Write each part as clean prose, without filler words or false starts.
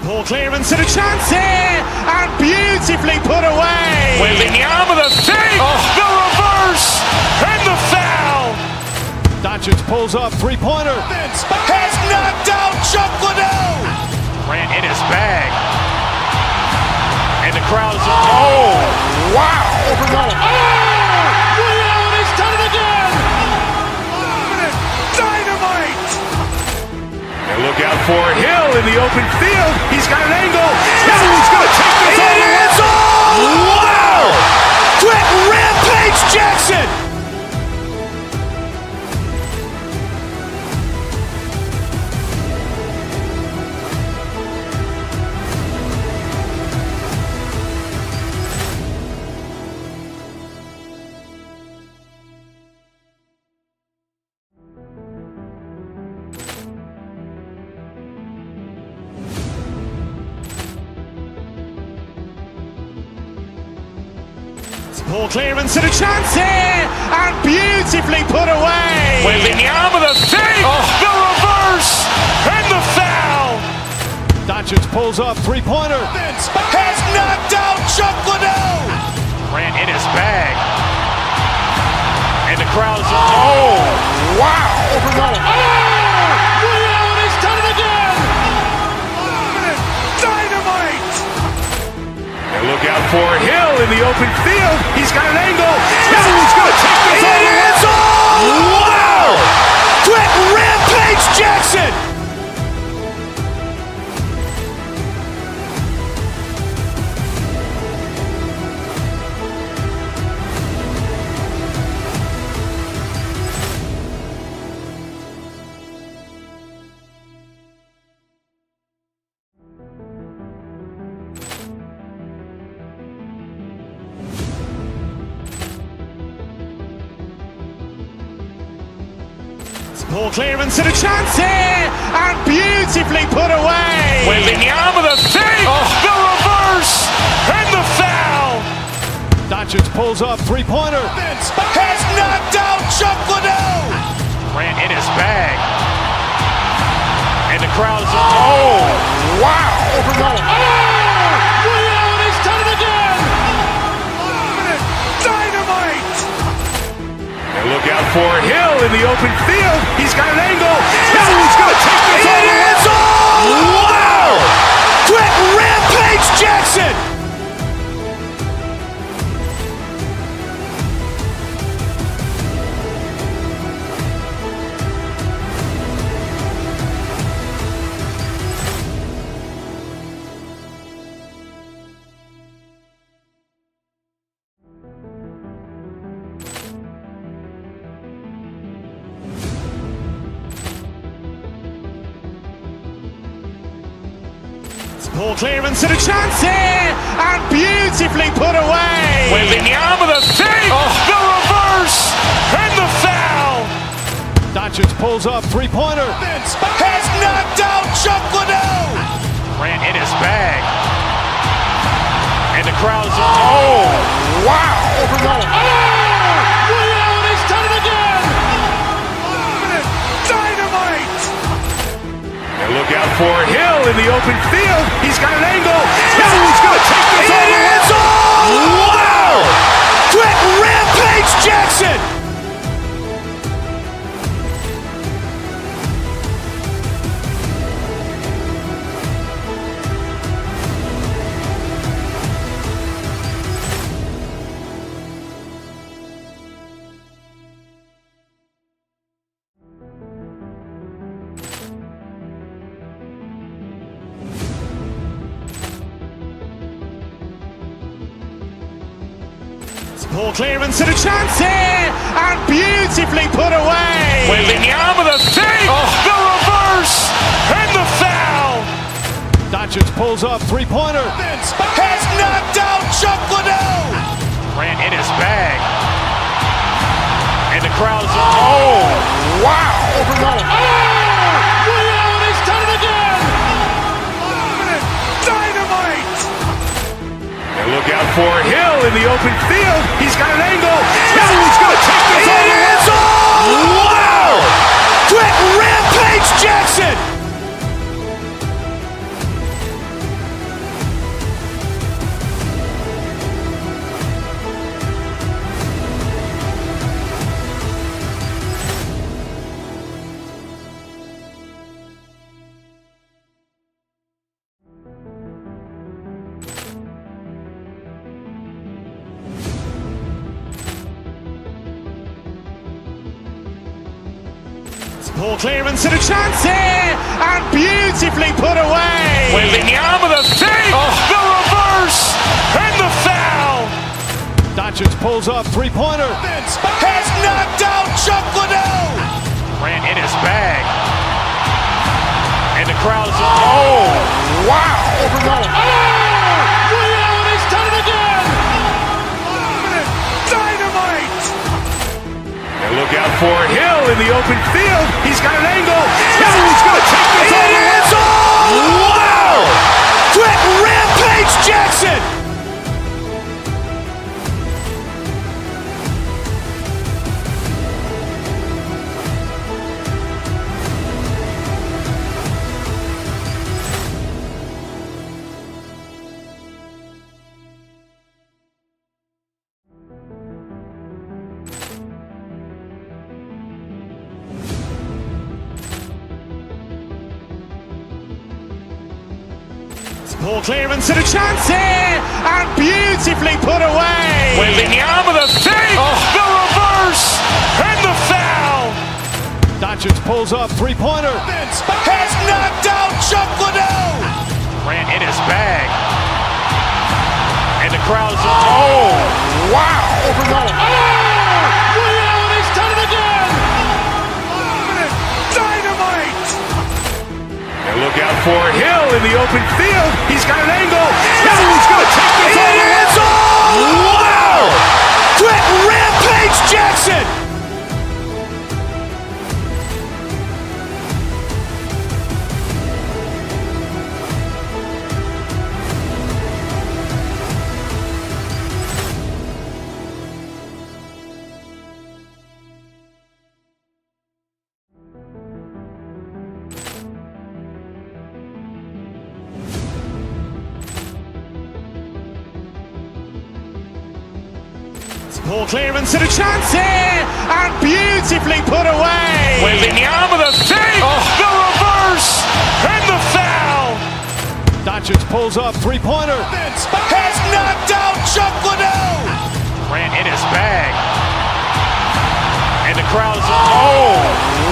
Poor clearance and a chance here, and beautifully put away. Waving the arm of the feet, the reverse, and the foul. Doncic pulls up, three-pointer. Has knocked out Chuck Liddell. Grant in his bag. And the crowd is, oh, wow. Liddell has done it again. Dynamite. And look out for Hill in the open field. He's got an angle. He's going to take this all the way. Wow. Quick Rampage Jackson. Poor clearance and a chance here, and beautifully put away. Waving the arm of the feet, the reverse, and the foul. Doncic pulls up, three-pointer. Has knocked out Chuck Liddell. Grant in his bag. And the crowd is, oh, wow. Liddell has done it again. Dynamite. And look out for Hill in the open field. He's got an angle. He's going to take this all the way. Wow. Quick Rampage Jackson. Poor clearance and a chance here, and beautifully put away. Waving the arm of the feet, the reverse, and the foul. Doncic pulls up, three-pointer. Has knocked out Chuck Liddell. Grant in his bag. And the crowd is, oh, wow. Liddell has done it again. Dynamite. And look out for Hill in the open field. He's got an angle. He's going to take this all the way. Wow. Quick Rampage Jackson. Poor clearance and a chance here, and beautifully put away. Waving the arm of the feet, the reverse, and the foul. Doncic pulls up, three-pointer. Has knocked out Chuck Liddell. Grant in his bag. And the crowd is, oh, wow. Liddell has done it again. Dynamite. And look out for Hill in the open field. He's got an angle. He's going to take this all the way. Wow. Quick Rampage Jackson. Poor clearance and a chance here, and beautifully put away. Waving the arm of the feet, the reverse, and the foul. Doncic pulls up, three-pointer. Has knocked out Chuck Liddell. Grant in his bag. And the crowd is, oh, wow. Liddell has done it again. Dynamite. And look out for Hill in the open field. He's got an angle. He's going to take this all the way. Wow. Quick Rampage Jackson. Poor clearance and a chance here, and beautifully put away. Wembanyama the fake, the reverse, and the foul. Doncic pulls up, three-pointer. Has knocked out Chuck Liddell. Ran in his bag. And the crowd is, oh, wow. Ray Allen has done it again. Dynamite. And look out for Hill in the open field. He's got an angle. Hill's going to take this all the way. Wow. Quick Rampage Jackson. Poor clearance and a chance here, and beautifully put away. Wembanyama the fake, the reverse, and the foul. Doncic pulls up, three-pointer. Has knocked out Chuck Liddell. Ran in his bag. And the crowd is, oh, wow. Ray Allen has done it again. Dynamite. And look out for Hill in the open field. He's got an angle. Hill's going to take this all the way. Wow. Quick Rampage Jackson. Poor clearance and a chance here, and beautifully put away. Wembanyama the fake, the reverse, and the foul. Doncic pulls up, three-pointer. Has knocked out Chuck Liddell. Ran in his bag. And the crowd is, oh,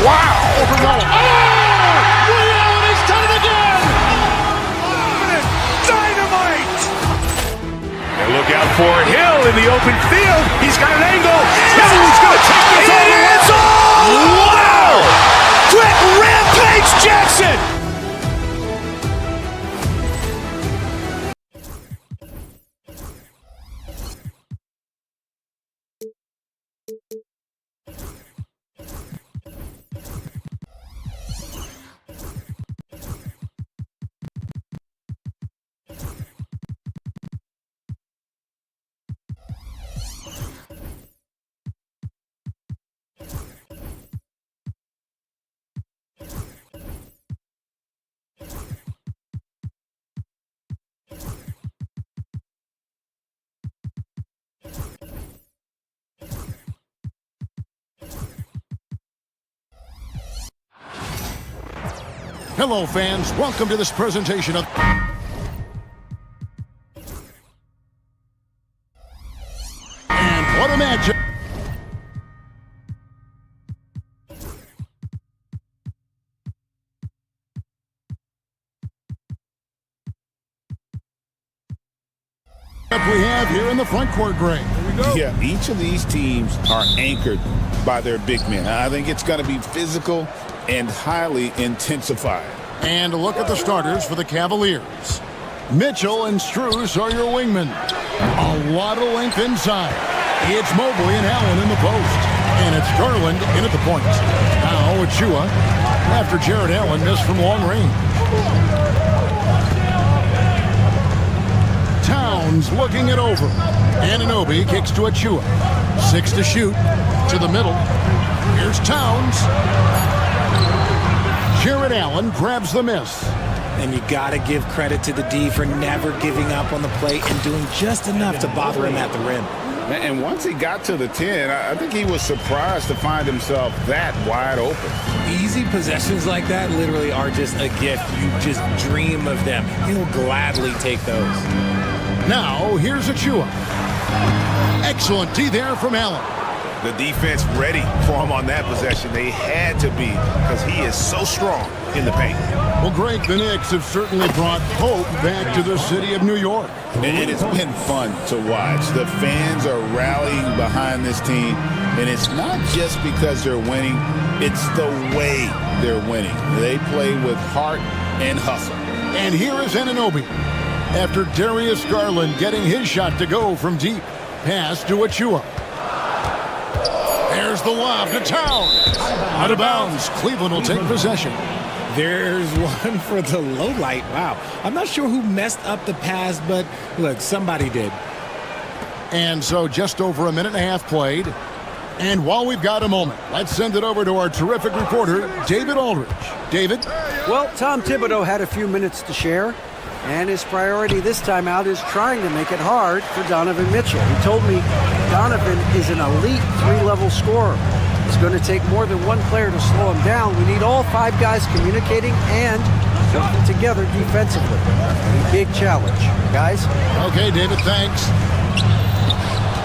wow. Ray Allen has done it again. Dynamite. And look out for Hill in the open field. He's got an angle. Hill's going to take this all the way. Wow. Quick Rampage Jackson. Hello, fans. Welcome to this presentation of... And what a matchup. We have here in the front court, Greg. Here we go. Yeah, each of these teams are anchored by their big men. I think it's going to be physical and highly intensified. And look at the starters for the Cavaliers. Mitchell and Strus are your wingmen. A lot of length inside. It's Mobley and Allen in the post. And it's Garland in at the point. Now Achua after Jared Allen missed from long range. Towns looking it over. Anunoby kicks to Achua. 6 to shoot. To the middle. Here's Towns. Jared Allen grabs the miss. And you got to give credit to the D for never giving up on the plate and doing just enough to bother him at the rim. And once he got to the 10, I think he was surprised to find himself that wide open. Easy possessions like that literally are just a gift. You just dream of them. He'll gladly take those. Now, here's Achua. Excellent D there from Allen. The defense ready for him on that possession. They had to be because he is so strong in the paint. Well, Greg, the Knicks have certainly brought hope back to the city of New York. And it's been fun to watch. The fans are rallying behind this team, and it's not just because they're winning, it's the way they're winning. They play with heart and hustle. And here is Anunoby. After Darius Garland getting his shot to go from deep. Pass to Achua. There's the lob to Towns. Out of bounds. Cleveland will take possession. There's one for the low light. Wow. I'm not sure who messed up the pass, but look, somebody did. And so just over a minute and a half played. And while we've got a moment, let's send it over to our terrific reporter, David Aldridge. David? Well, Tom Thibodeau had a few minutes to share, and his priority this time out is trying to make it hard for Donovan Mitchell. He told me Donovan is an elite three-level scorer. It's going to take more than one player to slow him down. We need all five guys communicating and working together defensively. A big challenge, guys. Okay, David, thanks.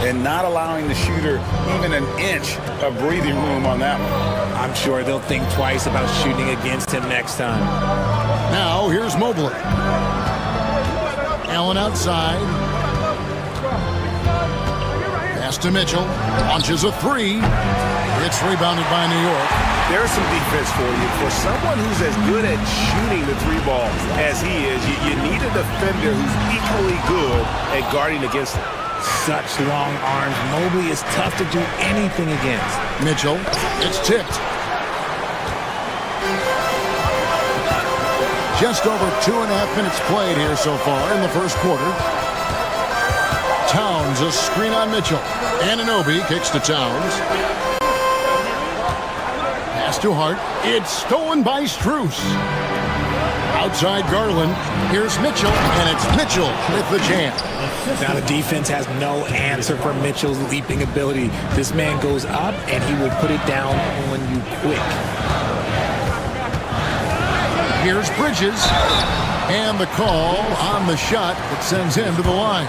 And not allowing the shooter even an inch of breathing room on that one. I'm sure they'll think twice about shooting against him next time. Now, here's Mobley. Allen outside. Pass to Mitchell. Launches a three. It's rebounded by New York. There's some defense for you. For someone who's as good at shooting the three ball as he is, you need a defender who's equally good at guarding against him. Such long arms. Mobley is tough to do anything against. Mitchell, it's tipped. Just over 2.5 minutes played here so far in the first quarter. Towns, a screen on Mitchell. Anunoby kicks to Towns. Pass to Hart. It's stolen by Strus. Outside Garland. Here's Mitchell, and it's Mitchell with the jam. Now the defense has no answer for Mitchell's leaping ability. This man goes up, and he will put it down on you quick. Here's Bridges. And the call on the shot that sends him to the line.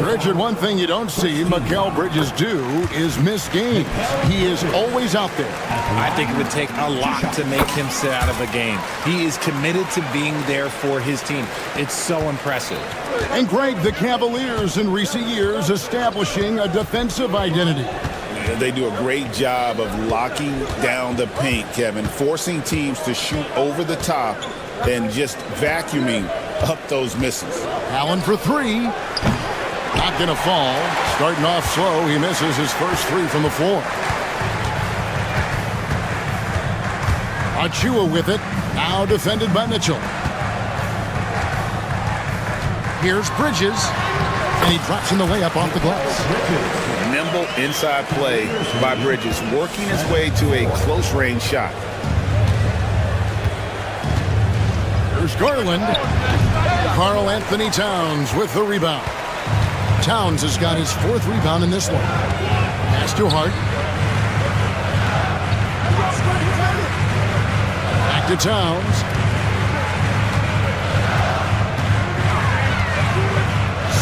Richard, one thing you don't see Mikal Bridges do is miss games. He is always out there. I think it would take a lot to make him sit out of a game. He is committed to being there for his team. It's so impressive. And Greg, the Cavaliers in recent years establishing a defensive identity. They do a great job of locking down the paint, Kevin, forcing teams to shoot over the top and just vacuuming up those misses. Allen for three. Not going to fall. Starting off slow, he misses his first three from the floor. Achua with it. Now defended by Mitchell. Here's Bridges. And he drops in the layup off the glass. Nimble inside play by Bridges, working his way to a close-range shot. Here's Garland. Karl Anthony Towns with the rebound. Towns has got his fourth rebound in this one. Pass to Hart. Back to Towns.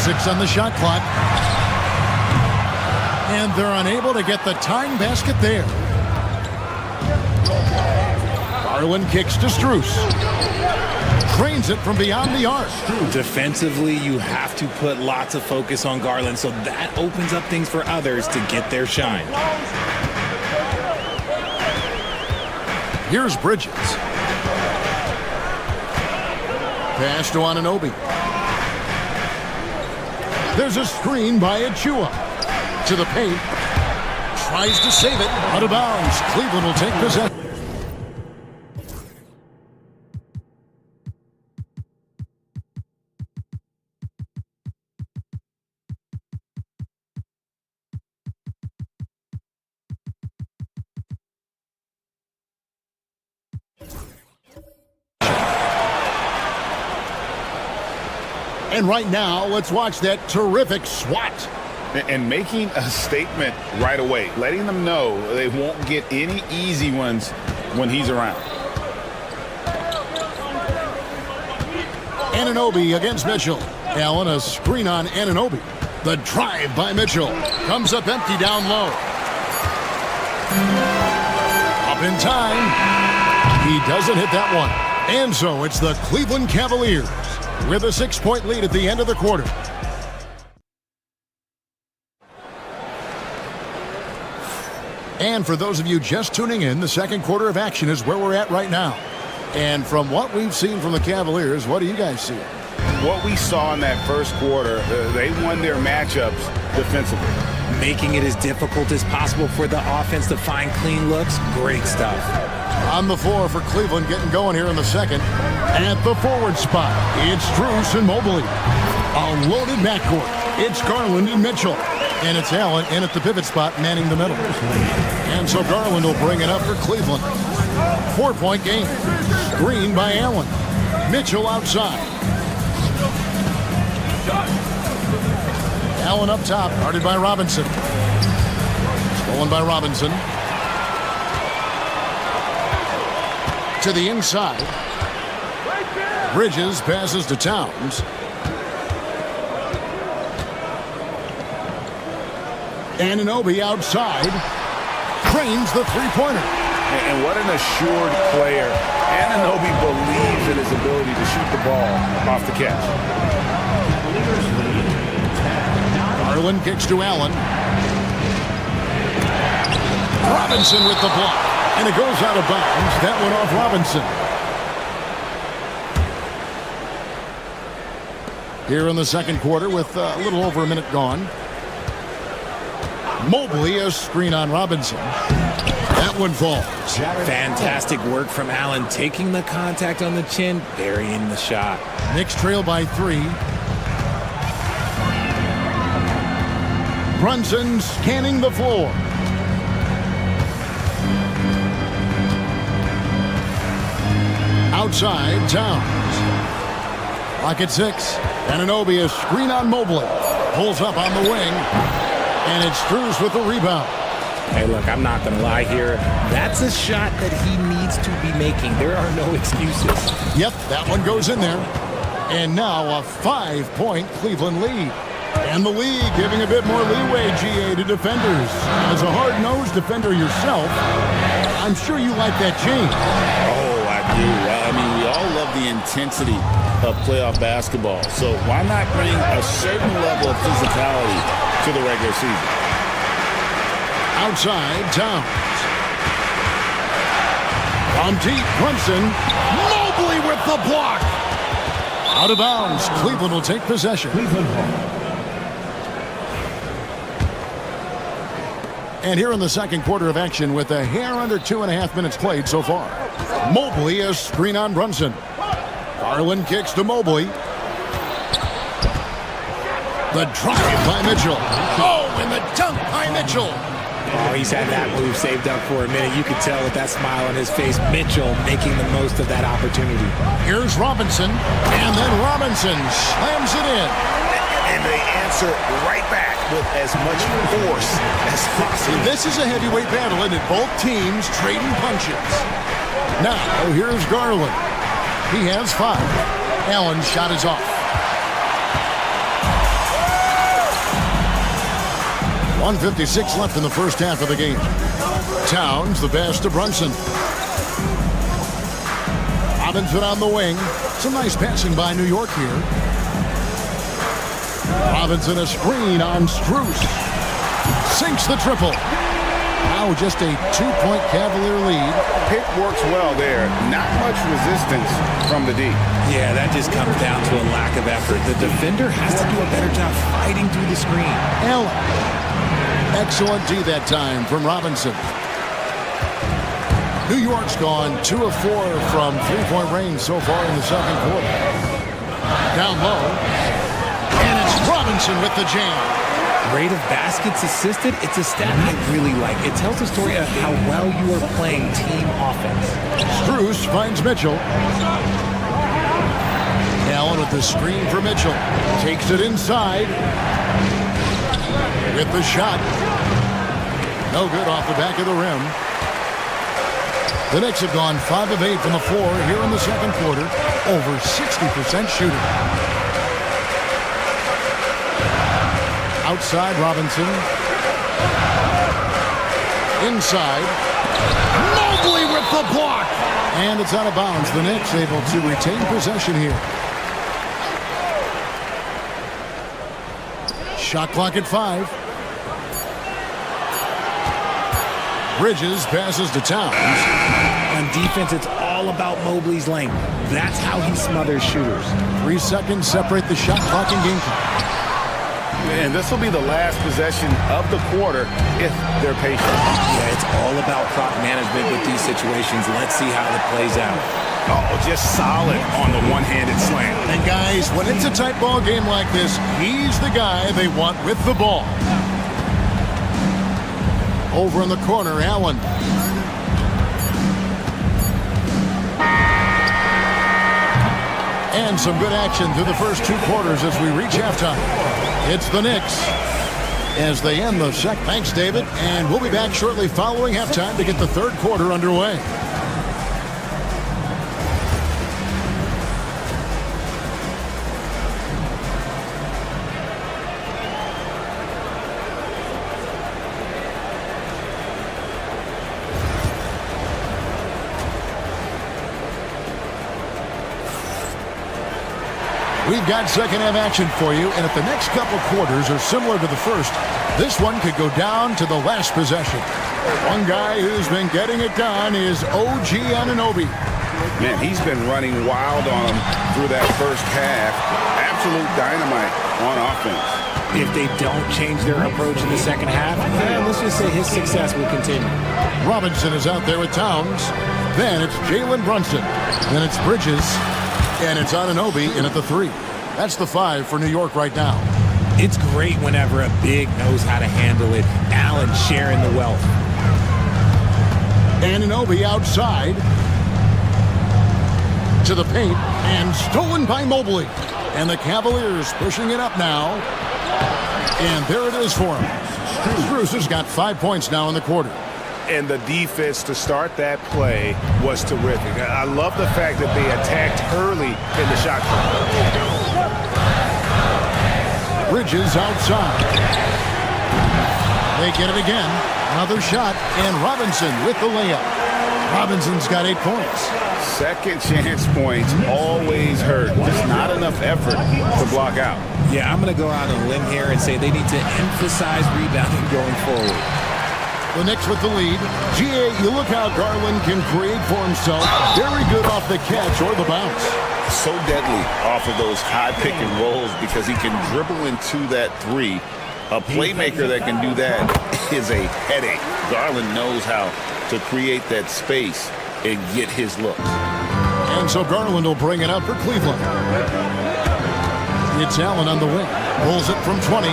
Six on the shot clock. And they're unable to get the tying basket there. Garland kicks to Strus. Trains it from beyond the arc. Defensively, you have to put lots of focus on Garland, so that opens up things for others to get their shine. Here's Bridges. Pass to Anunoby. There's a screen by Achua. To the paint. Tries to save it. Out of bounds. Cleveland will take possession. And right now, let's watch that terrific swat. And making a statement right away, letting them know they won't get any easy ones when he's around. Anunoby against Mitchell. Allen, a screen on Anunoby. The drive by Mitchell. Comes up empty down low. Up in time. He doesn't hit that one. And so it's the Cleveland Cavaliers with a 6-point lead at the end of the quarter. And for those of you just tuning in, the second quarter of action is where we're at right now. And from what we've seen from the Cavaliers, what do you guys see? What we saw in that first quarter, they won their matchups defensively. Making it as difficult as possible for the offense to find clean looks. Great stuff. On the floor for Cleveland, getting going here in the second. At the forward spot, it's Strus and Mobley. A loaded backcourt. It's Garland and Mitchell. And it's Allen in at the pivot spot, manning the middle. And so Garland will bring it up for Cleveland. 4-point game. Screen by Allen. Mitchell outside. Allen up top, guarded by Robinson. Stolen by Robinson. To the inside. Bridges passes to Towns. Anunoby outside. Cranes the three-pointer. And what an assured player. Anunoby believes in his ability to shoot the ball off the catch. Garland kicks to Allen. Robinson with the block. And it goes out of bounds. That one off Robinson. Here in the second quarter with a little over a minute gone. Mobley, a screen on Robinson. That one falls. Fantastic work from Allen, taking the contact on the chin, burying the shot. Knicks trail by 3. Brunson scanning the floor. Outside, Towns. Lock at 6. Anunoby, a screen on Mobley. Pulls up on the wing. And it's Strus with the rebound. Hey, look, I'm not going to lie here. That's a shot that he needs to be making. There are no excuses. Yep, that one goes in there. And now a 5-point Cleveland lead. And the league giving a bit more leeway, GA, to defenders. As a hard-nosed defender yourself, I'm sure you like that change. Oh, I do. I mean, we all love the intensity of playoff basketball. So why not bring a certain level of physicality to the regular season? Outside, Towns. On deep, Brunson. Mobley with the block. Out of bounds. Cleveland will take possession. And here in the second quarter of action with a hair under 2.5 minutes played so far. Mobley, a screen on Brunson. Garland kicks to Mobley. The drive by Mitchell. Oh, and the dunk by Mitchell. Oh, he's had that move saved up for a minute. You could tell with that smile on his face, Mitchell making the most of that opportunity. Here's Robinson, and then Robinson slams it in. And they answer right back with as much force as possible. This is a heavyweight battle, and both teams trading punches. Now, here's Garland. He has 5. Allen's shot is off. 1:56 left in the first half of the game. Towns, the pass to Brunson. Robinson on the wing. Some nice passing by New York here. Robinson a screen on Strus. Sinks the triple. Now just a 2-point Cavalier lead. Pick works well there. Not much resistance from the D. Yeah, that just comes down to a lack of effort. The defender has to do a better job fighting through the screen. Allen. Excellent D that time from Robinson. New York's gone 2 of 4 from 3-point range so far in the second quarter. Down low. And it's Robinson with the jam. Rate of baskets assisted, it's a stat I really like. It tells the story of how well you are playing team offense. Strus finds Mitchell. Allen with the screen for Mitchell. Takes it inside. With the shot. No good off the back of the rim. The Knicks have gone 5 of 8 from the floor here in the second quarter. Over 60% shooting. Outside Robinson. Inside. Mobley with the block. And it's out of bounds. The Knicks able to retain possession here. Shot clock at 5. Bridges passes to Towns. On defense, it's all about Mobley's length. That's how he smothers shooters. 3 seconds separate the shot clock and game clock. And this will be the last possession of the quarter if they're patient. Yeah, it's all about clock management with these situations. Let's see how it plays out. Oh, just solid on the one-handed slam. And guys, when it's a tight ball game like this, he's the guy they want with the ball. Over in the corner, Allen. And some good action through the first 2 quarters as we reach halftime. It's the Knicks as they end the second. Thanks, David. And we'll be back shortly following halftime to get the third quarter underway. We've got second-half action for you, and if the next couple quarters are similar to the first, this one could go down to the last possession. One guy who's been getting it done is OG Anunoby. Man, he's been running wild on him through that first half. Absolute dynamite on offense. If they don't change their approach in the second half, let's just say his success will continue. Robinson is out there with Towns. Then it's Jalen Brunson. Then it's Bridges. And it's Anunoby in at the 3. That's the 5 for New York right now. It's great whenever a big knows how to handle it. Allen sharing the wealth. Anunoby outside to the paint and stolen by Mobley. And the Cavaliers pushing it up now. And there it is for him. Strus has got 5 points now in the quarter. And the defense to start that play was terrific. I love the fact that they attacked early in the shot clock. Bridges outside. They get it again. Another shot, and Robinson with the layup. Robinson's got 8 points. Second chance points always hurt. Just not enough effort to block out. Yeah, I'm going to go out on a limb here and say they need to emphasize rebounding going forward. The Knicks with the lead. GA, you look how Garland can create for himself. Very good off the catch or the bounce. So deadly off of those high pick and rolls because he can dribble into that 3. A playmaker that can do that is a headache. Garland knows how to create that space and get his looks. And so Garland will bring it up for Cleveland. It's Allen on the wing. Pulls it from 20.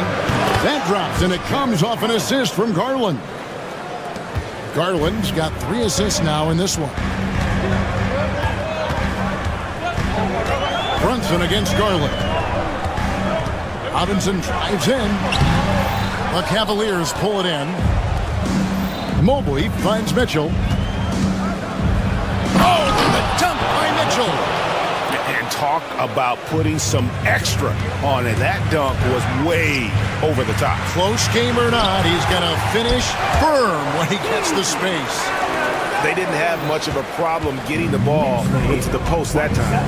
That drops, and it comes off an assist from Garland. Garland's got 3 assists now in this one. Brunson against Garland. Robinson drives in. The Cavaliers pull it in. Mobley finds Mitchell. Oh, the dunk by Mitchell. And talk about putting some extra on it. That dunk was way over the top. Close game or not, he's going to finish firm when he gets the space. They didn't have much of a problem getting the ball into the post that time.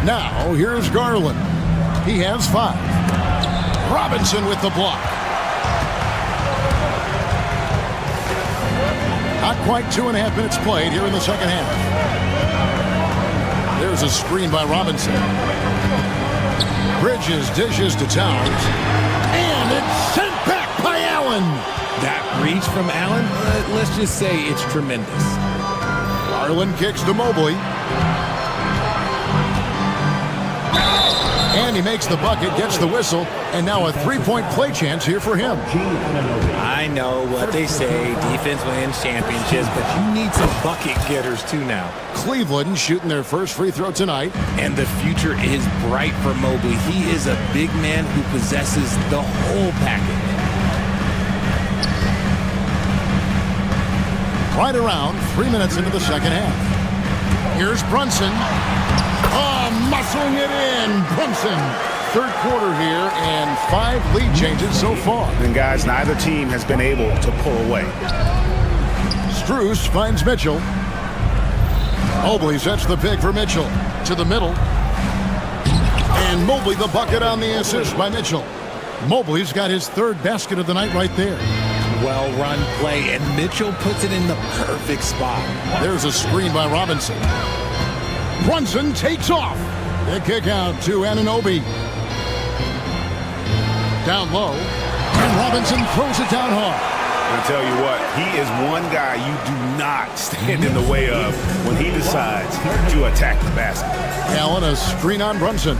Now, here's Garland. He has 5. Robinson with the block. Not quite 2.5 minutes played here in the second half. There's a screen by Robinson. Bridges dishes to Towns. And it's sent back by Allen. That reach from Allen, let's just say it's tremendous. Garland kicks to Mobley. And he makes the bucket, gets the whistle, and now a 3-point play chance here for him. I know what they say, defense wins championships, but you need some bucket getters too now. Cleveland shooting their first free throw tonight. And the future is bright for Mobley. He is a big man who possesses the whole package. Right around 3 minutes into the second half. Here's Brunson. Oh, muscling it in. Brunson third quarter here and 5 lead changes so far. And guys, neither team has been able to pull away. Strus finds Mitchell. Mobley sets the pick for Mitchell. To the middle. And Mobley the bucket on the assist by Mitchell. Mobley's got his 3rd basket of the night right there. Well-run play, and Mitchell puts it in the perfect spot. There's a screen by Robinson. Brunson takes off. The kick out to Anunoby. Down low. And Robinson throws it down hard. I tell you what, he is one guy you do not stand in the way of when he decides to attack the basket. Allen, a screen on Brunson.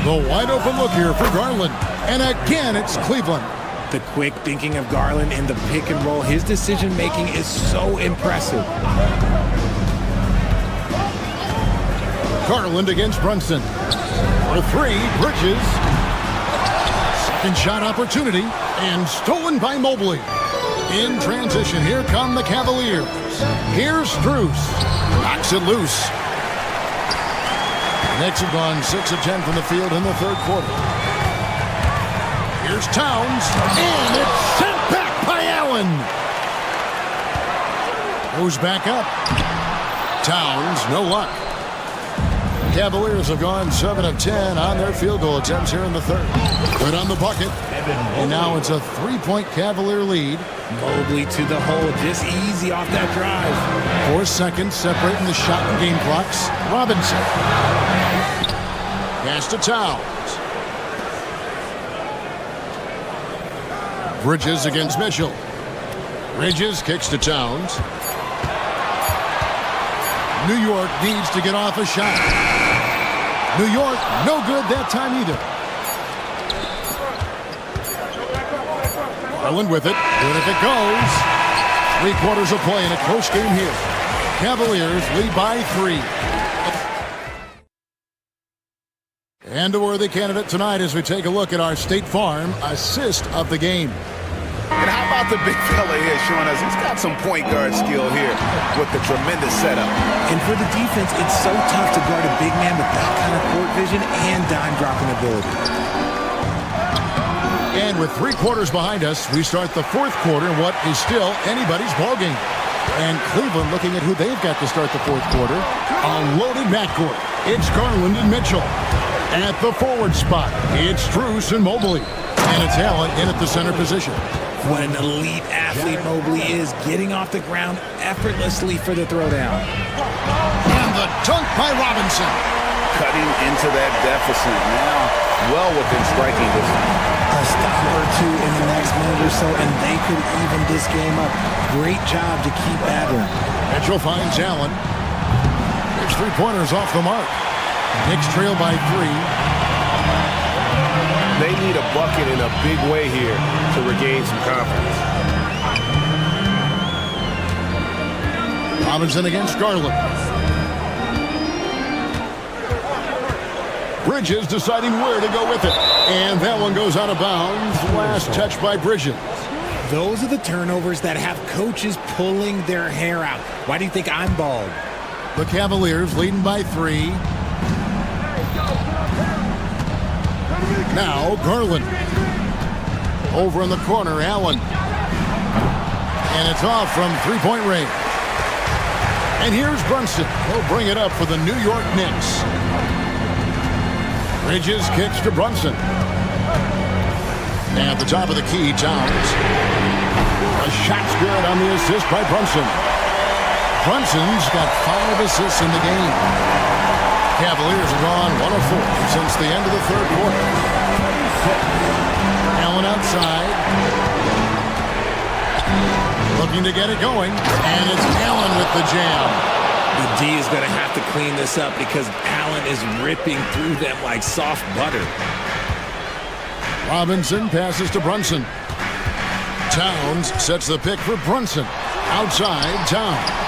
The wide open look here for Garland. And again, it's Cleveland. The quick thinking of Garland in the pick and roll, his decision making is so impressive. Garland against Brunson. For 3, Bridges. Second shot opportunity, and stolen by Mobley. In transition, here come the Cavaliers. Here's Strus. Knocks it loose. Knicks have gone 6 of 10 from the field in the third quarter. Here's Towns, and it's sent back by Allen. Goes back up. Towns, no luck. Cavaliers have gone 7 of 10 on their field goal attempts here in the third. Good on the bucket. And now it's a 3-point Cavalier lead. Mobley to the hole, just easy off that drive. 4 seconds separating the shot and game clocks. Robinson. Pass to Towns. Bridges against Mitchell. Bridges kicks to Towns. New York needs to get off a shot. New York, no good that time either. Garland with it. Good if it goes. 3 quarters of play in a close game here. Cavaliers lead by 3. And a worthy candidate tonight as we take a look at our State Farm assist of the game. And how about the big fella here showing us he's got some point guard skill here with the tremendous setup. And for the defense, it's so tough to guard a big man with that kind of court vision and dime dropping ability. And with 3 quarters behind us, we start the fourth quarter in what is still anybody's ballgame. And Cleveland looking at who they've got to start the fourth quarter. A loaded backcourt. It's Garland and Mitchell. At the forward spot, it's Strus and Mobley. And it's Allen in at the center position. What an elite athlete Mobley is, getting off the ground effortlessly for the throwdown. And the dunk by Robinson. Cutting into that deficit now, well within striking distance. A stop or 2 in the next minute or so, and they could even this game up. Great job to keep battling. Mitchell finds Allen. There's 3-pointers off the mark. Knicks trail by 3. They need a bucket in a big way here to regain some confidence. Robinson against Garland. Bridges deciding where to go with it. And that one goes out of bounds. Last touch by Bridges. Those are the turnovers that have coaches pulling their hair out. Why do you think I'm bald? The Cavaliers leading by 3. Now Garland. Over in the corner, Allen. And it's off from 3-point range. And here's Brunson. He'll bring it up for the New York Knicks. Bridges kicks to Brunson. At the top of the key, Towns. A shot's good on the assist by Brunson. Brunson's got 5 assists in the game. Cavaliers have gone 1 of 4 since the end of the third quarter. Allen outside. Looking to get it going. And it's Allen with the jam. The D is going to have to clean this up because Allen is ripping through them like soft butter. Robinson passes to Brunson. Towns sets the pick for Brunson. Outside, Towns.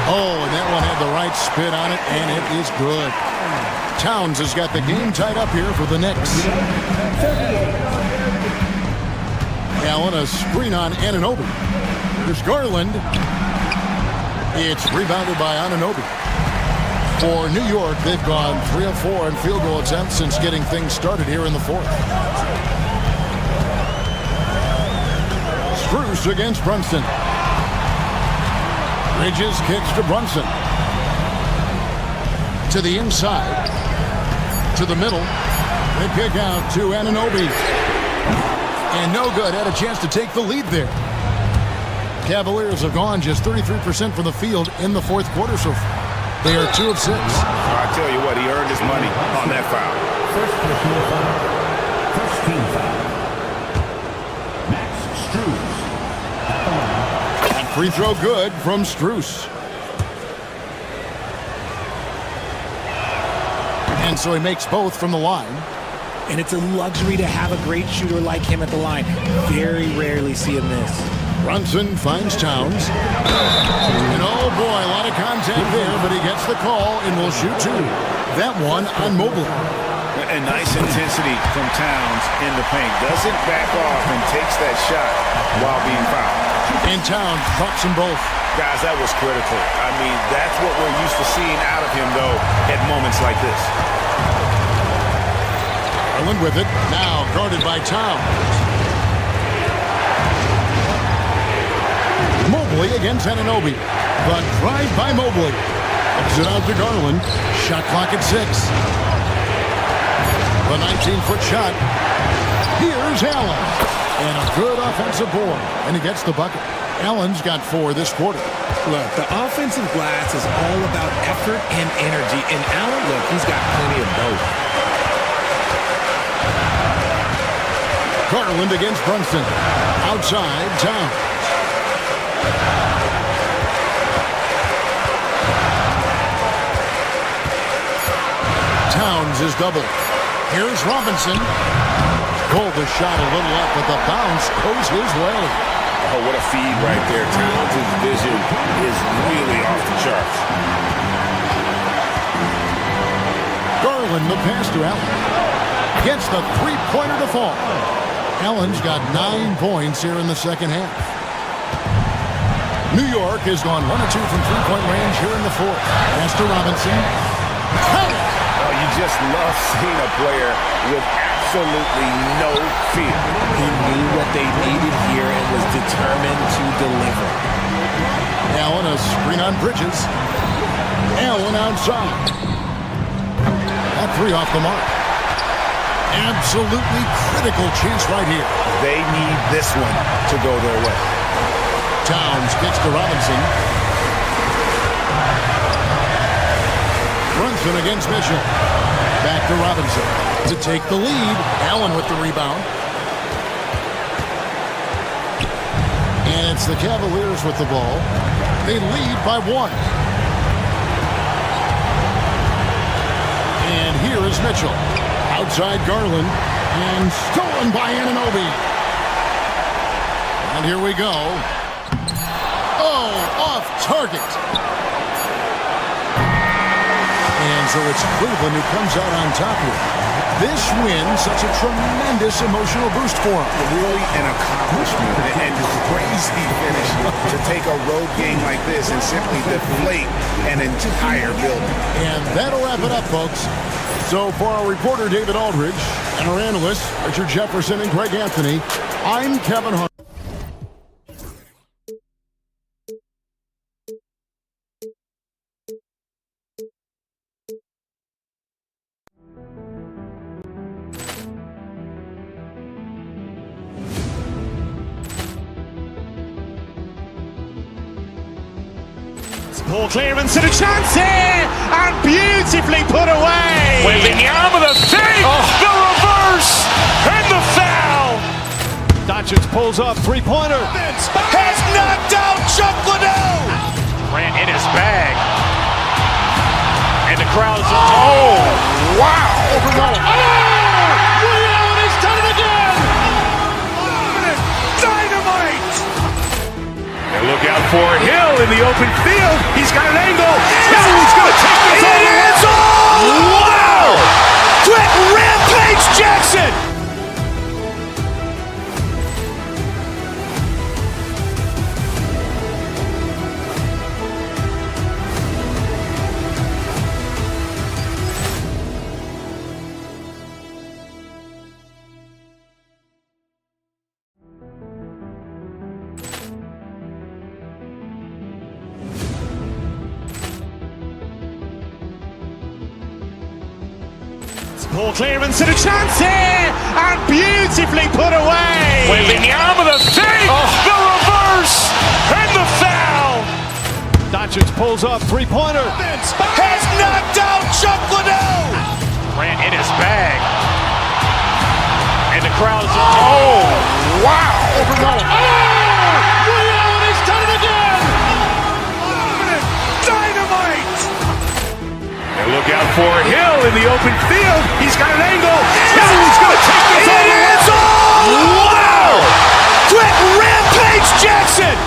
Oh, and that one had the right spin on it, and it is good. Towns has got the game tied up here for the Knicks. Allen, a screen on Anunoby. There's Garland. It's rebounded by Anunoby. For New York, they've gone 3 of 4 in field goal attempts since getting things started here in the fourth. Strus against Brunson. Bridges kicks to Brunson. To the inside. To the middle. They kick out to Anunoby. And no good. Had a chance to take the lead there. Cavaliers have gone just 33% from the field in the fourth quarter so far. They are 2 of 6. I tell you what, he earned his money on that foul. First personal foul. First team foul. Max Strus. And free throw good from Strus. And so he makes both from the line. And it's a luxury to have a great shooter like him at the line. Very rarely see him miss. Brunson finds Towns. And oh boy, a lot of contact there, but he gets the call and will shoot 2. That one on Mobley. And nice intensity from Towns in the paint. Doesn't back off and takes that shot while being fouled. And Towns drops them both. Guys, that was critical. I mean, that's what we're used to seeing out of him, though, at moments like this. Garland with it. Now guarded by Towns. Mobley against Anunoby. The drive by Mobley. Gives it out to Garland. Shot clock at 6. The 19-foot shot. Here's Allen. And a good offensive board. And he gets the bucket. Allen's got 4 this quarter. Look, the offensive glass is all about effort and energy. And Allen, look, he's got plenty of both. Garland against Brunson. Outside, Towns. Towns is double. Here's Robinson. Pulled the shot a little up, but the bounce goes his way. Oh, what a feed right there. Towns' vision is really off the charts. Garland, the pass to Allen. Gets the three-pointer to fall. Allen's got 9 points here in the second half. New York has gone 1 of 2 from three-point range here in the fourth. Pass to Robinson. Count it! Oh, you just love seeing a player with absolutely no fear. He knew what they needed here and was determined to deliver. Allen, a screen on Bridges. Allen outside. That 3 off the mark. Absolutely critical chance right here. They need this one to go their way. Towns gets to Robinson. Brunson against Mitchell. Back to Robinson to take the lead. Allen with the rebound. And it's the Cavaliers with the ball. They lead by 1. And here is Mitchell. Outside Garland. And stolen by Anunoby. And here we go. Oh, off target. And so it's Cleveland who comes out on top here. This win, such a tremendous emotional boost for him. Really an accomplishment and crazy finish to take a road game like this and simply deflate an entire building. And that'll wrap it up, folks. So for our reporter, David Aldridge, and our analysts, Richard Jefferson and Greg Anthony, I'm Kevin Hart. Poor clearance and a chance here, and beautifully put away. With the arm of the fake, the reverse, and the foul. Doncic pulls up, three-pointer. Has knocked out Chuck Liddell. Ran in his bag. And the crowd's, oh, wow. Ray Allen has done it again. Dynamite. And look out for Hill in the open field. He's got an angle. He's going to take this all the way. Wow. Quick Rampage Jackson. Poor clearance and a chance here, and beautifully put away. Wembanyama the save, the reverse, and the foul. Doncic pulls up, three-pointer. Has knocked out Chuck Liddell. Grant in his bag. And the crowd's wow. He's done it again. Dynamite. And look out for Hill in the open field. He's got an angle. Hill's going to take this all the way. Wow. Quick Rampage Jackson.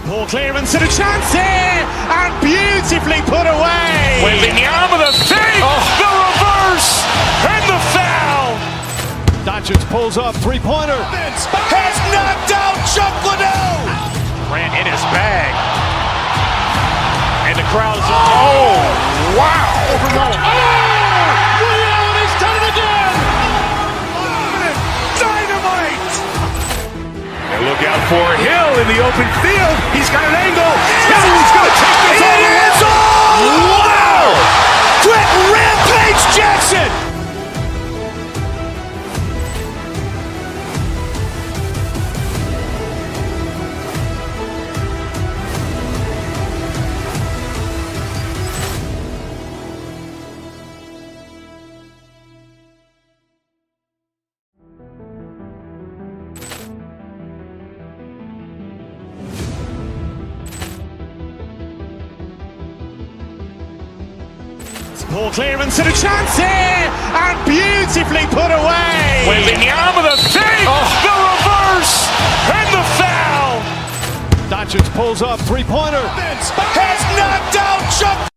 Poor clearance and a chance here, and beautifully put away. Wembanyama the save, the reverse, and the foul. Doncic pulls up, three-pointer. Has knocked out Chuck Liddell. Grant in his bag. And the crowd's wow. He's done it again. Dynamite. And look out for Hill in the open field. He's got an angle. Hill's going to take this all the way. Wow. Quick Rampage Jackson. Poor clearance and a chance here, and beautifully put away. Wembanyama the save, the reverse, and the foul. Doncic pulls up, three-pointer. Has knocked out Chuck.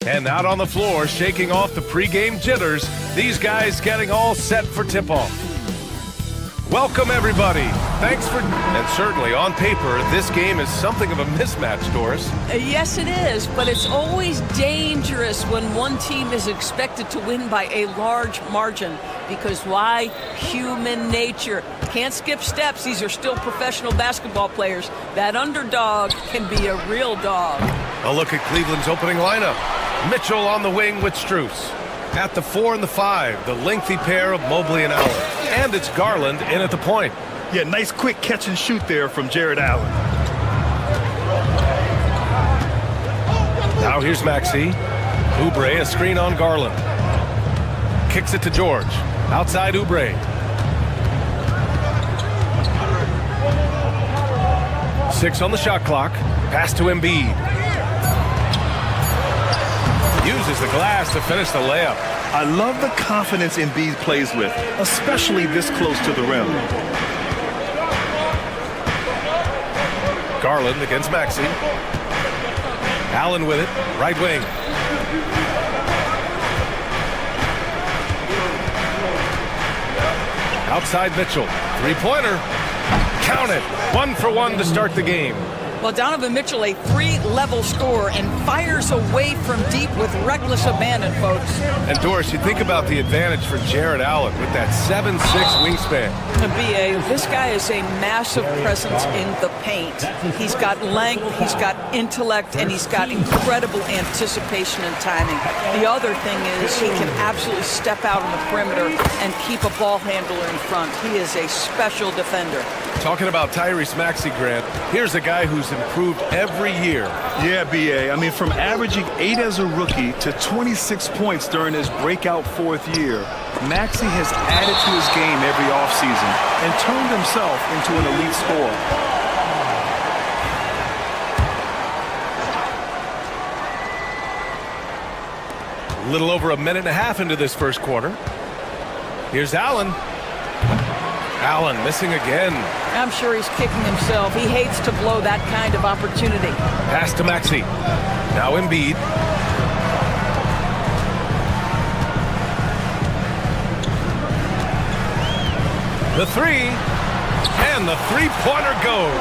And out on the floor, shaking off the pregame jitters, these guys getting all set for tip-off. Welcome, everybody. Thanks for... And certainly, on paper, this game is something of a mismatch, Doris. Yes, it is, but it's always dangerous when one team is expected to win by a large margin. Because why? Human nature. Can't skip steps. These are still professional basketball players. That underdog can be a real dog. A look at Cleveland's opening lineup. Mitchell on the wing with Strus. At the 4 and the 5, the lengthy pair of Mobley and Allen. And it's Garland in at the point. Yeah, nice quick catch and shoot there from Jared Allen. Now here's Maxey. Oubre, a screen on Garland. Kicks it to George. Outside Oubre. Six on the shot clock. Pass to Embiid. Uses the glass to finish the layup. I love the confidence Embiid plays with, especially this close to the rim. Garland against Maxey. Allen with it, right wing. Outside Mitchell, three-pointer. Count it, 1 for 1 to start the game. Well, Donovan Mitchell, a three-level scorer, and fires away from deep with reckless abandon, folks. And Doris, you think about the advantage for Jared Allen with that 7'6" wingspan. B.A., this guy is a massive presence in the paint. He's got length, he's got intellect, and he's got incredible anticipation and timing. The other thing is he can absolutely step out on the perimeter and keep a ball handler in front. He is a special defender. Talking about Tyrese Maxey, Grant, here's a guy who's improved every year. Yeah, B.A. I mean, from averaging 8 as a rookie to 26 points during his breakout 4th year, Maxey has added to his game every offseason and turned himself into an elite scorer. A little over a minute and a half into this first quarter. Here's Allen. Allen missing again. I'm sure he's kicking himself. He hates to blow that kind of opportunity. Pass to Maxey. Now Embiid. The three. And the three-pointer goes.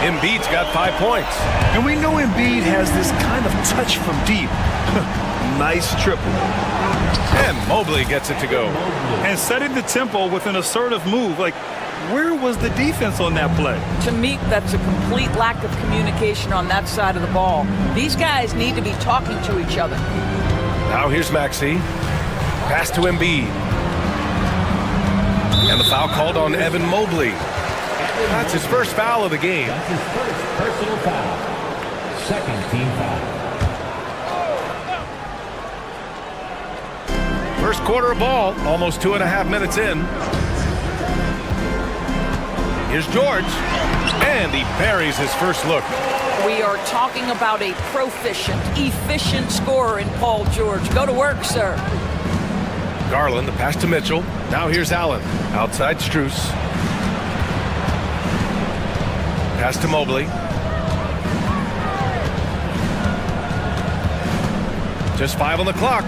Embiid's got 5 points. And we know Embiid has this kind of touch from deep. Nice triple. And Mobley gets it to go. And setting the tempo with an assertive move. Like, where was the defense on that play? To me, that's a complete lack of communication on that side of the ball. These guys need to be talking to each other. Now here's Maxey. Pass to Embiid. And the foul called on Evan Mobley. That's his first foul of the game. That's his first personal foul. Second team foul. First quarter of ball, almost 2.5 minutes in. Here's George, and he buries his first look. We are talking about a proficient, efficient scorer in Paul George. Go to work, sir. Garland, the pass to Mitchell. Now here's Allen, outside Strus. Pass to Mobley. Just 5 on the clock.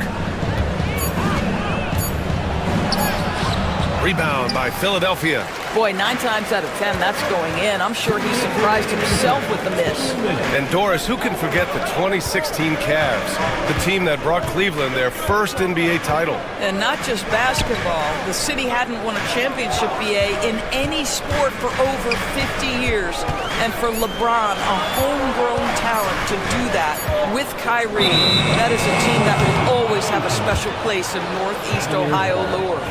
Rebound by Philadelphia. Boy, 9 times out of 10, that's going in. I'm sure he surprised himself with the miss. And Doris, who can forget the 2016 Cavs, the team that brought Cleveland their first NBA title? And not just basketball. The city hadn't won a championship, BA, in any sport for over 50 years. And for LeBron, a homegrown talent, to do that with Kyrie, that is a team that will always have a special place in Northeast Ohio lore.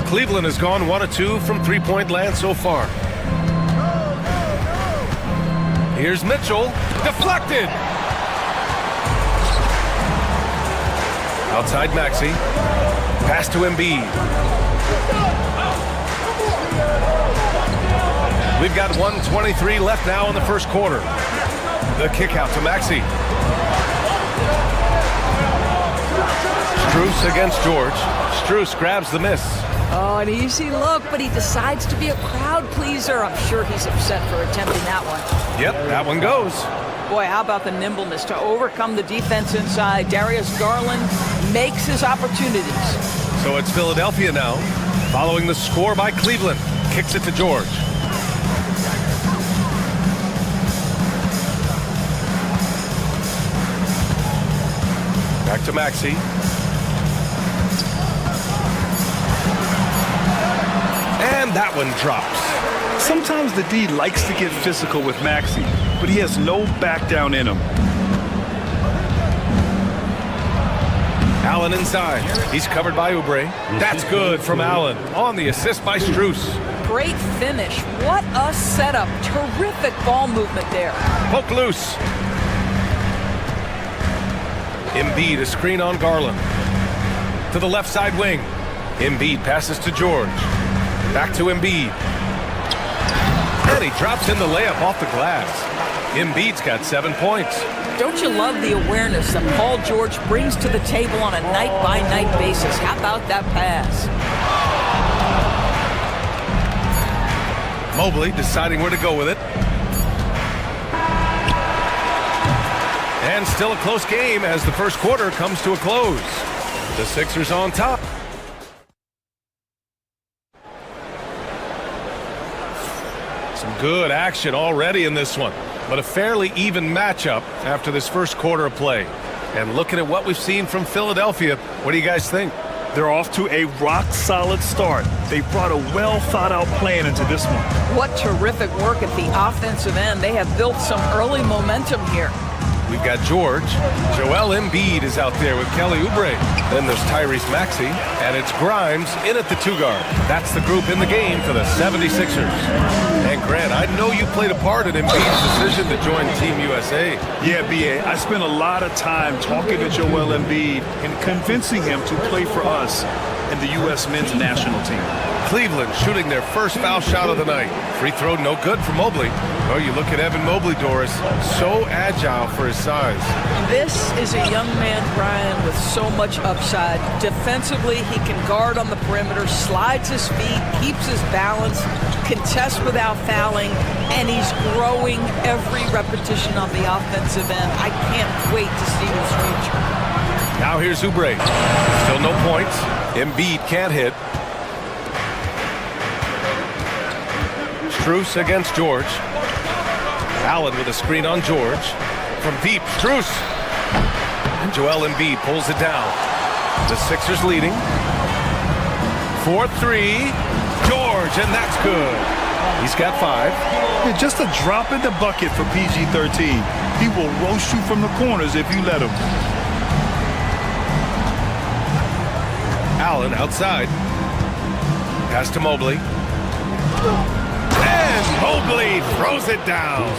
Cleveland has gone 1 of 2 from three-point land so far. Here's Mitchell. Deflected. Outside Maxey. Pass to Embiid. We've got 1:23 left now in the first quarter. The kick out to Maxey. Strus against George. Strus grabs the miss. Oh, an easy look, but he decides to be a crowd pleaser. I'm sure he's upset for attempting that one. Yep, that one goes. Boy, how about the nimbleness to overcome the defense inside. Darius Garland makes his opportunities. So it's Philadelphia now, following the score by Cleveland. Kicks it to George. Back to Maxey. And that one drops. Sometimes the D likes to get physical with Maxey, but he has no back down in him. Allen inside. He's covered by Oubre. That's good from Allen on the assist by Strus. Great finish. What a setup. Terrific ball movement there. Poke loose. Embiid, a screen on Garland. To the left side wing. Embiid passes to George. Back to Embiid. And he drops in the layup off the glass. Embiid's got 7 points. Don't you love the awareness that Paul George brings to the table on a night-by-night basis? How about that pass? Mobley deciding where to go with it. And still a close game as the first quarter comes to a close. The Sixers on top. Some good action already in this one, but a fairly even matchup after this first quarter of play. And looking at what we've seen from Philadelphia, what do you guys think? They're off to a rock-solid start. They brought a well-thought-out plan into this one. What terrific work at the offensive end. They have built some early momentum here. We've got George. Joel Embiid is out there with Kelly Oubre. Then there's Tyrese Maxey, and it's Grimes in at the 2 guard. That's the group in the game for the 76ers. And And Grant, I know you played a part in Embiid's decision to join Team USA. Yeah, B.A., I spent a lot of time talking to Joel Embiid and convincing him to play for us in the U.S. men's national team. Cleveland shooting their first foul shot of the night. Free throw no good for Mobley. Oh, you look at Evan Mobley, Doris. So agile for his size. This is a young man, Brian, with so much upside. Defensively, he can guard on the perimeter, slides his feet, keeps his balance, contests without fouling, and he's growing every repetition on the offensive end. I can't wait to see his future. Now here's Oubre. Still no points. Embiid can't hit. Strus against George. Allen with a screen on George. From deep, Strus. And Joel Embiid pulls it down. The Sixers leading. 4-3. George, and that's good. He's got 5. Yeah, just a drop in the bucket for PG-13. He will roast you from the corners if you let him. Allen outside. Pass to Mobley. And Mobley throws it down.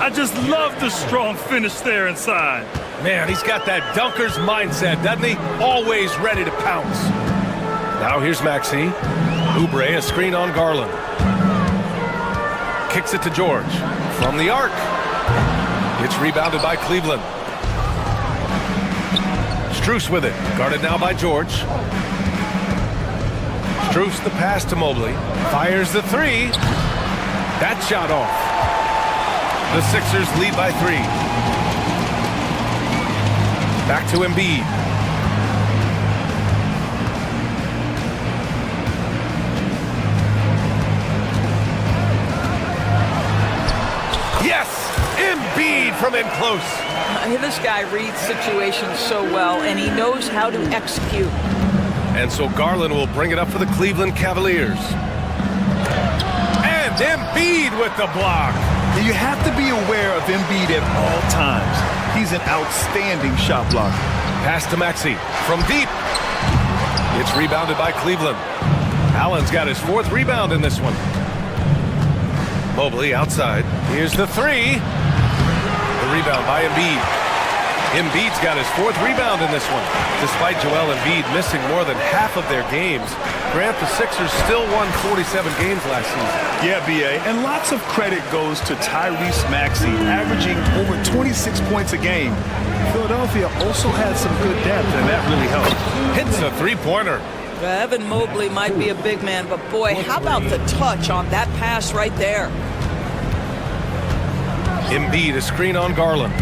I just love the strong finish there inside. Man, he's got that dunker's mindset, doesn't he? Always ready to pounce. Now here's Maxey. Oubre, a screen on Garland. Kicks it to George. From the arc. It's rebounded by Cleveland. Strus with it. Guarded now by George. Strus the pass to Mobley. Fires the 3. That shot off. The Sixers lead by 3. Back to Embiid. Yes! Embiid from in close. This guy reads situations so well, and he knows how to execute. And so Garland will bring it up for the Cleveland Cavaliers. And Embiid with the block. You have to be aware of Embiid at all times. He's an outstanding shot blocker. Pass to Maxey from deep. It's rebounded by Cleveland. Allen's got his 4th rebound in this one. Mobley outside. Here's the 3. The rebound by Embiid. Embiid's got his 4th rebound in this one. Despite Joel Embiid missing more than half of their games, Grant, the Sixers still won 47 games last season. Yeah, B.A., and lots of credit goes to Tyrese Maxey, averaging over 26 points a game. Philadelphia also had some good depth, and that really helped. Hits a 3-pointer. Evan Mobley might be a big man, but boy, how about the touch on that pass right there? Embiid, a screen on Garland.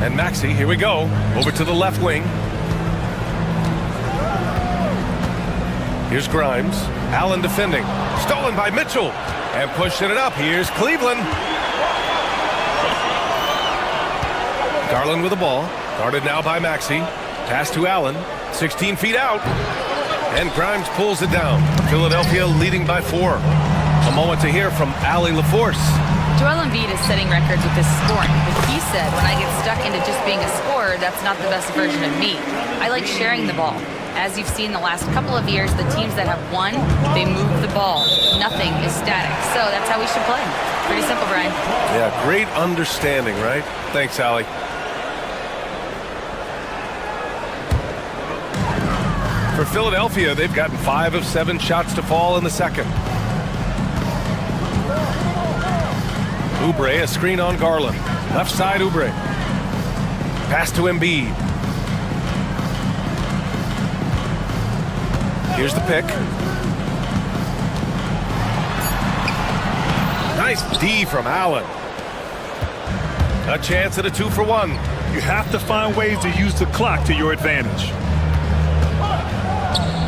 And Maxey, here we go, over to the left wing. Here's Grimes. Allen defending. Stolen by Mitchell. And pushing it up. Here's Cleveland. Garland with the ball. Guarded now by Maxey. Pass to Allen. 16 feet out. And Grimes pulls it down. Philadelphia leading by 4. A moment to hear from Allie LaForce. Joel Embiid is setting records with his scoring, but he said, when I get stuck into just being a scorer, that's not the best version of me. I like sharing the ball. As you've seen the last couple of years, the teams that have won, they move the ball. Nothing is static. So that's how we should play. Pretty simple, Brian. Yeah, great understanding, right? Thanks, Allie. For Philadelphia, they've gotten 5 of 7 shots to fall in the second. Oubre, a screen on Garland. Left side, Oubre. Pass to Embiid. Here's the pick. Nice D from Allen. A chance at a 2-for-1. You have to find ways to use the clock to your advantage.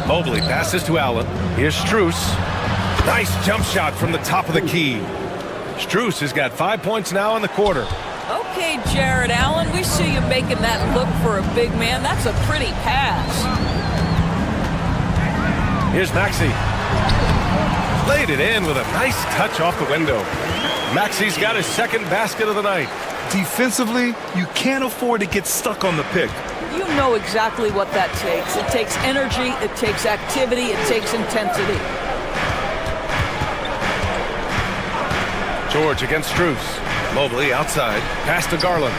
Mobley passes to Allen. Here's Strus. Nice jump shot from the top of the key. Strus has got 5 points now in the quarter. Okay, Jared Allen, we see you making that look for a big man. That's a pretty pass. Here's Maxey. Laid it in with a nice touch off the window. Maxey's got his 2nd basket of the night. Defensively, you can't afford to get stuck on the pick. You know exactly what that takes. It takes energy, it takes activity, it takes intensity. George against Strus. Mobley outside. Pass to Garland.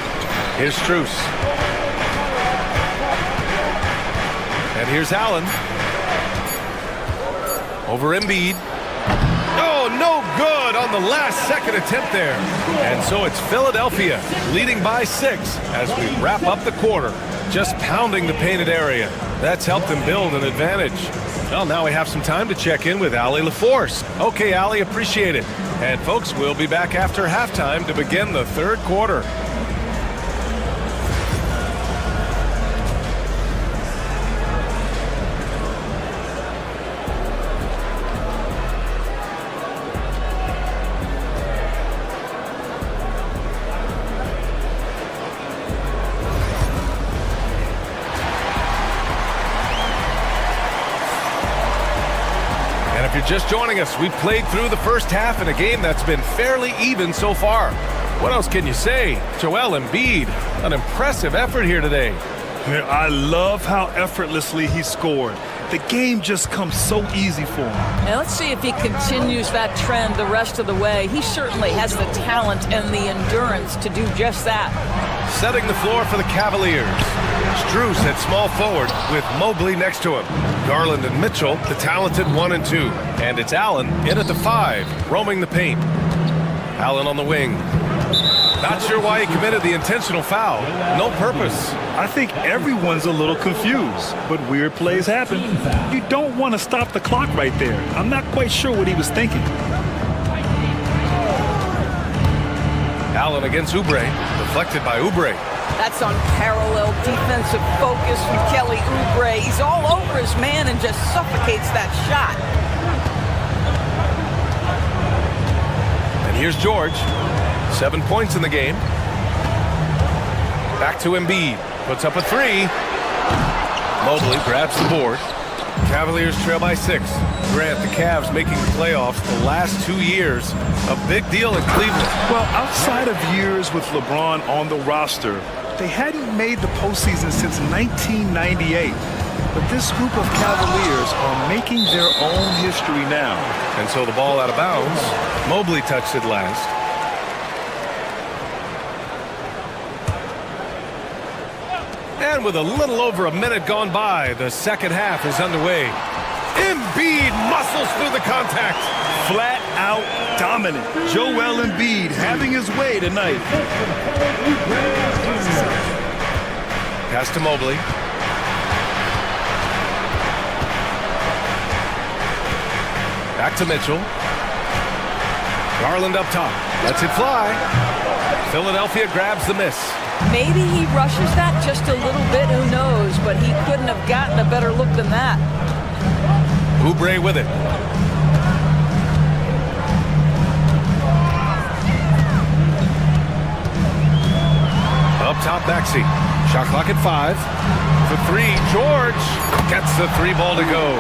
Here's Strus. And here's Allen. Over Embiid. Oh, no good on the last second attempt there. And so it's Philadelphia leading by 6 as we wrap up the quarter. Just pounding the painted area. That's helped them build an advantage. Well, now we have some time to check in with Allie LaForce. Okay, Allie, appreciate it. And folks, we'll be back after halftime to begin the third quarter. If you're just joining us, we've played through the first half in a game that's been fairly even so far. What else can you say? Joel Embiid, an impressive effort here today. I love how effortlessly he scored. The game just comes so easy for him. Now let's see if he continues that trend the rest of the way. He certainly has the talent and the endurance to do just that. Setting the floor for the Cavaliers. Strus at small forward with Mobley next to him. Garland and Mitchell, the talented 1 and 2. And it's Allen in at the 5, roaming the paint. Allen on the wing. Not sure why he committed the intentional foul. No purpose. I think everyone's a little confused, but weird plays happen. You don't want to stop the clock right there. I'm not quite sure what he was thinking. Allen against Oubre, deflected by Oubre. That's unparalleled defensive focus from Kelly Oubre. He's all over his man and just suffocates that shot. And here's George. 7 points in the game. Back to Embiid. Puts up a 3. Mobley grabs the board. Cavaliers trail by 6. Grant, the Cavs making the playoffs the last 2 years. A big deal in Cleveland. Well, outside of years with LeBron on the roster, they hadn't made the postseason since 1998. But this group of Cavaliers are making their own history now. And so the ball out of bounds. Mobley touched it last. And with a little over a minute gone by, the second half is underway. Embiid muscles through the contact. Flat out dominant. Joel Embiid having his way tonight. Pass to Mobley. Back to Mitchell. Garland up top. Lets it fly. Philadelphia grabs the miss. Maybe he rushes that just a little bit, who knows, but he couldn't have gotten a better look than that. Oubre with it. Up top, Maxey. Shot clock at 5. For 3, George gets the 3 ball to go.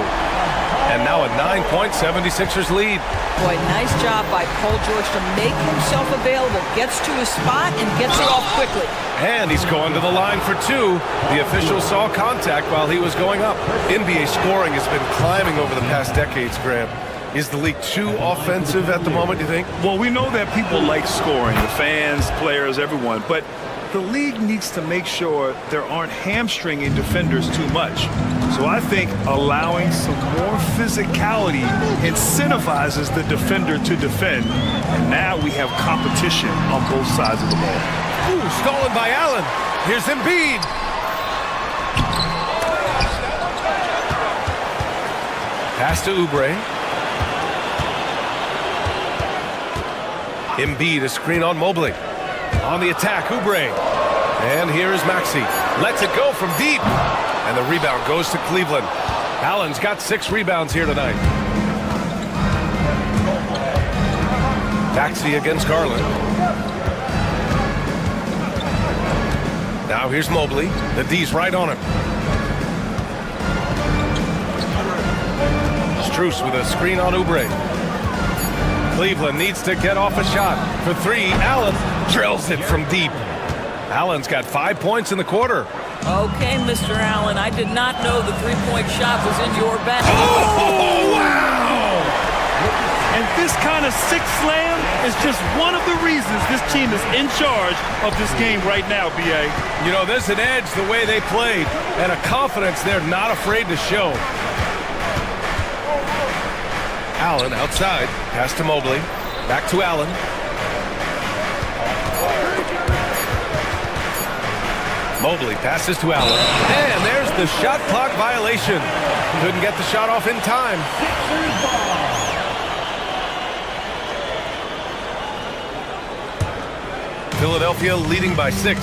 And now a 9-point 76ers lead. Boy, nice job by Paul George to make himself available. Gets to his spot and gets it off quickly. And he's going to the line for 2. The official saw contact while he was going up. NBA scoring has been climbing over the past decades, Graham. Is the league too offensive at the moment, you think? Well, we know that people like scoring, the fans, players, everyone, but the league needs to make sure there aren't hamstringing defenders too much. So I think allowing some more physicality incentivizes the defender to defend. And now we have competition on both sides of the ball. Ooh, stolen by Allen. Here's Embiid. Pass to Oubre. Embiid, a screen on Mobley. On the attack, Oubre. And here is Maxey. Lets it go from deep. And the rebound goes to Cleveland. Allen's got 6 rebounds here tonight. Maxey against Garland. Now here's Mobley. The D's right on him. Strus with a screen on Oubre. Cleveland needs to get off a shot. For 3, Allen drills it from deep. Allen's got 5 points in the quarter. Okay, Mr. Allen, I did not know the 3-point shot was in your bag. Oh, wow! And this kind of six slam is just one of the reasons this team is in charge of this game right now, B.A. You know, there's an edge the way they played and a confidence they're not afraid to show. Allen outside. Pass to Mobley. Back to Allen. Mobley passes to Allen. And there's the shot clock violation. Couldn't get the shot off in time. Philadelphia leading by 6.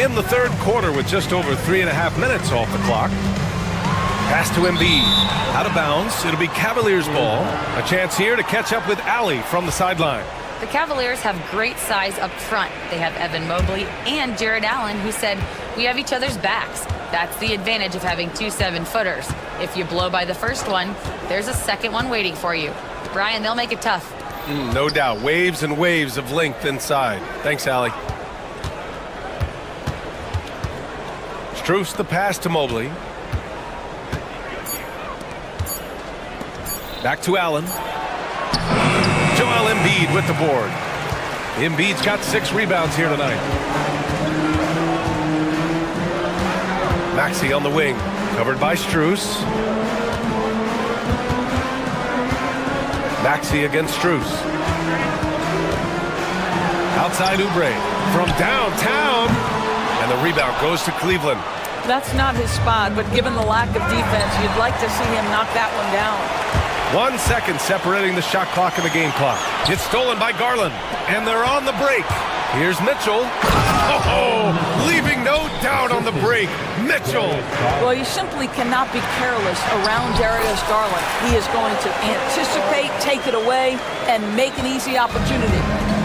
In the third quarter with just over 3.5 minutes off the clock. Pass to Embiid. Out of bounds. It'll be Cavaliers ball. A chance here to catch up with Allie from the sideline. The Cavaliers have great size up front. They have Evan Mobley and Jared Allen, who said, "We have each other's backs." That's the advantage of having 2 7-footers. If you blow by the first one, there's a second one waiting for you. Brian, they'll make it tough. No doubt. Waves and waves of length inside. Thanks, Allie. Strus the pass to Mobley. Back to Allen. Joel Embiid with the board. Embiid's got 6 rebounds here tonight. Maxey on the wing. Covered by Strus. Maxey against Strus. Outside Oubre. From downtown. And the rebound goes to Cleveland. That's not his spot, but given the lack of defense, you'd like to see him knock that one down. 1 second separating the shot clock and the game clock. It's stolen by Garland, and they're on the break. Here's Mitchell. Oh, leaving no doubt on the break. Mitchell. Well, you simply cannot be careless around Darius Garland. He is going to anticipate, take it away, and make an easy opportunity.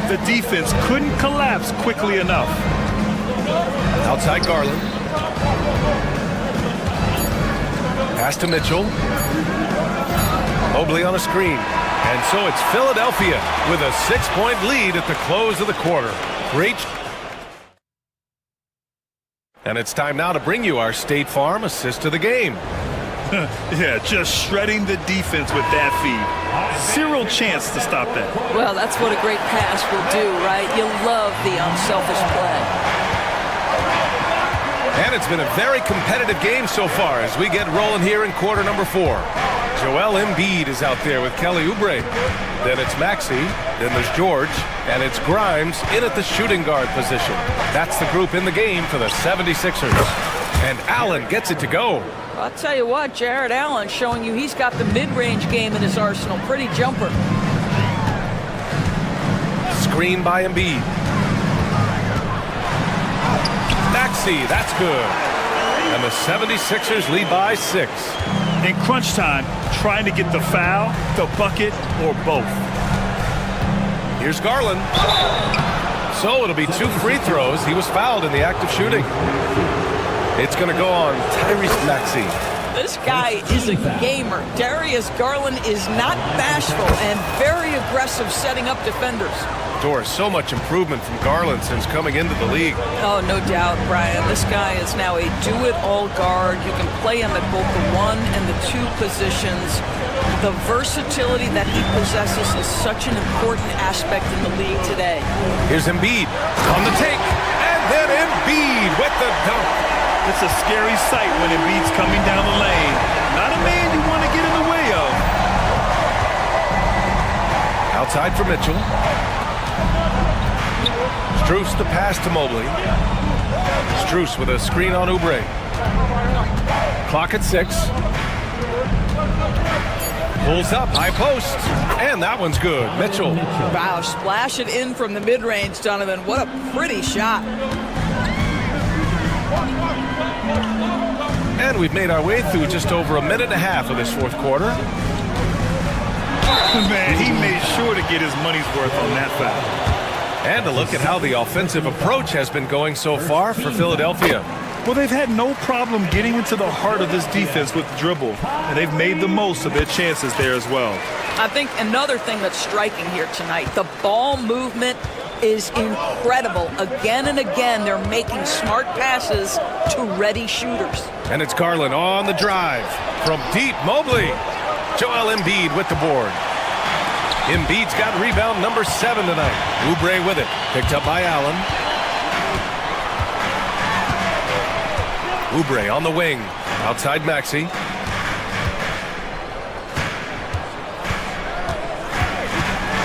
The defense couldn't collapse quickly enough. Outside Garland. Pass to Mitchell. Mobley on a screen. And so it's Philadelphia with a 6-point lead at the close of the quarter. Great. And it's time now to bring you our State Farm assist of the game. Yeah, just shredding the defense with that feed. Zero chance to stop that. Well, that's what a great pass will do, right? You love the unselfish play. And it's been a very competitive game so far as we get rolling here in quarter number 4. Joel Embiid is out there with Kelly Oubre. Then it's Maxey, then there's George, and it's Grimes in at the shooting guard position. That's the group in the game for the 76ers. And Allen gets it to go. I'll tell you what, Jared Allen showing you he's got the mid-range game in his arsenal. Pretty jumper. Screen by Embiid. Maxey, that's good. And the 76ers lead by 6. In crunch time, trying to get the foul, the bucket, or both. Here's Garland. So it'll be 2 free throws. He was fouled in the act of shooting. It's going to go on Tyrese Maxey. This guy is a gamer. Darius Garland is not bashful and very aggressive setting up defenders. Doris, so much improvement from Garland since coming into the league. Oh, no doubt, Brian. This guy is now a do-it-all guard. You can play him at both the 1 and the 2 positions. The versatility that he possesses is such an important aspect in the league today. Here's Embiid on the take, and then Embiid with the dunk. It's a scary sight when Embiid's coming down the lane. Not a man you want to get in the way of. Outside for Mitchell. Strus the pass to Mobley. Strus with a screen on Oubre. Clock at 6. Pulls up, high post, and that one's good. Mitchell. Wow, splash it in from the mid-range, Donovan. What a pretty shot. And we've made our way through just over a minute and a half of this fourth quarter. Man, he made sure to get his money's worth on that foul. And a look at how the offensive approach has been going so far for Philadelphia. Well, they've had no problem getting into the heart of this defense with the dribble, and they've made the most of their chances there as well. I think another thing that's striking here tonight, the ball movement is incredible. Again and again, they're making smart passes to ready shooters. And it's Garland on the drive. From deep, Mobley. Joel Embiid with the board. Embiid's got rebound number 7 tonight. Oubre with it. Picked up by Allen. Oubre on the wing. Outside Maxey.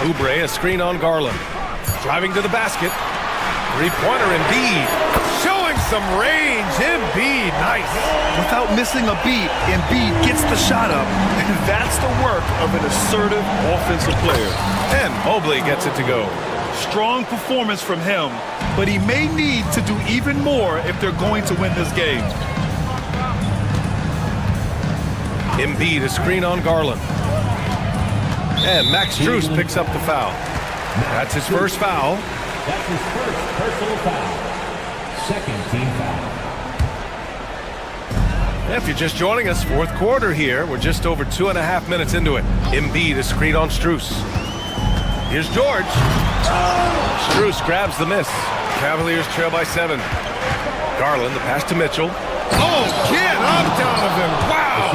Oubre, a screen on Garland. Driving to the basket. Three-pointer Embiid. Showing some range. Embiid, nice. Without missing a beat, Embiid gets the shot up, and that's the work of an assertive offensive player. And Mobley gets it to go. Strong performance from him, but he may need to do even more if they're going to win this game. Embiid, a screen on Garland. And Max Strus picks up the foul. That's his first foul. That's his first personal foul. Second team foul. If you're just joining us, fourth quarter here. We're just over 2.5 minutes into it. Embiid, a screen on Strus. Here's George. Strus grabs the miss. Cavaliers trail by 7. Garland, the pass to Mitchell. Oh, get up, Donovan. Wow.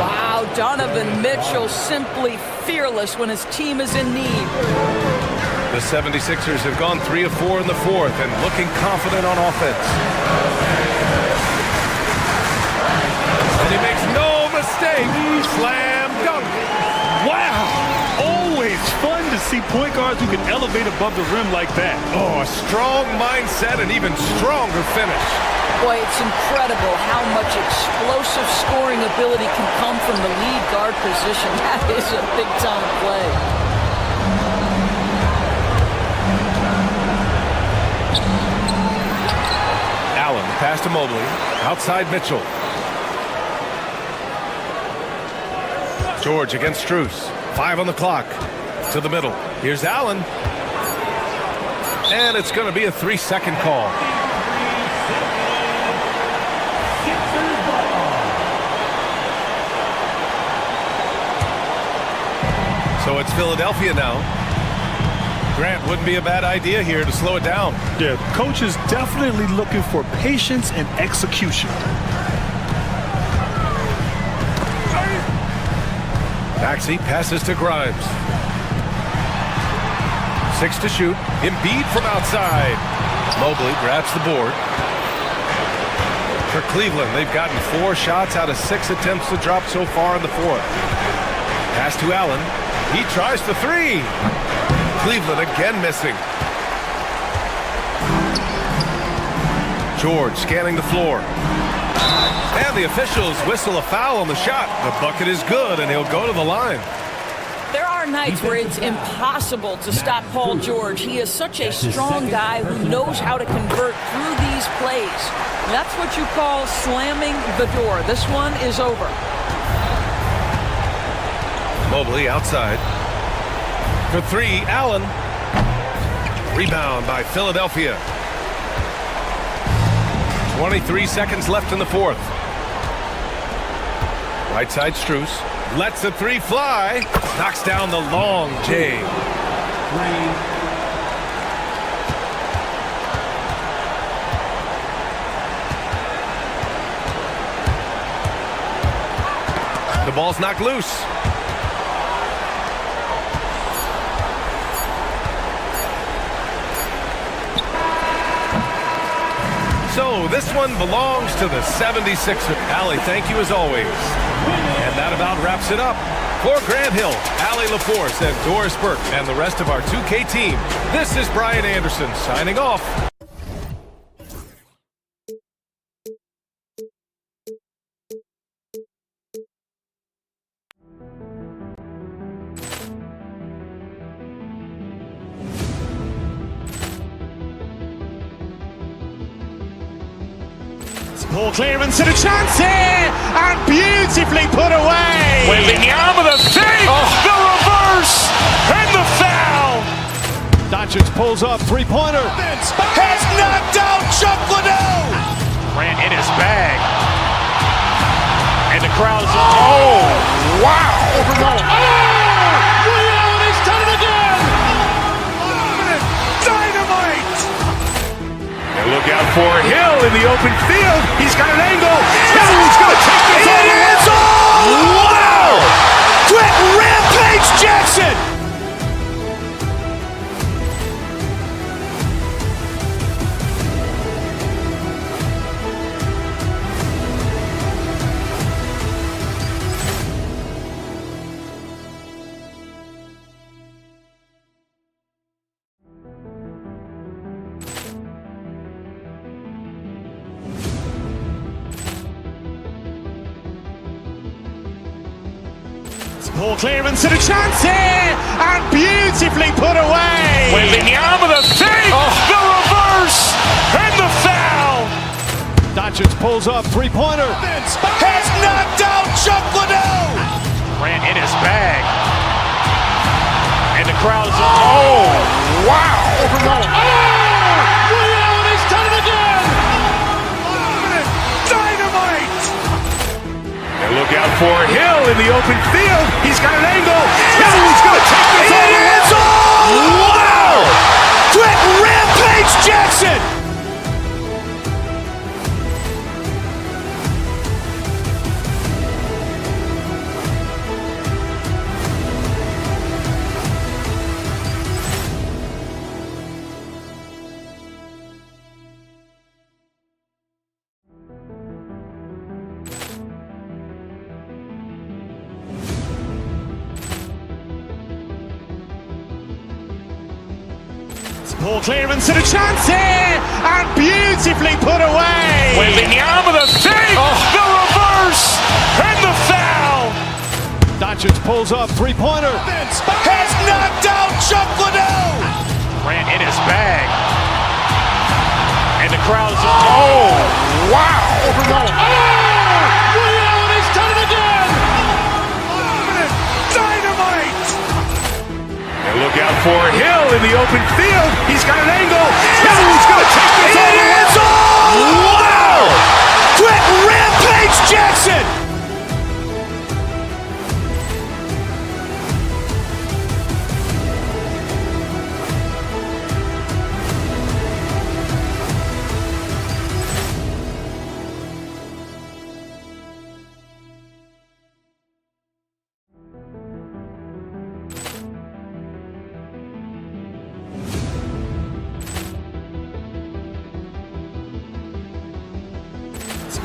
Wow, Donovan Mitchell simply fearless when his team is in need. The 76ers have gone 3 of 4 in the fourth and looking confident on offense. And he makes no mistake. Slam dunk. Wow! Always fun to see point guards who can elevate above the rim like that. Oh, a strong mindset and even stronger finish. Boy, it's incredible how much explosive scoring ability can come from the lead guard position. That is a big-time play. Allen, pass to Mobley. Outside Mitchell. George against Strus. 5 on the clock. To the middle. Here's Allen. And it's going to be a 3-second call. So it's Philadelphia now. Grant, wouldn't be a bad idea here to slow it down. Yeah, coach is definitely looking for patience and execution. Maxey passes to Grimes. 6 to shoot. Embiid from outside. Mobley grabs the board. For Cleveland, they've gotten 4 shots out of 6 attempts to drop so far in the fourth. Pass to Allen. He tries the 3. Cleveland again missing. George scanning the floor. And the officials whistle a foul on the shot. The bucket is good, and he'll go to the line. There are nights where it's impossible to stop Paul George. He is such a strong guy who knows how to convert through these plays. That's what you call slamming the door. This one is over. Mobley outside. For 3, Allen. Rebound by Philadelphia. 23 seconds left in the fourth. Right side Strus. Lets the 3 fly. Knocks down the long J. The ball's knocked loose. So this one belongs to the 76ers. Allie, thank you as always. And that about wraps it up. For Grant Hill, Allie LaForce, and Doris Burke, and the rest of our 2K team, this is Brian Anderson signing off. Poor clearance and a chance here, and beautifully put away. Wembanyama the save, the reverse, and the foul. Doncic pulls up, 3-pointer. Has knocked out Chuck Liddell. Grant in his bag. And the crowd is, oh, wow. He's done it again! Dynamite! And look out for Hill in the open field. He's got an angle. Hill's going to take this all the way. Wow! Quick Rampage Jackson! Poor clearance and a chance here, and beautifully put away. Wembanyama the fake, the reverse, and the foul. Doncic pulls up, three-pointer. Has knocked out Chuck Liddell. Grant in his bag. And the crowd is, oh, wow. He's done it again! Dynamite! And look out for Hill in the open field. He's got an angle. Hill's going to take this all the way. Wow! Quick Rampage Jackson! Poor clearance and a chance here, and beautifully put away. Wembanyama the fake, the reverse, and the foul. Doncic pulls up, three-pointer. Has knocked out Chuck Liddell. Grant in his bag. And the crowd is, oh, wow. He's done it again! Dynamite! And look out for Hill in the open field. He's got an angle. Hill's going to take this all the way. Wow! Quick Rampage Jackson!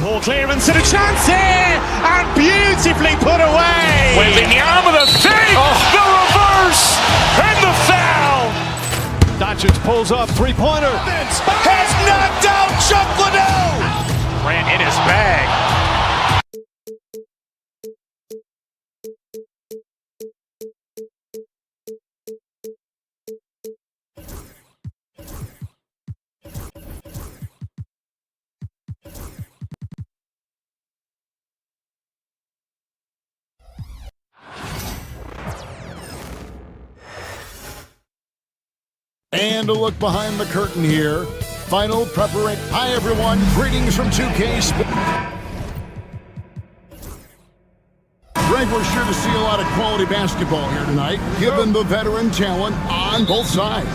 Poor clearance and a chance here, and beautifully put away. Wembanyama the fake, the reverse, and the foul. Doncic pulls up, three-pointer. Has knocked out Chuck Liddell. Grant in his bag. And a look behind the curtain here. Final preparation. Hi, everyone. Greetings from 2K Sports. Greg, we're sure to see a lot of quality basketball here tonight, given the veteran talent on both sides.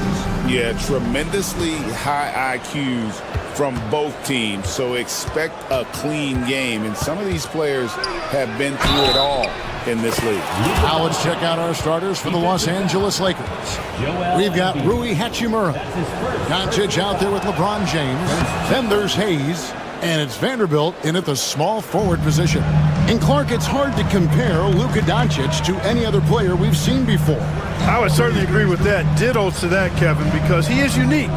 Yeah, tremendously high IQs from both teams, so expect a clean game. And some of these players have been through it all in this league. Now let's check out our starters for the Los Angeles Lakers. We've got Rui Hachimura. Doncic out there with LeBron James. Then there's Hayes. And it's Vanderbilt in at the small forward position. And Clark, it's hard to compare Luka Doncic to any other player we've seen before. I would certainly agree with that. Ditto to that, Kevin, because he is unique.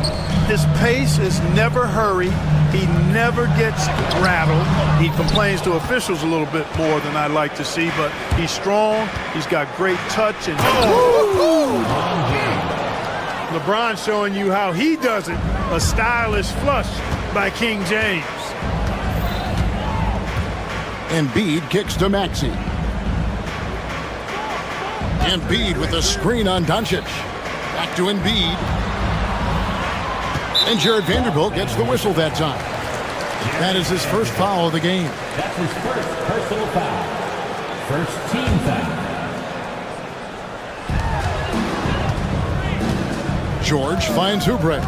His pace is never hurried. He never gets rattled. He complains to officials a little bit more than I'd like to see, but he's strong. He's got great touch. And LeBron showing you how he does it. A stylish flush by King James. Embiid kicks to Maxey. Embiid with a screen on Doncic. Back to Embiid. And Jared Vanderbilt gets the whistle that time. That is his first foul of the game. That's his first personal foul. First team foul. George finds Oubre.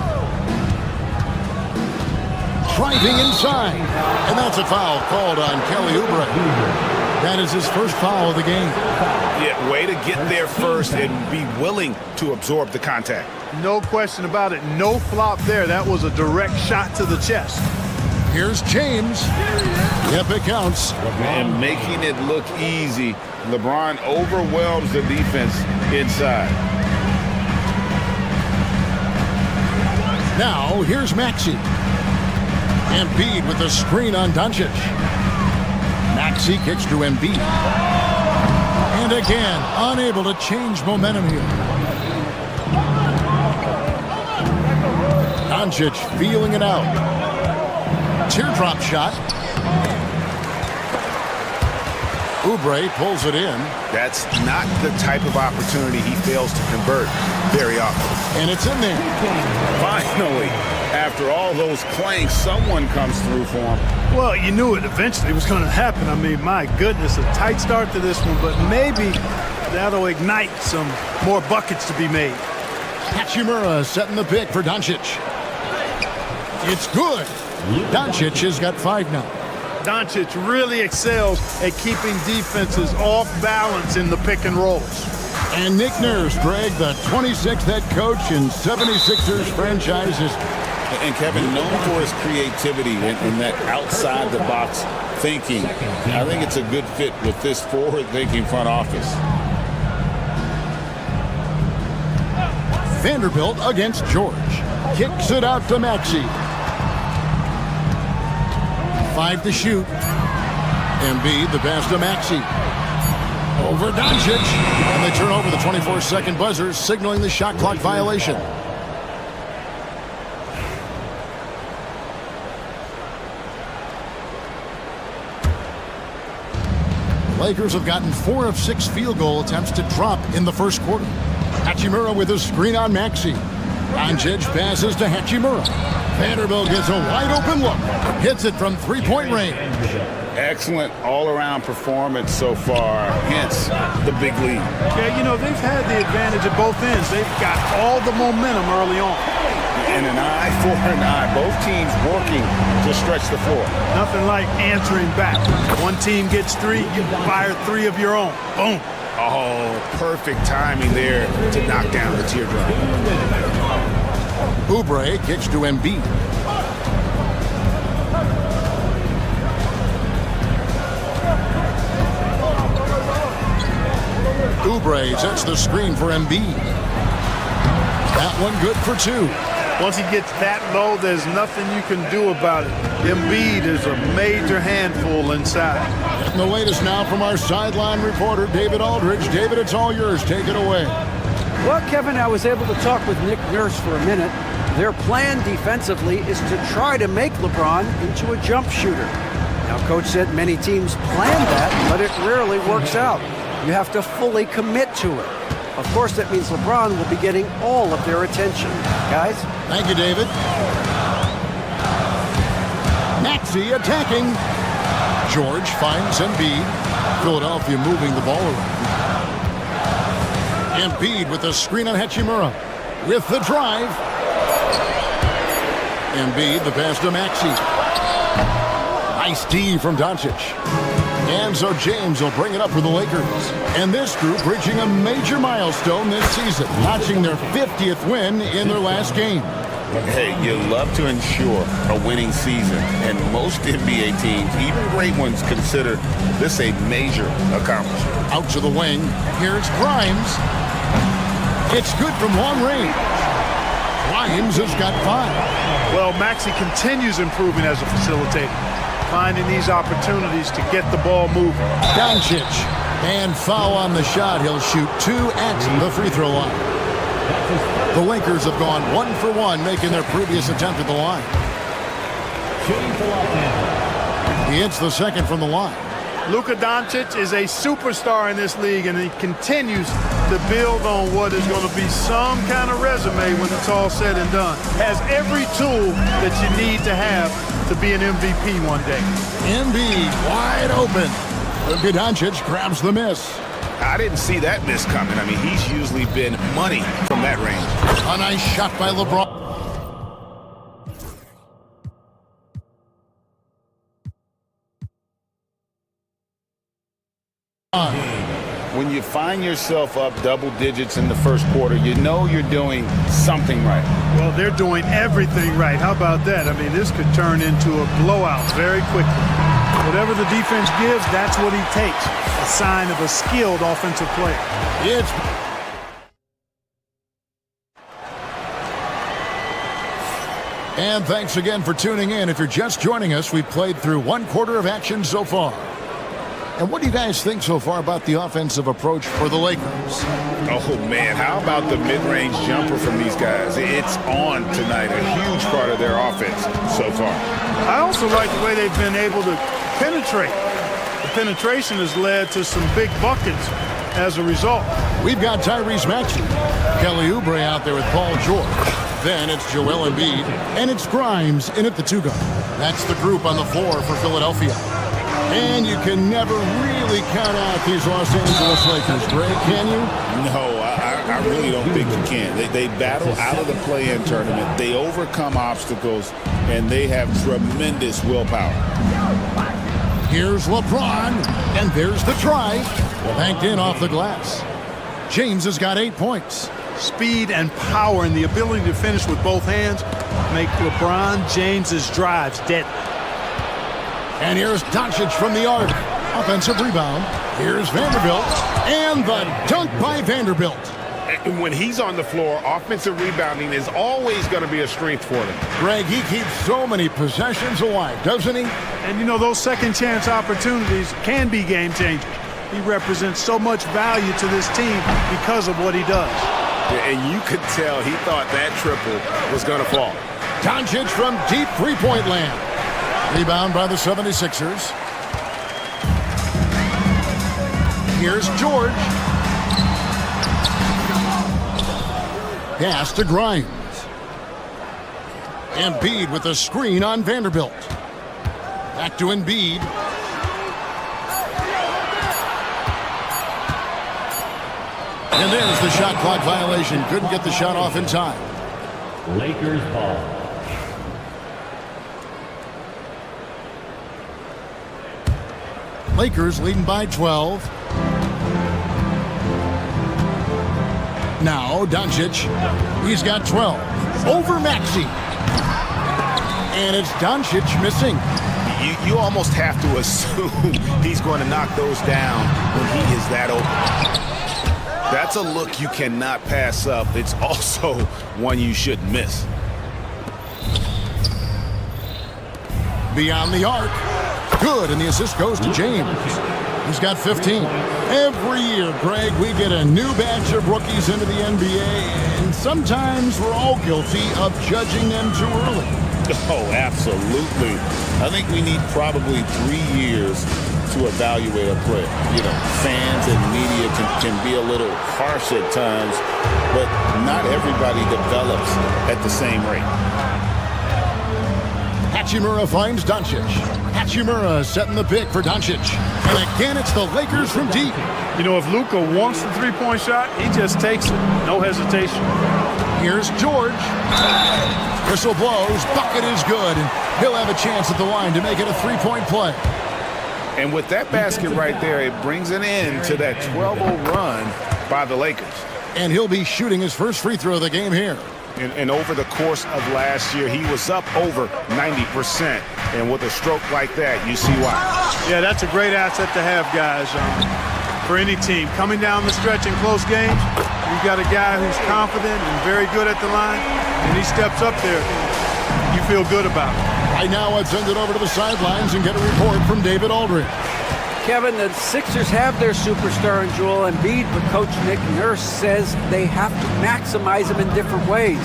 Driving inside. And that's a foul called on Kelly Oubre. That is his first foul of the game. Yeah, way to get there first and be willing to absorb the contact. No question about it. No flop there. That was a direct shot to the chest. Here's James. Yep, it counts. And making it look easy, LeBron overwhelms the defense inside. Now, here's Maxey. Embiid with the screen on Doncic. Maxey kicks to Embiid. And again, unable to change momentum here. Doncic feeling it out. Teardrop shot. Oubre pulls it in. That's not the type of opportunity he fails to convert very often. And it's in there. Finally, after all those clanks, someone comes through for him. Well, you knew it eventually was going to happen. I mean, my goodness, a tight start to this one, but maybe that'll ignite some more buckets to be made. Hachimura setting the pick for Doncic. It's good. Doncic has got 5 now. Doncic really excels at keeping defenses off balance in the pick and rolls. And Nick Nurse, Greg, the 26th head coach in 76ers franchises. And Kevin, known for his creativity and that outside-the-box thinking, I think it's a good fit with this forward-thinking front office. Vanderbilt against George. Kicks it out to Maxey. 5 to shoot. Embiid, the pass to Maxey. Over Doncic. And they turn over the 24-second buzzer, signaling the shot clock violation. Lakers have gotten 4 of 6 field goal attempts to drop in the first quarter. Hachimura with a screen on Maxey. Doncic passes to Hachimura. Vanderbilt gets a wide-open look. Hits it from three-point range. Excellent all-around performance so far, hence the big lead. Yeah, you know, they've had the advantage at both ends. They've got all the momentum early on. And an eye for an eye. Both teams working to stretch the floor. Nothing like answering back. One team gets 3, you fire 3 of your own. Boom. Oh, perfect timing there to knock down the teardrop. Oubre kicks to Embiid. Oubre sets the screen for Embiid. That one good for 2. Once he gets that low, there's nothing you can do about it. Embiid is a major handful inside. Getting the latest now from our sideline reporter, David Aldridge. David, it's all yours. Take it away. Well, Kevin, I was able to talk with Nick Nurse for a minute. Their plan defensively is to try to make LeBron into a jump shooter. Now, Coach said many teams plan that, but it rarely works out. You have to fully commit to it. Of course, that means LeBron will be getting all of their attention. Guys? Thank you, David. Maxey attacking. George finds Embiid. Philadelphia moving the ball around. Embiid with the screen on Hachimura. With the drive. Embiid, the pass to Maxey. Nice D from Doncic. And so James will bring it up for the Lakers. And this group reaching a major milestone this season, notching their 50th win in their last game. Hey, you love to ensure a winning season, and most NBA teams, even great ones, consider this a major accomplishment. Out to the wing. Here's Grimes. It's good from long range. Grimes has got 5. Well, Maxey continues improving as a facilitator, finding these opportunities to get the ball moving. Doncic. And foul on the shot. He'll shoot 2 at the free throw line. The Lakers have gone 1 for 1, making their previous attempt at the line. He hits the second from the line. Luka Doncic is a superstar in this league, and he continues to build on what is going to be some kind of resume when it's all said and done. Has every tool that you need to have to be an MVP one day. Embiid wide open. Luka Doncic grabs the miss. I didn't see that miss coming. I mean, he's usually been money from that range. A nice shot by LeBron. When you find yourself up double digits in the first quarter, you know you're doing something right. Well, they're doing everything right. How about that? I mean, this could turn into a blowout very quickly. Whatever the defense gives, that's what he takes. A sign of a skilled offensive player. It's And thanks again for tuning in. If you're just joining us, we've played through one quarter of action so far. And what do you guys think so far about the offensive approach for the Lakers? Oh, man, how about the mid-range jumper from these guys? It's on tonight, a huge part of their offense so far. I also like the way they've been able to penetrate. The penetration has led to some big buckets as a result. We've got Tyrese Maxey, Kelly Oubre out there with Paul George. Then it's Joel Embiid, and it's Grimes in at the 2-guard. That's the group on the floor for Philadelphia. And you can never really count out these Los Angeles Lakers, Greg, can you? No, I really don't think you can. They battle out of the play-in tournament. They overcome obstacles, and they have tremendous willpower. Here's LeBron, and there's the try. Banked in off the glass. James has got 8 points. Speed and power and the ability to finish with both hands make LeBron James's drives deadly. And here's Doncic from the arc. Offensive rebound. Here's Vanderbilt. And the dunk by Vanderbilt. And when he's on the floor, offensive rebounding is always going to be a strength for them. Greg, he keeps so many possessions alive, doesn't he? And, you know, those second chance opportunities can be game changers. He represents so much value to this team because of what he does. And you could tell he thought that triple was going to fall. Doncic from deep three-point land. Rebound by the 76ers. Here's George. Pass to Grimes. Embiid with a screen on Vanderbilt. Back to Embiid. And there's the shot clock violation. Couldn't get the shot off in time. Lakers ball. Lakers leading by 12. Now Doncic. He's got 12. Over Maxey. And it's Doncic missing. You almost have to assume he's going to knock those down when he is that open. That's a look you cannot pass up. It's also one you shouldn't miss. Beyond the arc. Good, and the assist goes to James. He's got 15. Every year, Greg, we get a new batch of rookies into the NBA, and sometimes we're all guilty of judging them too early. Oh, absolutely. I think we need probably 3 years to evaluate a player. You know, fans and media can be a little harsh at times, but not everybody develops at the same rate. Hachimura finds Doncic. Hachimura setting the pick for Doncic. And again, it's the Lakers from deep. You know, if Luka wants the three-point shot, he just takes it. No hesitation. Here's George. Whistle blows. Bucket is good. And he'll have a chance at the line to make it a three-point play. And with that basket right there, it brings an end to that 12-0 run by the Lakers. And he'll be shooting his first free throw of the game here. And over the course of last year, he was up over 90%. And with a stroke like that, you see why. Yeah, that's a great asset to have, guys, for any team. Coming down the stretch in close games, you've got a guy who's confident and very good at the line, and he steps up there. You feel good about it. Right now, let's send it over to the sidelines and get a report from David Aldridge. Kevin, the Sixers have their superstar in Joel Embiid, but Coach Nick Nurse says they have to maximize him in different ways.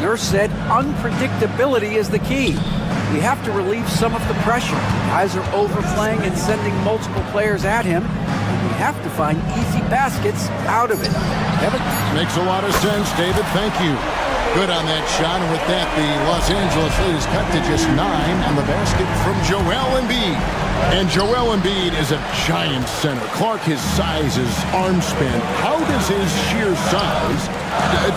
Nurse said unpredictability is the key. You have to relieve some of the pressure. Guys are overplaying and sending multiple players at him. You have to find easy baskets out of it. Kevin? Makes a lot of sense, David. Thank you. Good on that shot. And with that, the Los Angeles lead is cut to just 9 on the basket from Joel Embiid. And Joel Embiid is a giant center. Clark, his size, his arm span. How does his sheer size,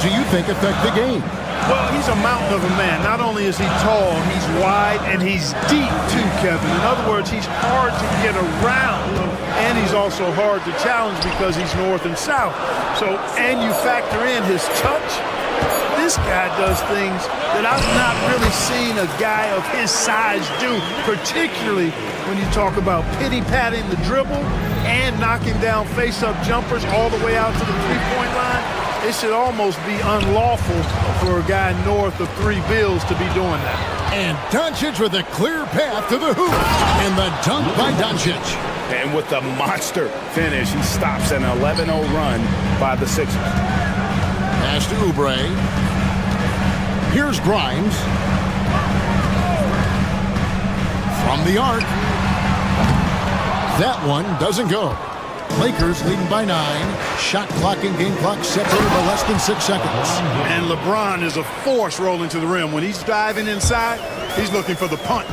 do you think, affect the game? Well, he's a mountain of a man. Not only is he tall, he's wide, and he's deep too, Kevin. In other words, he's hard to get around, and he's also hard to challenge because he's north and south. So, and you factor in his touch. This guy does things that I've not really seen a guy of his size do, particularly when you talk about pity-patting the dribble and knocking down face-up jumpers all the way out to the three-point line. It should almost be unlawful for a guy north of 3 bills to be doing that. And Doncic with a clear path to the hoop. And the dunk by Doncic. And with the monster finish, he stops an 11-0 run by the Sixers. Pass to Oubre. Here's Grimes. From the arc. That one doesn't go. Lakers leading by 9. Shot clock and game clock separated by less than 6 seconds. And LeBron is a force rolling to the rim. When he's diving inside, he's looking for the punch.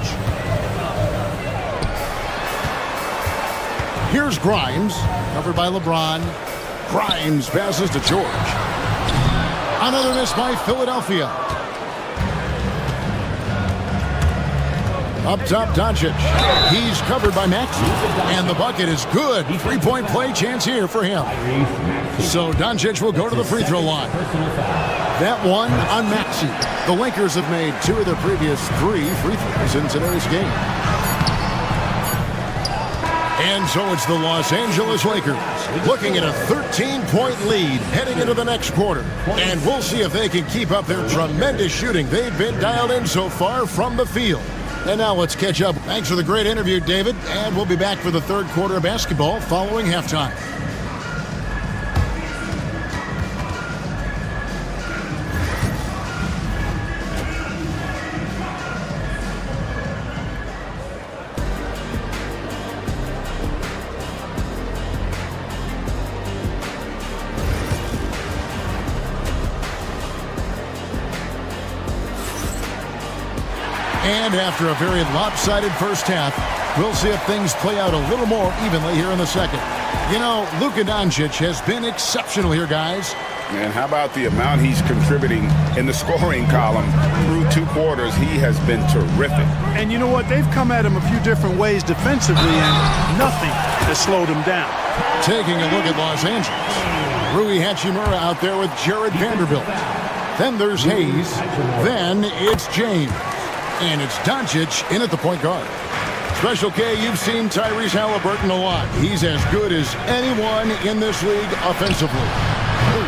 Here's Grimes, covered by LeBron. Grimes passes to George. Another miss by Philadelphia. Up top, Doncic. He's covered by Maxey. And the bucket is good. 3-point play chance here for him. So Doncic will go to the free throw line. That one on Maxey. The Lakers have made 2 of their previous 3 free throws in today's game. And so it's the Los Angeles Lakers looking at a 13-point lead heading into the next quarter. And we'll see if they can keep up their tremendous shooting they've been dialed in so far from the field. And now let's catch up. Thanks for the great interview, David. And we'll be back for the third quarter of basketball following halftime. And after a very lopsided first half, we'll see if things play out a little more evenly here in the second. You know, Luka Doncic has been exceptional here, guys. And how about the amount he's contributing in the scoring column through 2 quarters? He has been terrific. And you know what? They've come at him a few different ways defensively, and nothing has slowed him down. Taking a look at Los Angeles. Rui Hachimura out there with Jared Vanderbilt. Then there's Hayes. Then it's James. And it's Doncic in at the point guard. Special K, you've seen Tyrese Halliburton a lot. He's as good as anyone in this league offensively.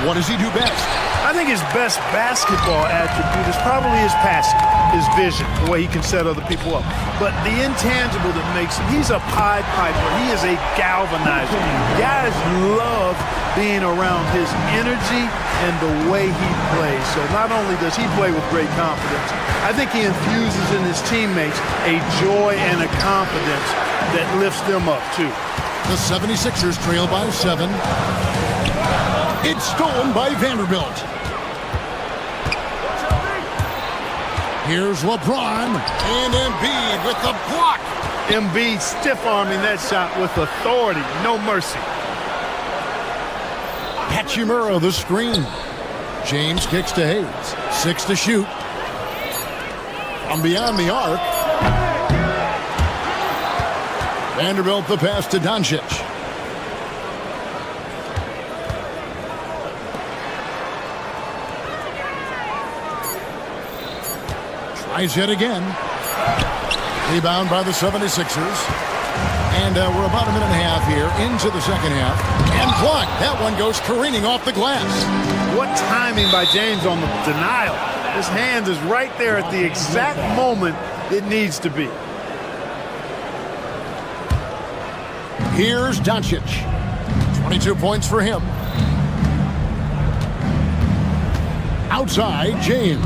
What does he do best? I think his best basketball attribute is probably his passing, his vision, the way he can set other people up. But the intangible that makes him, he's a Pied Piper. He is a galvanizer. Guys love being around his energy and the way he plays. So not only does he play with great confidence, I think he infuses in his teammates a joy and a confidence that lifts them up too. The 76ers trail by 7. It's stolen by Vanderbilt. Here's LeBron and Embiid with the block. Embiid stiff-arming that shot with authority, no mercy. Hachimura the screen. James kicks to Hayes. 6 to shoot. From beyond the arc. Vanderbilt the pass to Doncic. Tries yet again. Rebound by the 76ers. And we're about a minute and a half here into the second half. And blocked. That one goes careening off the glass. What timing by James on the denial. His hand is right there at the exact moment it needs to be. Here's Doncic. 22 points for him. Outside, James.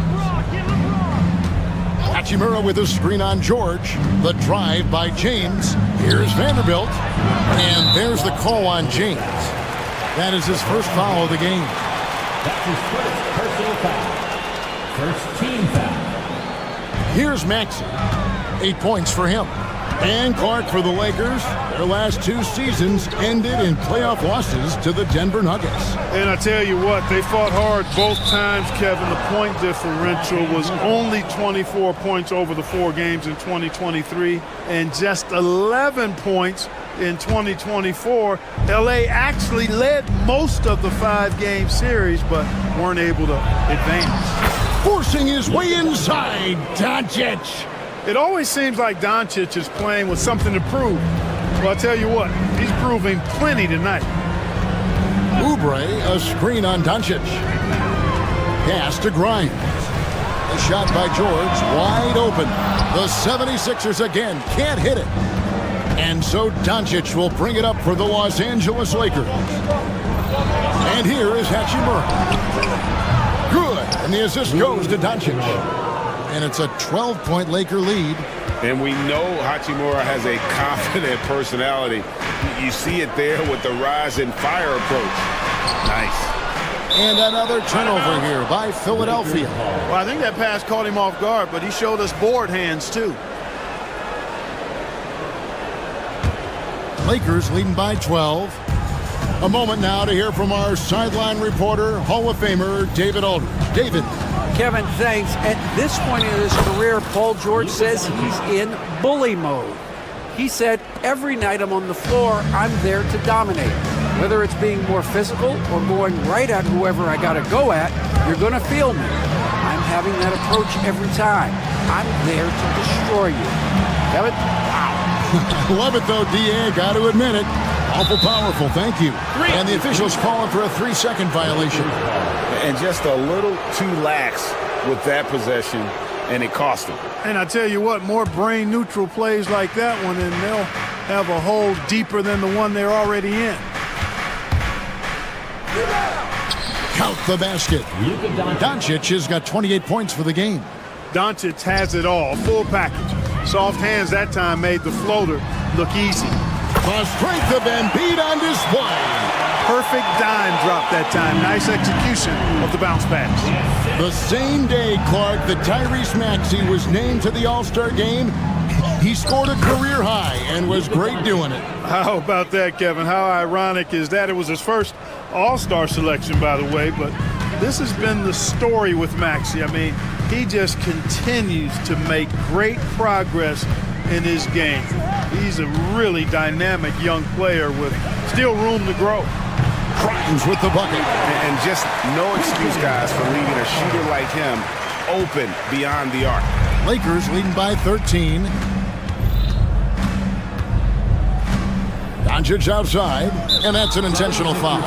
Hachimura with a screen on George. The drive by James. Here's Vanderbilt. And there's the call on James. That is his first foul of the game. That's his first personal foul. First team foul. Here's Maxey. 8 points for him. And Clark for the Lakers. Their last 2 seasons ended in playoff losses to the Denver Nuggets. And I tell you what, they fought hard both times, Kevin. The point differential was only 24 points over the 4 games in 2023 and just 11 points in 2024. LA actually led most of the 5-game series, but weren't able to advance. Forcing his way inside, Doncic. It always seems like Doncic is playing with something to prove. Well, I'll tell you what, he's proving plenty tonight. Oubre, a screen on Doncic. Pass to Grimes. A shot by George, wide open. The 76ers again can't hit it. And so Doncic will bring it up for the Los Angeles Lakers. And here is Hachimura. Good, and the assist goes to Doncic. And it's a 12-point Laker lead. And we know Hachimura has a confident personality. You see it there with the rise and fire approach. Nice. And another turnover here by Philadelphia. Well, I think that pass caught him off guard, but he showed us board hands too. Lakers leading by 12. A moment now to hear from our sideline reporter, Hall of Famer David Aldridge. David. Kevin, thanks. At this point in his career, Paul George says he's in bully mode. He said, every night I'm on the floor, I'm there to dominate. Whether it's being more physical or going right at whoever I got to go at, you're going to feel me. I'm having that approach every time. I'm there to destroy you. Kevin? Wow. Love it, though, D.A. Got to admit it. Awful powerful, thank you. And the officials calling for a 3-second violation. And just a little too lax with that possession, and it cost them. And I tell you what, more brain-neutral plays like that one, and they'll have a hole deeper than the one they're already in. Count the basket. Doncic has got 28 points for the game. Doncic has it all, full package. Soft hands that time made the floater look easy. The strength of Embiid on display. Perfect dime drop that time. Nice execution of the bounce pass. The same day, Clark, that Tyrese Maxey was named to the All-Star game, he scored a career high and was great doing it. How about that, Kevin? How ironic is that? It was his first All-Star selection, by the way, but this has been the story with Maxey. I mean, he just continues to make great progress in his game. He's a really dynamic young player with still room to grow. Grimes with the bucket. And just no excuse, guys, for leaving a shooter like him open beyond the arc. Lakers leading by 13. Doncic outside, and that's an intentional foul.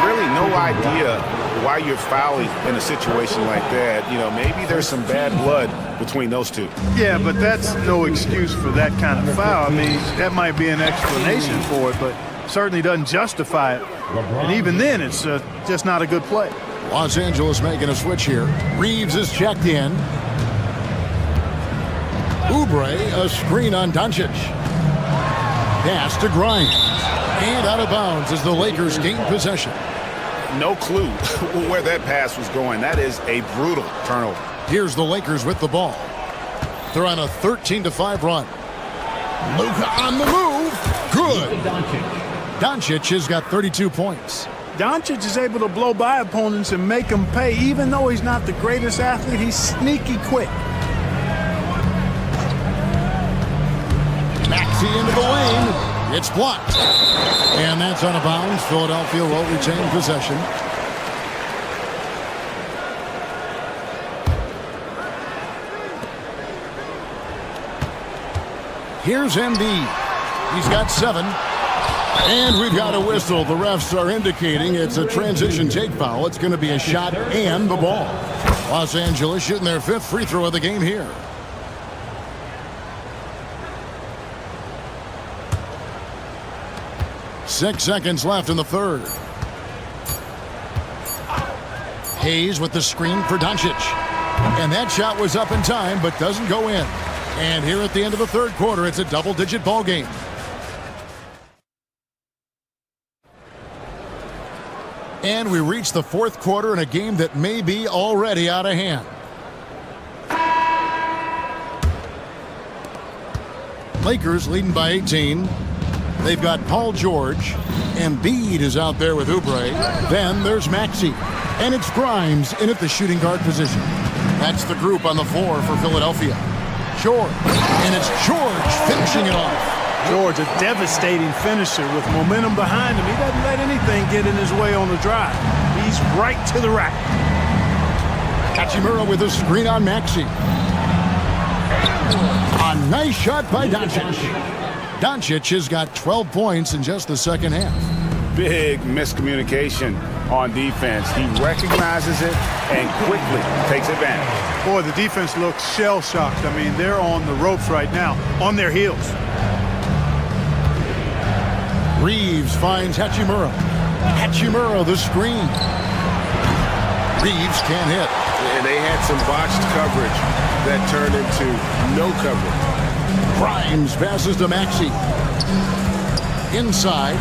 Really no idea why you're fouling in a situation like that. You know, maybe there's some bad blood between those two. Yeah, but that's no excuse for that kind of foul. I mean, that might be an explanation for it, but certainly doesn't justify it. And even then, it's just not a good play. Los Angeles making a switch here. Reeves is checked in. Oubre, a screen on Doncic. Pass to Grimes. And out of bounds as the Lakers gain possession. No clue where that pass was going. That is a brutal turnover. Here's the Lakers with the ball. They're on a 13-5 run. Luka on the move. Good. Doncic has got 32 points. Doncic is able to blow by opponents and make them pay. Even though he's not the greatest athlete, he's sneaky quick. Maxey into the lane. It's blocked. And that's out of bounds. Philadelphia will retain possession. Here's Embiid. He's got 7. And we've got a whistle. The refs are indicating it's a transition take foul. It's going to be a shot and the ball. Los Angeles shooting their 5th free throw of the game here. Six seconds left in the third. Hayes with the screen for Doncic. And that shot was up in time, but doesn't go in. And here at the end of the third quarter, it's a double-digit ball game. And we reach the fourth quarter in a game that may be already out of hand. Lakers leading by 18. They've got Paul George. Embiid is out there with Oubre. Then there's Maxey. And it's Grimes in at the shooting guard position. That's the group on the floor for Philadelphia. George. And it's George finishing it off. George, a devastating finisher with momentum behind him. He doesn't let anything get in his way on the drive. He's right to the rack. Hachimura with a screen on Maxey. A nice shot by Doncic. Doncic has got 12 points in just the second half. Big miscommunication on defense. He recognizes it and quickly takes advantage. Boy, the defense looks shell-shocked. I mean, they're on the ropes right now, on their heels. Reeves finds Hachimura. Hachimura the screen. Reeves can't hit. And they had some botched coverage that turned into no coverage. Grimes passes to Maxey. Inside.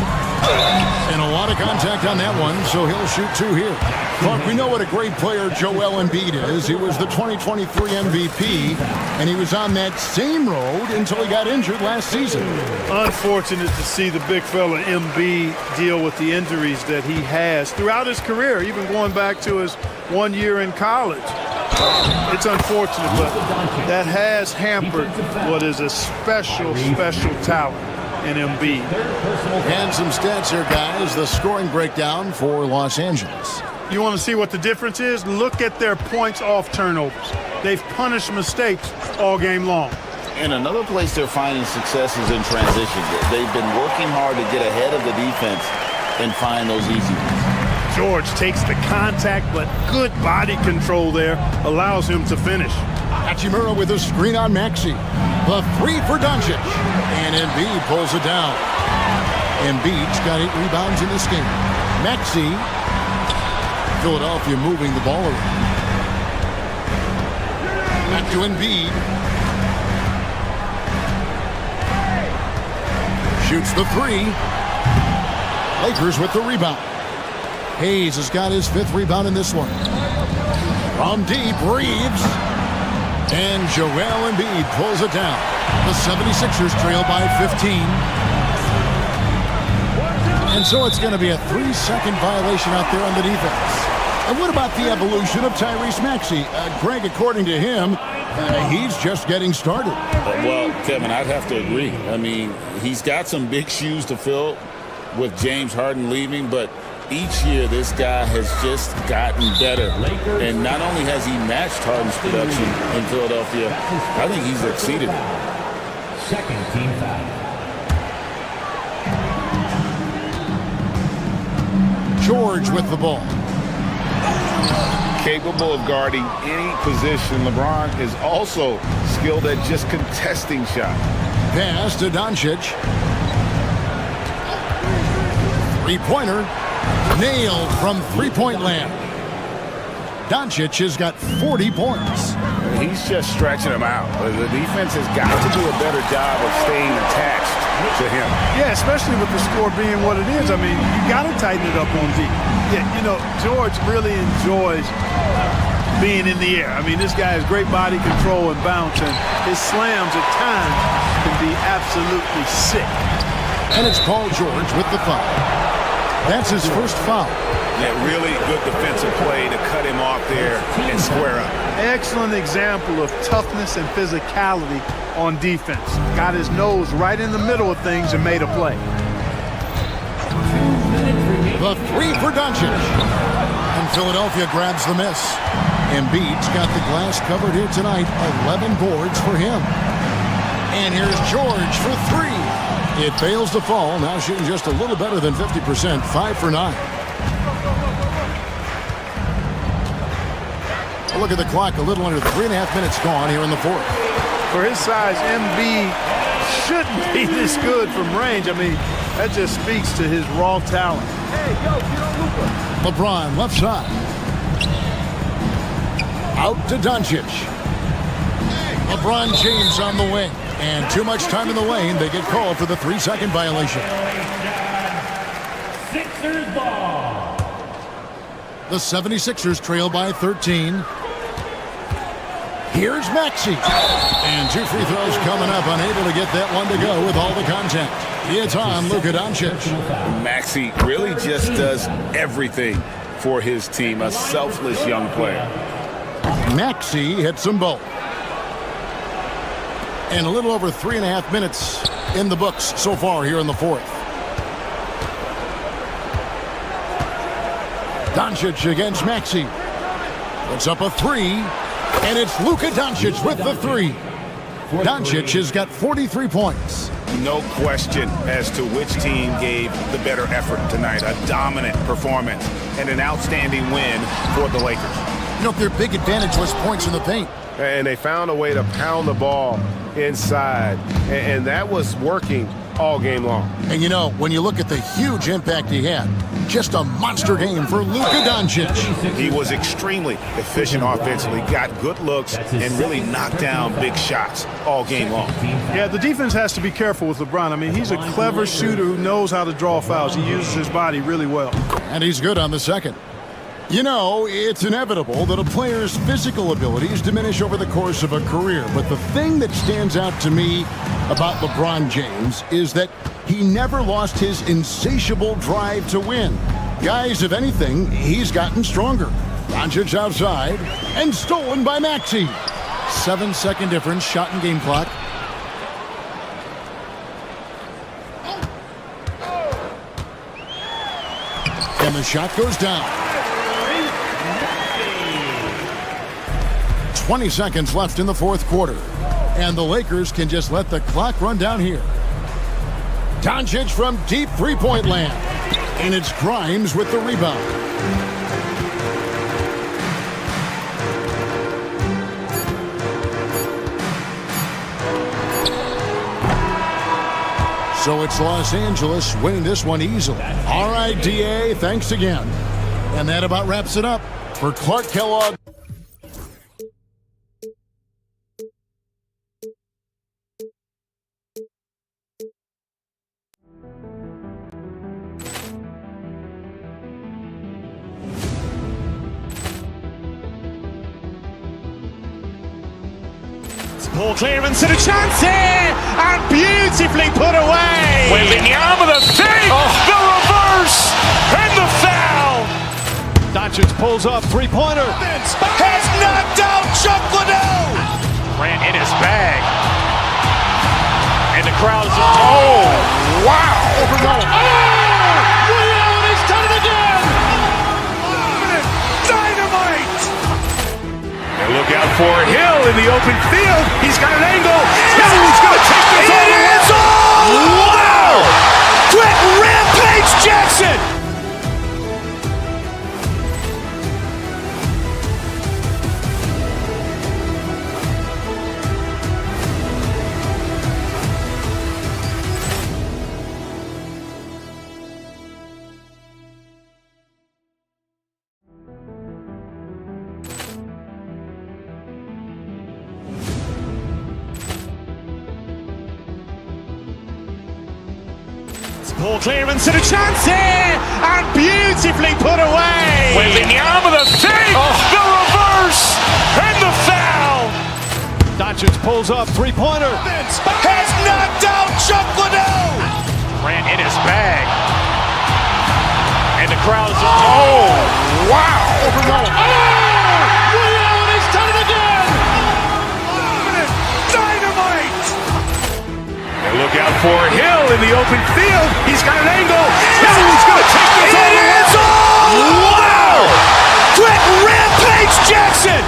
And a lot of contact on that one, so he'll shoot two here. Clark, we know what a great player Joel Embiid is. He was the 2023 MVP, and he was on that same road until he got injured last season. Unfortunate to see the big fella Embiid deal with the injuries that he has throughout his career, even going back to his 1 year in college. It's unfortunate, but that has hampered what is a special talent in Embiid. And some stats here, guys. The scoring breakdown for Los Angeles. You want to see what the difference is? Look at their points off turnovers. They've punished mistakes all game long. And another place they're finding success is in transition. They've been working hard to get ahead of the defense and find those easy ones. George takes the contact, but good body control there allows him to finish. Hachimura with a screen on Maxey. The three for Doncic. And Embiid pulls it down. Embiid's got 8 rebounds in this game. Maxey. Philadelphia moving the ball around. Back to Embiid. Shoots the three. Lakers with the rebound. Hayes has got his 5th rebound in this one. From deep, Reeves. And Joel Embiid pulls it down. The 76ers trail by 15. And so it's going to be a 3-second violation out there on the defense. And what about the evolution of Tyrese Maxey? Greg, according to him, he's just getting started. Well, Kevin, I'd have to agree. I mean, he's got some big shoes to fill with James Harden leaving, but each year this guy has just gotten better. And not only has he matched Harden's production in Philadelphia, I think he's exceeded it. Second team foul. George with the ball. Capable of guarding any position. LeBron is also skilled at just contesting shots. Pass to Doncic. Three-pointer. Nailed from three-point land. Doncic has got 40 points. He's just stretching them out. The defense has got to do a better job of staying attached to him. Yeah, especially with the score being what it is. I mean, you got to tighten it up on D. Yeah, you know, George really enjoys being in the air. I mean, this guy has great body control and bounce, and his slams at times can be absolutely sick. And it's Paul George with the foul. That's his first foul. Yeah, really good defensive play to cut him off there and square up. Excellent example of toughness and physicality on defense. Got his nose right in the middle of things and made a play. The three for Doncic. And Philadelphia grabs the miss. Embiid's got the glass covered here tonight. 11 boards for him. And here's George for three. It fails to fall. Now shooting just a little better than 50%. 5 for 9. Look at the clock. A little under 3.5 minutes gone here in the fourth. For his size, Embiid shouldn't be this good from range. I mean, that just speaks to his raw talent. LeBron left side. Out to Doncic. LeBron James on the wing. And too much time in the lane. They get called for the 3-second violation. Sixers ball. The 76ers trail by 13. Here's Maxey. And 2 free throws coming up. Unable to get that one to go with all the contact. It's on Luka Doncic. Maxey really just does everything for his team. A selfless young player. Maxey hits them both. And a little over 3.5 minutes in the books so far here in the fourth. Doncic against Maxey. Puts up a 3. And it's Luka Doncic with the 3. Doncic has got 43 points. No question as to which team gave the better effort tonight. A dominant performance and an outstanding win for the Lakers. You know, their big advantage was points in the paint. And they found a way to pound the ball inside. And that was working all game long. And you know, when you look at the huge impact he had, just a monster game for Luka Doncic. He was extremely efficient offensively, got good looks, and really knocked down big shots all game long. Yeah, the defense has to be careful with LeBron. I mean, he's a clever shooter who knows how to draw fouls. He uses his body really well. And he's good on the second. You know, it's inevitable that a player's physical abilities diminish over the course of a career. But the thing that stands out to me about LeBron James is that he never lost his insatiable drive to win. Guys, if anything, he's gotten stronger. Doncic outside and stolen by Maxey. 7-second difference, shot and game clock. And the shot goes down. 20 seconds left in the fourth quarter. And the Lakers can just let the clock run down here. Doncic from deep three-point land. And it's Grimes with the rebound. So it's Los Angeles winning this one easily. All right, DA, thanks again. And that about wraps it up for Clark Kellogg. Poor clearance and a chance here, and beautifully put away. Wembanyama the fake, the reverse, and the foul. Doncic pulls up, three-pointer. Has knocked out Chuck Liddell. Ran in his bag. And the crowd is, oh, wow. He's done it again. Dynamite. And look out for Hill in the open field. He's got an angle. Hill's going to take this all the way. Wow. Quick Rampage Jackson. Poor clearance and a chance here, and beautifully put away. Wembanyama the fake, the reverse, and the foul. Doncic pulls up, three-pointer. Has knocked out Chuck Liddell. Ran in his bag. And the crowd is, oh, wow. He's done it again. Dynamite. And look out for Hill in the open field. He's got an angle. Hill's going to take this all the way. Wow. Quick Rampage Jackson.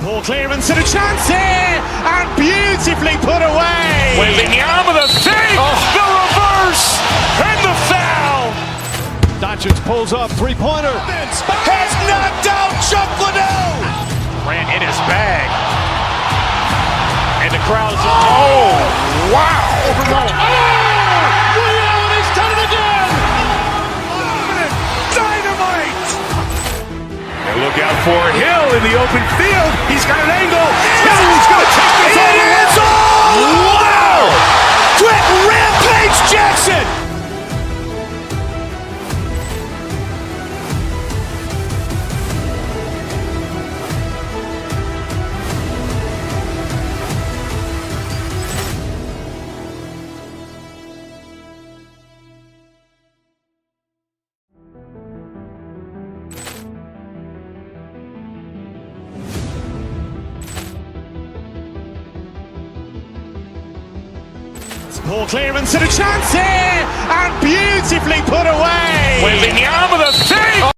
Poor clearance and a chance here, and beautifully put away. Wembanyama the save, the reverse, and the foul. Doncic pulls up, three-pointer. Has knocked out Chuck Liddell. Ran in his bag. And the crowd is, oh, wow. Ray Allen has done it again. Dynamite. And look out for Hill in the open field. He's got an angle. He's going to take this all the way. Wow. Quick Rampage Jackson. Poor clearance and a chance here, and beautifully put away. Wembanyama the save.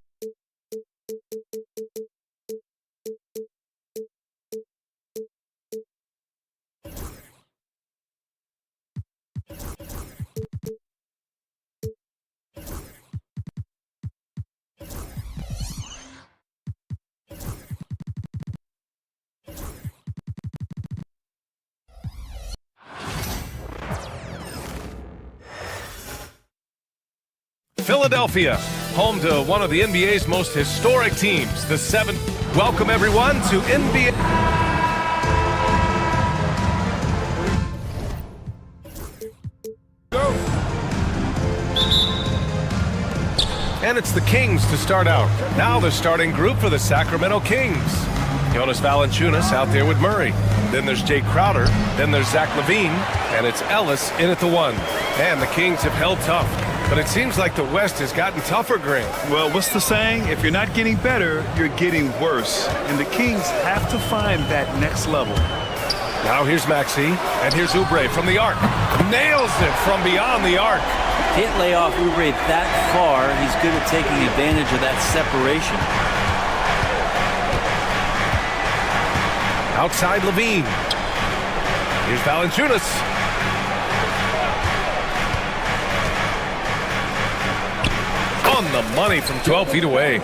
Philadelphia, home to one of the NBA's most historic teams, the 7th. Welcome everyone to NBA. Go. And it's the Kings to start out. Now the starting group for the Sacramento Kings. Jonas Valanciunas out there with Murray. Then there's Jay Crowder. Then there's Zach LaVine. And it's Ellis in at the 1. And the Kings have held tough. But it seems like the West has gotten tougher, Grant. Well, what's the saying? If you're not getting better, you're getting worse. And the Kings have to find that next level. Now here's Maxey, and here's Oubre from the arc. Nails it from beyond the arc. Can't lay off Oubre that far. He's good at taking advantage of that separation. Outside LaVine. Here's Valanciunas. On the money from 12 feet away.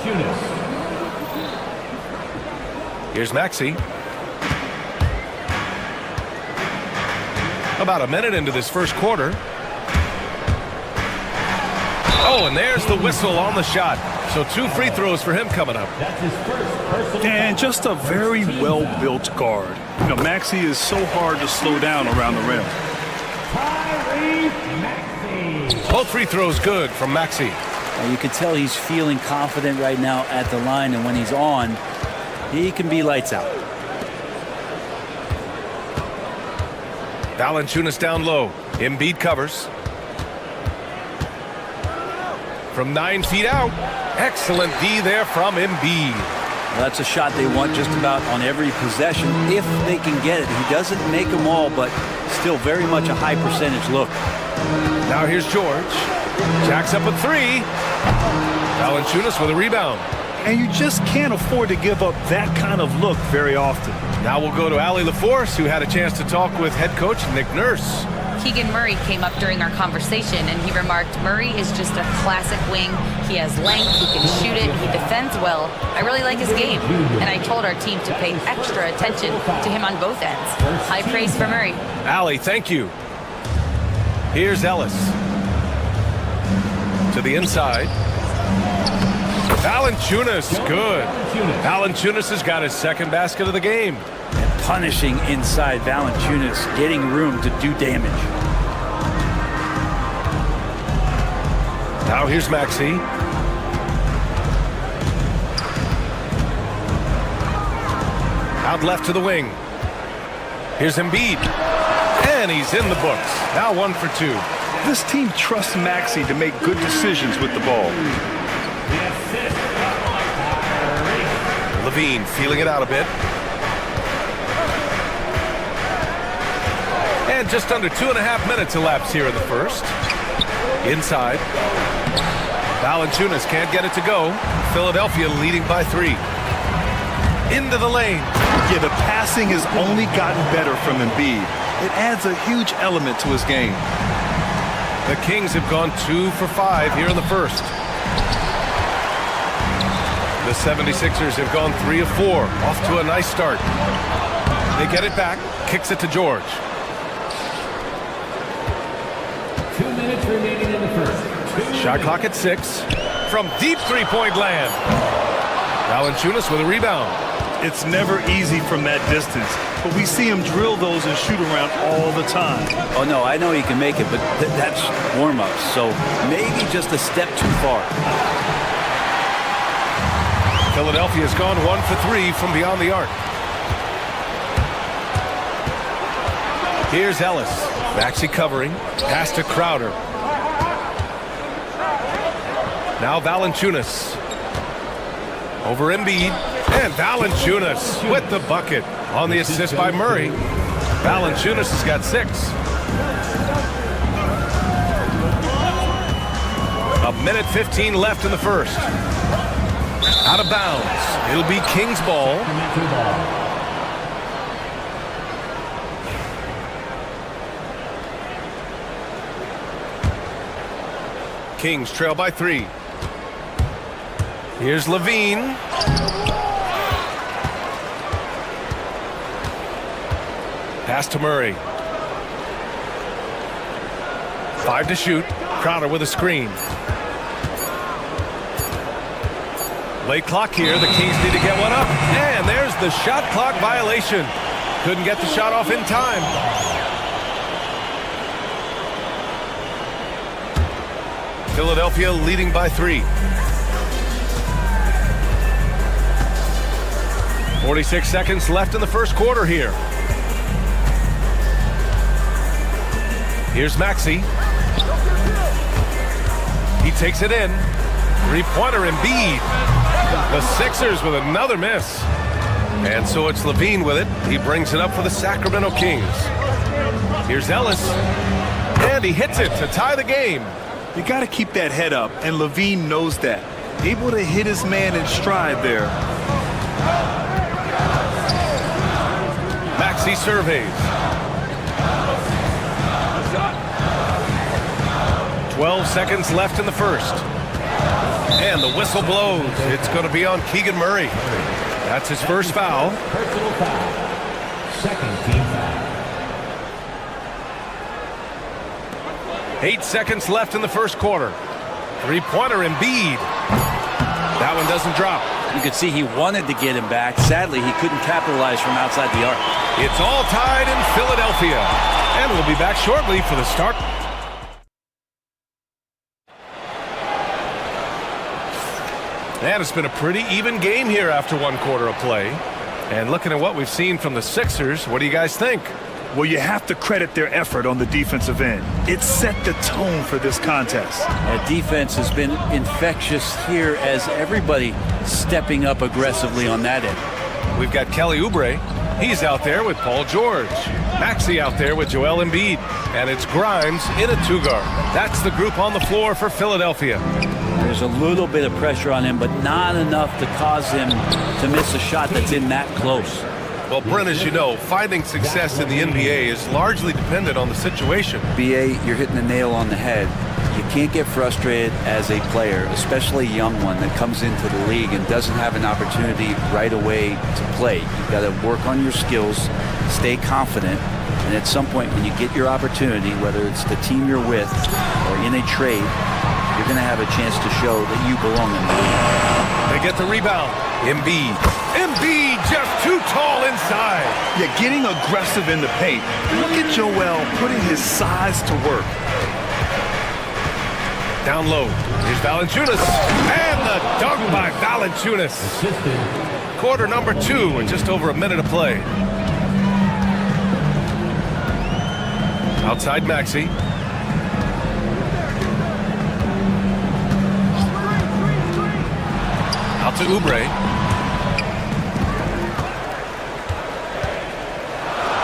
Here's Maxey. About a minute into this first quarter. Oh, and there's the whistle on the shot. So 2 free throws for him coming up. And just a very well-built guard. You know, Maxey is so hard to slow down around the rim. Both free throws good from Maxey. You can tell he's feeling confident right now at the line, and when he's on, he can be lights out. Valanciunas down low. Embiid covers. From 9 feet out. Excellent D there from Embiid. Well, that's a shot they want just about on every possession, if they can get it. He doesn't make them all, but still very much a high percentage look. Now here's George. Jacks up a 3. Valanciunas with a rebound. And you just can't afford to give up that kind of look very often. Now we'll go to Allie LaForce, who had a chance to talk with head coach Nick Nurse. Keegan Murray came up during our conversation, and he remarked, Murray is just a classic wing. He has length, he can shoot it, he defends well. I really like his game. And I told our team to pay extra attention to him on both ends. High praise for Murray. Allie, thank you. Here's Ellis. To the inside. Valanciunas, good. Valanciunas has got his second basket of the game. And punishing inside Valanciunas, getting room to do damage. Now here's Maxey. Out left to the wing. Here's Embiid. And he's in the books. Now 1 for 2. This team trusts Maxey to make good decisions with the ball. LaVine feeling it out a bit. And just under 2.5 minutes elapsed here in the first. Inside. Valanciunas can't get it to go. Philadelphia leading by 3. into the lane. Yeah, the passing has only gotten better from Embiid. It adds a huge element to his game. The Kings have gone 2 for 5 here in the first. The 76ers have gone 3 of 4, off to a nice start. They get it back, kicks it to George. 2 minutes remaining in the first. Shot clock at 6. From deep three-point land. Valanciunas with a rebound. It's never easy from that distance, but we see him drill those and shoot around all the time. Oh, no, I know he can make it, but that's warm-ups, so maybe just a step too far. Philadelphia's gone 1 for 3 from beyond the arc. Here's Ellis. Maxey covering. Pass to Crowder. Now Valanciunas. Over Embiid. And Valanciunas with the bucket on the assist by Murray. Valanciunas has got 6. A minute 15 left in the first. Out of bounds. It'll be Kings ball. Kings trail by 3. Here's Levine. Pass to Murray. 5 to shoot. Crowder with a screen. Late clock here. The Kings need to get one up. And there's the shot clock violation. Couldn't get the shot off in time. Philadelphia leading by 3. 46 seconds left in the first quarter here. Here's Maxey. He takes it in. Three-pointer Embiid. The Sixers with another miss. And so it's Levine with it. He brings it up for the Sacramento Kings. Here's Ellis. And he hits it to tie the game. You got to keep that head up, and Levine knows that. Able to hit his man in stride there. Maxey surveys. 12 seconds left in the first. And the whistle blows. It's going to be on Keegan Murray. That's his first foul. Personal foul. Second team foul. 8 seconds left in the first quarter. Three-pointer Embiid. That one doesn't drop. You could see he wanted to get him back. Sadly, he couldn't capitalize from outside the arc. It's all tied in Philadelphia. And we'll be back shortly for the start. And it's been a pretty even game here after one quarter of play. And looking at what we've seen from the Sixers, what do you guys think? Well, you have to credit their effort on the defensive end. It set the tone for this contest. That defense has been infectious here as everybody stepping up aggressively on that end. We've got Kelly Oubre. He's out there with Paul George. Maxey out there with Joel Embiid. And it's Grimes in a two-guard. That's the group on the floor for Philadelphia. There's a little bit of pressure on him, but not enough to cause him to miss a shot that's in that close. Well, Brent, as you know, finding success in the NBA is largely dependent on the situation. BA, you're hitting the nail on the head. You can't get frustrated as a player, especially a young one that comes into the league and doesn't have an opportunity right away to play. You've got to work on your skills, stay confident, and at some point when you get your opportunity, whether it's the team you're with or in a trade, you're going to have a chance to show that you belong in the league. They get the rebound. Embiid. Embiid just too tall inside. Yeah, getting aggressive in the paint. Look at Joel putting his size to work. Down low. Here's Valanciunas. And the dunk by Valanciunas. Quarter number 2 and just over a minute of play. Outside Maxey. Out to Oubre.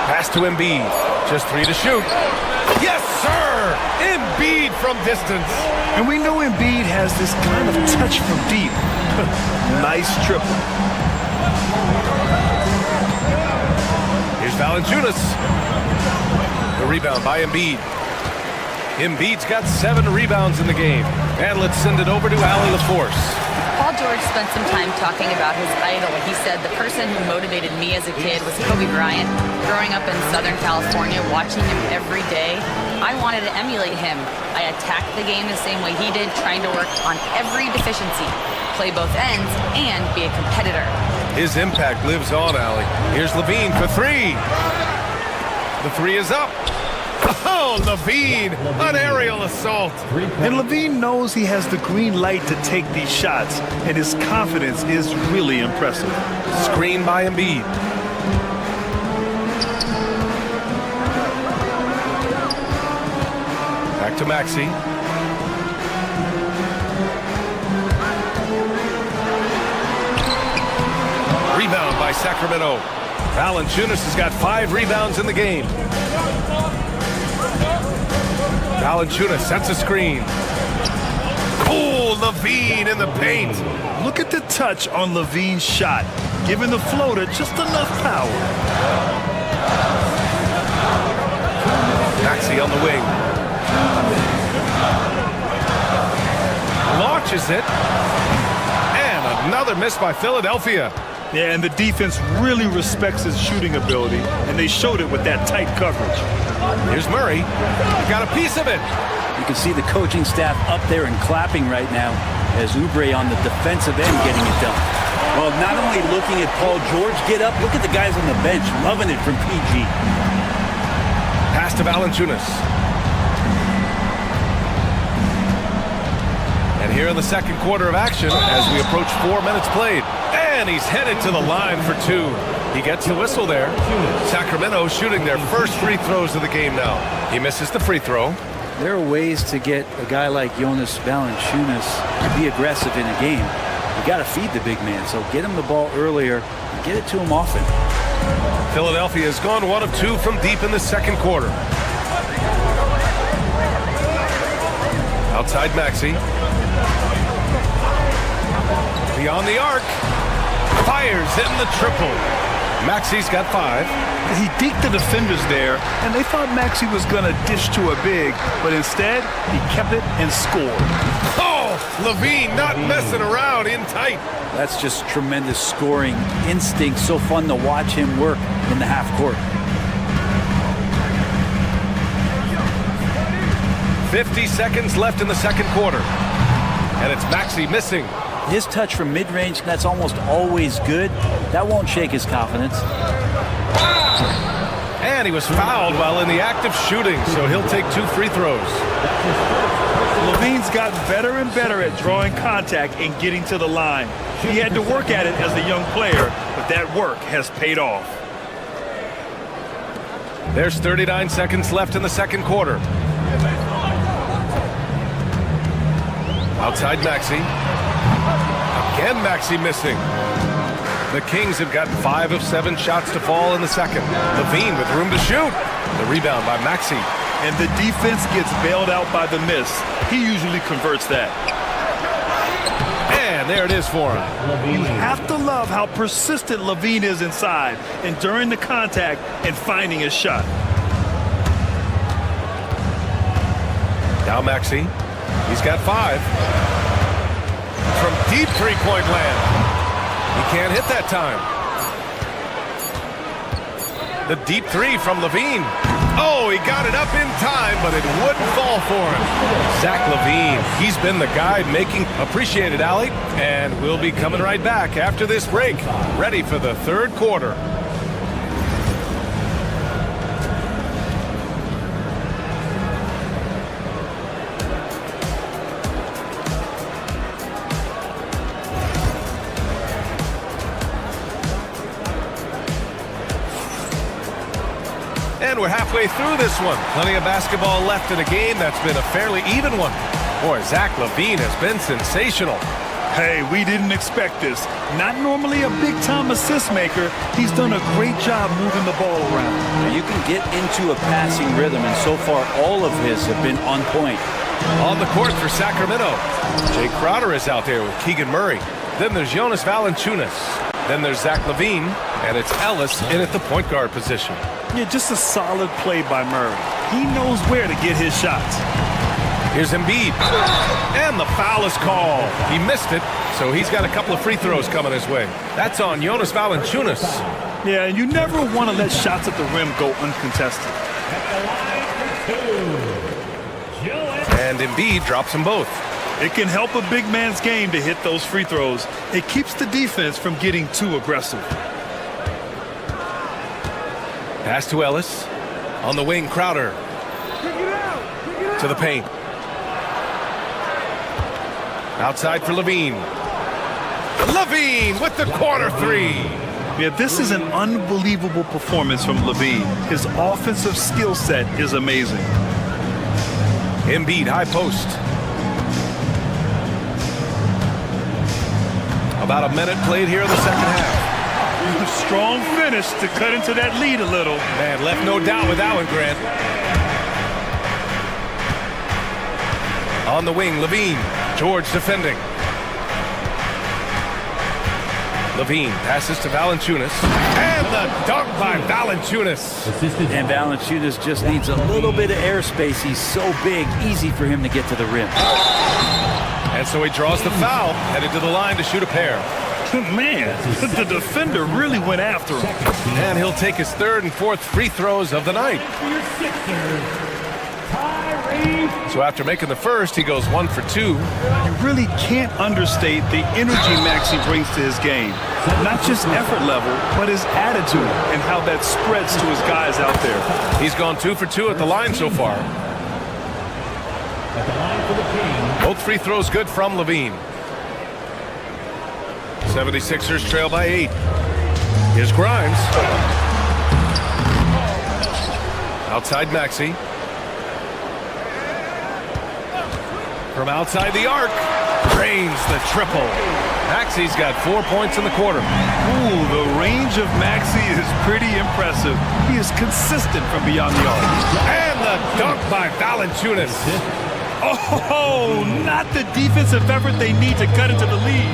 Pass to Embiid. Just 3 to shoot. Yes, sir! Embiid from distance. And we know Embiid has this kind of touch from deep. Nice triple. Valanciunas. The rebound by Embiid. Embiid's got 7 rebounds in the game. And let's send it over to Allie LaForce. Paul George spent some time talking about his idol. He said, the person who motivated me as a kid was Kobe Bryant. Growing up in Southern California, watching him every day, I wanted to emulate him. I attacked the game the same way he did, trying to work on every deficiency, play both ends, and be a competitor. His impact lives on, Allie. Here's Levine for 3. The 3 is up. Oh, Levine, an aerial assault. And Levine knows he has the green light to take these shots, and his confidence is really impressive. Screen by Embiid. Back to Maxey. Rebound by Sacramento. Valanciunas has got 5 rebounds in the game. Valanciunas sets a screen. Oh, Levine in the paint. Look at the touch on Levine's shot, giving the floater just enough power. Maxey on the wing. Launches it. And another miss by Philadelphia. Yeah, and the defense really respects his shooting ability, and they showed it with that tight coverage. Here's Murray. Got a piece of it. You can see the coaching staff up there and clapping right now as Oubre on the defensive end getting it done. Well, not only looking at Paul George get up, look at the guys on the bench loving it from PG. Pass to Valanciunas. And here in the second quarter of action as we approach 4 minutes played. And he's headed to the line for 2. He gets the whistle there. Sacramento shooting their first free throws of the game now. He misses the free throw. There are ways to get a guy like Jonas Valanciunas to be aggressive in a game. You got to feed the big man, so get him the ball earlier and get it to him often. Philadelphia has gone 1 of 2 from deep in the second quarter. Outside Maxey. Beyond the arc. Fires in the triple. Maxey's got 5. He deked the defenders there, and they thought Maxey was going to dish to a big, but instead, he kept it and scored. Oh, Levine not messing around in tight. That's just tremendous scoring instinct. So fun to watch him work in the half court. 50 seconds left in the second quarter. And it's Maxey missing. His touch from mid-range, that's almost always good. That won't shake his confidence. And he was fouled while in the act of shooting, so he'll take 2 free throws. Levine's gotten better and better at drawing contact and getting to the line. He had to work at it as a young player, but that work has paid off. There's 39 seconds left in the second quarter. Outside Maxey. Again, Maxey missing. The Kings have gotten 5 of 7 shots to fall in the second. Levine with room to shoot. The rebound by Maxey. And the defense gets bailed out by the miss. He usually converts that. And there it is for him. You have to love how persistent Levine is inside and during the contact and finding his shot. Now Maxey. He's got 5. From deep three-point land. He can't hit that time. The deep 3 from Levine. Oh, he got it up in time, but it wouldn't fall for him. Zach LaVine, he's been the guy making appreciated, Allie. And we'll be coming right back after this break, ready for the third quarter. And we're halfway through this one. Plenty of basketball left in a game that's been a fairly even one. Boy, Zach LaVine has been sensational. Hey, we didn't expect this. Not normally a big-time assist maker. He's done a great job moving the ball around. You can get into a passing rhythm, and so far all of his have been on point. On the court for Sacramento, Jay Crowder is out there with Keegan Murray. Then there's Jonas Valanciunas. Then there's Zach LaVine. And it's Ellis in at the point guard position. Yeah, just a solid play by Murray. He knows where to get his shots. Here's Embiid. And the foul is called. He missed it, so he's got a couple of free throws coming his way. That's on Jonas Valanciunas. Yeah, and you never want to let shots at the rim go uncontested. And Embiid drops them both. It can help a big man's game to hit those free throws. It keeps the defense from getting too aggressive. Pass to Ellis. On the wing, Crowder. To the paint. Outside for Levine. Levine with the corner three. Yeah, this is an unbelievable performance from Levine. His offensive skill set is amazing. Embiid, high post. About a minute played here in the second half. Strong finish to cut into that lead a little. Man, left no doubt with that one, Grant. On the wing, Levine. George defending. Levine passes to Valanciunas. And the dunk by Valanciunas. And Valanciunas just needs a little bit of airspace. He's so big, easy for him to get to the rim. And so he draws the foul, headed to the line to shoot a pair. Man, the defender really went after him. And he'll take his third and fourth free throws of the night. So after making the first, he goes 1 for 2. You really can't understate the energy Maxey brings to his game. Not just effort level, but his attitude and how that spreads to his guys out there. He's gone 2 for 2 at the line so far. Both free throws good from Levine. 76ers trail by 8. Here's Grimes. Outside Maxey. From outside the arc. Drains the triple. Maxey's got 4 points in the quarter. Ooh, the range of Maxey is pretty impressive. He is consistent from beyond the arc. And the dunk by Valanciunas. Oh, not the defensive effort they need to cut into the lead.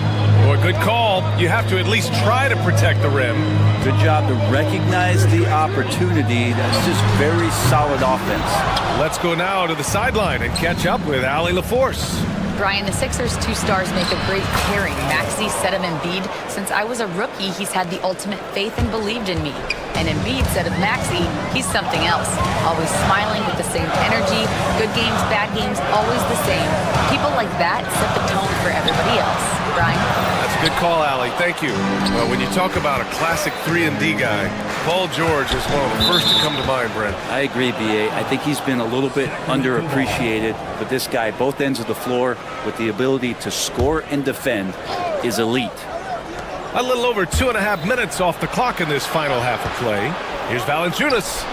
Boy, good call. You have to at least try to protect the rim. Good job to recognize the opportunity. That's just very solid offense. Let's go now to the sideline and catch up with Allie LaForce. Brian, the Sixers' two stars make a great pairing. Maxey said of Embiid, since I was a rookie, he's had the ultimate faith and believed in me. And Embiid said of Maxey, he's something else. Always smiling with the same energy. Good games, bad games, always the same. People like that set the tone for everybody else. Brian? That's a good call, Allie. Thank you. Well, when you talk about a classic 3-and-D guy, Paul George is one of the first to come to mind, Brent. I agree, B.A. I think he's been a little bit underappreciated, but this guy, both ends of the floor, with the ability to score and defend, is elite. A little over 2.5 minutes off the clock in this final half of play. Here's Valanciunas,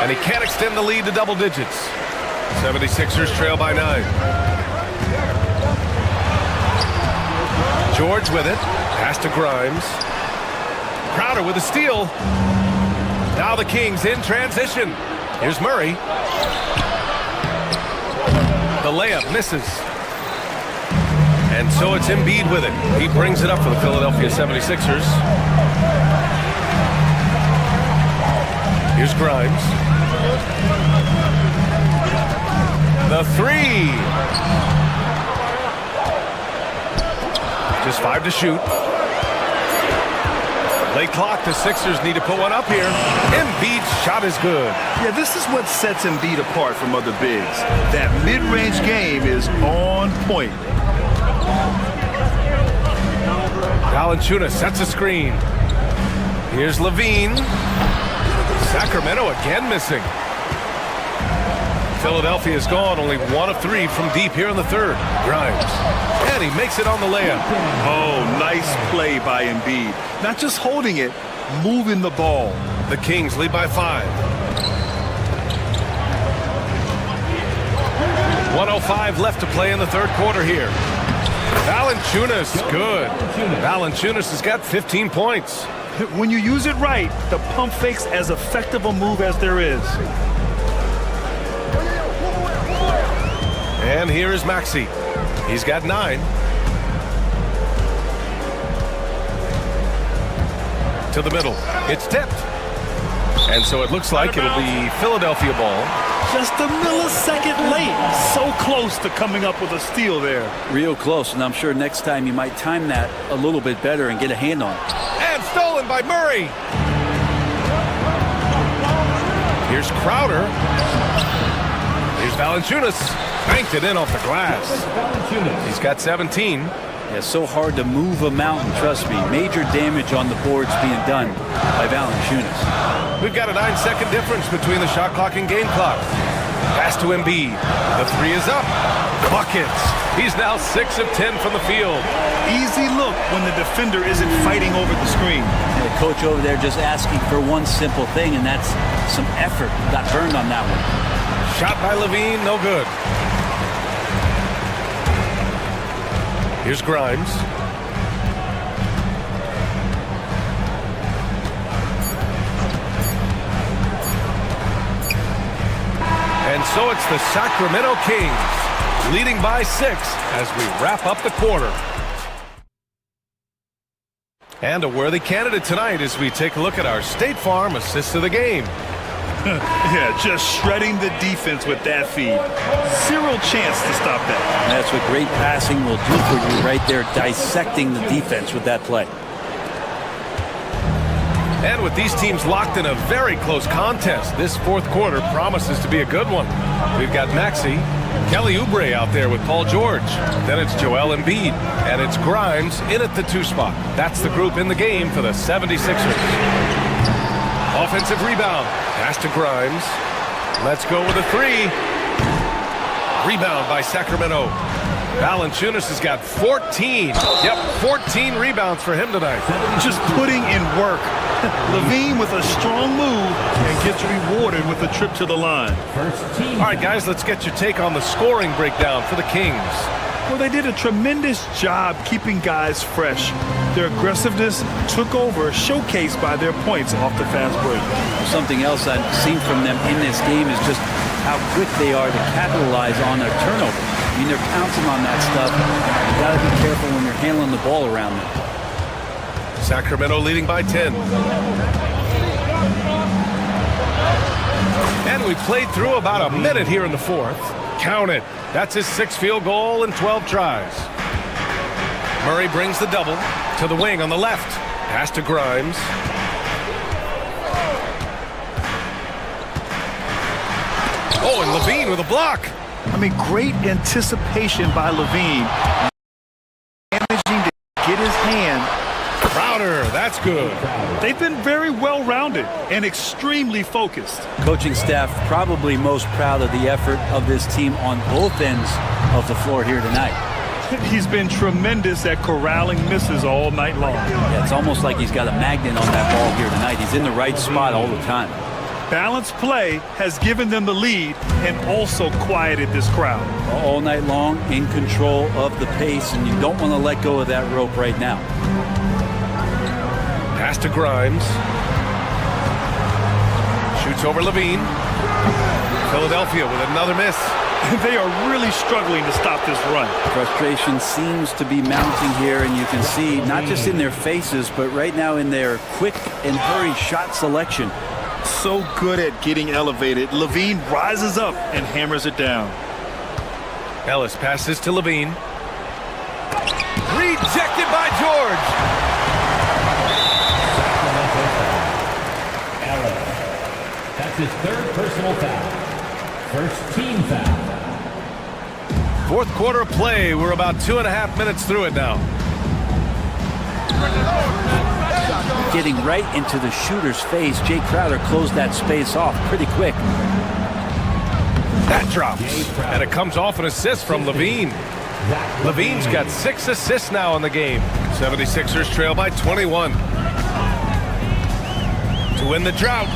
and he can't extend the lead to double digits. 76ers trail by 9. George with it. Pass to Grimes. Crowder with a steal. Now the Kings in transition. Here's Murray. The layup misses. And so it's Embiid with it. He brings it up for the Philadelphia 76ers. Here's Grimes. The three. Just 5 to shoot. Late clock, the Sixers need to put one up here. Embiid's shot is good. Yeah, this is what sets Embiid apart from other bigs. That mid-range game is on point. Valanciunas sets a screen. Here's Levine. Sacramento again missing. Philadelphia's gone only 1 of 3 from deep here in the third. Grimes. And he makes it on the layup. Oh, nice play by Embiid. Not just holding it, moving the ball. The Kings lead by 5. 1:05 left to play in the third quarter here. Valanciunas, good. Valanciunas has got 15 points. When you use it right, the pump fake's as effective a move as there is. And here is Maxey. He's got 9. to the middle. It's tipped. And so it looks like it'll be Philadelphia ball. Just a millisecond late. So close to coming up with a steal there. Real close, and I'm sure next time you might time that a little bit better and get a hand on it. And stolen by Murray. Here's Crowder. Here's Valanciunas. Banked it in off the glass. He's got 17. Yeah, so hard to move a mountain, trust me. Major damage on the boards being done by Valanciunas. We've got a 9-second difference between the shot clock and game clock. Pass to Embiid. The three is up. Buckets. He's now 6 of 10 from the field. Easy look when the defender isn't fighting over the screen. And the coach over there just asking for one simple thing, and that's some effort. Got burned on that one. Shot by Levine, no good. Here's Grimes. And so it's the Sacramento Kings leading by 6 as we wrap up the quarter. And a worthy candidate tonight as we take a look at our State Farm assist of the game. Yeah, just shredding the defense with that feed. Zero chance to stop that. That's what great passing will do for you right there, dissecting the defense with that play. And with these teams locked in a very close contest, this fourth quarter promises to be a good one. We've got Maxey, Kelly Oubre out there with Paul George. Then it's Joel Embiid, and it's Grimes in at the 2 spot. That's the group in the game for the 76ers. Offensive rebound. Pass to Grimes. Let's go with a 3. Rebound by Sacramento. Valanciunas has got 14. Yep, 14 rebounds for him tonight. Just putting in work. Levine with a strong move and gets rewarded with a trip to the line. All right, guys, let's get your take on the scoring breakdown for the Kings. Well, they did a tremendous job keeping guys fresh. Their aggressiveness took over, showcased by their points off the fast break. Something else I've seen from them in this game is just how quick they are to capitalize on their turnover. I mean, they're pouncing on that stuff. You got to be careful when you're handling the ball around them. Sacramento leading by 10. And we played through about a minute here in the fourth. Count it. That's his 6th field goal in 12 tries. Murray brings the double to the wing on the left. Pass to Grimes. Oh, and Levine with a block. I mean, great anticipation by Levine. Managing to get his hand. Crowder, that's good. They've been very well-rounded and extremely focused. Coaching staff probably most proud of the effort of this team on both ends of the floor here tonight. He's been tremendous at corralling misses all night long. Yeah, it's almost like he's got a magnet on that ball here tonight. He's in the right spot all the time. Balanced play has given them the lead and also quieted this crowd. All night long, in control of the pace, and you don't want to let go of that rope right now. Pass to Grimes. Shoots over Levine. Philadelphia with another miss. They are really struggling to stop this run. Frustration seems to be mounting here, and you can see not just in their faces, but right now in their quick and hurried shot selection. So good at getting elevated. Levine rises up and hammers it down. Ellis passes to Levine. Rejected by George. That's his 3rd personal foul. First team foul. Fourth quarter play. We're about 2.5 minutes through it now. Getting right into the shooter's face. Jay Crowder closed that space off pretty quick. That drops. And it comes off an assist from Levine. Levine's got 6 assists now in the game. 76ers trail by 21. To win the drought.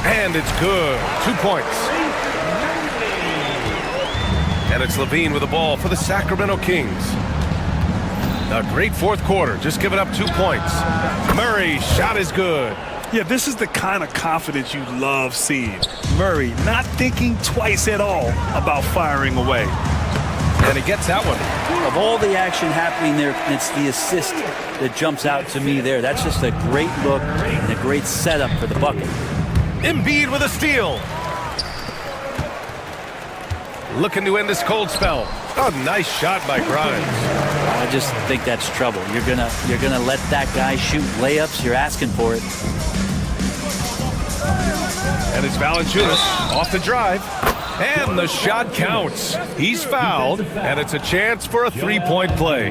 And it's good. 2 points. And it's Levine with the ball for the Sacramento Kings. A great fourth quarter. Just giving up 2 points. Murray, shot is good. Yeah, this is the kind of confidence you love seeing. Murray not thinking twice at all about firing away. And he gets that one. Of all the action happening there, it's the assist that jumps out to me there. That's just a great look and a great setup for the bucket. Embiid with a steal. Looking to end this cold spell. Oh, nice shot by Grimes. I just think that's trouble. You're gonna let that guy shoot layups. You're asking for it. And it's Valanciunas off the drive. And the shot counts. He's fouled, and it's a chance for a three-point play.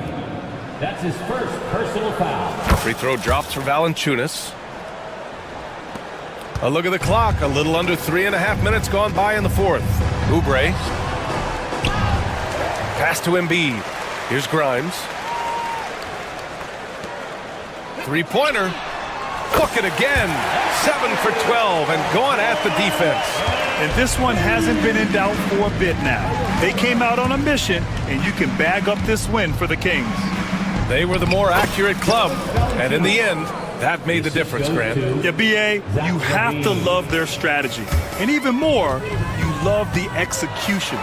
That's his first personal foul. Free throw drops for Valanciunas. A look at the clock. A little under 3.5 minutes gone by in the fourth. Oubre. Pass to Embiid. Here's Grimes. Three-pointer. Book it again. 7 for 12 and going at the defense. And this one hasn't been in doubt for a bit now. They came out on a mission, and you can bag up this win for the Kings. They were the more accurate club, and in the end, that made the difference, Grant. Yeah, B.A., you have to love their strategy. And even more, you love the execution.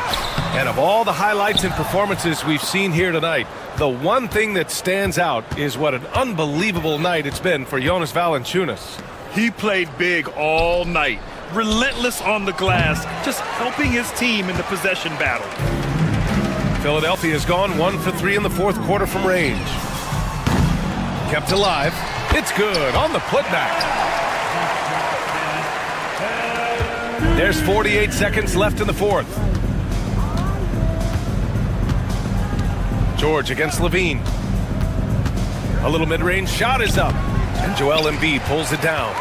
And of all the highlights and performances we've seen here tonight, the one thing that stands out is what an unbelievable night it's been for Jonas Valanciunas. He played big all night, relentless on the glass, just helping his team in the possession battle. Philadelphia has gone 1 for 3 in the fourth quarter from range. Kept alive. It's good on the putback. There's 48 seconds left in the fourth. George against Levine. A little mid-range shot is up, and Joel Embiid pulls it down.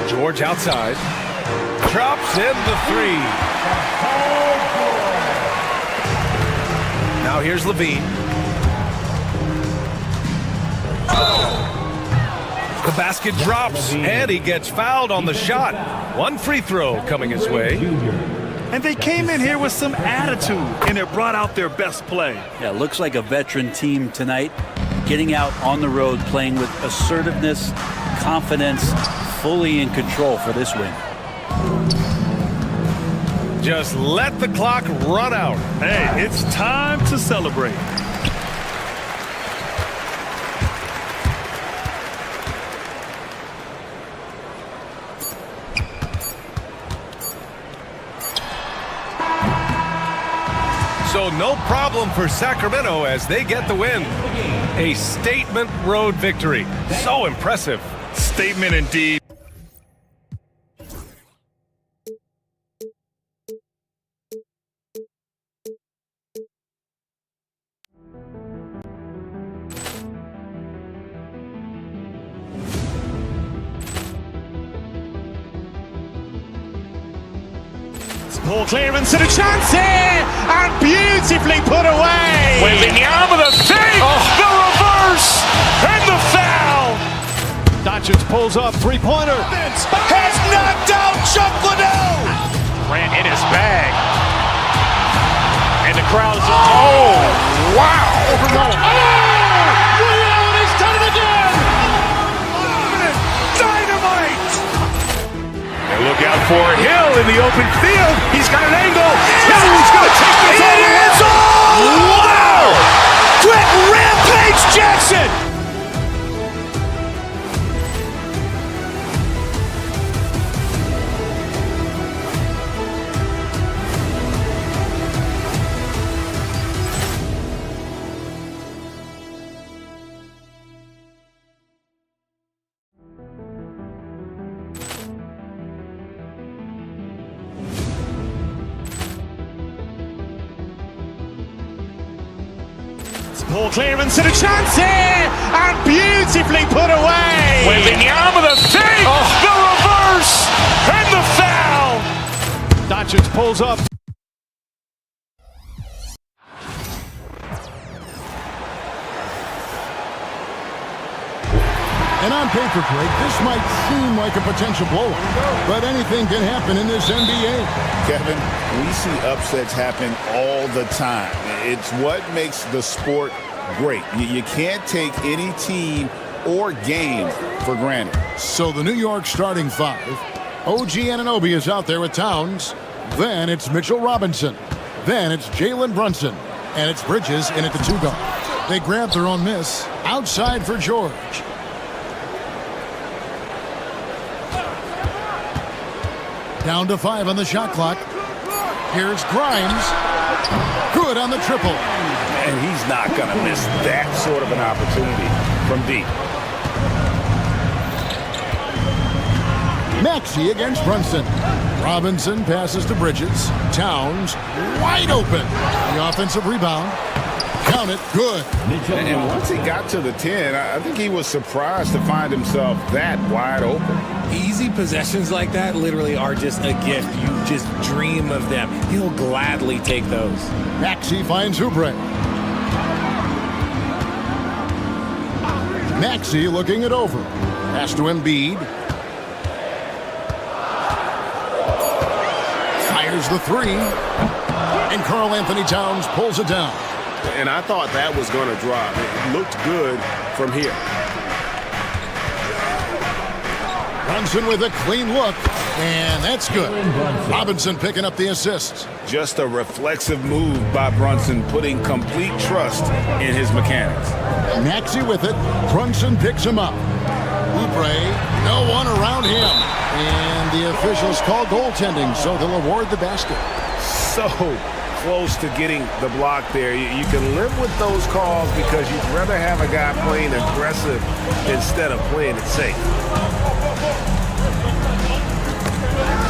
George outside. Drops in the three. Now here's Levine. The basket drops, and he gets fouled on the shot. One free throw coming his way. And they came in here with some attitude, and it brought out their best play. Yeah, looks like a veteran team tonight, getting out on the road, playing with assertiveness, confidence, fully in control for this win. Just let the clock run out. Hey, it's time to celebrate. So no problem for Sacramento as they get the win. A statement road victory. So impressive. Statement indeed. Poor clearance and a chance here, and beautifully put away. Wembanyama the save, the reverse, and the foul. Doncic pulls up, three-pointer. Has knocked out Chuck Liddell. Grant in his bag. And the crowd is, oh, wow. Ray Allen has done it again. Dynamite. And look out for Hill in the open field. He's got an angle. He's going to take this all the way. Wow. Quick Rampage Jackson. Poor clearance and a chance here, and beautifully put away. Wembanyama the save, the reverse, and the foul. Doncic pulls up. And on paper, Greg, this might seem like a potential blowout, but anything can happen in this NBA. Kevin, we see upsets happen all the time. It's what makes the sport great. You can't take any team or game for granted. So the New York starting five. OG Anunoby is out there with Towns. Then it's Mitchell Robinson. Then it's Jalen Brunson. And it's Bridges in at the 2-guard. They grab their own miss. Outside for George. Down to 5 on the shot clock. Here's Grimes. Good on the triple. And he's not going to miss that sort of an opportunity from deep. Maxey against Brunson. Robinson passes to Bridges. Towns wide open. The offensive rebound. Count it. Good. And once he got to the 10, I think he was surprised to find himself that wide open. Easy possessions like that literally are just a gift. You just dream of them. He'll gladly take those. Maxey finds Oubre. Maxey looking it over. Pass to Embiid. Fires the 3. And Karl Anthony Towns pulls it down. And I thought that was going to drop. It looked good from here. Brunson with a clean look, and that's good. Robinson picking up the assist. Just a reflexive move by Brunson, putting complete trust in his mechanics. Maxey with it. Brunson picks him up. Oubre, no one around him. And the officials call goaltending, so they'll award the basket. So close to getting the block there. You can live with those calls because you'd rather have a guy playing aggressive instead of playing it safe.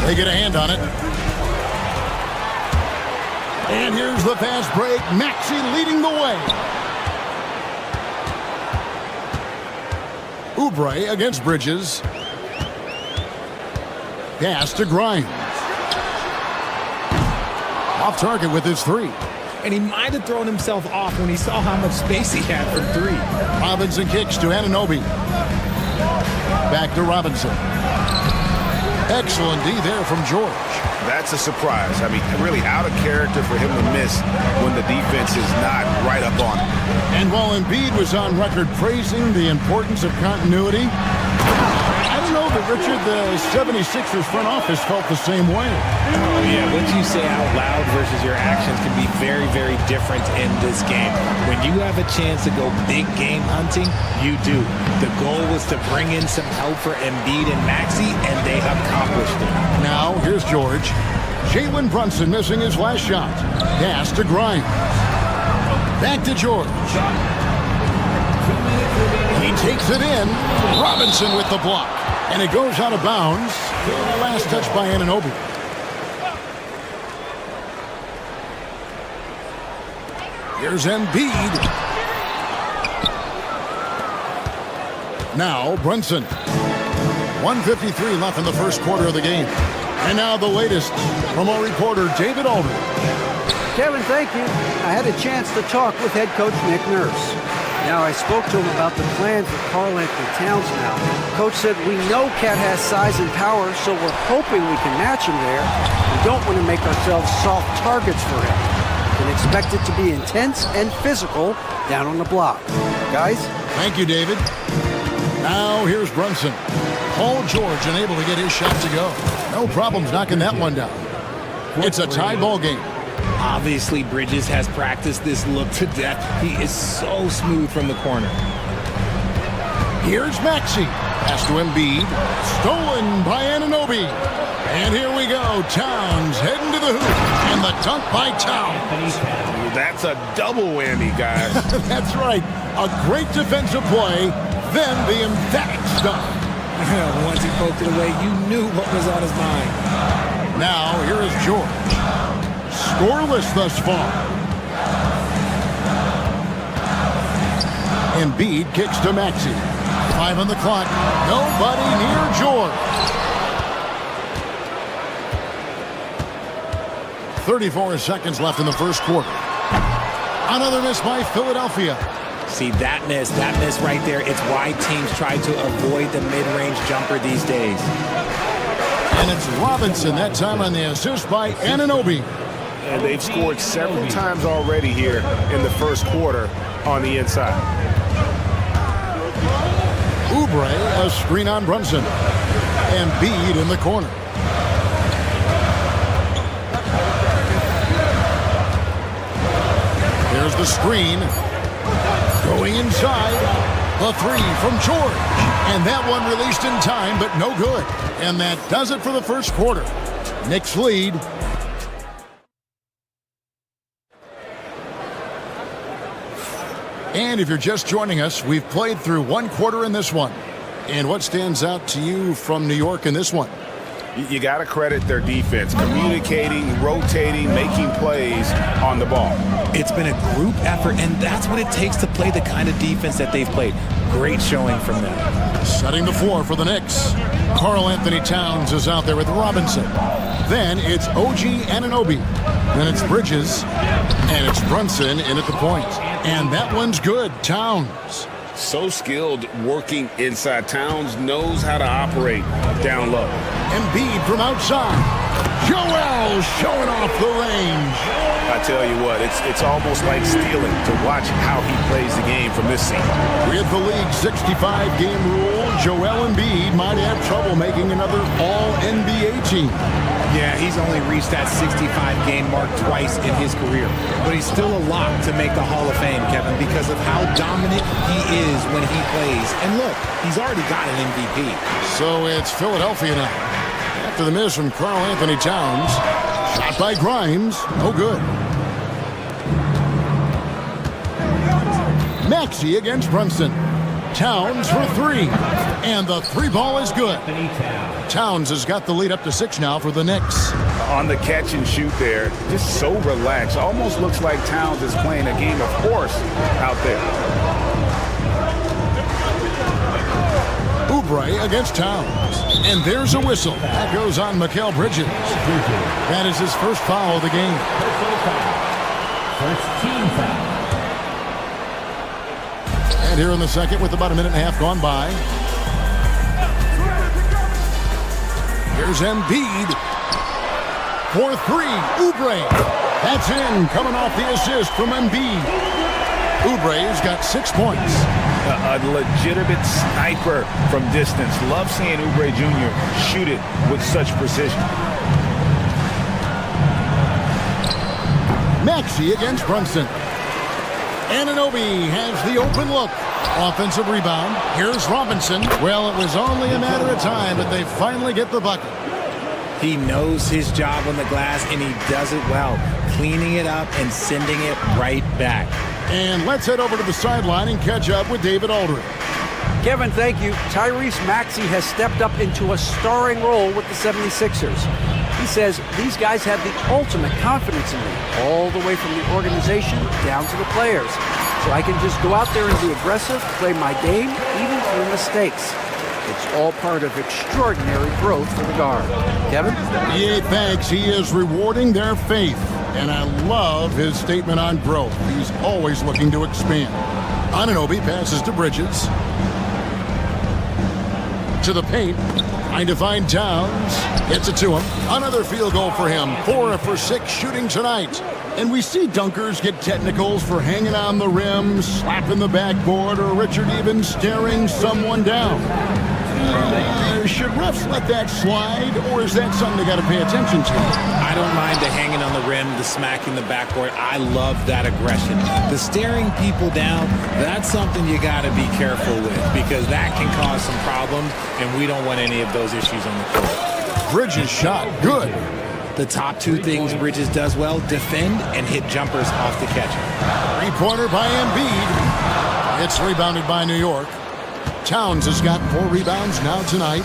They get a hand on it. And here's the fast break. Maxey leading the way. Oubre against Bridges. Pass to Grimes. Off target with his 3. And he might have thrown himself off when he saw how much space he had from 3. Robinson kicks to Anunoby. Back to Robinson. Excellent D there from George. That's a surprise. I mean, really out of character for him to miss when the defense is not right up on him. And while Embiid was on record praising the importance of continuity, I don't know that, Richard, the 76ers front office felt the same way. Oh, yeah, what you say out loud versus your actions can be very, very different in this game. When you have a chance to go big game hunting, you do. The goal was to bring in some help for Embiid and Maxey, and they accomplished it. Now, here's George. Jalen Brunson missing his last shot. Pass to Grimes. Back to George. He takes it in. Robinson with the block. And it goes out of bounds. Last touch by Anunoby. Here's Embiid. Now Brunson. 1:53 left in the first quarter of the game. And now the latest from our reporter, David Aldridge. Kevin, thank you. I had a chance to talk with head coach Nick Nurse. Now, I spoke to him about the plan for Karl Anthony Towns now. Coach said, we know Cat has size and power, so we're hoping we can match him there. We don't want to make ourselves soft targets for him. We can expect it to be intense and physical down on the block. Guys? Thank you, David. Now, here's Brunson. Paul George unable to get his shot to go. No problems knocking that one down. It's a tie ball game. Obviously, Bridges has practiced this look to death. He is so smooth from the corner. Here's Maxey. Pass to Embiid. Stolen by Anunoby. And here we go. Towns heading to the hoop. And the dunk by Towns. That's a double whammy, guys. That's right. A great defensive play. Then the emphatic stuff. Once he poked it away, you knew what was on his mind. Now, here is George. Scoreless thus far. Embiid kicks to Maxey. 5 on the clock. Nobody near George. 34 seconds left in the first quarter. Another miss by Philadelphia. See, that miss right there, it's why teams try to avoid the mid-range jumper these days. And it's Robinson, that time on the assist by Anunoby. And they've scored several times already here in the first quarter on the inside. Oubre, a screen on Brunson. Embiid in the corner. Here's the screen. Going inside. The three from George. And that one released in time, but no good. And that does it for the first quarter. Knicks lead. And if you're just joining us, we've played through one quarter in this one. And what stands out to you from New York in this one? You got to credit their defense, communicating, rotating, making plays on the ball. It's been a group effort, and that's what it takes to play the kind of defense that they've played. Great showing from them. Setting the floor for the Knicks. Karl Anthony Towns is out there with Robinson. Then it's OG Anunoby. Then it's Bridges. And it's Brunson in at the point. And that one's good. Towns. So skilled working inside. Towns knows how to operate down low. Embiid from outside. Joel showing off the range. I tell you what, it's almost like stealing to watch how he plays the game from this scene. With the league's 65-game rule, Joel Embiid might have trouble making another All-NBA team. Yeah, he's only reached that 65-game mark twice in his career. But he's still a lock to make the Hall of Fame, Kevin, because of how dominant he is when he plays. And look, he's already got an MVP. So it's Philadelphia now. After the miss from Karl Anthony Towns. Shot by Grimes. No good. Maxey against Brunson. Towns for three. And the three ball is good. Towns has got the lead up to 6 now for the Knicks. On the catch and shoot there, just so relaxed. Almost looks like Towns is playing a game of horse out there. Oubre against Towns. And there's a whistle. That goes on Mikal Bridges. That is his first foul of the game. First team foul. And here in the second with about a minute and a half gone by. Here's Embiid. For three. Oubre. That's in. Coming off the assist from Embiid. Oubre's got 6 points. A legitimate sniper from distance. Love seeing Oubre Jr. shoot it with such precision. Maxey against Brunson. Anunoby has the open look. Offensive rebound. Here's Robinson. Well, it was only a matter of time, but they finally get the bucket. He knows his job on the glass, and he does it well, cleaning it up and sending it right back. And let's head over to the sideline and catch up with David Aldridge. Kevin, thank you. Tyrese Maxey has stepped up into a starring role with the 76ers. He says these guys have the ultimate confidence in me, all the way from the organization down to the players. So I can just go out there and be aggressive, play my game, even through mistakes. It's all part of extraordinary growth for the guard. Kevin? Yeah, thanks. He is rewarding their faith. And I love his statement on growth. He's always looking to expand. Anunoby passes to Bridges. To the paint. Trying to find Towns. Gets it to him. Another field goal for him. 4 for 6 shooting tonight. And we see dunkers get technicals for hanging on the rim, slapping the backboard, or Richard even staring someone down. Should refs let that slide, or is that something they got to pay attention to? I don't mind the hanging on the rim, the smacking the backboard. I love that aggression. The staring people down, that's something you got to be careful with, because that can cause some problems, and we don't want any of those issues on the court. Bridges shot good. The top 2 things Bridges does well, defend and hit jumpers off the catcher. Three-pointer by Embiid. It's rebounded by New York. Towns has got 4 rebounds now tonight.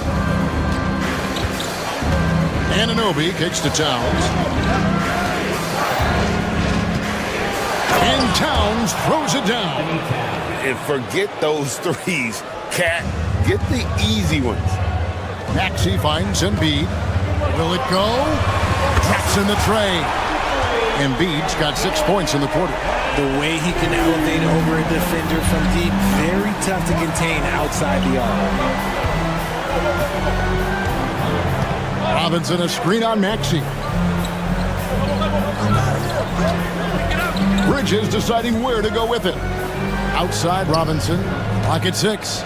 Anunoby kicks to Towns. And Towns throws it down. And forget those threes. Cat, get the easy ones. Maxey finds Embiid. Will it go? Taps in the tray. Embiid's got 6 points in the quarter. The way he can elevate over a defender from deep, very tough to contain outside the arc. Robinson a screen on Maxey. Bridges deciding where to go with it. Outside Robinson. Clock at 6.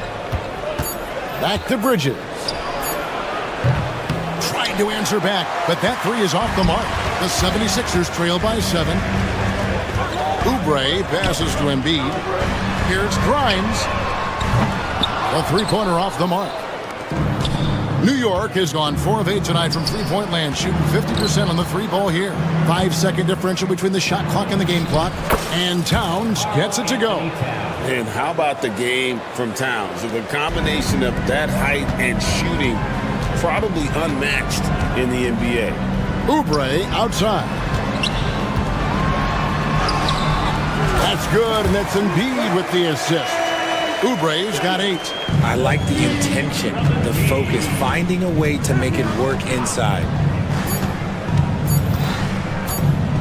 Back to Bridges. Trying to answer back, but that 3 is off the mark. The 76ers trail by 7. Oubre passes to Embiid. Here's Grimes. A three-pointer off the mark. New York has gone 4 of 8 tonight from three-point land, shooting 50% on the three ball here. 5-second differential between the shot clock and the game clock. And Towns gets it to go. And how about the game from Towns? The combination of that height and shooting, probably unmatched in the NBA. Oubre outside. That's good, and that's Embiid with the assist. Oubre's got 8. I like the intention, the focus, finding a way to make it work inside.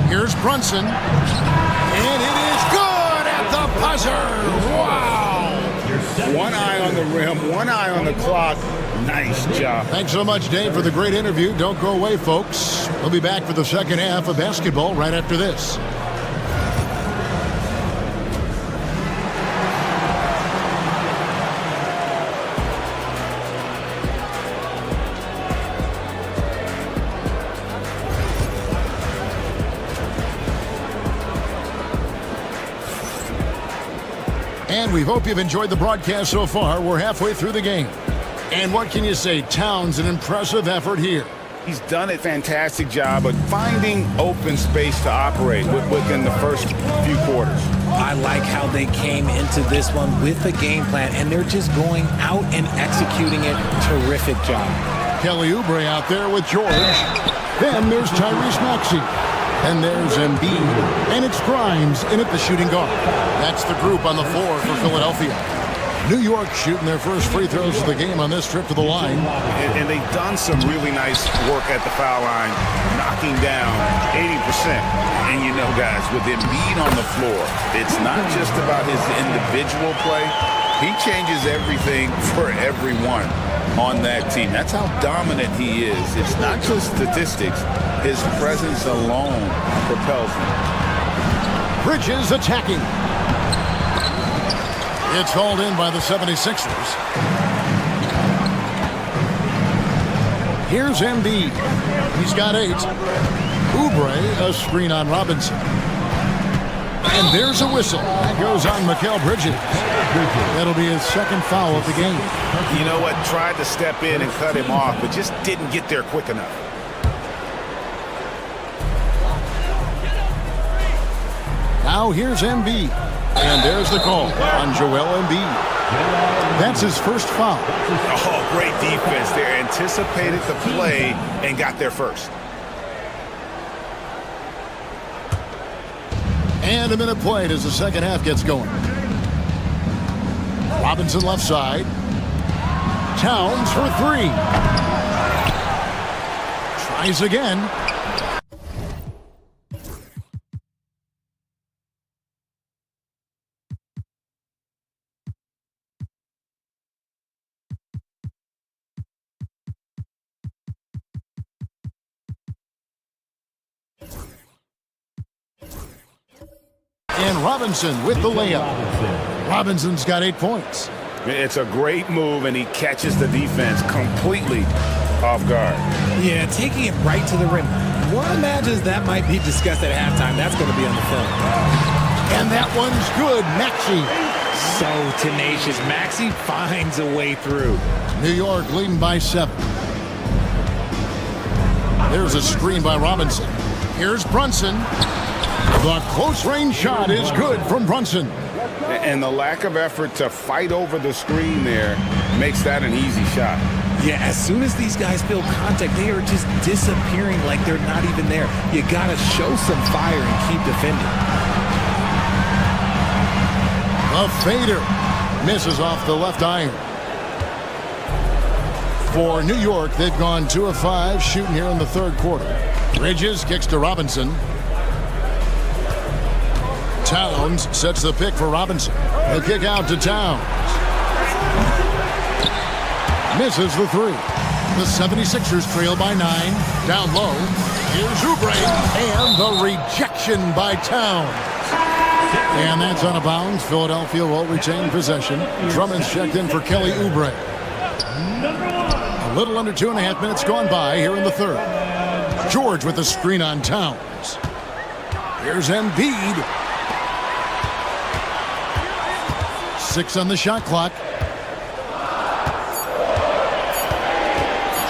Here's Brunson. And it is good at the buzzer. Wow. One eye on the rim, one eye on the clock. Nice job. Thanks so much, Dave, for the great interview. Don't go away, folks. We'll be back for the second half of basketball right after this. And we hope you've enjoyed the broadcast so far. We're halfway through the game. And what can you say? Towns, an impressive effort here. He's done a fantastic job of finding open space to operate within the first few quarters. I like how they came into this one with a game plan, and they're just going out and executing it. Terrific job. Kelly Oubre out there with George. Then there's Tyrese Maxey. And there's Embiid. And it's Grimes in at the shooting guard. That's the group on the floor for Philadelphia. New York shooting their first free throws of the game on this trip to the line. And they've done some really nice work at the foul line, knocking down 80%. And you know, guys, with Embiid on the floor, it's not just about his individual play. He changes everything for everyone on that team. That's how dominant he is. It's not just statistics. His presence alone propels him. Bridges attacking. It's hauled in by the 76ers. Here's Embiid. He's got 8. Oubre, a screen on Robinson. And there's a whistle. That goes on Mikal Bridges. That'll be his second foul of the game. You know what? Tried to step in and cut him off, but just didn't get there quick enough. Now here's Embiid. And there's the call on Joel Embiid. That's his first foul. Oh, great defense there. Anticipated the play and got there first. And a minute played as the second half gets going. Robinson left side. Towns for 3. Tries again. And Robinson with the layup. Robinson's got 8 points. It's a great move, and he catches the defense completely off guard. Yeah, taking it right to the rim. One imagines that might be discussed at halftime. That's going to be on the film. And that one's good. Maxey. So tenacious. Maxey finds a way through. New York leading by 7. There's a screen by Robinson. Here's Brunson. The close-range shot is good from Brunson. And the lack of effort to fight over the screen there makes that an easy shot. Yeah, as soon as these guys feel contact, they are just disappearing like they're not even there. You got to show some fire and keep defending. A fader misses off the left iron. For New York, they've gone 2 of 5 shooting here in the third quarter. Bridges kicks to Robinson. Towns sets the pick for Robinson. The kick out to Towns. Misses the 3. The 76ers trail by 9. Down low. Here's Oubre. And the rejection by Towns. And that's out of bounds. Philadelphia will retain possession. Drummond's checked in for Kelly Oubre. A little under 2.5 minutes gone by here in the third. George with the screen on Towns. Here's Embiid. 6 on the shot clock.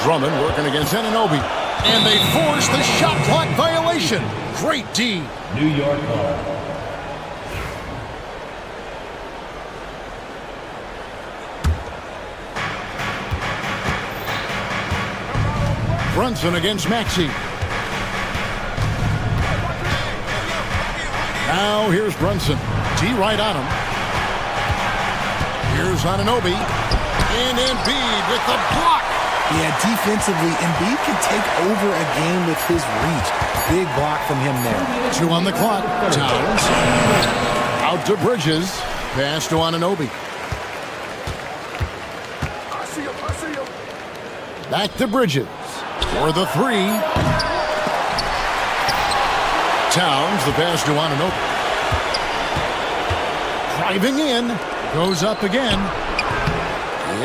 Drummond working against Anunoby. And they force the shot clock violation. Great D. New York ball. Brunson against Maxey. Now here's Brunson. D right on him. Here's Anunoby. And Embiid with the block. Yeah, defensively, Embiid can take over a game with his reach. Big block from him there. 2 on the clock. Towns. Out to Bridges. Pass to Anunoby. Back to Bridges. For the 3. Towns, the pass to Anunoby. Driving in. Goes up again.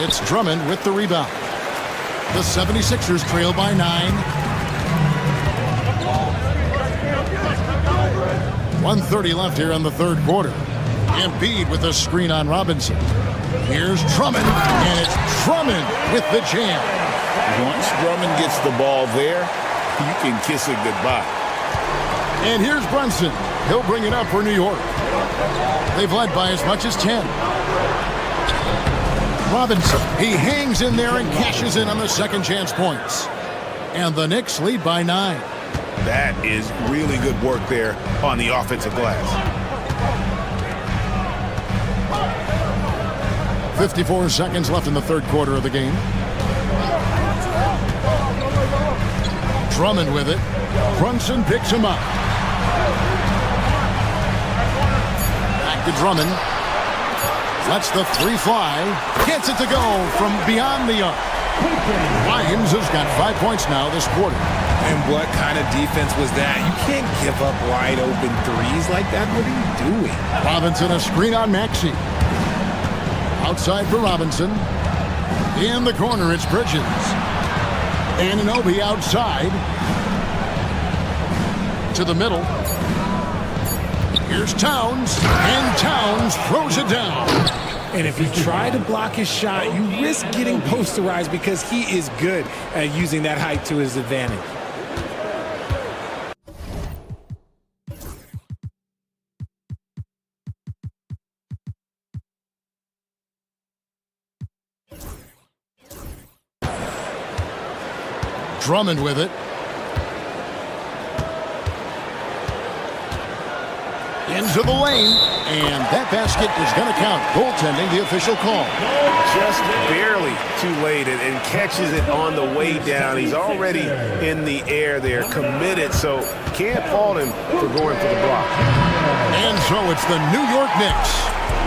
It's Drummond with the rebound. The 76ers trail by 9. 1:30 left here in the third quarter. Embiid with a screen on Robinson. Here's Drummond, and it's Drummond with the jam. Once Drummond gets the ball there, you can kiss it goodbye. And here's Brunson. He'll bring it up for New York. They've led by as much as 10. Robinson, he hangs in there and cashes in on the second chance points. And the Knicks lead by 9. That is really good work there on the offensive glass. 54 seconds left in the third quarter of the game. Drummond with it. Brunson picks him up. Back to Drummond. Lets the 3 fly. Gets it to go from beyond the arc. Williams has got 5 points now this quarter. And what kind of defense was that? You can't give up wide open threes like that. What are you doing? Robinson, a screen on Maxey. Outside for Robinson. In the corner, it's Bridges. Anunoby outside. To the middle. Here's Towns. And Towns throws it down. And if you try to block his shot, you risk getting posterized because he is good at using that height to his advantage. Drummond with it. Into the lane. And that basket is going to count. Goaltending, the official call. Just barely too late and catches it on the way down. He's already in the air there, committed, so can't fault him for going for the block. And so it's the New York Knicks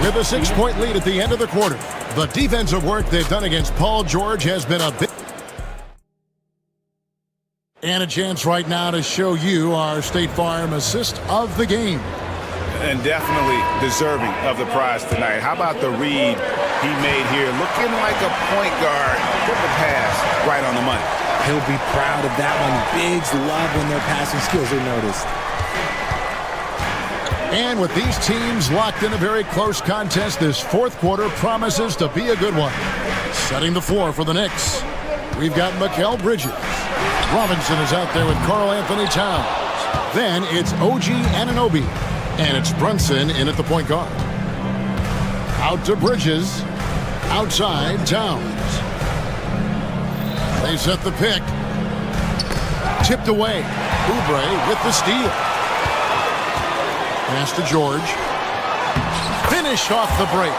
with a 6-point lead at the end of the quarter. The defensive work they've done against Paul George has been a big... And a chance right now to show you our State Farm assist of the game. And definitely deserving of the prize tonight. How about the read he made here? Looking like a point guard. Put the pass right on the money. He'll be proud of that one. Bigs love when their passing skills are noticed. And with these teams locked in a very close contest, this fourth quarter promises to be a good one. Setting the floor for the Knicks, we've got Mikal Bridges. Robinson is out there with Karl Anthony Towns. Then it's OG Anunoby. And it's Brunson in at the point guard. Out to Bridges. Outside, Towns. They set the pick. Tipped away. Oubre with the steal. Pass to George. Finished off the break.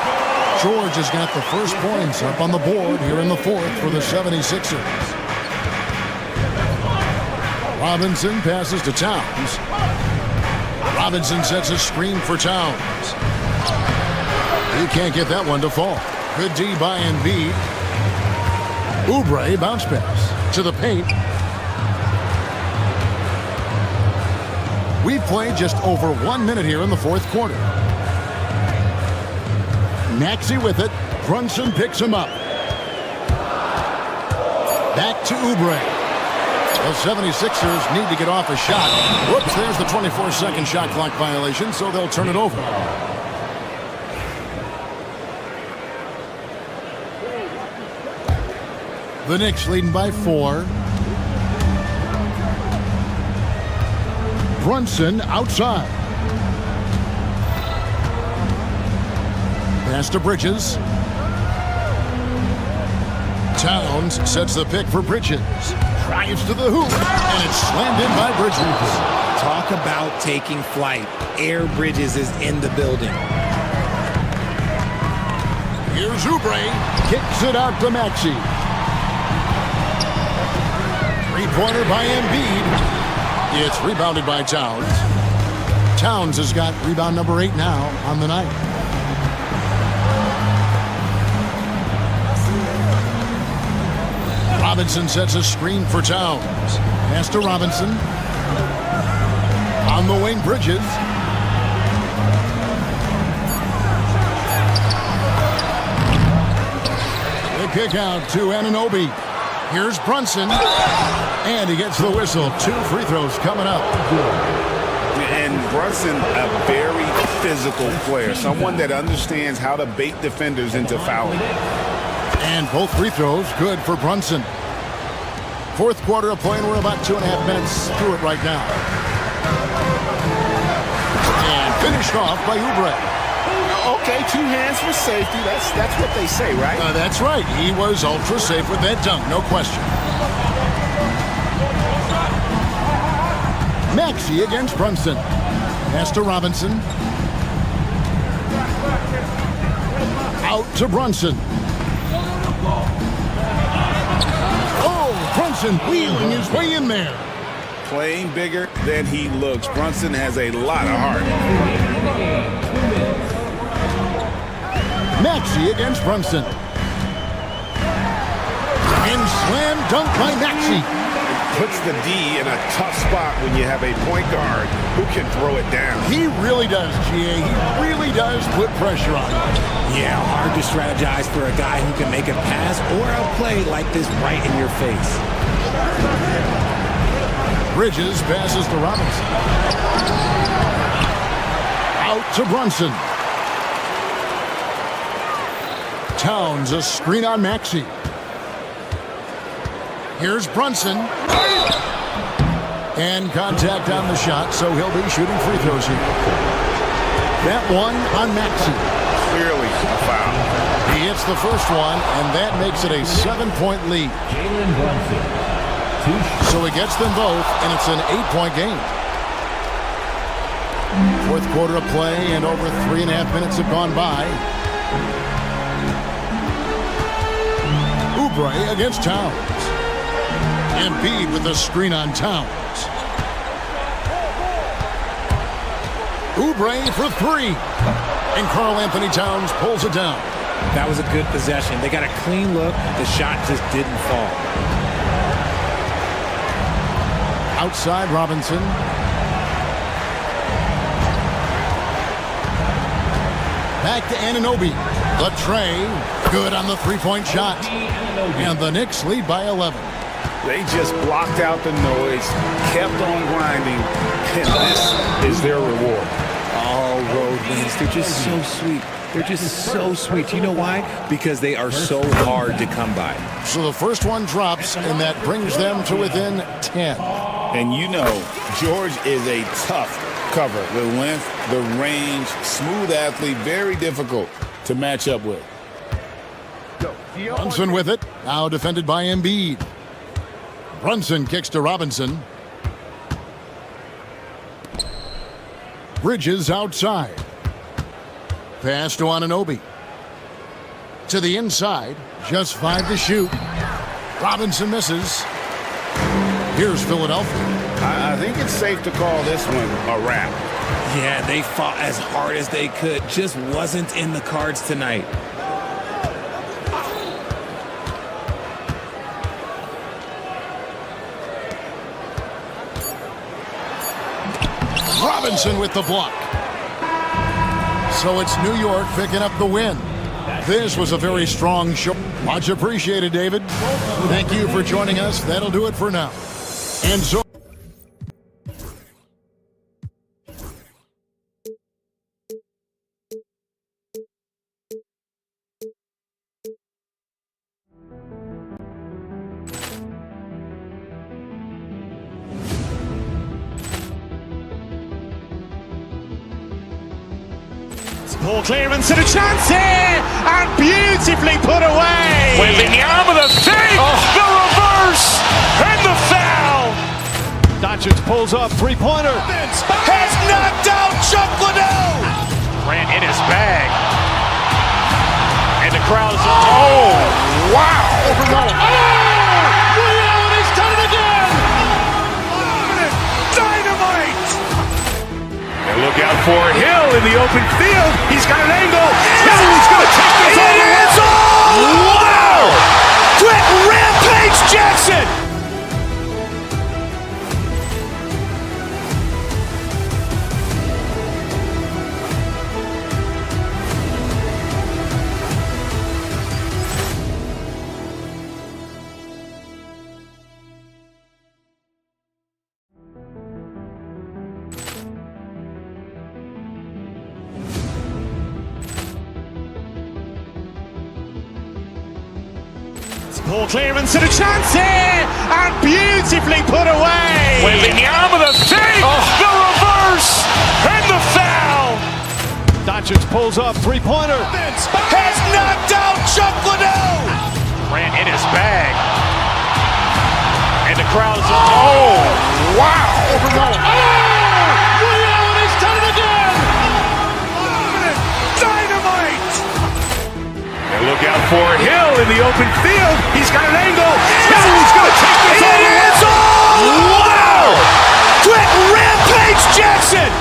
George has got the first points up on the board here in the fourth for the 76ers. Robinson passes to Towns. Robinson sets a screen for Towns. He can't get that one to fall. Good D by Embiid. Oubre bounce pass to the paint. We've played just over 1 minute here in the fourth quarter. Maxey with it. Brunson picks him up. Back to Oubre. The 76ers need to get off a shot. Whoops, there's the 24-second shot clock violation, so they'll turn it over. The Knicks leading by 4. Brunson outside. Pass to Bridges. Towns sets the pick for Bridges. Drives to the hoop, and it's slammed in by Bridges. Talk about taking flight. Air Bridges is in the building. Here's Oubre. Kicks it out to Maxey. Three-pointer by Embiid. It's rebounded by Towns. Towns has got rebound number 8 now on the night. Robinson sets a screen for Towns. Pass to Robinson. On the wing, Bridges. They kick out to Anunoby. Here's Brunson. And he gets the whistle. 2 free throws coming up. And Brunson, a very physical player. Someone that understands how to bait defenders into fouling. And both free throws good for Brunson. Fourth quarter of play, and we're about 2.5 minutes through it right now. And finished off by Oubre. Okay, 2 hands for safety. That's what they say, right? That's right. He was ultra safe with that dunk, no question. Maxey against Brunson. Pass to Robinson. Out to Brunson. Oh, Brunson wheeling his way in there. Playing bigger than he looks. Brunson has a lot of heart. Maxey against Brunson. And slam dunk by Maxey. Puts the D in a tough spot when you have a point guard who can throw it down. He really does, GA. He really does put pressure on him. Yeah, hard to strategize for a guy who can make a pass or a play like this right in your face. Bridges passes to Robinson. Out to Brunson. Towns a screen on Maxey. Here's Brunson. And contact on the shot, so he'll be shooting free throws here. That one on Maxey. Clearly a foul. He hits the first one, and that makes it a 7-point lead. Jalen Brunson. So he gets them both, and it's an 8-point game. Fourth quarter of play, and over 3.5 minutes have gone by. Oubre against Towns. Embiid with a screen on Towns. Oubre for 3. And Karl Anthony Towns pulls it down. That was a good possession. They got a clean look. The shot just didn't fall. Outside Robinson. Back to Anunoby. The tray. Good on the 3-point shot. And the Knicks lead by 11. They just blocked out the noise, kept on grinding, and this is their reward. All road wins. They're just so sweet. They're just so sweet. You know why? Because they are so hard to come by. So the first one drops, and that brings them to within 10. And you know, George is a tough cover. The length, the range, smooth athlete, very difficult to match up with. Brunson with it. Now defended by Embiid. Brunson kicks to Robinson. Bridges outside. Pass to Anunoby. To the inside. Just 5 to shoot. Robinson misses. Here's Philadelphia. I think it's safe to call this one a wrap. Yeah, they fought as hard as they could. Just wasn't in the cards tonight. Robinson with the block. So it's New York picking up the win. This was a very strong show. Much appreciated, David. Thank you for joining us. That'll do it for now. And so Ball clearance and a chance here, and beautifully put away. Wembanyama the save, the reverse, and the foul. Doncic pulls up, three-pointer. Has knocked out Chuck Liddell. Grant in his bag. And the crowd is, oh, wow. Ray Allen has done it again. Dynamite. And look out for Hill in the open field. He's got an angle. Hill's going to take this all the way. Wow. Quick Rampage Jackson. Ball clearance and a chance here, and beautifully put away. Wembanyama the save, the reverse, and the foul. Doncic pulls up, three-pointer. Has knocked out Chuck Liddell. Grant in his bag. And the crowd is, oh, wow. Ray Allen has done it again. Dynamite. And look out for Hill in the open field. He's got an angle. Hill's going to take this all the way. Wow. Quick Rampage Jackson.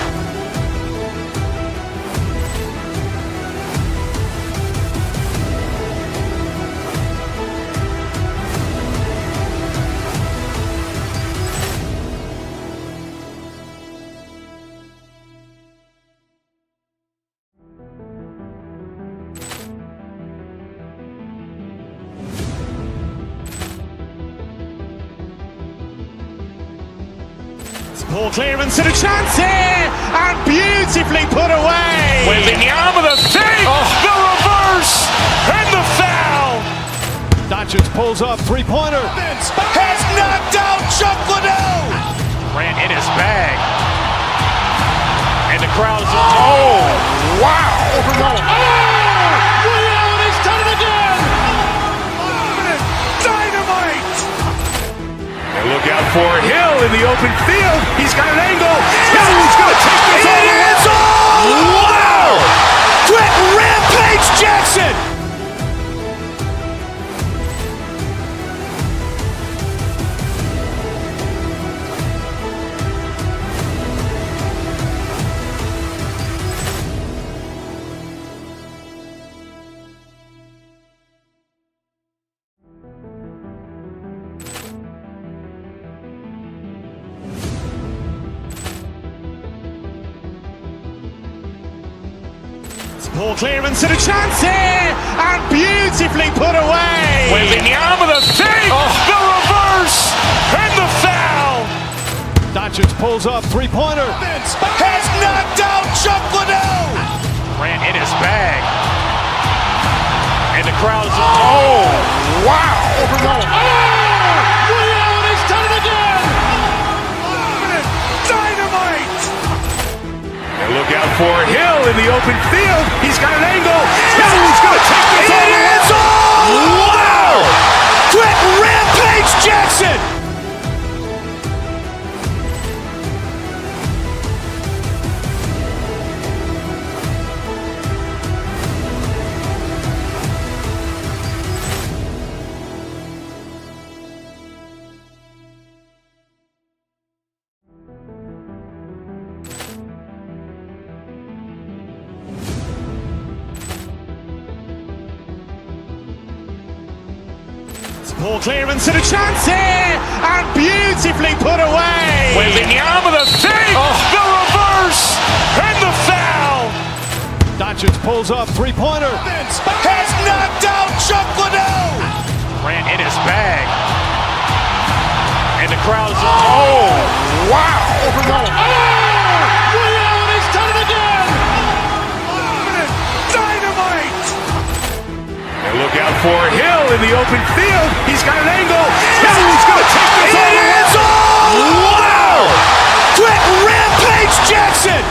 Ball clearance and a chance here, and beautifully put away. Wembanyama the save, the reverse, and the foul. Doncic pulls up, three-pointer. Has knocked out Chuck Liddell. Grant in his bag. And the crowd is, oh, wow. Ray Allen has done it again. Dynamite. And look out for Hill in the open field. He's got an angle. Hill's going to take this all the way. Wow. Quick Rampage Jackson. Ball clearance and a chance here, and beautifully put away. Wembanyama the save, the reverse, and the foul. Doncic pulls up, three-pointer. Has knocked out Chuck Liddell. Grant in his bag. And the crowd is, oh, wow. Ray Allen has done it again. Dynamite. And look out for Hill in the open field. He's got an angle. Hill's going to take this all the way. Wow. Quick Rampage Jackson. Ball clearance and a chance here, and beautifully put away. Wembanyama the save, the reverse, and the foul. Doncic pulls up, three-pointer. Has knocked out Chuck Liddell. Grant in his bag. And the crowd is, oh, wow. Ray Allen has done it again. Dynamite. And look out for Hill in the open field. He's got an angle. Hill's going to take this all the way. Wow. Quick Rampage Jackson.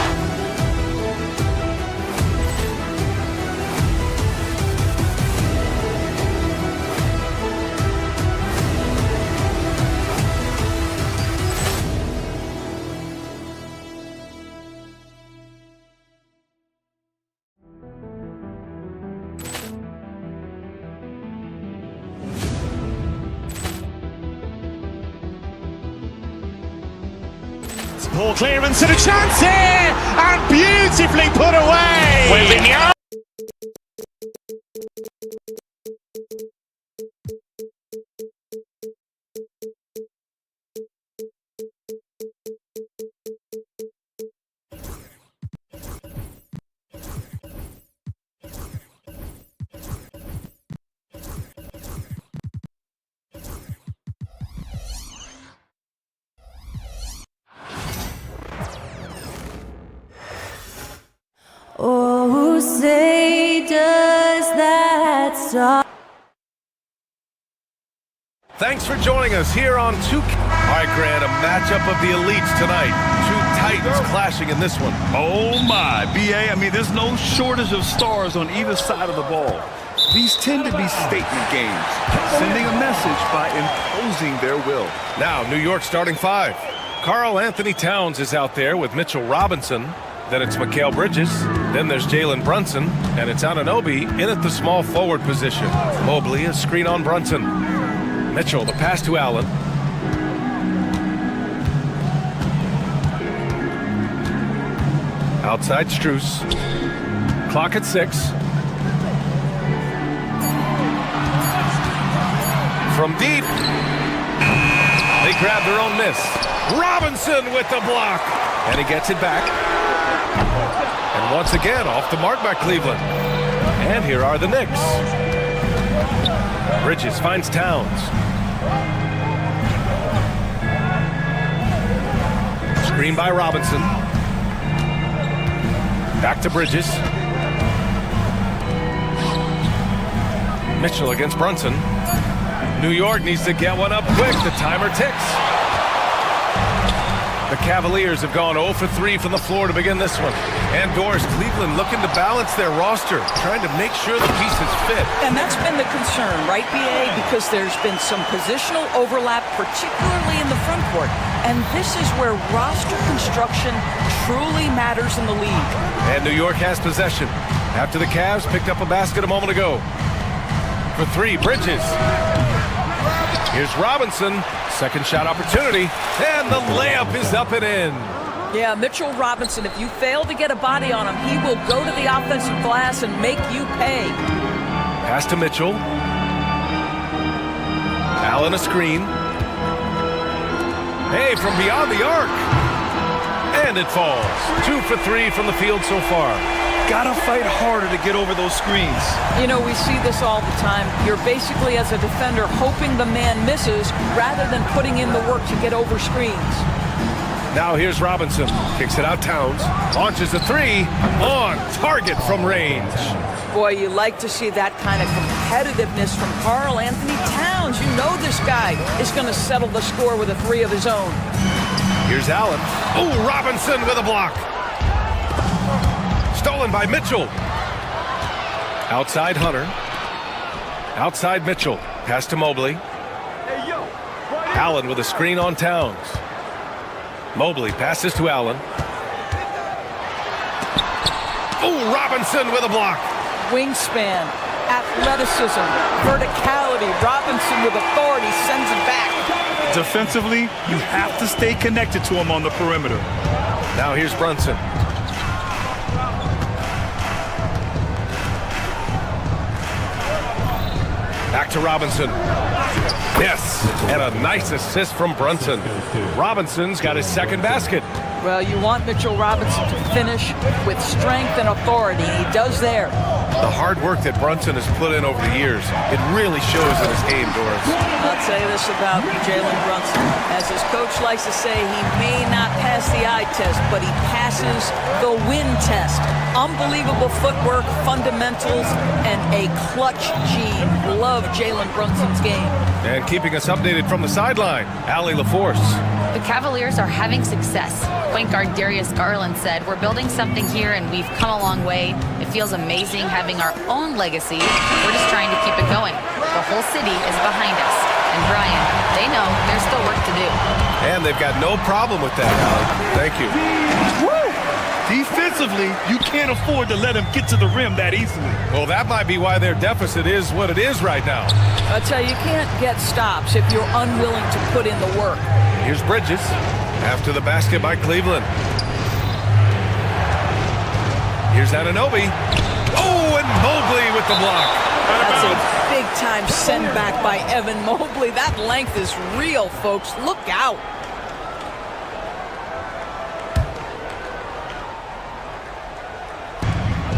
Poor clearance and a chance here, and beautifully put away. Oh, say does that stop? Thanks for joining us here on 2K. All right, Grant, a matchup of the elites tonight. Two titans clashing in this one. Oh, my. BA, I mean, there's no shortage of stars on either side of the ball. These tend to be statement games, sending a message by imposing their will. Now, New York starting five. Karl Anthony Towns is out there with Mitchell Robinson. Then it's Mikal Bridges. Then there's Jalen Brunson. And it's Anunoby in at the small forward position. Mobley, a screen on Brunson. Mitchell, the pass to Allen. Outside Strus. Clock at 6. From deep. They grab their own miss. Robinson with the block. And he gets it back. And once again, off the mark by Cleveland. And here are the Knicks. Bridges finds Towns. Screen by Robinson. Back to Bridges. Mitchell against Brunson. New York needs to get one up quick. The timer ticks. The Cavaliers have gone 0 for 3 from the floor to begin this one. And Doris, Cleveland looking to balance their roster, trying to make sure the pieces fit. And that's been the concern, right, BA? Because there's been some positional overlap, particularly in the front court. And this is where roster construction truly matters in the league. And New York has possession. After the Cavs picked up a basket a moment ago. For 3, Bridges. Here's Robinson. Second shot opportunity. And the layup is up and in. Yeah, Mitchell Robinson, if you fail to get a body on him, he will go to the offensive glass and make you pay. Pass to Mitchell. Allen a screen. Hey, from beyond the arc. And it falls. 2 for 3 from the field so far. Gotta fight harder to get over those screens. You know, we see this all the time. You're basically, as a defender, hoping the man misses rather than putting in the work to get over screens. Now here's Robinson. Kicks it out Towns. Launches a 3. On target from range. Boy, you like to see that kind of competitiveness from Karl Anthony Towns. You know this guy is going to settle the score with a 3 of his own. Here's Allen. Oh, Robinson with a block. Stolen by Mitchell. Outside Hunter. Outside Mitchell. Pass to Mobley. Allen with a screen on Towns. Mobley passes to Allen. Oh, Robinson with a block. Wingspan, athleticism, verticality. Robinson with authority sends it back. Defensively, you have to stay connected to him on the perimeter. Now here's Brunson. Back to Robinson. Yes, and a nice assist from Brunson. Robinson's got his second basket. Well, you want Mitchell Robinson to finish with strength and authority, and he does there. The hard work that Brunson has put in over the years, it really shows in his game, Doris. I'll tell you this about Jalen Brunson. As his coach likes to say, he may not pass the eye test, but he passes the win test. Unbelievable footwork, fundamentals, and a clutch gene. Love Jalen Brunson's game. And keeping us updated from the sideline, Allie LaForce. The Cavaliers are having success. Point guard Darius Garland said, "We're building something here and we've come a long way. It feels amazing having our own legacy. We're just trying to keep it going. The whole city is behind us." And Brian, they know there's still work to do. And they've got no problem with that, Allie. Thank you. Woo! Defensively, you can't afford to let him get to the rim that easily. Well, that might be why their deficit is what it is right now. I'll tell you, you can't get stops if you're unwilling to put in the work. Here's Bridges. After the basket by Cleveland. Here's Anunoby. Oh, and Mobley with the block. That's a big-time send back by Evan Mobley. That length is real, folks. Look out.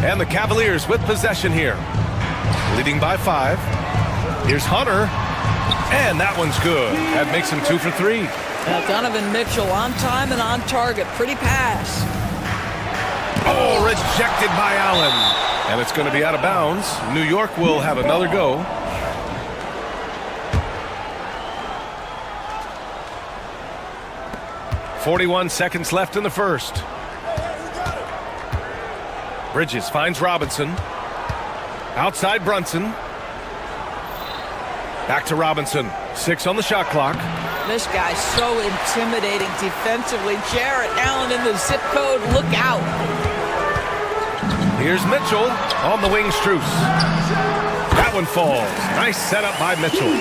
And the Cavaliers with possession here. Leading by 5. Here's Hunter. And that one's good. That makes him 2 for 3. Donovan Mitchell on time and on target. Pretty pass. Oh, rejected by Allen. And it's going to be out of bounds. New York will have another go. .41 seconds left in the first. Bridges finds Robinson. Outside Brunson. Back to Robinson. 6 on the shot clock. This guy's so intimidating defensively. Jarrett Allen in the zip code. Look out. Here's Mitchell on the wing. Strus. That one falls. Nice setup by Mitchell.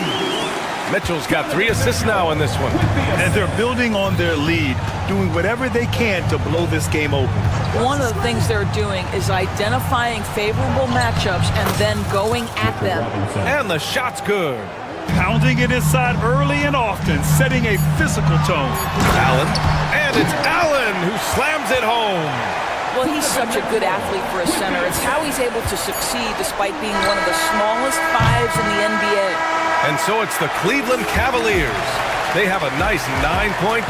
Mitchell's got 3 assists now in this one. And they're building on their lead, doing whatever they can to blow this game open. One of the things they're doing is identifying favorable matchups and then going at them. And the shot's good. Pounding it inside early and often, setting a physical tone. Allen. And it's Allen who slams it home. Well, he's such a good athlete for a center. It's how he's able to succeed despite being one of the smallest 5s in the NBA. And so it's the Cleveland Cavaliers. They have a nice 9-point.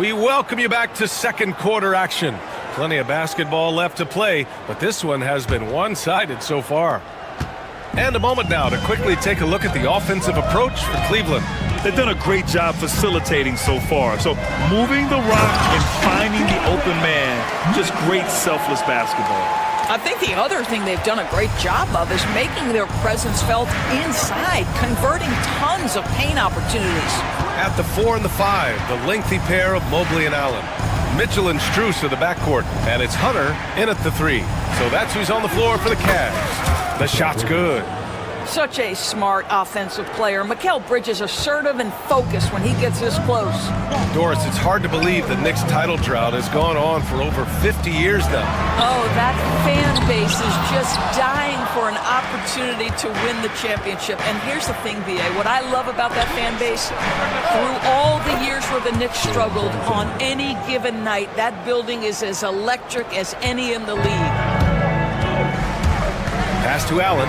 We welcome you back to second quarter action. Plenty of basketball left to play, but this one has been one-sided so far. And a moment now to quickly take a look at the offensive approach for Cleveland. They've done a great job facilitating so far. So moving the rock and finding the open man, just great selfless basketball. I think the other thing they've done a great job of is making their presence felt inside, converting tons of paint opportunities. At the 4 and the 5, the lengthy pair of Mobley and Allen. Mitchell and Strus are the backcourt, and it's Hunter in at the 3. So that's who's on the floor for the Cavs. The shot's good. Such a smart offensive player. Mikal Bridges assertive and focused when he gets this close. Doris, it's hard to believe the Knicks title drought has gone on for over 50 years now. Oh, that fan base is just dying for an opportunity to win the championship. And here's the thing, B.A., what I love about that fan base, through all the years where the Knicks struggled, on any given night, that building is as electric as any in the league. Pass to Allen.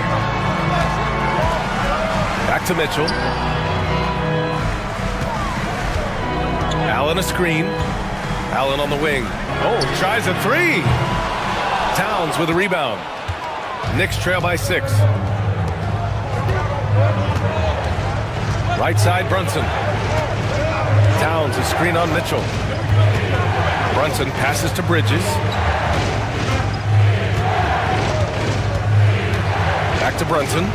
Back to Mitchell. Allen a screen. Allen on the wing. Oh, tries a 3. Towns with a rebound. Knicks trail by 6. Right side, Brunson. Towns a screen on Mitchell. Brunson passes to Bridges. Back to Brunson.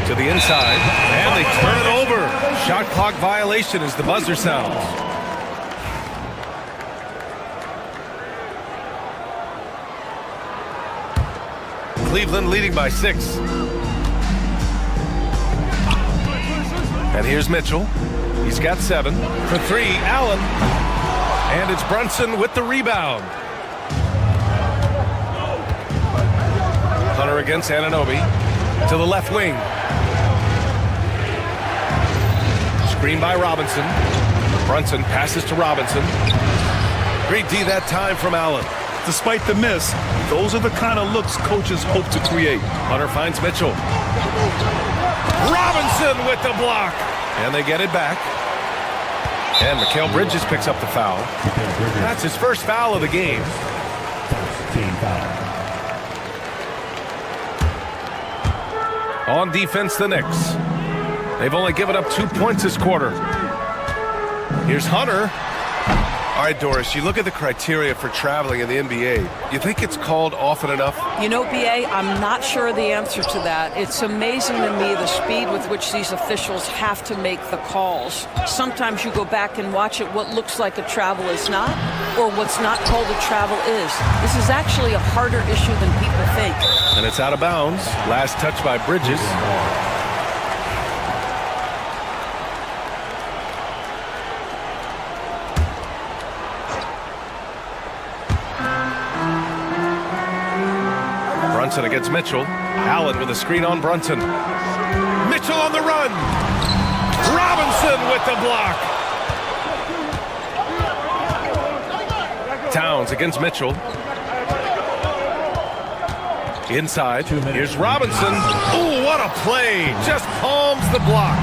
To the inside, and they turn it over. Shot clock violation as the buzzer sounds. Cleveland leading by 6. And here's Mitchell. He's got 7. For 3, Allen. And it's Brunson with the rebound. Hunter against Anunoby. To the left wing. Screen by Robinson. Brunson passes to Robinson. Great D that time from Allen. Despite the miss, those are the kind of looks coaches hope to create. Hunter finds Mitchell. Robinson with the block. And they get it back. And Mikal Bridges picks up the foul. That's his first foul of the game. Team foul. On defense, the Knicks. They've only given up 2 points this quarter. Here's Hunter. All right, Doris, you look at the criteria for traveling in the NBA. You think it's called often enough? You know, BA, I'm not sure the answer to that. It's amazing to me the speed with which these officials have to make the calls. Sometimes you go back and watch it, what looks like a travel is not, or what's not called a travel is. This is actually a harder issue than people think. And it's out of bounds. Last touch by Bridges. Brunson against Mitchell. Allen with a screen on Brunson. Mitchell on the run. Robinson with the block. Towns against Mitchell. Inside. Here's Robinson. Ooh, what a play. Just palms the block.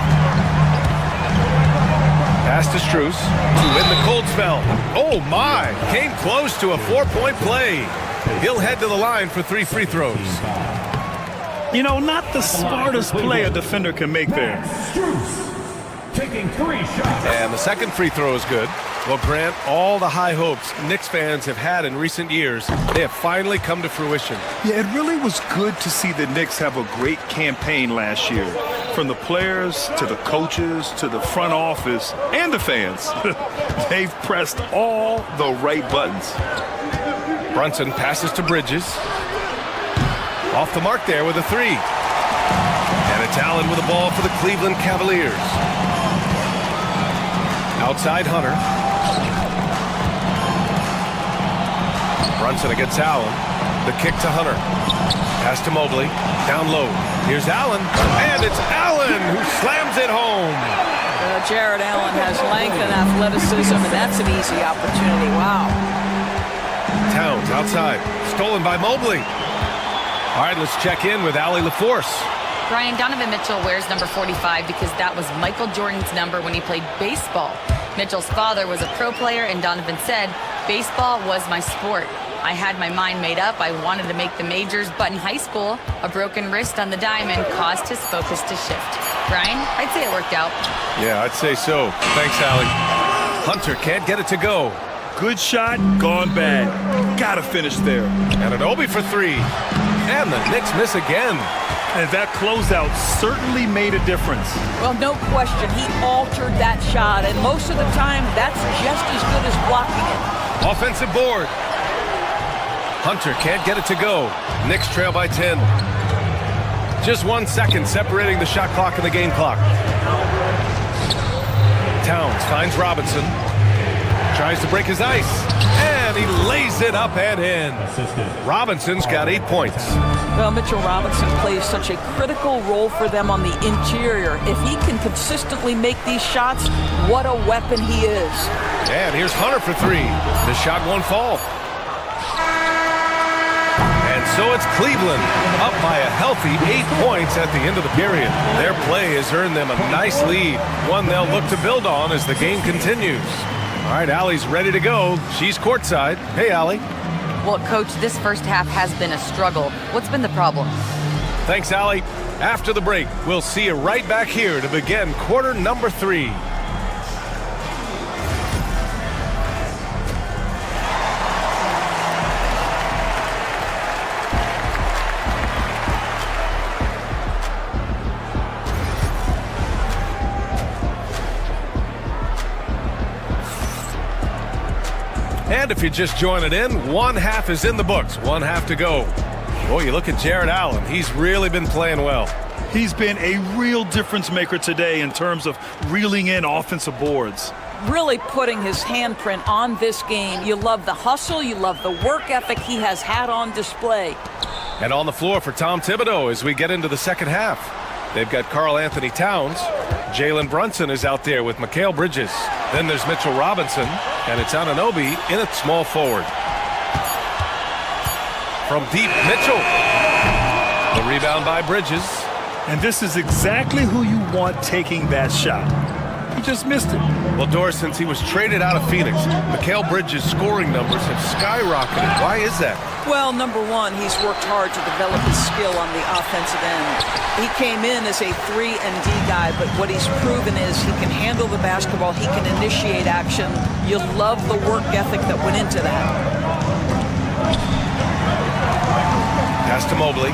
Pass to Strus to win the cold spell. Oh, my. Came close to a 4-point play. He'll head to the line for 3 free throws. You know, not the smartest play a defender can make there. Taking 3 shots. And the second free throw is good. Well, Grant, all the high hopes Knicks fans have had in recent years, they have finally come to fruition. Yeah, it really was good to see the Knicks have a great campaign last year. From the players to the coaches to the front office and the fans. They've pressed all the right buttons. Brunson passes to Bridges. Off the mark there with a 3. And it's Allen with the ball for the Cleveland Cavaliers. Outside Hunter. Brunson against Allen. The kick to Hunter. Pass to Mobley. Down low. Here's Allen. And it's Allen who slams it home. Jared Allen has length and athleticism, and that's an easy opportunity. Wow. Towns outside. Stolen by Mobley. All right, let's check in with Allie LaForce. Brian, Donovan Mitchell wears number 45 because that was Michael Jordan's number when he played baseball. Mitchell's father was a pro player, and Donovan said, "Baseball was my sport. I had my mind made up. I wanted to make the majors, but in high school, a broken wrist on the diamond caused his focus to shift." Brian, I'd say it worked out. Yeah, I'd say so. Thanks, Allie. Hunter can't get it to go. Good shot, gone bad. Gotta finish there. And an Obi for 3. And the Knicks miss again. And that closeout certainly made a difference. Well, no question. He altered that shot, and most of the time, that's just as good as blocking it. Offensive board. Hunter can't get it to go. Knicks trail by 10. Just 1 second separating the shot clock and the game clock. Towns finds Robinson. Tries to break his ice. And he lays it up and in. Robinson's got 8 points. Well, Mitchell Robinson plays such a critical role for them on the interior. If he can consistently make these shots, what a weapon he is. And here's Hunter for 3. The shot won't fall. And so it's Cleveland, up by a healthy 8 points at the end of the period. Their play has earned them a nice lead, one they'll look to build on as the game continues. All right, Allie's ready to go. She's courtside. Hey, Allie. Well, Coach, this first half has been a struggle. What's been the problem? Thanks, Allie. After the break, we'll see you right back here to begin quarter number 3. And if you're just joining in, 1 half is in the books, 1 half to go. Boy, you look at Jared Allen. He's really been playing well. He's been a real difference maker today in terms of reeling in offensive boards. Really putting his handprint on this game. You love the hustle. You love the work ethic he has had on display. And on the floor for Tom Thibodeau as we get into the second half. They've got Karl Anthony Towns. Jalen Brunson is out there with Mikal Bridges. Then there's Mitchell Robinson, and it's Anunoby in at small forward. From deep, Mitchell. The rebound by Bridges. And this is exactly who you want taking that shot. He just missed it. Well, Doris, since he was traded out of Phoenix, Mikal Bridges' scoring numbers have skyrocketed. Why is that? Well, number one, he's worked hard to develop his skill on the offensive end. He came in as a 3-and-D guy, but what he's proven is he can handle the basketball, he can initiate action. You love the work ethic that went into that. Pass to Mobley.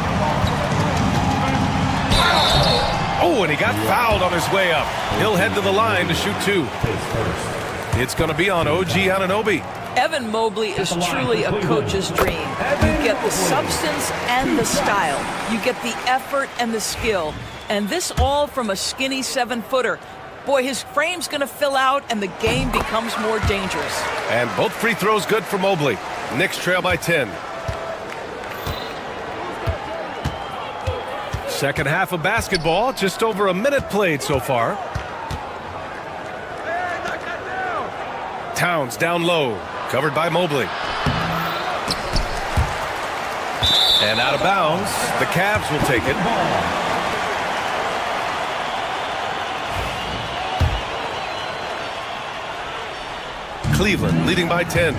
Oh, and he got fouled on his way up. He'll head to the line to shoot 2. It's going to be on OG Anunoby. Evan Mobley is truly a coach's dream. You get the substance and the style. You get the effort and the skill. And this all from a skinny 7-footer. Boy, his frame's going to fill out and the game becomes more dangerous. And both free throws good for Mobley. Knicks trail by 10. Second half of basketball, just over a minute played so far. Towns down low, covered by Mobley. And out of bounds, the Cavs will take it. Cleveland leading by 10.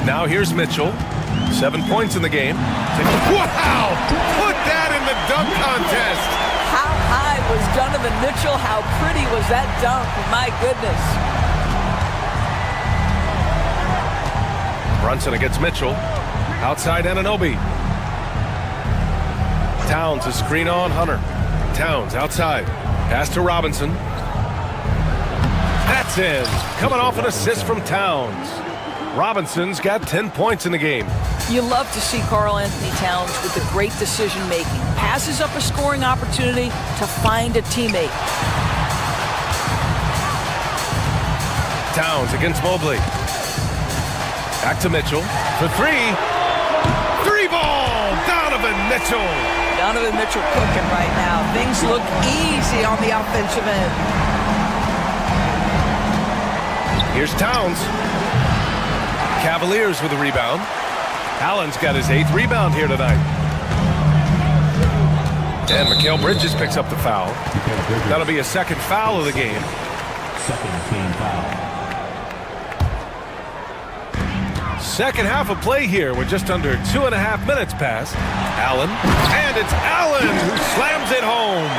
Now here's Mitchell. 7 points in the game. Wow! Put that in the dunk contest! How high was Donovan Mitchell? How pretty was that dunk? My goodness. Brunson against Mitchell. Outside Anunoby. Towns a screen on Hunter. Towns outside. Pass to Robinson. That's in. Coming off an assist from Towns. Robinson's got 10 points in the game. You love to see Karl Anthony Towns with the great decision-making. Passes up a scoring opportunity to find a teammate. Towns against Mobley. Back to Mitchell for 3. 3-ball! Donovan Mitchell! Donovan Mitchell cooking right now. Things look easy on the offensive end. Here's Towns. Cavaliers with a rebound. Allen's got his 8th rebound here tonight. And Mikal Bridges picks up the foul. That'll be a second foul of the game. Second team foul. Second half of play here with just under 2.5 minutes passed. Allen, and it's Allen who slams it home.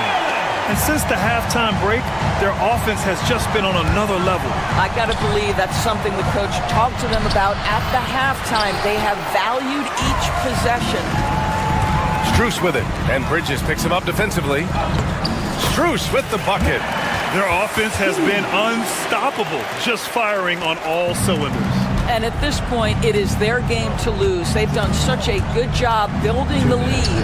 And since the halftime break, their offense has just been on another level. I got to believe that's something the coach talked to them about at the halftime. They have valued each possession. Strus with it, and Bridges picks him up defensively. Strus with the bucket. Their offense has been unstoppable, just firing on all cylinders. And at this point, it is their game to lose. They've done such a good job building the lead.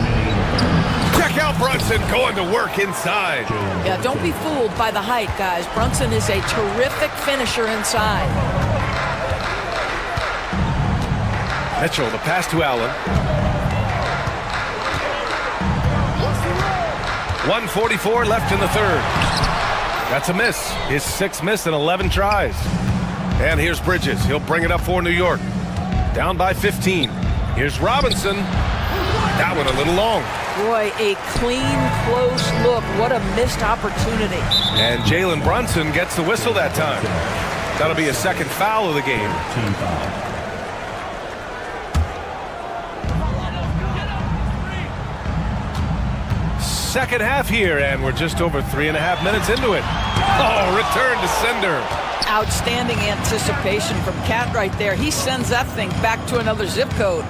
Check out Brunson going to work inside. Yeah, don't be fooled by the height, guys. Brunson is a terrific finisher inside. Mitchell, the pass to Allen. 1:44 left in the third. That's a miss. His 6th miss in 11 tries. And here's Bridges. He'll bring it up for New York. Down by 15. Here's Robinson. That one a little long. Boy, a clean, close look. What a missed opportunity. And Jalen Brunson gets the whistle that time. That'll be a second foul of the game. Team foul. Second half here, and we're just over 3.5 minutes into it. Oh, return to sender. Outstanding anticipation from Cat right there. He sends that thing back to another zip code.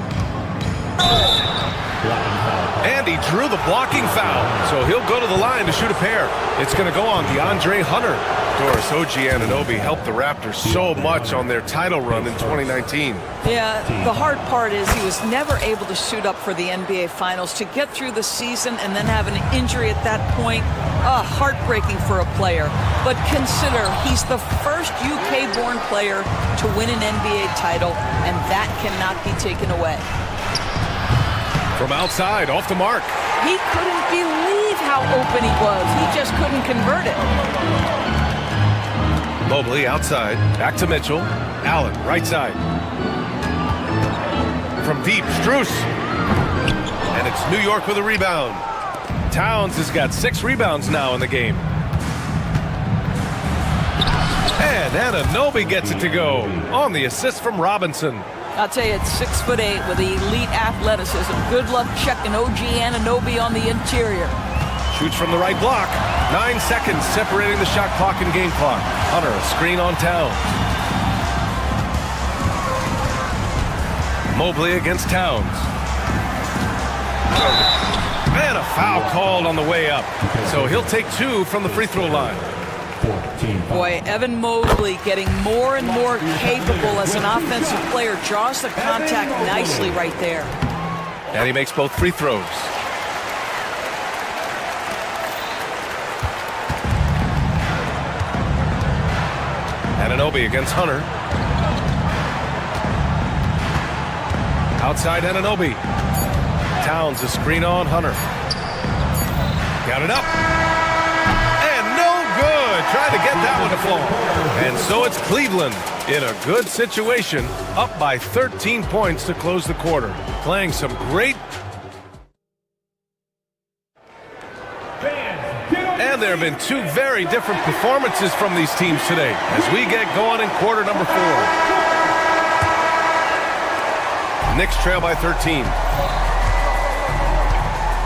And he drew the blocking foul, so he'll go to the line to shoot a pair. It's going to go on DeAndre Hunter. Doris, OG Anunoby helped the Raptors so much on their title run in 2019. Yeah, the hard part is he was never able to suit up for the NBA Finals. To get through the season and then have an injury at that point, heartbreaking for a player. But consider, he's the first UK-born player to win an NBA title, and that cannot be taken away. From outside, off the mark. He couldn't believe how open he was. He just couldn't convert it. Mobley outside, back to Mitchell. Allen, right side. From deep, Strus. And it's New York with a rebound. Towns has got 6 rebounds now in the game. And Anunoby gets it to go on the assist from Robinson. I'll tell you, it's 6'8" with elite athleticism. Good luck checking OG Anunoby on the interior. Shoots from the right block. 9 seconds separating the shot clock and game clock. Hunter, a screen on Towns. Mobley against Towns. And a foul called on the way up. So he'll take 2 from the free throw line. Boy, Evan Mobley getting more and more capable as an offensive player. Draws the contact nicely right there. And he makes both free throws. Anunoby against Hunter. Outside Anunoby. Towns a screen on Hunter. Got it up. And no good. Trying to get that one to fall. And so it's Cleveland in a good situation, up by 13 points to close the quarter. Playing some great. And there have been 2 very different performances from these teams today as we get going in quarter number 4. Knicks trail by 13.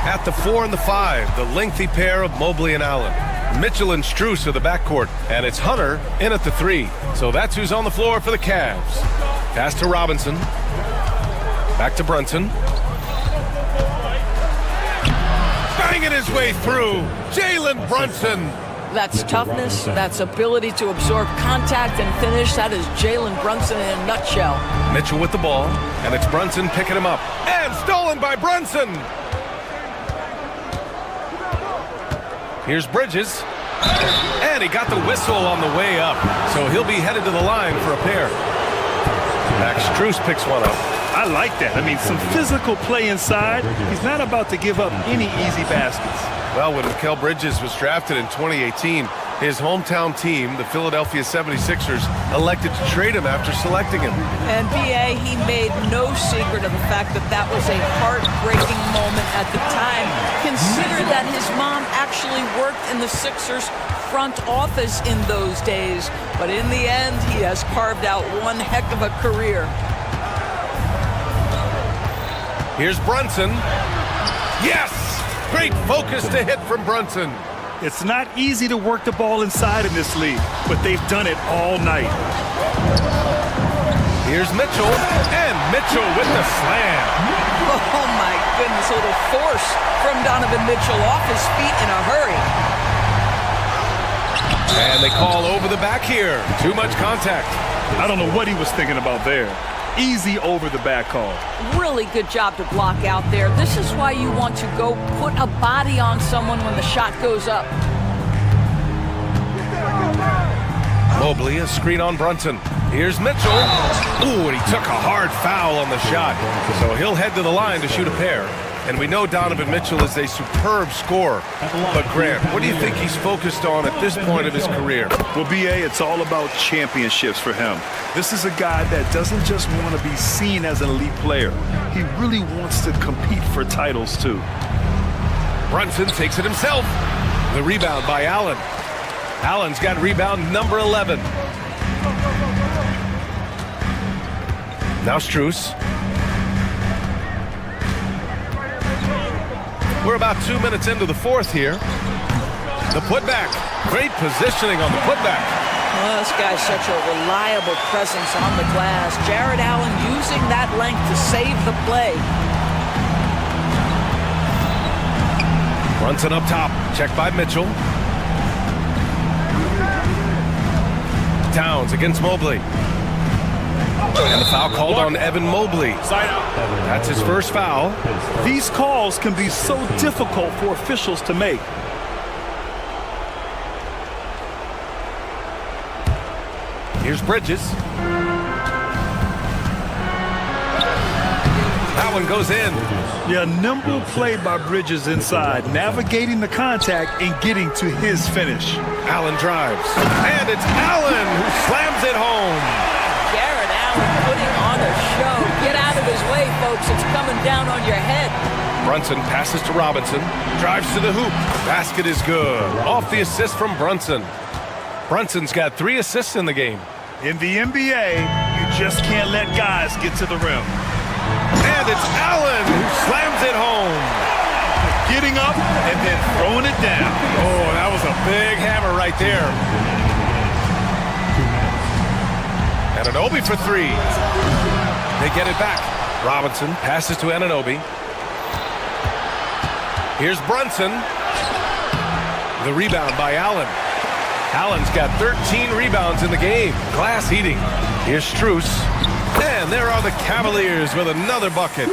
At the 4 and the 5, the lengthy pair of Mobley and Allen. Mitchell and Strus are the backcourt, and it's Hunter in at the 3. So that's who's on the floor for the Cavs. Pass to Robinson. Back to Brunson. Banging his way through. Jalen Brunson. That's toughness. That's ability to absorb contact and finish. That is Jalen Brunson in a nutshell. Mitchell with the ball, and it's Brunson picking him up. And stolen by Brunson. Here's Bridges. And he got the whistle on the way up. So he'll be headed to the line for a pair. Max Strus picks one up. I like that. I mean, some physical play inside. He's not about to give up any easy baskets. Well, when Mikal Bridges was drafted in 2018, his hometown team, the Philadelphia 76ers, elected to trade him after selecting him. And B.A., he made no secret of the fact that that was a heartbreaking moment at the time. Consider that his mom actually worked in the Sixers front office in those days. But in the end, he has carved out one heck of a career. Here's Brunson. Yes! Great focus to hit from Brunson. It's not easy to work the ball inside in this league, but they've done it all night. Here's Mitchell, and Mitchell with the slam. Oh my goodness, a little force from Donovan Mitchell off his feet in a hurry. And they call over the back here. Too much contact. I don't know what he was thinking about there. Easy over the back call. Really good job to block out there. This is why you want to go put a body on someone when the shot goes up. Mobley, a screen on Brunson. Here's Mitchell. Ooh, and he took a hard foul on the shot. So he'll head to the line to shoot a pair. And we know Donovan Mitchell is a superb scorer. But Grant, what do you think he's focused on at this point of his career? Well, B.A., it's all about championships for him. This is a guy that doesn't just want to be seen as an elite player. He really wants to compete for titles, too. Brunson takes it himself. The rebound by Allen. Allen's got rebound number 11. Now Strus. We're about 2 minutes into the 4th here. The putback. Great positioning on the putback. Well, this guy's such a reliable presence on the glass. Jared Allen using that length to save the play. Brunson up top. Checked by Mitchell. Towns against Mobley. And the foul called on Evan Mobley. That's his first foul. These calls can be so difficult for officials to make. Here's Bridges. That one goes in. Yeah, nimble play by Bridges inside, navigating the contact and getting to his finish. Allen drives. And it's Allen who slams it home. Jared Allen putting on a show. Get out of his way, folks. It's coming down on your head. Brunson passes to Robinson, drives to the hoop. Basket is good. Off the assist from Brunson. Brunson's got 3 assists in the game. In the NBA, you just can't let guys get to the rim. And it's Allen who slams it home. Getting up and then throwing it down. Oh, that was a big hammer right there. Anunoby for 3. They get it back. Robinson passes to Anunoby. Here's Brunson. The rebound by Allen. Allen's got 13 rebounds in the game. Glass heating. Here's Strus. And there are the Cavaliers with another bucket.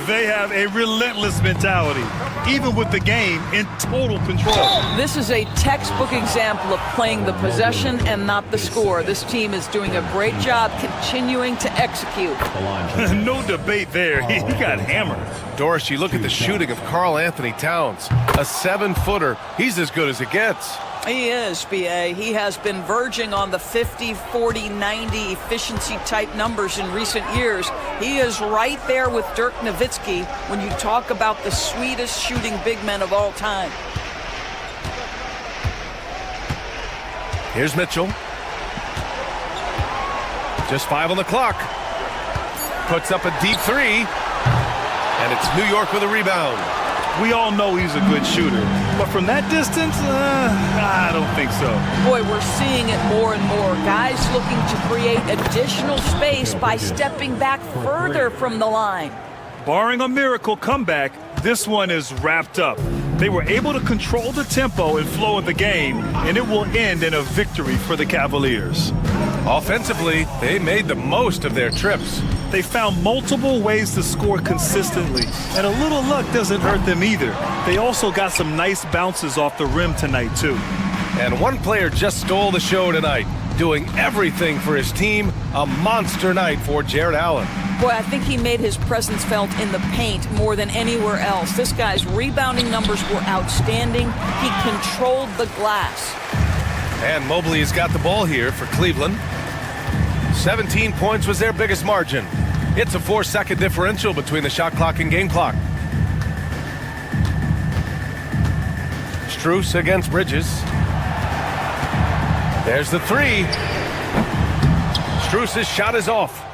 They have a relentless mentality, even with the game in total control. This is a textbook example of playing the possession and not the score. This team is doing a great job continuing to execute. No debate there. He got hammered. Doris, you look at the shooting of Karl Anthony Towns. A 7-footer. He's as good as it gets. He is, B.A. He has been verging on the 50, 40, 90 efficiency type numbers in recent years. He is right there with Dirk Nowitzki when you talk about the sweetest shooting big men of all time. Here's Mitchell. Just 5 on the clock. Puts up a deep 3. And it's New York with a rebound. We all know he's a good shooter, but from that distance, I don't think so. Boy, we're seeing it more and more. Guys looking to create additional space by stepping back further from the line. Barring a miracle comeback, this one is wrapped up. They were able to control the tempo and flow of the game, and it will end in a victory for the Cavaliers. Offensively, they made the most of their trips. They found multiple ways to score consistently, and a little luck doesn't hurt them either. They also got some nice bounces off the rim tonight, too. And one player just stole the show tonight, doing everything for his team. A monster night for Jared Allen. Boy, I think he made his presence felt in the paint more than anywhere else. This guy's rebounding numbers were outstanding. He controlled the glass. And Mobley has got the ball here for Cleveland. 17 points was their biggest margin. It's a 4-second differential between the shot clock and game clock. Strus against Bridges. There's the 3. Strus's shot is off.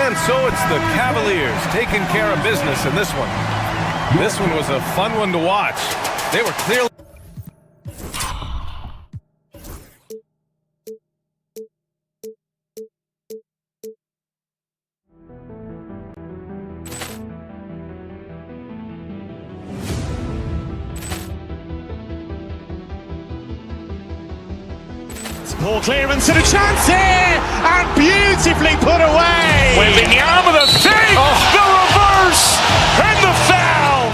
And so it's the Cavaliers taking care of business in this one. This one was a fun one to watch. They were clearly... Ball clearance and a chance here, and beautifully put away. Wembanyama the save, the reverse, and the foul.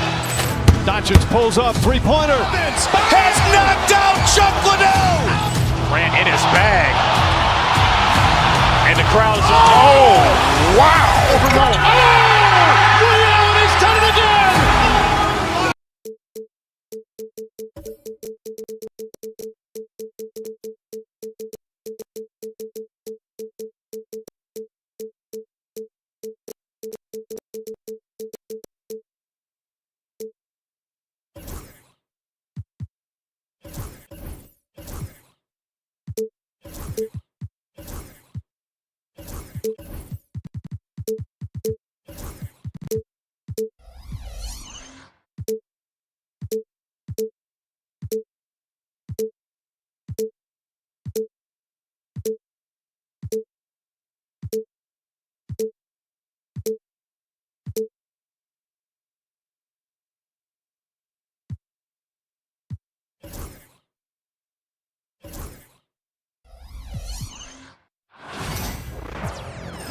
Doncic pulls up, 3-pointer. Has knocked out Chuck Liddell. Grant in his bag. And the crowd is... Oh, wow. Ray Allen has done it again.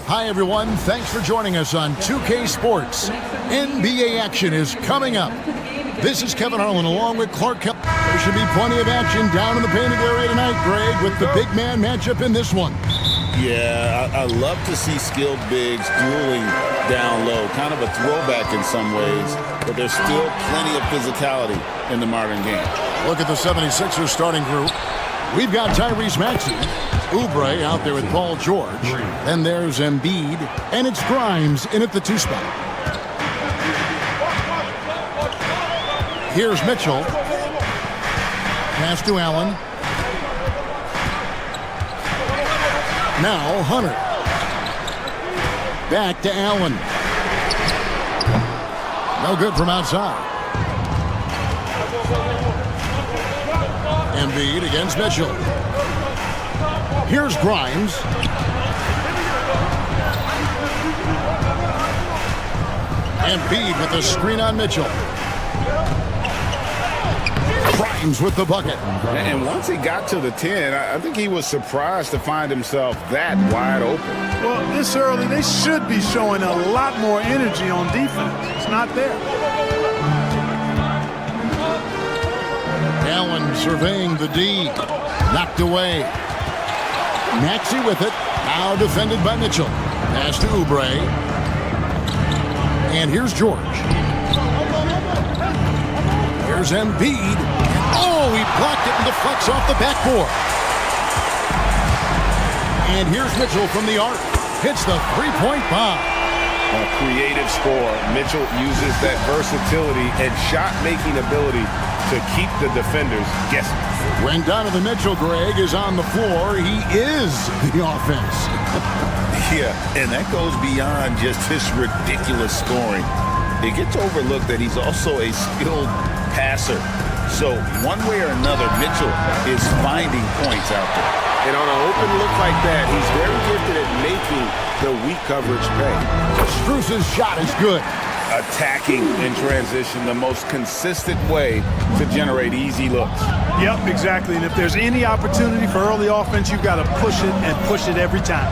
Hi, everyone. Thanks for joining us on 2K Sports. NBA action is coming up. This is Kevin Harlan along with Clark Kelly. There should be plenty of action down in the painted area tonight, Greg, with the big man matchup in this one. Yeah, I love to see skilled bigs dueling down low. Kind of a throwback in some ways, but there's still plenty of physicality in the modern game. Look at the 76ers starting group. We've got Tyrese Maxey, Oubre out there with Paul George. Then there's Embiid. And it's Grimes in at the 2 spot. Here's Mitchell. Pass to Allen. Now Hunter. Back to Allen. No good from outside. Embiid against Mitchell. Here's Grimes. Embiid with the screen on Mitchell. Grimes with the bucket. And once he got to the 10, I think he was surprised to find himself that wide open. Well, this early, they should be showing a lot more energy on defense. It's not there. Allen surveying the D. Knocked away. Maxey with it. Now defended by Mitchell. Pass to Oubre. And here's George. Here's Embiid. Oh, he blocked it and deflects off the backboard. And here's Mitchell from the arc. Hits the three-point bomb. A creative score. Mitchell uses that versatility and shot-making ability to keep the defenders guessing. When Donovan Mitchell, Greg, is on the floor, he is the offense. Yeah, and that goes beyond just his ridiculous scoring. It gets overlooked that he's also a skilled passer. So one way or another, Mitchell is finding points out there. And on an open look like that, he's very gifted at making the weak coverage pay. Strus's shot is good. Attacking in transition, the most consistent way to generate easy looks. Yep, exactly. And if there's any opportunity for early offense, you've got to push it and push it every time.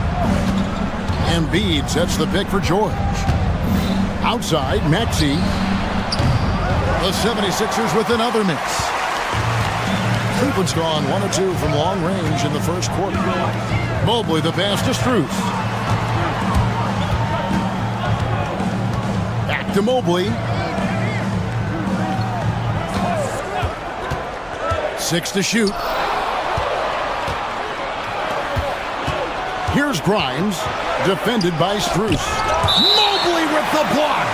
Embiid sets the pick for George. Outside, Maxey. The 76ers with another miss. Cleveland's gone 1 of 2 from long range in the first quarter. Mobley the pass to Strus. Back to Mobley. 6 to shoot. Here's Grimes, defended by Strus. Mobley with the block.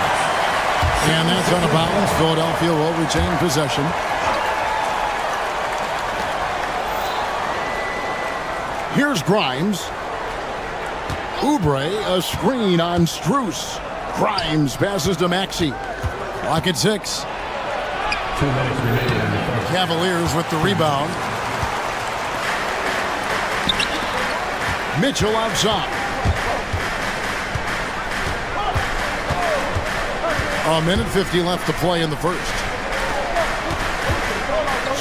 And that's out of bounds. Philadelphia will retain possession. Here's Grimes. Oubre, a screen on Strus. Grimes passes to Maxey. Clock at 6. 2 minutes remaining. Cavaliers with the rebound. Mitchell outside. A minute 50 left to play in the first.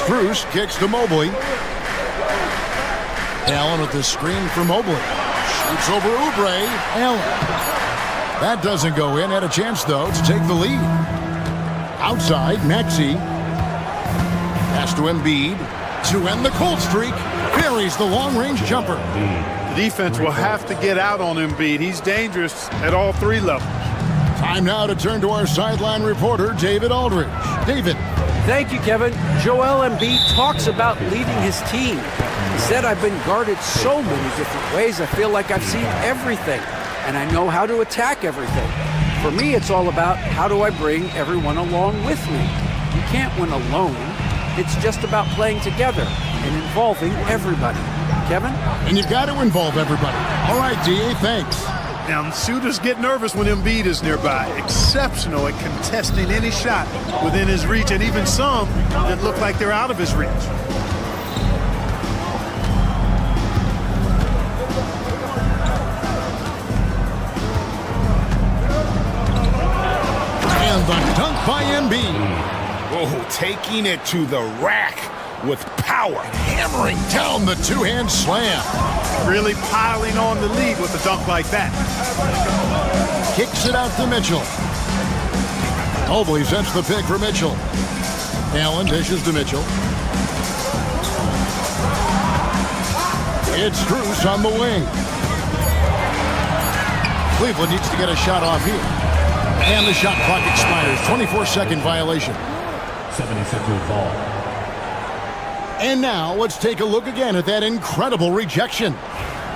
Strus kicks to Mobley. Allen with the screen for Mobley. Shoots over Oubre. Allen. That doesn't go in. Had a chance, though, to take the lead. Outside, Maxey. Pass to Embiid. To end the cold streak. Buries the long-range jumper. The defense will have to get out on Embiid. He's dangerous at all 3 levels. Time now to turn to our sideline reporter, David Aldridge. David. Thank you, Kevin. Joel Embiid talks about leading his team. He said, I've been guarded so many different ways, I feel like I've seen everything, and I know how to attack everything. For me, it's all about how do I bring everyone along with me. You can't win alone. It's just about playing together and involving everybody. Kevin? And you've got to involve everybody. All right, D.A., thanks. Now, shooters get nervous when Embiid is nearby. Exceptional at contesting any shot within his reach, and even some that look like they're out of his reach. And the dunk by Embiid. Oh, taking it to the rack with power. Hammering down the two-hand slam. Really piling on the lead with a dunk like that. Kicks it out to Mitchell. Mobley sets the pick for Mitchell. Allen dishes to Mitchell. It's Strus on the wing. Cleveland needs to get a shot off here. And the shot clock expires. 24-second violation. 76ers ball. And now let's take a look again at that incredible rejection.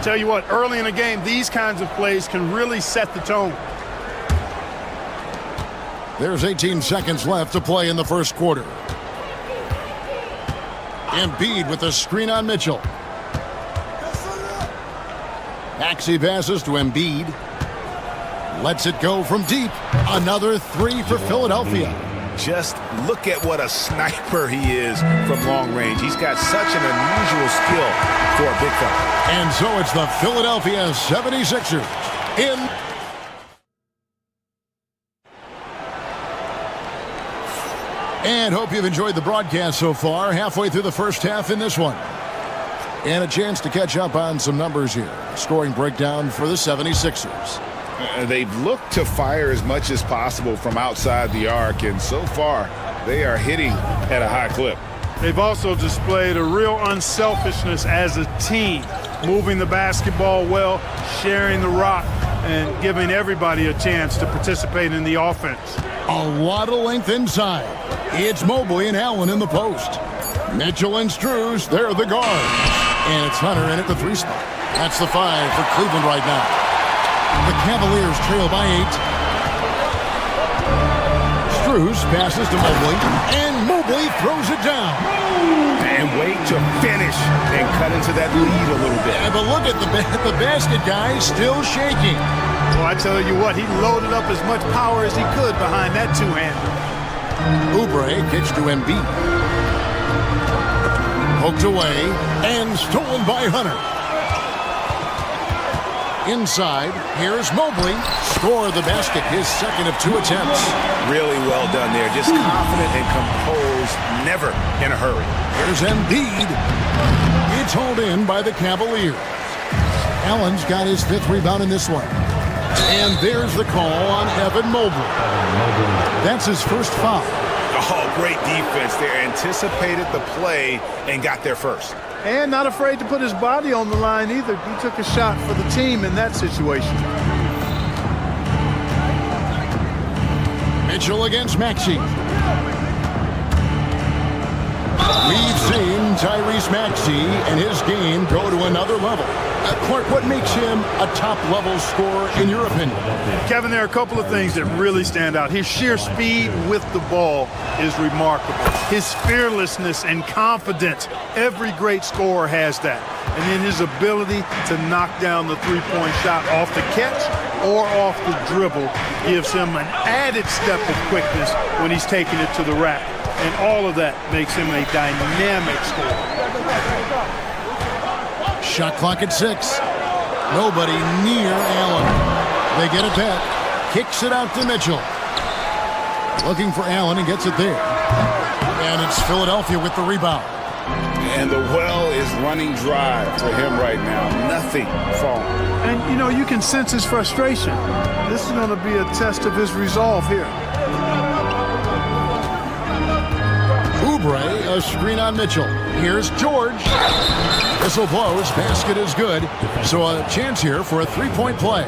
Tell you what, early in the game, these kinds of plays can really set the tone. There's 18 seconds left to play in the first quarter. Embiid with a screen on Mitchell. Maxey passes to Embiid. Lets it go from deep. Another three for Philadelphia. Just look at what a sniper he is from long range. He's got such an unusual skill for a big fella. And so it's the Philadelphia 76ers in. And hope you've enjoyed the broadcast so far. Halfway through the first half in this one. And a chance to catch up on some numbers here. Scoring breakdown for the 76ers. They've looked to fire as much as possible from outside the arc, and so far they are hitting at a high clip. They've also displayed a real unselfishness as a team, moving the basketball well, sharing the rock, and giving everybody a chance to participate in the offense. A lot of length inside. It's Mobley and Allen in the post. Mitchell and Strus, they're the guards. And it's Hunter in at the 3 spot. That's the 5 for Cleveland right now. The Cavaliers trail by 8. Strus passes to Mobley, and Mobley throws it down. And wait to finish and cut into that lead a little bit. Yeah, but look at the basket guy still shaking. Well, I tell you what, he loaded up as much power as he could behind that two-hander. Oubre kicks to Embiid. Poked away and stolen by Hunter. Inside, here's Mobley. Score the basket, his second of 2 attempts. Really well done there. Just confident and composed, never in a hurry. Here's Embiid. It's hauled in by the Cavaliers. Allen's got his 5th rebound in this one. And there's the call on Evan Mobley. That's his first foul. Oh, great defense there. Anticipated the play and got there first. And not afraid to put his body on the line either. He took a shot for the team in that situation. Mitchell against Maxey. We've seen Tyrese Maxey and his game go to another level. Clark, what makes him a top-level scorer in your opinion? Kevin, there are a couple of things that really stand out. His sheer speed with the ball is remarkable. His fearlessness and confidence, every great scorer has that. And then his ability to knock down the three-point shot off the catch or off the dribble gives him an added step of quickness when he's taking it to the rack. And all of that makes him a dynamic scorer. Shot clock at 6. Nobody near Allen. They get it back. Kicks it out to Mitchell. Looking for Allen and gets it there. And it's Philadelphia with the rebound. And the well is running dry for him right now. Nothing falling. And, you know, you can sense his frustration. This is going to be a test of his resolve here. Oubre, a screen on Mitchell. Here's George. Whistle blows. Basket is good. So a chance here for a 3-point play.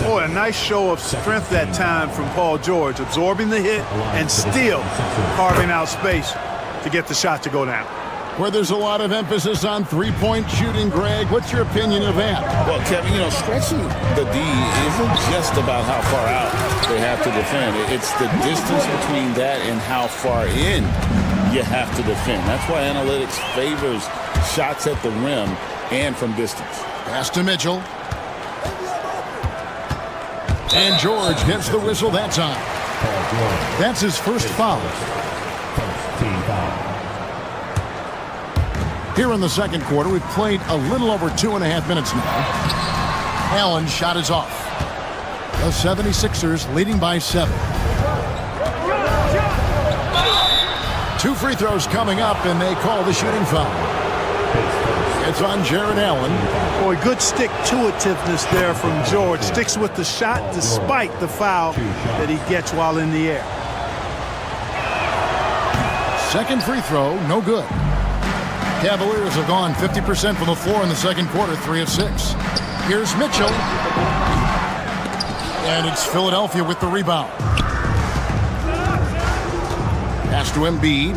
Boy, a nice show of strength that time from Paul George, absorbing the hit and still carving out space to get the shot to go down. Where there's a lot of emphasis on 3-point shooting, Greg, what's your opinion of that? Well, Kevin, you know, stretching the D isn't just about how far out they have to defend. It's the distance between that and how far in you have to defend. That's why analytics favors shots at the rim and from distance. Pass to Mitchell. And George gets the whistle that time. That's his first foul. Here in the second quarter, we've played a little over 2.5 minutes now. Allen's shot is off. The 76ers leading by 7. 2 free throws coming up, and they call the shooting foul. It's on Jared Allen. Boy, good stick-to-itiveness there from George. Sticks with the shot despite the foul that he gets while in the air. Second free throw, no good. Cavaliers have gone 50% from the floor in the second quarter, 3 of 6. Here's Mitchell. And it's Philadelphia with the rebound. Pass to Embiid.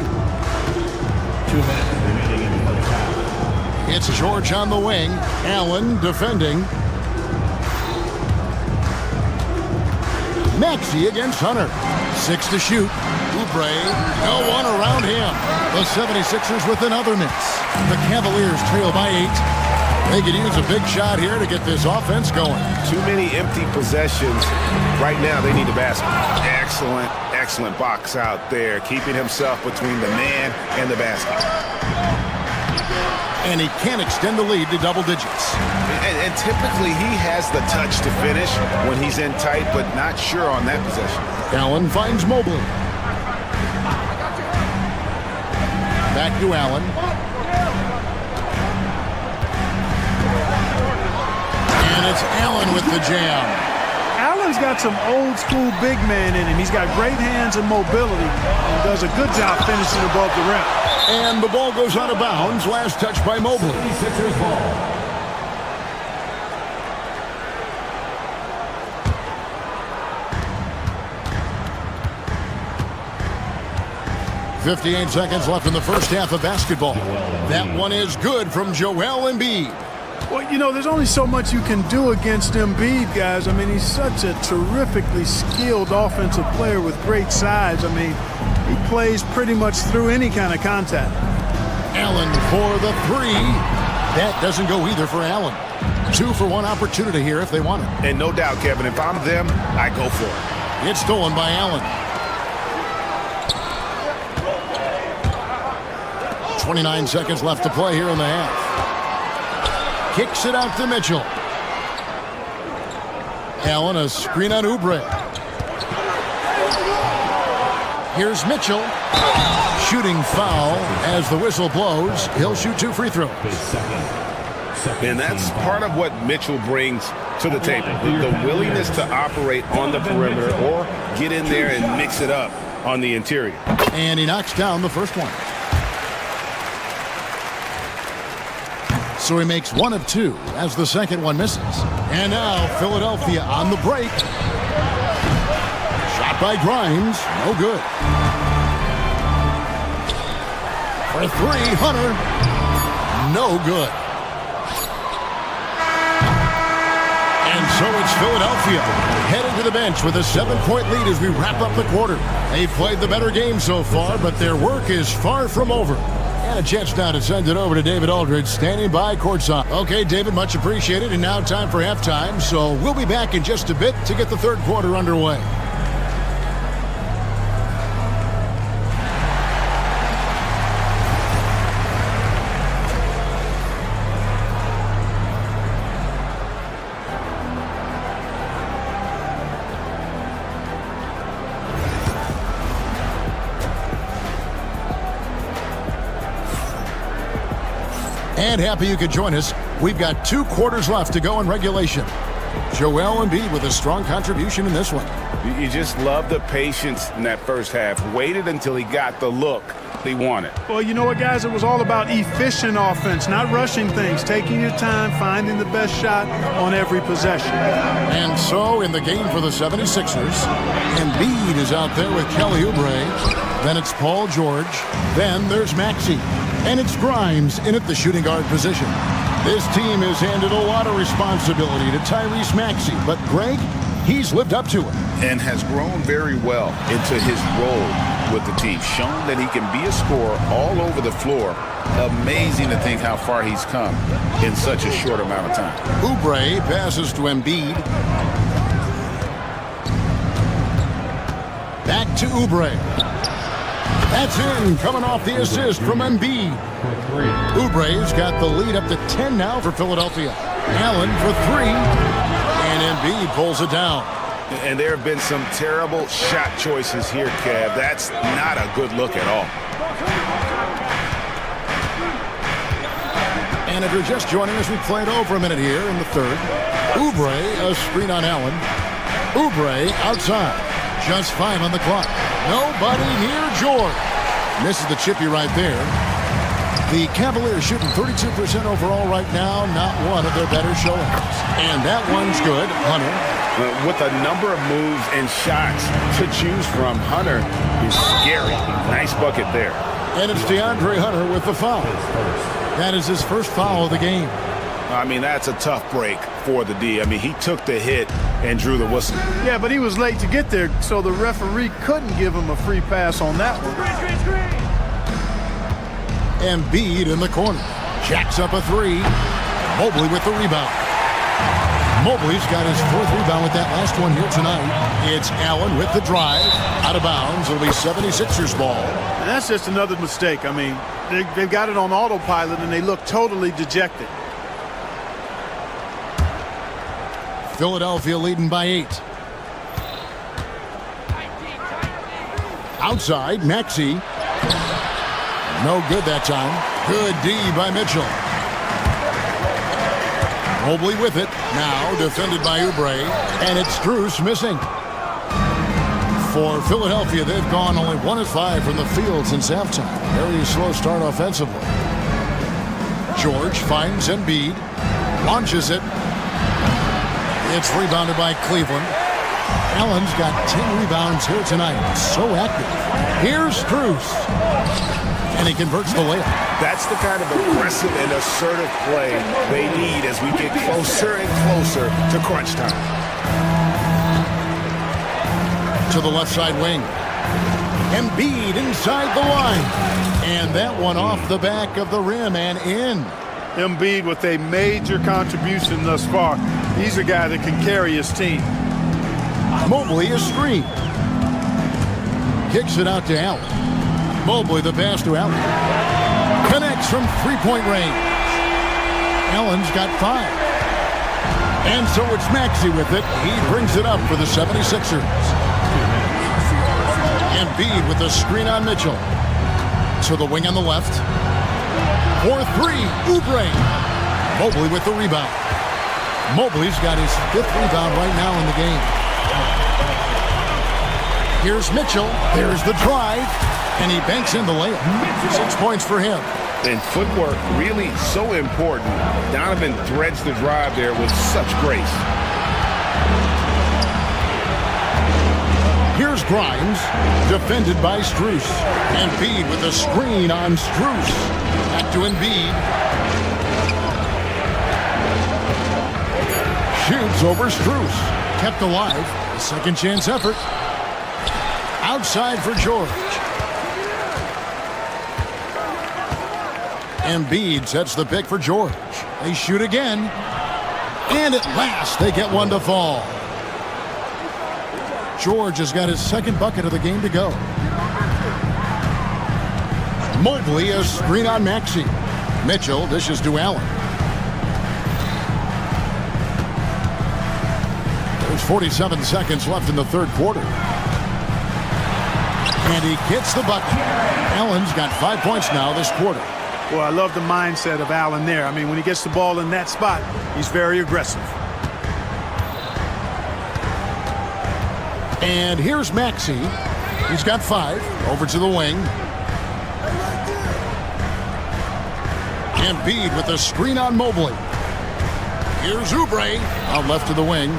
2 minutes remaining in the first half. It's George on the wing. Allen defending. Maxey against Hunter. 6 to shoot. Oubre, no one around him. The 76ers with another miss. The Cavaliers trail by 8. They could use a big shot here to get this offense going. Too many empty possessions. Right now, they need a basket. Excellent, excellent box out there, keeping himself between the man and the basket. And he can extend the lead to double digits. And typically, he has the touch to finish when he's in tight, but not sure on that possession. Allen finds Mobley. Back to Allen. And it's Allen with the jam. Allen's got some old school big man in him. He's got great hands and mobility and does a good job finishing above the rim. And the ball goes out of bounds. Last touch by Mobley. Sixers ball. 58 seconds left in the first half of basketball. That one is good from Joel Embiid. Well, you know, there's only so much you can do against Embiid, guys. I mean, he's such a terrifically skilled offensive player with great size. I mean, he plays pretty much through any kind of contact. Allen for the 3. That doesn't go either for Allen. 2 for 1 opportunity here if they want it. And no doubt, Kevin, if I'm them, I go for it. It's stolen by Allen. 29 seconds left to play here in the half. Kicks it out to Mitchell. Allen, a screen on Oubre. Here's Mitchell. Shooting foul as the whistle blows. He'll shoot 2 free throws. And that's part of what Mitchell brings to the table. The willingness to operate on the perimeter or get in there and mix it up on the interior. And he knocks down the first one. So he makes 1 of 2 as the second one misses. And now Philadelphia on the break. Shot by Grimes. No good. For 3, Hunter. No good. And so it's Philadelphia headed to the bench with a 7-point lead as we wrap up the quarter. They've played the better game so far, but their work is far from over. And a chance now to send it over to David Aldridge, standing by courtside. Okay, David, much appreciated. And now time for halftime. So we'll be back in just a bit to get the third quarter underway. And happy you could join us. We've got 2 quarters left to go in regulation. Joel Embiid with a strong contribution in this one. You just love the patience in that first half. Waited until he got the look he wanted. Well, you know what, guys? It was all about efficient offense, not rushing things, taking your time, finding the best shot on every possession. And so in the game for the 76ers, Embiid is out there with Kelly Oubre. Then it's Paul George. Then there's Maxey. And it's Grimes in at the shooting guard position. This team has handed a lot of responsibility to Tyrese Maxey, but Greg, he's lived up to it. And has grown very well into his role with the team. Shown that he can be a scorer all over the floor. Amazing to think how far he's come in such a short amount of time. Oubre passes to Embiid. Back to Oubre. That's in, coming off the assist from Embiid. Oubre's got the lead up to 10 now for Philadelphia. Allen for 3, and Embiid pulls it down. And there have been some terrible shot choices here, Kev. That's not a good look at all. And if you're just joining us, we played over a minute here in the third. Oubre, a screen on Allen. Oubre outside. Just 5 on the clock. Nobody near George. Misses the chippy right there. The Cavaliers shooting 32% overall right now. Not one of their better showings. And that one's good. Hunter. With a number of moves and shots to choose from, Hunter is scary. Nice bucket there. And it's DeAndre Hunter with the foul. That is his first foul of the game. I mean, that's a tough break for the D. I mean, he took the hit and drew the whistle. Yeah, but he was late to get there, so the referee couldn't give him a free pass on that one. Embiid in the corner. Jacks up a three. Mobley with the rebound. Mobley's got his fourth rebound with that last one here tonight. It's Allen with the drive. Out of bounds. It'll be 76ers ball. And that's just another mistake. I mean, they've got it on autopilot, and they look totally dejected. Philadelphia leading by 8. Outside, Maxey. No good that time. Good D by Mitchell. Mobley with it. Now defended by Oubre. And it's Strus missing. For Philadelphia, they've gone only 1 of 5 from the field since halftime. Very slow start offensively. George finds Embiid. Launches it. It's rebounded by Cleveland. Allen's got 10 rebounds here tonight. So active. Here's Strus. And he converts the layup. That's the kind of aggressive and assertive play they need as we get closer and closer to crunch time. To the left side wing. Embiid inside the line. And that one off the back of the rim and in. Embiid with a major contribution thus far. He's a guy that can carry his team. Mobley is screen. Kicks it out to Allen. Mobley the pass to Allen. Connects from three-point range. Allen's got 5. And so it's Maxey with it. He brings it up for the 76ers. Embiid with the screen on Mitchell. To the wing on the left. For 3, Oubre. Mobley with the rebound. Mobley's got his 5th rebound right now in the game. Here's Mitchell. There's the drive. And he banks in the layup. 6 points for him. And footwork really so important. Donovan threads the drive there with such grace. Here's Grimes, defended by Strus. Embiid with a screen on Strus. Back to Embiid. Shoots over Strus. Kept alive. A second chance effort. Outside for George. Embiid sets the pick for George. They shoot again. And at last, they get one to fall. George has got his second bucket of the game to go. Mobley a screen on Maxey. Mitchell dishes to Allen. There's 47 seconds left in the third quarter. And he gets the bucket. Allen's got 5 points now this quarter. Well, I love the mindset of Allen there. I mean, when he gets the ball in that spot, he's very aggressive. And here's Maxey. He's got 5. Over to the wing. Embiid with a screen on Mobley. Here's Oubre. Out left to the wing.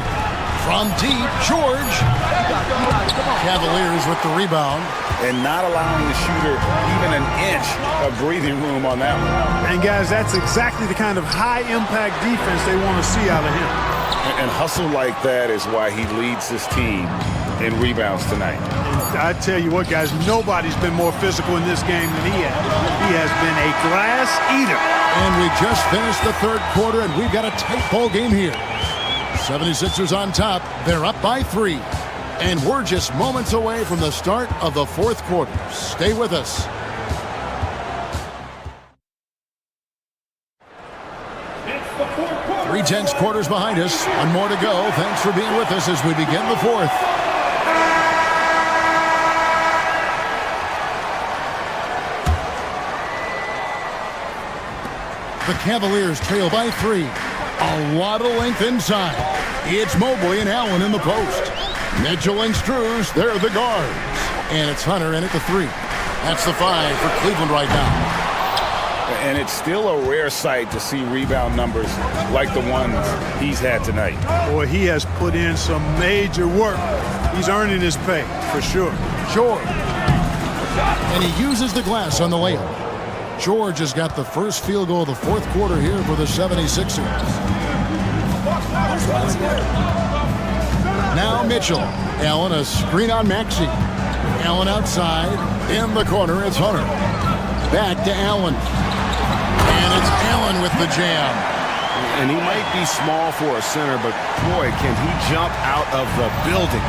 From deep, George. Cavaliers with the rebound. And not allowing the shooter even an inch of breathing room on that one. And guys, that's exactly the kind of high-impact defense they want to see out of him. And hustle like that is why he leads this team in rebounds tonight. And I tell you what, guys, nobody's been more physical in this game than he has. He has been a glass eater. And we just finished the third quarter, and we've got a tight ball game here. 76ers on top. They're up by 3. And we're just moments away from the start of the fourth quarter. Stay with us. Three tenths quarters behind us. One more to go. Thanks for being with us as we begin the fourth. The Cavaliers trail by 3. A lot of length inside. It's Mobley and Allen in the post. Mitchell and Strus, they're the guards. And it's Hunter in at the 3. That's the 5 for Cleveland right now. And it's still a rare sight to see rebound numbers like the ones he's had tonight. Boy, he has put in some major work. He's earning his pay, for sure. Sure. And he uses the glass on the layup. George has got the first field goal of the fourth quarter here for the 76ers. Now Mitchell. Allen, a screen on Maxey. Allen outside. In the corner, it's Hunter. Back to Allen. And it's Allen with the jam. And he might be small for a center, but boy, can he jump out of the building.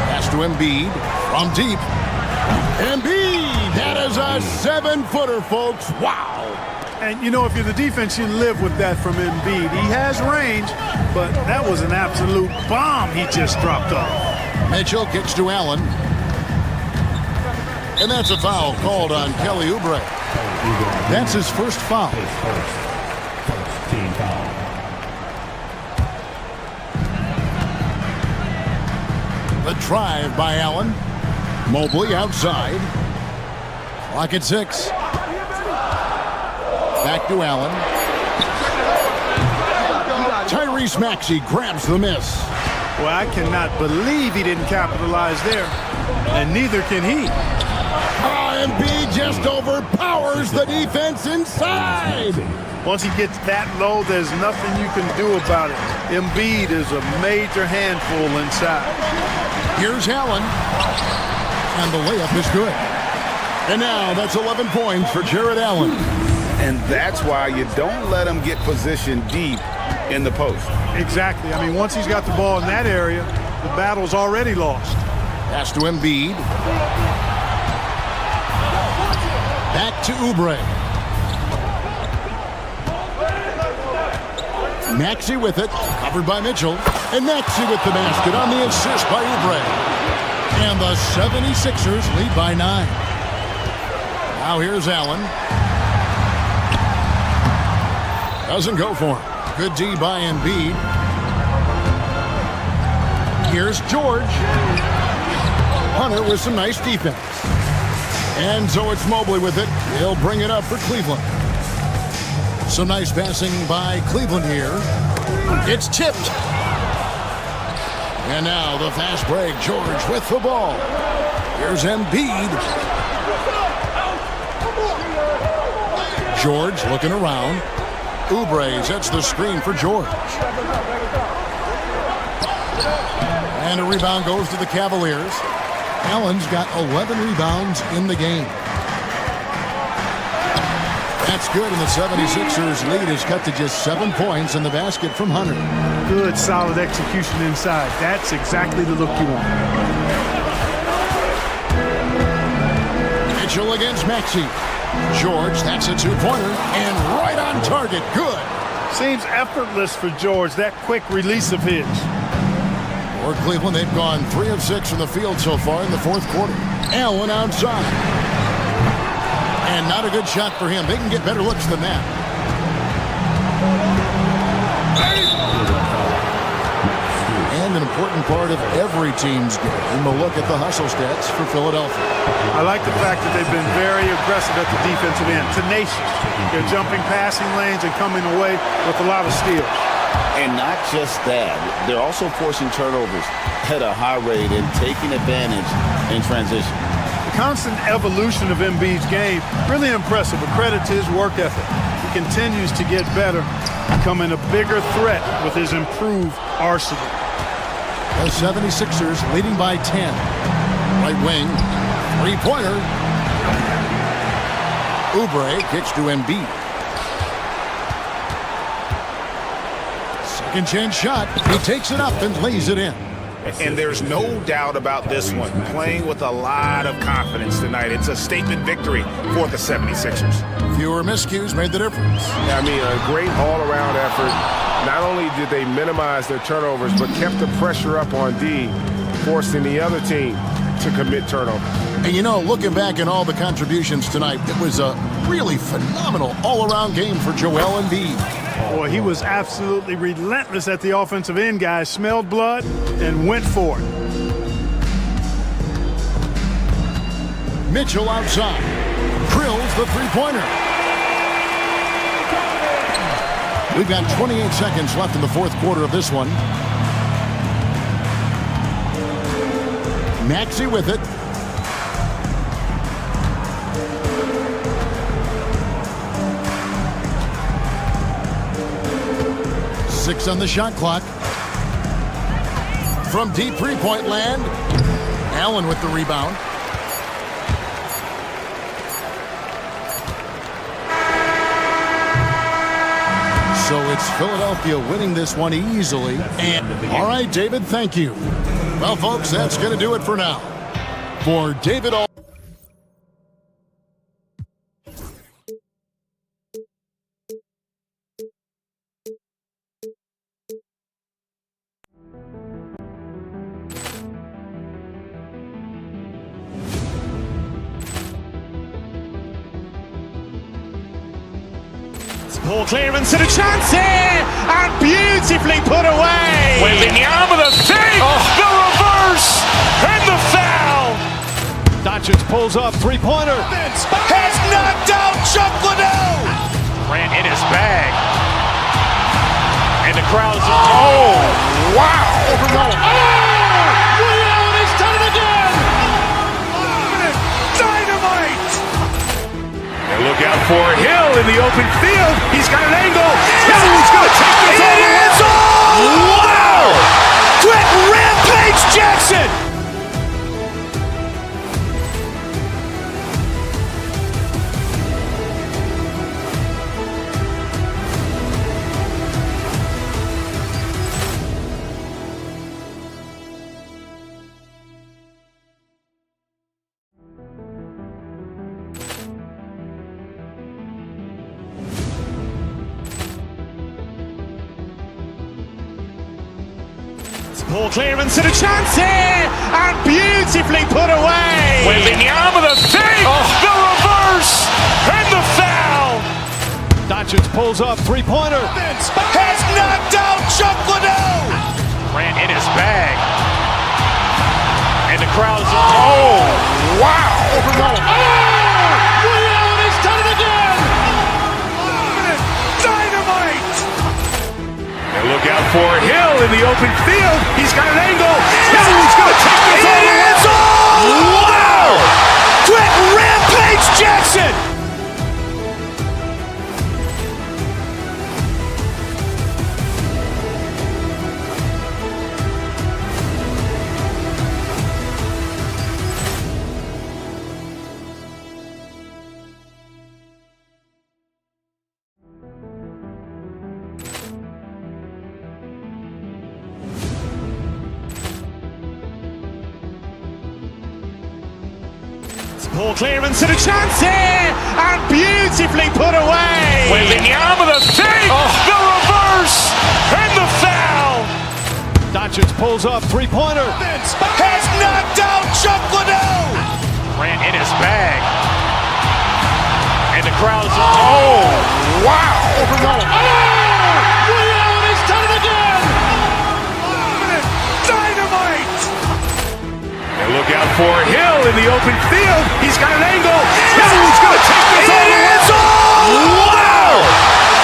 Pass to Embiid from deep. Embiid, that is a 7-footer, folks. Wow. And, you know, if you're the defense, you live with that from Embiid. He has range, but that was an absolute bomb he just dropped off. Mitchell kicks to Allen. And that's a foul called on Kelly Oubre. That's his first foul. Team foul. The drive by Allen. Mobley outside. Clock at 6. Back to Allen. Tyrese Maxey grabs the miss. Well, I cannot believe he didn't capitalize there, and neither can he. Embiid just overpowers the defense inside. Once he gets that low, there's nothing you can do about it. Embiid is a major handful inside. Here's Allen. And the layup is good. And now that's 11 points for Jared Allen. And that's why you don't let him get positioned deep in the post. Exactly. I mean, once he's got the ball in that area, the battle's already lost. Pass to Embiid. Back to Oubre. Maxey with it, covered by Mitchell. And Maxey with the basket on the assist by Oubre. And the 76ers lead by 9. Now here's Allen. Doesn't go for him. Good D by Embiid. Here's George. Hunter with some nice defense. And so it's Mobley with it. He'll bring it up for Cleveland. Some nice passing by Cleveland here. It's tipped. And now the fast break. George with the ball. Here's Embiid. George looking around. Oubre sets the screen for George. And a rebound goes to the Cavaliers. Allen's got 11 rebounds in the game. That's good, and the 76ers lead is cut to just 7 points in the basket from Hunter. Good, solid execution inside. That's exactly the look you want. Mitchell against Maxey. George, that's a two-pointer, and right on target. Good. Seems effortless for George, that quick release of his. For Cleveland, they've gone 3 of 6 from the field so far in the fourth quarter. Allen outside. And not a good shot for him. They can get better looks than that. And an important part of every team's game, we'll look at the hustle stats for Philadelphia. I like the fact that they've been very aggressive at the defensive end, tenacious. They're jumping passing lanes and coming away with a lot of steals. And not just that, they're also forcing turnovers at a high rate and taking advantage in transition. The constant evolution of Embiid's game, really impressive. A credit to his work ethic. He continues to get better, becoming a bigger threat with his improved arsenal. The 76ers leading by 10. Right wing, three-pointer. Oubre kicks to Embiid. Second chance shot. He takes it up and lays it in. And there's no doubt about this one. Playing with a lot of confidence tonight. It's a statement victory for the 76ers. Fewer miscues made the difference. I mean, a great all-around effort. Not only did they minimize their turnovers, but kept the pressure up on D, forcing the other team to commit turnovers. And you know, looking back at all the contributions tonight, it was a really phenomenal all-around game for Joel Embiid. Boy, he was absolutely relentless at the offensive end, guys. Smelled blood and went for it. Mitchell outside. Drills the three-pointer. We've got 28 seconds left in the fourth quarter of this one. Maxey with it. 6 on the shot clock. From deep three-point land, Allen with the rebound. So it's Philadelphia winning this one easily. And all right, David, thank you. Well, folks, that's going to do it for now. For David All. Poor clearance and a chance here, and beautifully put away. Wembanyama the fake, the reverse, and the foul. Doncic pulls up, three-pointer. Has knocked out Chuck Liddell. Ran in his bag. And the crowd is, oh, wow. Ray Allen has done it again. Dynamite. And look out for Hill in the open field. He's got an angle. He's going to take this all the way. Wow! Quick Rampage Jackson. Poor clearance and a chance here, and beautifully put away. Wembanyama the fake, the reverse, and the foul. Doncic pulls up, three-pointer. Has knocked out Chuck Liddell. Ran in his bag. And the crowd is, oh, wow. Ray Allen has done it again. Dynamite. And look out for Hill in the open field. He's got an angle. He's going to take this all the way. Wow! Quick Rampage Jackson. Poor clearance and a chance here, and beautifully put away. Wembanyama the fake, the reverse, and the foul. Doncic pulls up, three-pointer. Has knocked out Chuck Liddell. Ran in his bag. And the crowd is, oh, wow. Ray Allen has done it again. Dynamite. And look out for Hill in the open field. He's got an angle. He's going to take this all the way. Wow!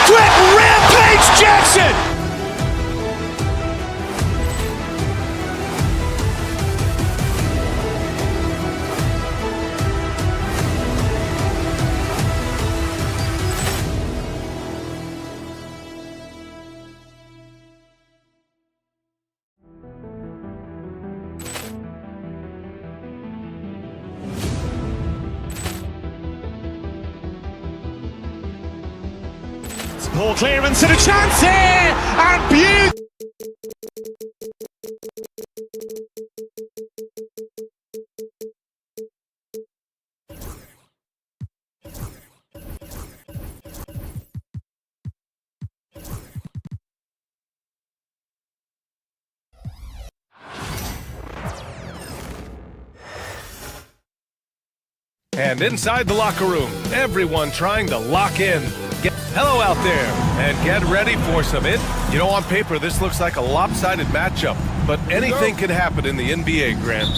Quick Rampage Jackson. Poor clearance and a chance here, and beautiful. And inside the locker room, everyone trying to lock in. Hello out there, and get ready for some You know, on paper, this looks like a lopsided matchup. But anything can happen in the NBA, Grant.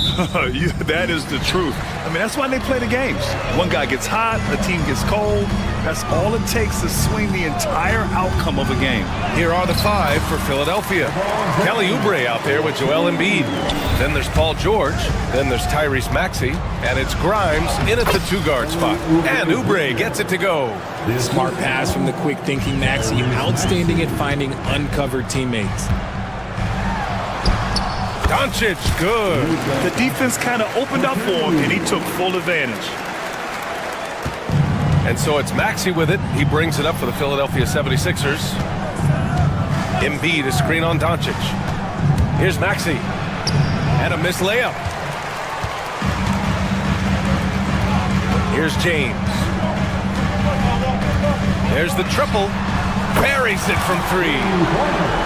That is the truth. I mean, that's why they play the games. One guy gets hot, a team gets cold. That's all it takes to swing the entire outcome of a game. Here are the 5 for Philadelphia. Kelly Oubre out there with Joel Embiid. Then there's Paul George. Then there's Tyrese Maxey. And it's Grimes in at the 2-guard spot. And Oubre gets it to go. Smart pass from the quick-thinking Maxey. Outstanding at finding uncovered teammates. Doncic, good. The defense kind of opened up for him, and he took full advantage. And so it's Maxey with it. He brings it up for the Philadelphia 76ers. Embiid, a screen on Doncic. Here's Maxey. And a missed layup. Here's James. There's the triple. Buries it from 3.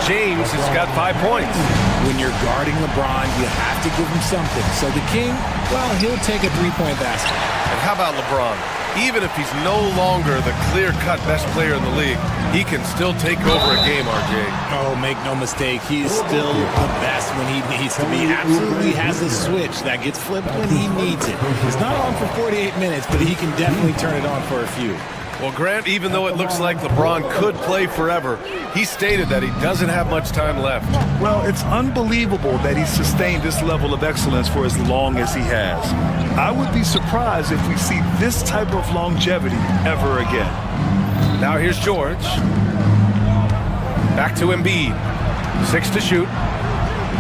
James has got 5 points. When you're guarding LeBron, you have to give him something. So the King, well, he'll take a 3-point basket. And how about LeBron? Even if he's no longer the clear-cut best player in the league, he can still take over a game, RJ. Oh, make no mistake, he is still the best when he needs to be. Absolutely has a switch that gets flipped when he needs it. It's not on for 48 minutes, but he can definitely turn it on for a few. Well, Grant, even though it looks like LeBron could play forever, he stated that he doesn't have much time left. Well, it's unbelievable that he's sustained this level of excellence for as long as he has. I would be surprised if we see this type of longevity ever again. Now here's George. Back to Embiid. 6 to shoot.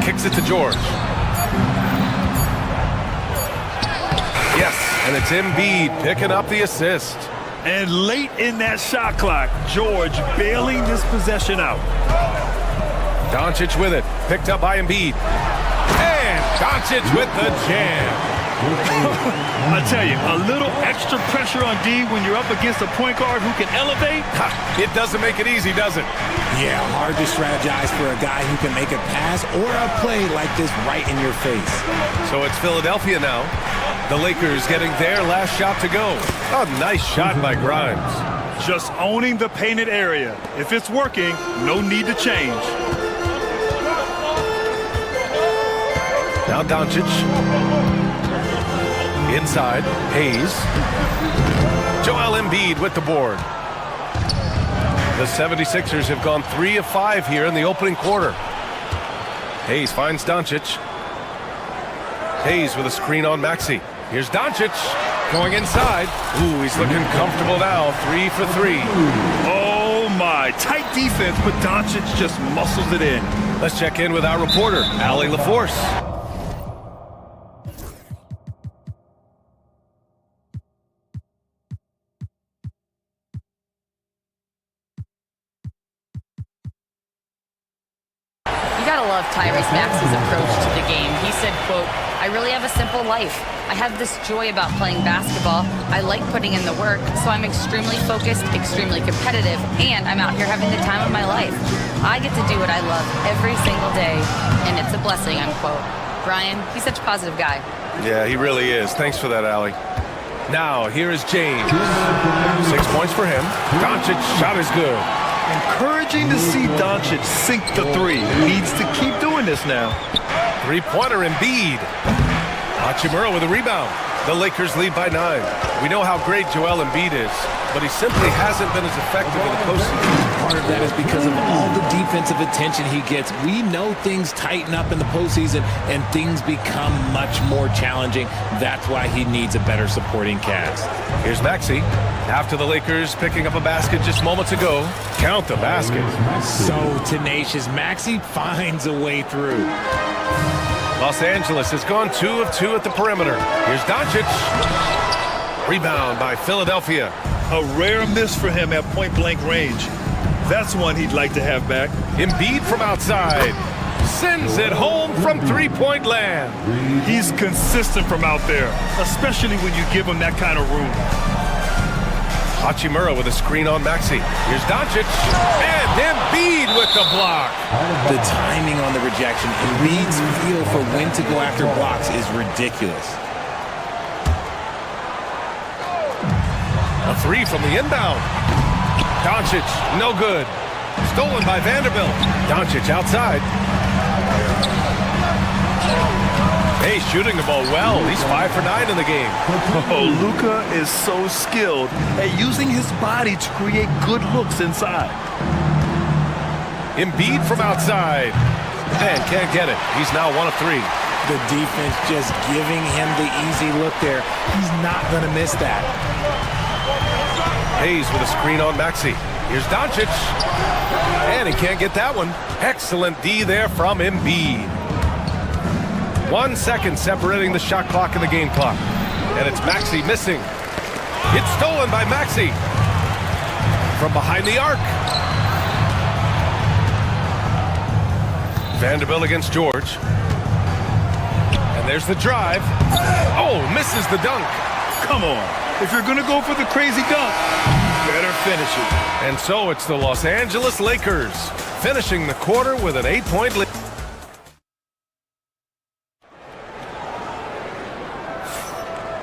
Kicks it to George. Yes, and it's Embiid picking up the assist. And late in that shot clock, George bailing this possession out. Doncic with it. Picked up by Embiid. And Doncic with the jam. I tell you, a little extra pressure on D when you're up against a point guard who can elevate. It doesn't make it easy, does it? Yeah, hard to strategize for a guy who can make a pass or a play like this right in your face. So it's Philadelphia now. The Lakers getting their last shot to go. A nice shot by Grimes. Just owning the painted area. If it's working, no need to change. Now Doncic. Inside, Hayes. Joel Embiid with the board. The 76ers have gone 3 of 5 here in the opening quarter. Hayes finds Doncic. Hayes with a screen on Maxey. Here's Doncic going inside. Ooh, he's looking comfortable now. 3 for 3. Oh my, tight defense, but Doncic just muscles it in. Let's check in with our reporter, Allie LaForce. Gotta love Tyrese Maxey's approach to the game. He said, quote, "I really have a simple life. I have this joy about playing basketball. I like putting in the work, so I'm extremely focused, extremely competitive, and I'm out here having the time of my life. I get to do what I love every single day, and it's a blessing," unquote. Brian, he's such a positive guy. Yeah, he really is. Thanks for that, Allie. Now, here is James. 6 points for him. Doncic's shot is good. Encouraging to see Doncic sink the 3. He needs to keep doing this now. 3-pointer Embiid. Hachimura with a rebound. The Lakers lead by 9. We know how great Joel Embiid is, but he simply hasn't been as effective in the postseason. Part of that is because of all the defensive attention he gets. We know things tighten up in the postseason and things become much more challenging. That's why he needs a better supporting cast. Here's Maxey. After the Lakers picking up a basket just moments ago. Count the basket. So tenacious. Maxey finds a way through. Los Angeles has gone 2 of 2 at the perimeter. Here's Doncic. Rebound by Philadelphia. A rare miss for him at point-blank range. That's one he'd like to have back. Embiid from outside. Sends it home from three-point land. He's consistent from out there, especially when you give him that kind of room. Hachimura with a screen on Maxey. Here's Doncic. And Embiid with the block. The timing on the rejection. Embiid's feel for when to go after blocks is ridiculous. A 3 from the inbound. Doncic, no good. Stolen by Vanderbilt. Doncic outside. Hey, shooting the ball well. He's 5 for 9 in the game. Oh, Luka is so skilled at using his body to create good looks inside. Embiid from outside. And can't get it. He's now 1 of 3. The defense just giving him the easy look there. He's not going to miss that. Hayes with a screen on Maxey. Here's Doncic. And he can't get that one. Excellent D there from Embiid. 1 second separating the shot clock and the game clock. And it's Maxey missing. It's stolen by Maxey. From behind the arc. Vanderbilt against George. And there's the drive. Oh, misses the dunk. Come on. If you're going to go for the crazy dunk, better finish it. And so it's the Los Angeles Lakers finishing the quarter with an 8-point lead.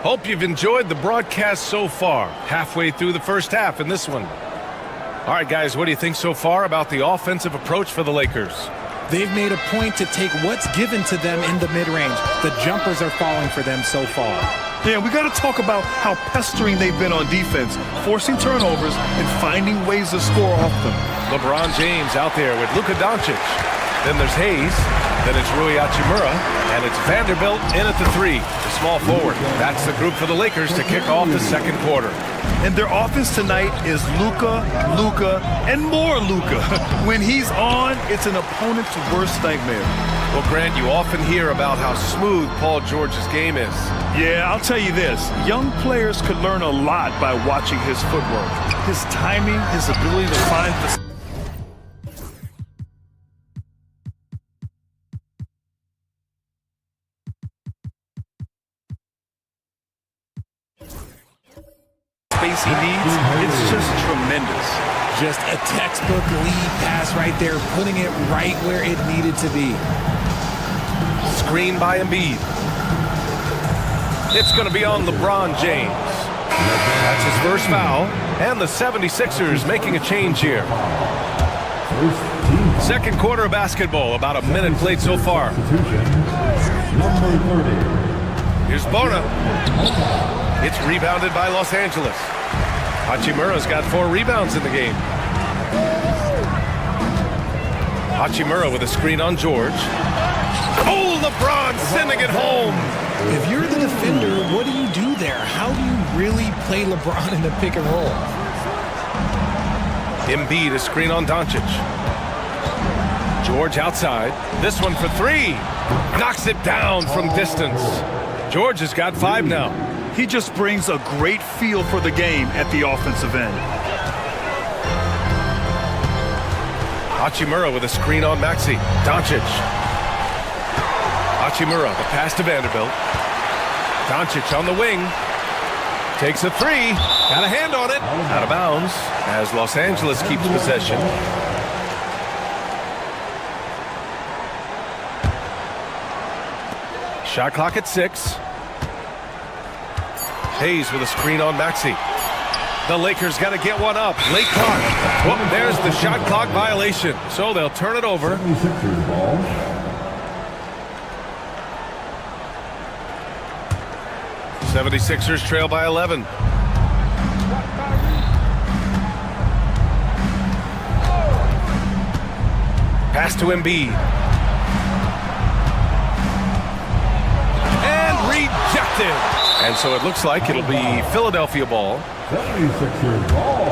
Hope you've enjoyed the broadcast so far. Halfway through the first half in this one. All right, guys, what do you think so far about the offensive approach for the Lakers? They've made a point to take what's given to them in the mid-range. The jumpers are falling for them so far. Yeah, we got to talk about how pestering they've been on defense, forcing turnovers and finding ways to score off them. LeBron James out there with Luka Doncic. Then there's Hayes. Then it's Rui Hachimura. And it's Vanderbilt in at the 3, the small forward. That's the group for the Lakers to kick off the second quarter. And their offense tonight is Luka, and more Luka. When he's on, it's an opponent's worst nightmare. Well, Grant, you often hear about how smooth Paul George's game is. Yeah, I'll tell you this. Young players could learn a lot by watching his footwork. His timing, his ability to find the space he needs, it's just tremendous. Just a textbook lead pass right there, putting it right where it needed to be. Screen by Embiid. It's going to be on LeBron James. That's his first foul. And the 76ers making a change here. Second quarter of basketball, about a minute played so far. Here's Bona. It's rebounded by Los Angeles. Hachimura's got 4 rebounds in the game. Hachimura with a screen on George. Oh, LeBron sending it home. If you're the defender, what do you do there? How do you really play LeBron in the pick and roll? Embiid, a screen on Doncic. George outside. This one for 3. Knocks it down from distance. George has got 5 now. He just brings a great feel for the game at the offensive end. Hachimura with a screen on Maxey. Doncic. Hachimura, the pass to Vanderbilt. Doncic on the wing. Takes a 3. Got a hand on it. Out of bounds as Los Angeles keeps possession. Shot clock at 6. Hayes with a screen on Maxey. The Lakers got to get one up. Late clock. Well, there's the shot clock violation. So they'll turn it over. 76ers trail by 11. Pass to Embiid. And rejected. And so it looks like it'll be Philadelphia ball. 76ers ball.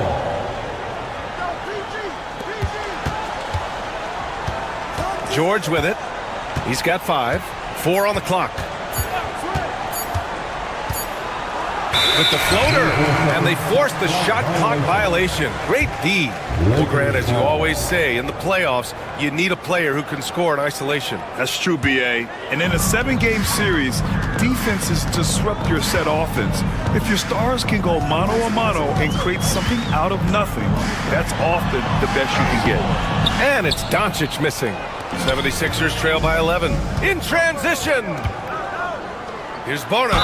George with it. He's got 5. 4 on the clock. With the floater, and they forced the shot clock violation. Great D. Well, Grant, as you always say, in the playoffs, you need a player who can score in isolation. That's true, B.A. And in a 7-game series, defenses disrupt your set offense. If your stars can go mano-a-mano and create something out of nothing, that's often the best you can get. And it's Doncic missing. 76ers trail by 11. In transition. Here's Bona.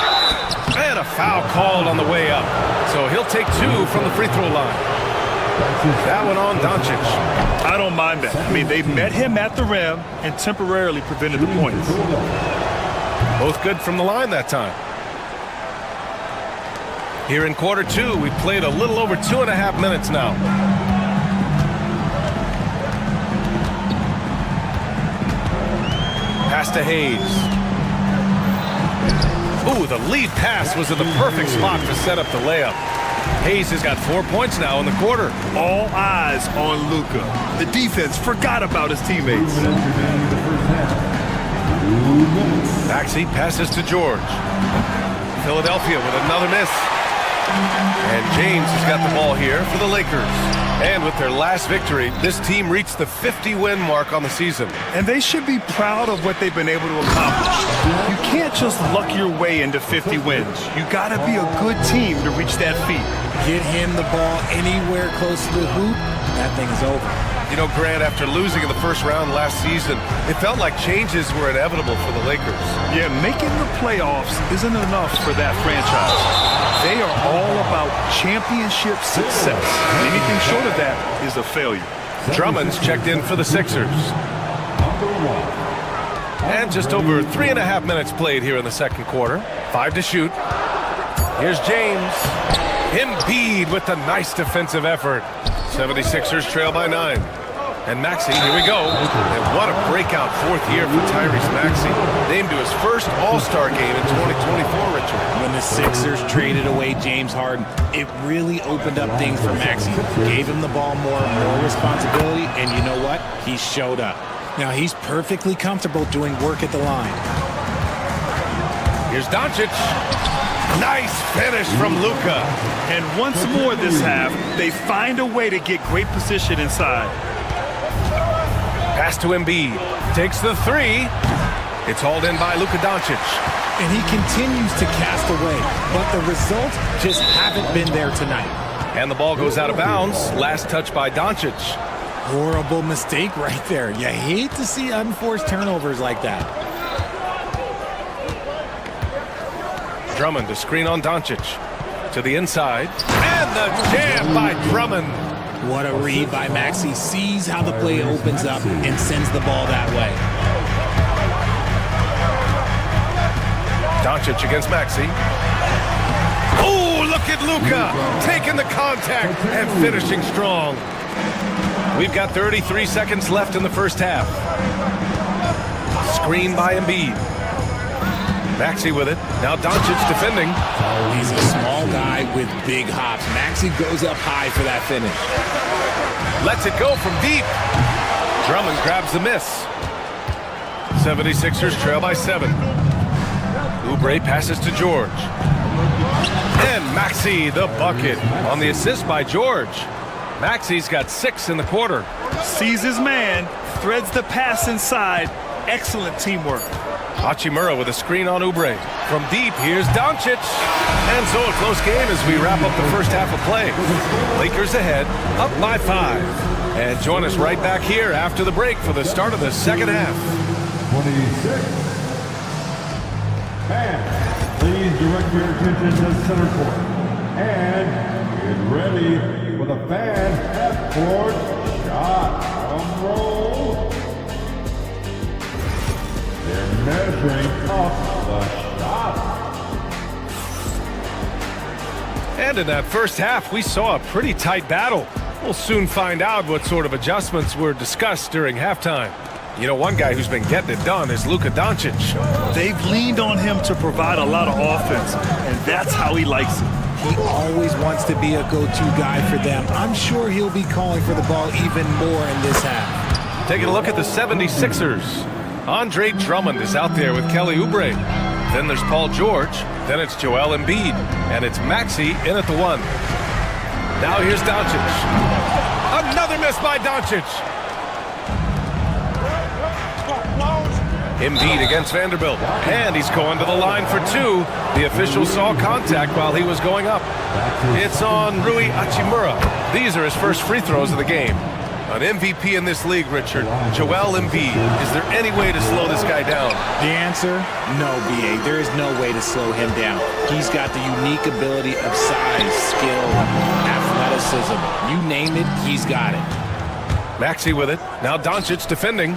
And a foul called on the way up. So he'll take 2 from the free throw line. That one on Doncic. I don't mind that. I mean, they met him at the rim and temporarily prevented the points. Both good from the line that time. Here in quarter two, we've played a little over 2.5 minutes now. Pass to Hayes. Ooh, the lead pass was in the perfect spot to set up the layup. Hayes has got 4 points now in the quarter. All eyes on Luka. The defense forgot about his teammates. Maxey passes to George. Philadelphia with another miss. And James has got the ball here for the Lakers. And with their last victory, this team reached the 50-win mark on the season. And they should be proud of what they've been able to accomplish. You can't just luck your way into 50 wins. You got to be a good team to reach that feat. Get him the ball anywhere close to the hoop, that thing is over. You know, Grant, after losing in the first round last season, it felt like changes were inevitable for the Lakers. Yeah, making the playoffs isn't enough for that franchise. They are all about championship success. Anything short of that is a failure. Drummond's checked in for the Sixers. And just over 3.5 minutes played here in the second quarter. 5 to shoot. Here's James. Embiid with the nice defensive effort. 76ers trail by 9. And Maxey, here we go. And what a breakout fourth year for Tyrese Maxey. Named to his first All-Star game in 2024, Richard. When the Sixers traded away James Harden, it really opened up things for Maxey. Gave him the ball more responsibility, and you know what? He showed up. Now he's perfectly comfortable doing work at the line. Here's Doncic. Nice finish from Luka. And once more this half, they find a way to get great position inside. Pass to Embiid. Takes the three. It's hauled in by Luka Doncic. And he continues to cast away, but the results just haven't been there tonight. And the ball goes out of bounds. Last touch by Doncic. Horrible mistake right there. You hate to see unforced turnovers like that. Drummond, a screen on Doncic. To the inside. And the jam by Drummond. What a read by Maxey. Sees how the play opens up and sends the ball that way. Doncic against Maxey. Oh, look at Luka taking the contact and finishing strong. We've got 33 seconds left in the first half. Screen by Embiid. Maxey with it. Now Doncic defending. Oh, he's a small guy with big hops. Maxey goes up high for that finish. Lets it go from deep. Drummond grabs the miss. 76ers trail by 7. Oubre passes to George. And Maxey the bucket on the assist by George. Maxey's got 6 in the quarter. Sees his man, threads the pass inside. Excellent teamwork. Hachimura with a screen on Oubre. From deep, here's Doncic. And so a close game as we wrap up the first half of play. Lakers ahead, up by 5. And join us right back here after the break for the start of the second half. 26. And please direct your attention to center court. And get ready for the fan half-court shot. Drum roll. They're measuring up the shot. And in that first half, we saw a pretty tight battle. We'll soon find out what sort of adjustments were discussed during halftime. You know, one guy who's been getting it done is Luka Doncic. They've leaned on him to provide a lot of offense, and that's how he likes it. He always wants to be a go-to guy for them. I'm sure he'll be calling for the ball even more in this half. Taking a look at the 76ers. Andre Drummond is out there with Kelly Oubre. Then there's Paul George. Then it's Joel Embiid. And it's Maxey in at the 1. Now here's Doncic. Another miss by Doncic. Embiid against Vanderbilt. And he's going to the line for 2. The official saw contact while he was going up. It's on Rui Hachimura. These are his first free throws of the game. An MVP in this league, Richard. Joel Embiid. Is there any way to slow this guy down? The answer? No, B.A. There is no way to slow him down. He's got the unique ability of size, skill, athleticism. athleticism. You name it, he's got it. Maxey with it. Now Doncic defending.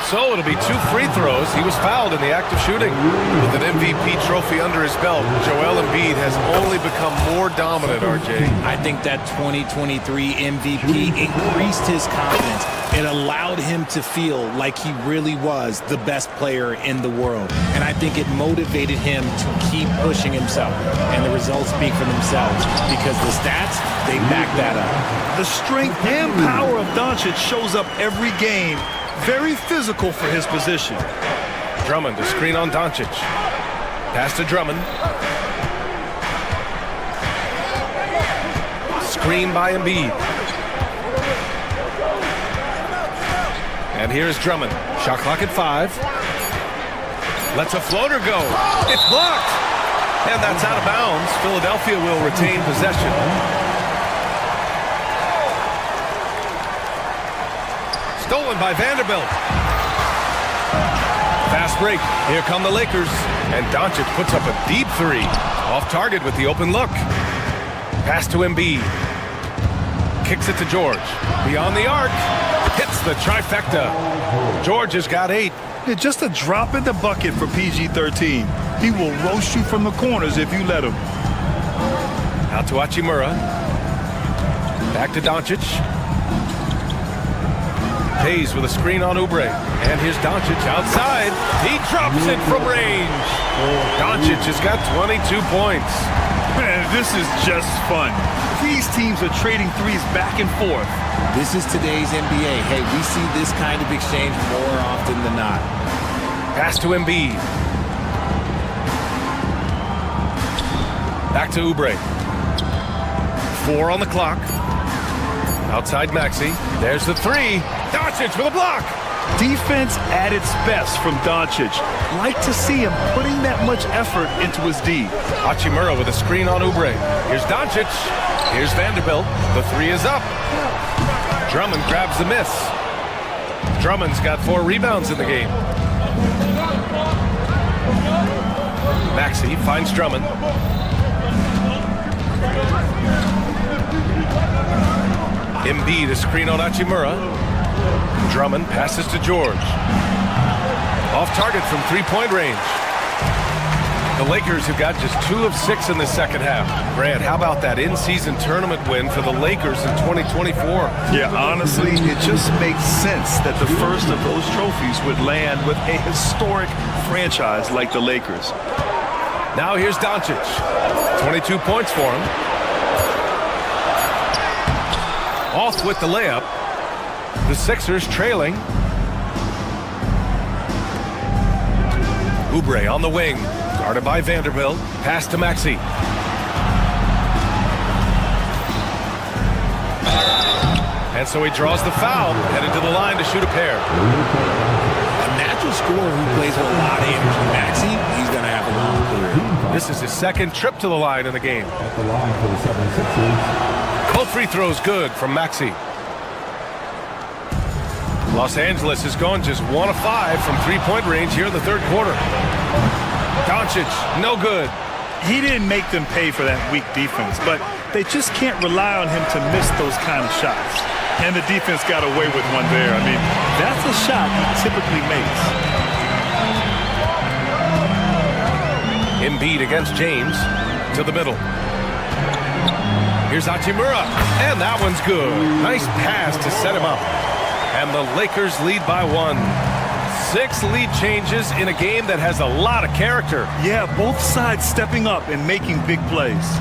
So it'll be 2 free throws. He was fouled in the act of shooting. With an MVP trophy under his belt, Joel Embiid has only become more dominant, RJ. I think that 2023 MVP increased his confidence. It allowed him to feel like he really was the best player in the world. And I think it motivated him to keep pushing himself. And the results speak for themselves because the stats, they back that up. The strength and power of Doncic shows up every game. Very physical for his position. Drummond to screen on Doncic. Pass to Drummond. Screen by Embiid. And here's Drummond. Shot clock at 5. Lets a floater go. It's blocked. And that's out of bounds. Philadelphia will retain possession. Stolen by Vanderbilt. Fast break. Here come the Lakers. And Doncic puts up a deep 3. Off target with the open look. Pass to Embiid. Kicks it to George. Beyond the arc. Hits the trifecta. George has got 8. Yeah, just a drop in the bucket for PG-13. He will roast you from the corners if you let him. Out to Hachimura. Back to Doncic. Hayes with a screen on Oubre. And here's Doncic outside. He drops it from range. Doncic has got 22 points. Man, this is just fun. These teams are trading threes back and forth. This is today's NBA. Hey, we see this kind of exchange more often than not. Pass to Embiid. Back to Oubre. 4 on the clock. Outside Maxey. There's the 3. Doncic with a block. Defense at its best from Doncic. Like to see him putting that much effort into his D. Hachimura with a screen on Oubre. Here's Doncic. Here's Vanderbilt. The 3 is up. Drummond grabs the miss. Drummond's got 4 rebounds in the game. Maxey finds Drummond. Embiid a screen on Hachimura. Drummond passes to George. Off target from 3-point range. The Lakers have got just 2 of 6 in the second half. Grant, how about that in-season tournament win for the Lakers in 2024? Yeah, honestly, it just makes sense that the first of those trophies would land with a historic franchise like the Lakers. Now here's Doncic. 22 points for him. Off with the layup. The Sixers trailing. Oubre on the wing. Guarded by Vanderbilt. Pass to Maxey. And so he draws the foul. Headed to the line to shoot a pair. A natural scorer who plays with a lot of energy. Maxey, he's going to have a long career. This is his second trip to the line in the game. At the line for the 76ers. Both free throws good from Maxey. Los Angeles has gone just 1 of 5 from 3-point range here in the third quarter. Doncic, no good. He didn't make them pay for that weak defense, but they just can't rely on him to miss those kind of shots. And the defense got away with one there. I mean, that's a shot he typically makes. Embiid against James to the middle. Here's Hachimura, and that one's good. Nice pass to set him up. And the Lakers lead by 1. 6 lead changes in a game that has a lot of character. Yeah, both sides stepping up and making big plays.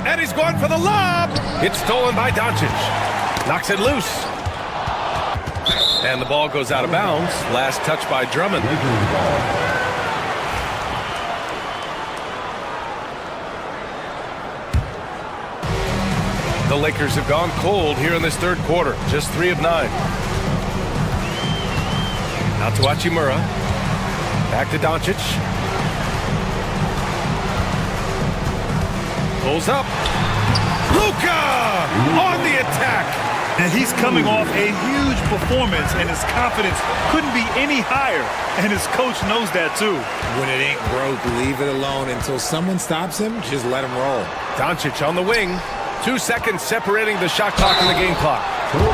And he's going for the lob. It's stolen by Doncic. Knocks it loose. And the ball goes out of bounds. Last touch by Drummond. The Lakers have gone cold here in this third quarter. Just 3 of 9. Out to Hachimura. Back to Doncic. Pulls up. Luka on the attack. And he's coming off a huge performance, and his confidence couldn't be any higher. And his coach knows that, too. When it ain't broke, leave it alone. Until someone stops him, just let him roll. Doncic on the wing. 2 seconds separating the shot clock and the game clock.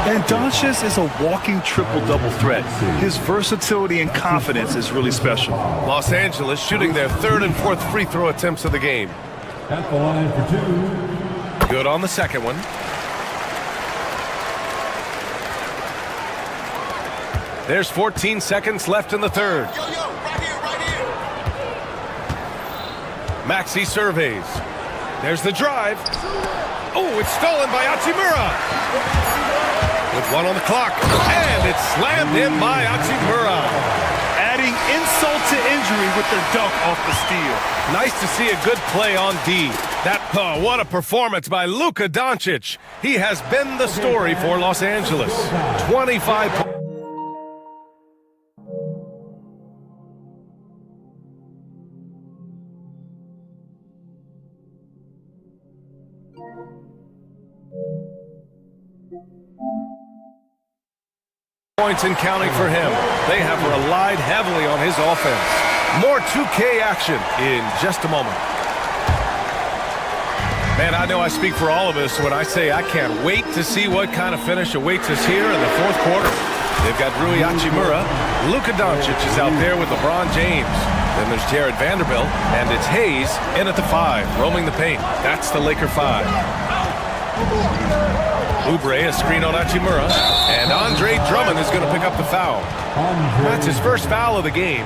And Doncic is a walking triple-double threat. His versatility and confidence is really special. Los Angeles shooting their third and fourth free throw attempts of the game. At the line for 2. Good on the second one. There's 14 seconds left in the third. Maxey surveys. There's the drive. Oh, it's stolen by Hachimura. With 1 on the clock. And it's slammed in by Hachimura. Adding insult to injury with the dunk off the steal. Nice to see a good play on D. What a performance by Luka Doncic. He has been the story for Los Angeles. 25 points. Points and counting for him. They have relied heavily on his offense. More 2K action in just a moment. Man, I know I speak for all of us when I say I can't wait to see what kind of finish awaits us here in the fourth quarter. They've got Rui Hachimura. Luka Doncic is out there with LeBron James. Then there's Jared Vanderbilt, and it's Hayes in at the 5, roaming the paint. That's the Laker 5. Oubre, a screen on Hachimura, and Andre Drummond is going to pick up the foul. That's his first foul of the game.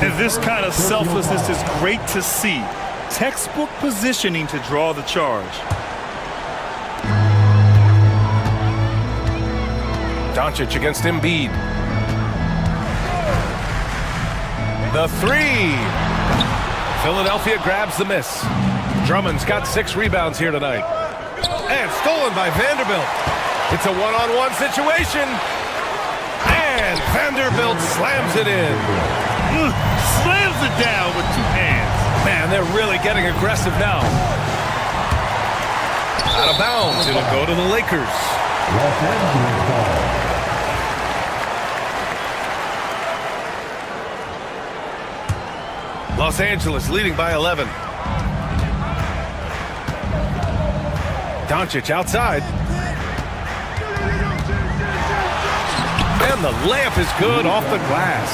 And this kind of selflessness is great to see. Textbook positioning to draw the charge. Doncic against Embiid. The 3. Philadelphia grabs the miss. Drummond's got 6 rebounds here tonight. And stolen by Vanderbilt. It's a one-on-one situation. And Vanderbilt slams it in. Slams it down with 2 hands. Man, they're really getting aggressive now. Out of bounds. It'll go to the Lakers. Los Angeles leading by 11. Doncic outside. And the layup is good off the glass.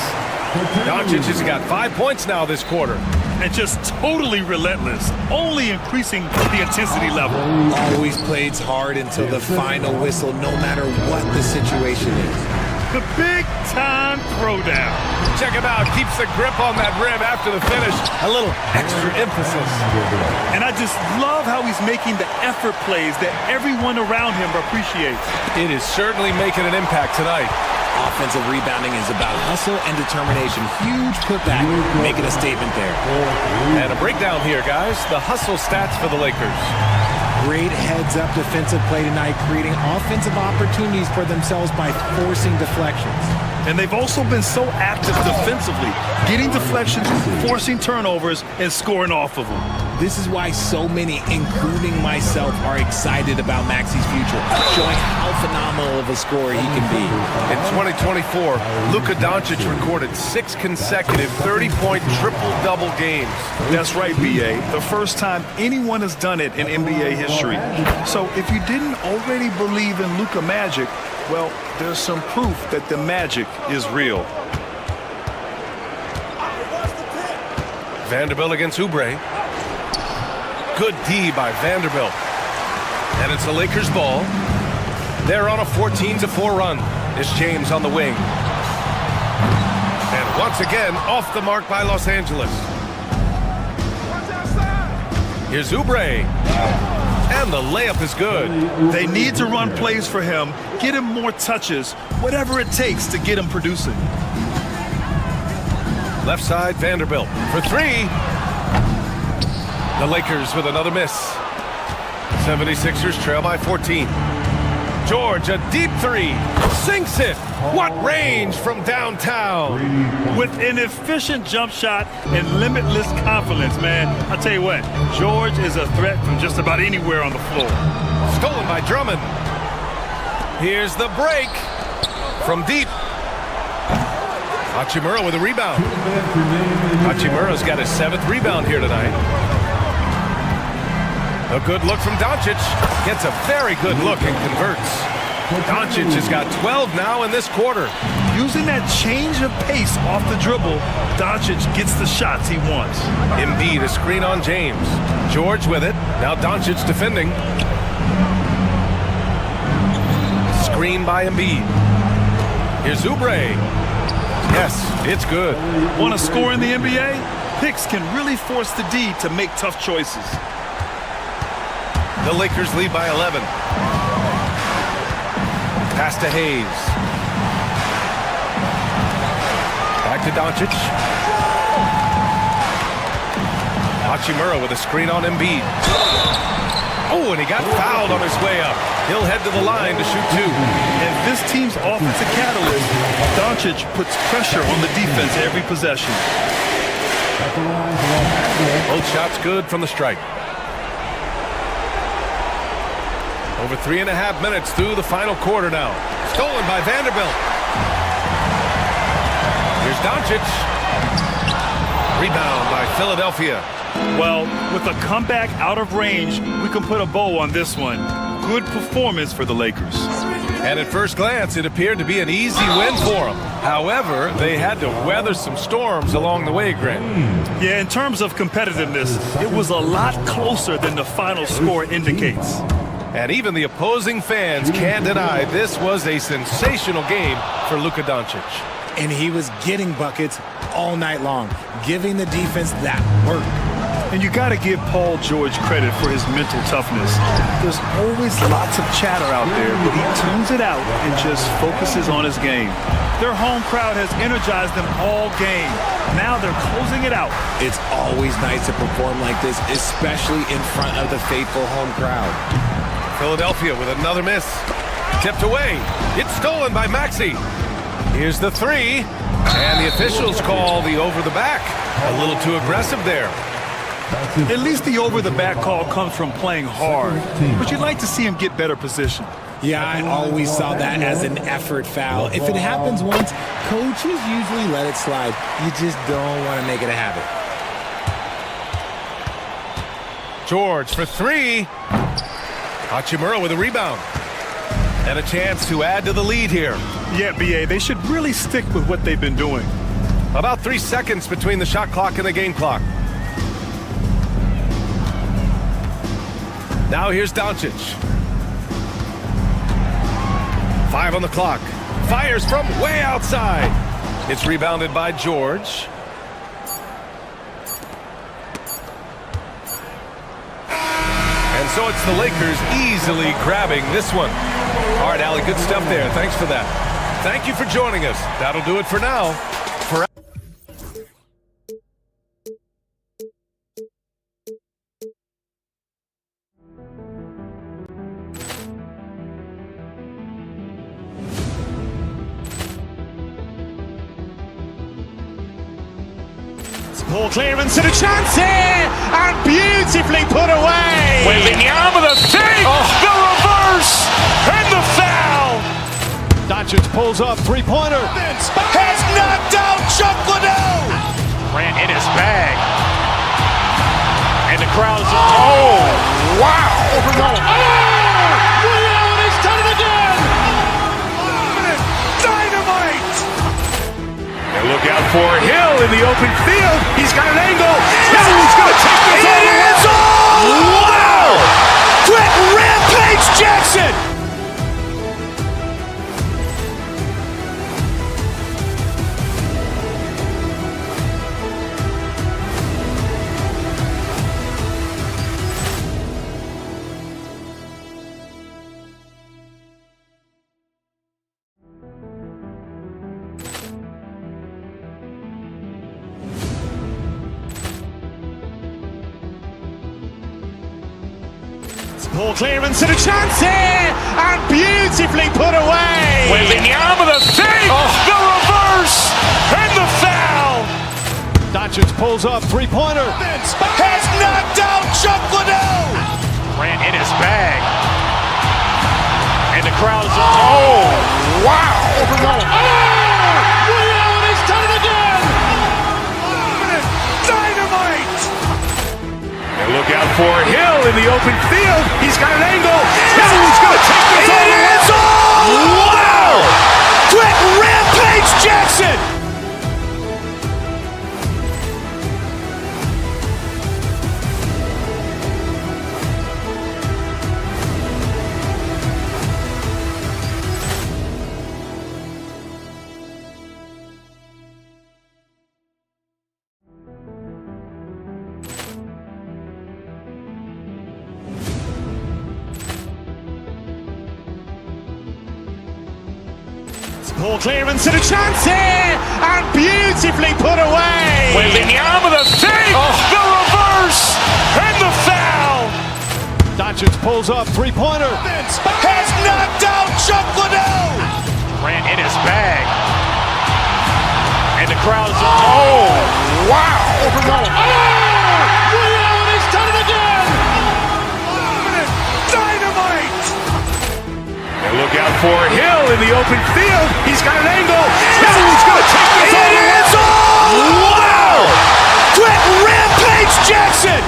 Doncic has got 5 points now this quarter. And just totally relentless, only increasing the intensity level. Always plays hard until the final whistle, no matter what the situation is. The big-time throwdown. Check him out. Keeps the grip on that rim after the finish. A little extra emphasis. And I just love how he's making the effort plays that everyone around him appreciates. It is certainly making an impact tonight. Offensive rebounding is about hustle and determination. Huge putback, making a statement there. And a breakdown here, guys. The hustle stats for the Lakers. Great heads-up defensive play tonight, creating offensive opportunities for themselves by forcing deflections. And they've also been so active defensively, getting deflections, forcing turnovers, and scoring off of them. This is why so many, including myself, are excited about Maxey's future, showing how phenomenal of a scorer he can be. In 2024, Luka Doncic recorded 6 consecutive 30-point triple-double games. That's right, B.A. The first time anyone has done it in NBA history. So if you didn't already believe in Luka magic, well, there's some proof that the magic is real. Vanderbilt against Oubre. Good D by Vanderbilt. And it's the Lakers' ball. They're on a 14-4 run. It's James on the wing. And once again, off the mark by Los Angeles. Here's Oubre. And the layup is good. They need to run plays for him, get him more touches, whatever it takes to get him producing. Left side, Vanderbilt for 3. The Lakers with another miss. 76ers trail by 14. George, a deep 3. Sinks it. What range from downtown. With an efficient jump shot and limitless confidence, man. I'll tell you what, George is a threat from just about anywhere on the floor. Stolen by Drummond. Here's the break from deep. Hachimura with a rebound. Hachimura's got his 7th rebound here tonight. A good look from Doncic. Gets a very good look and converts. Doncic has got 12 now in this quarter. Using that change of pace off the dribble, Doncic gets the shots he wants. Embiid, a screen on James. George with it. Now Doncic defending. Screen by Embiid. Here's Oubre. Yes, it's good. Want to score in the NBA? Picks can really force the D to make tough choices. The Lakers lead by 11. Pass to Hayes. Back to Doncic. Hachimura with a screen on Embiid. Oh, and he got fouled on his way up. He'll head to the line to shoot 2. And this team's offensive catalyst, Doncic puts pressure on the defense every possession. Both shots good from the strike. Over 3.5 minutes through the final quarter now. Stolen by Vanderbilt. Here's Doncic. Rebound by Philadelphia. Well, with a comeback out of range, we can put a bow on this one. Good performance for the Lakers. And at first glance, it appeared to be an easy win for them. However, they had to weather some storms along the way, Grant. Yeah, in terms of competitiveness, it was a lot closer than the final score indicates. And even the opposing fans can't deny this was a sensational game for Luka Doncic. And he was getting buckets all night long, giving the defense that work. And you got to give Paul George credit for his mental toughness. There's always lots of chatter out there, but he tunes it out and just focuses on his game. Their home crowd has energized them all game. Now they're closing it out. It's always nice to perform like this, especially in front of the faithful home crowd. Philadelphia with another miss. Tipped away. It's stolen by Maxey. Here's the 3. And the officials call the over the back. A little too aggressive there. At least the over-the-back call comes from playing hard, but you'd like to see him get better position. Yeah, I always saw that as an effort foul. If it happens once, coaches usually let it slide. You just don't want to make it a habit. George for 3. Hachimura with a rebound. And a chance to add to the lead here. Yeah, B.A., they should really stick with what they've been doing. About 3 seconds between the shot clock and the game clock. Now here's Doncic. 5 on the clock. Fires from way outside. It's rebounded by George. And so it's the Lakers easily grabbing this one. All right, Allie, good stuff there. Thanks for that. Thank you for joining us. That'll do it for now. Poor clearance and a chance here, and beautifully put away. Wembanyama the fake, the reverse, and the foul. Doncic pulls up, three-pointer. Has knocked out Chuck Liddell. Grant in his bag. And the crowd's, oh, wow. Allen has done it again. Dynamite. And look out for Hill in the open field. He's got an angle. He's going to take this all the way. Wow. Quick Rampage Jackson. Poor clearance and a chance here, and beautifully put away. Wembanyama the fake, the reverse, and the foul. Doncic pulls up, three-pointer. Has knocked out Chuck Liddell. Grant in his bag. And And the crowd is, oh, wow! Woody Allen has done it again! Dynamite! And look out for Hill in the open field. He's got an angle. Hill's going to take this all the way. Wow! Quick Rampage Jackson! Ball clearance and a chance here, and beautifully put away. Wembanyama the fake, the reverse, and the foul. Doncic pulls up, three-pointer. Has knocked out Chuck Liddell. Ran in his bag. And the crowd is, oh, wow. Woody Allen has done it again! Dynamite! And look out for Hill in the open field. He's got an angle. Hill's going to take this all the way. Wow! Quick Rampage Jackson!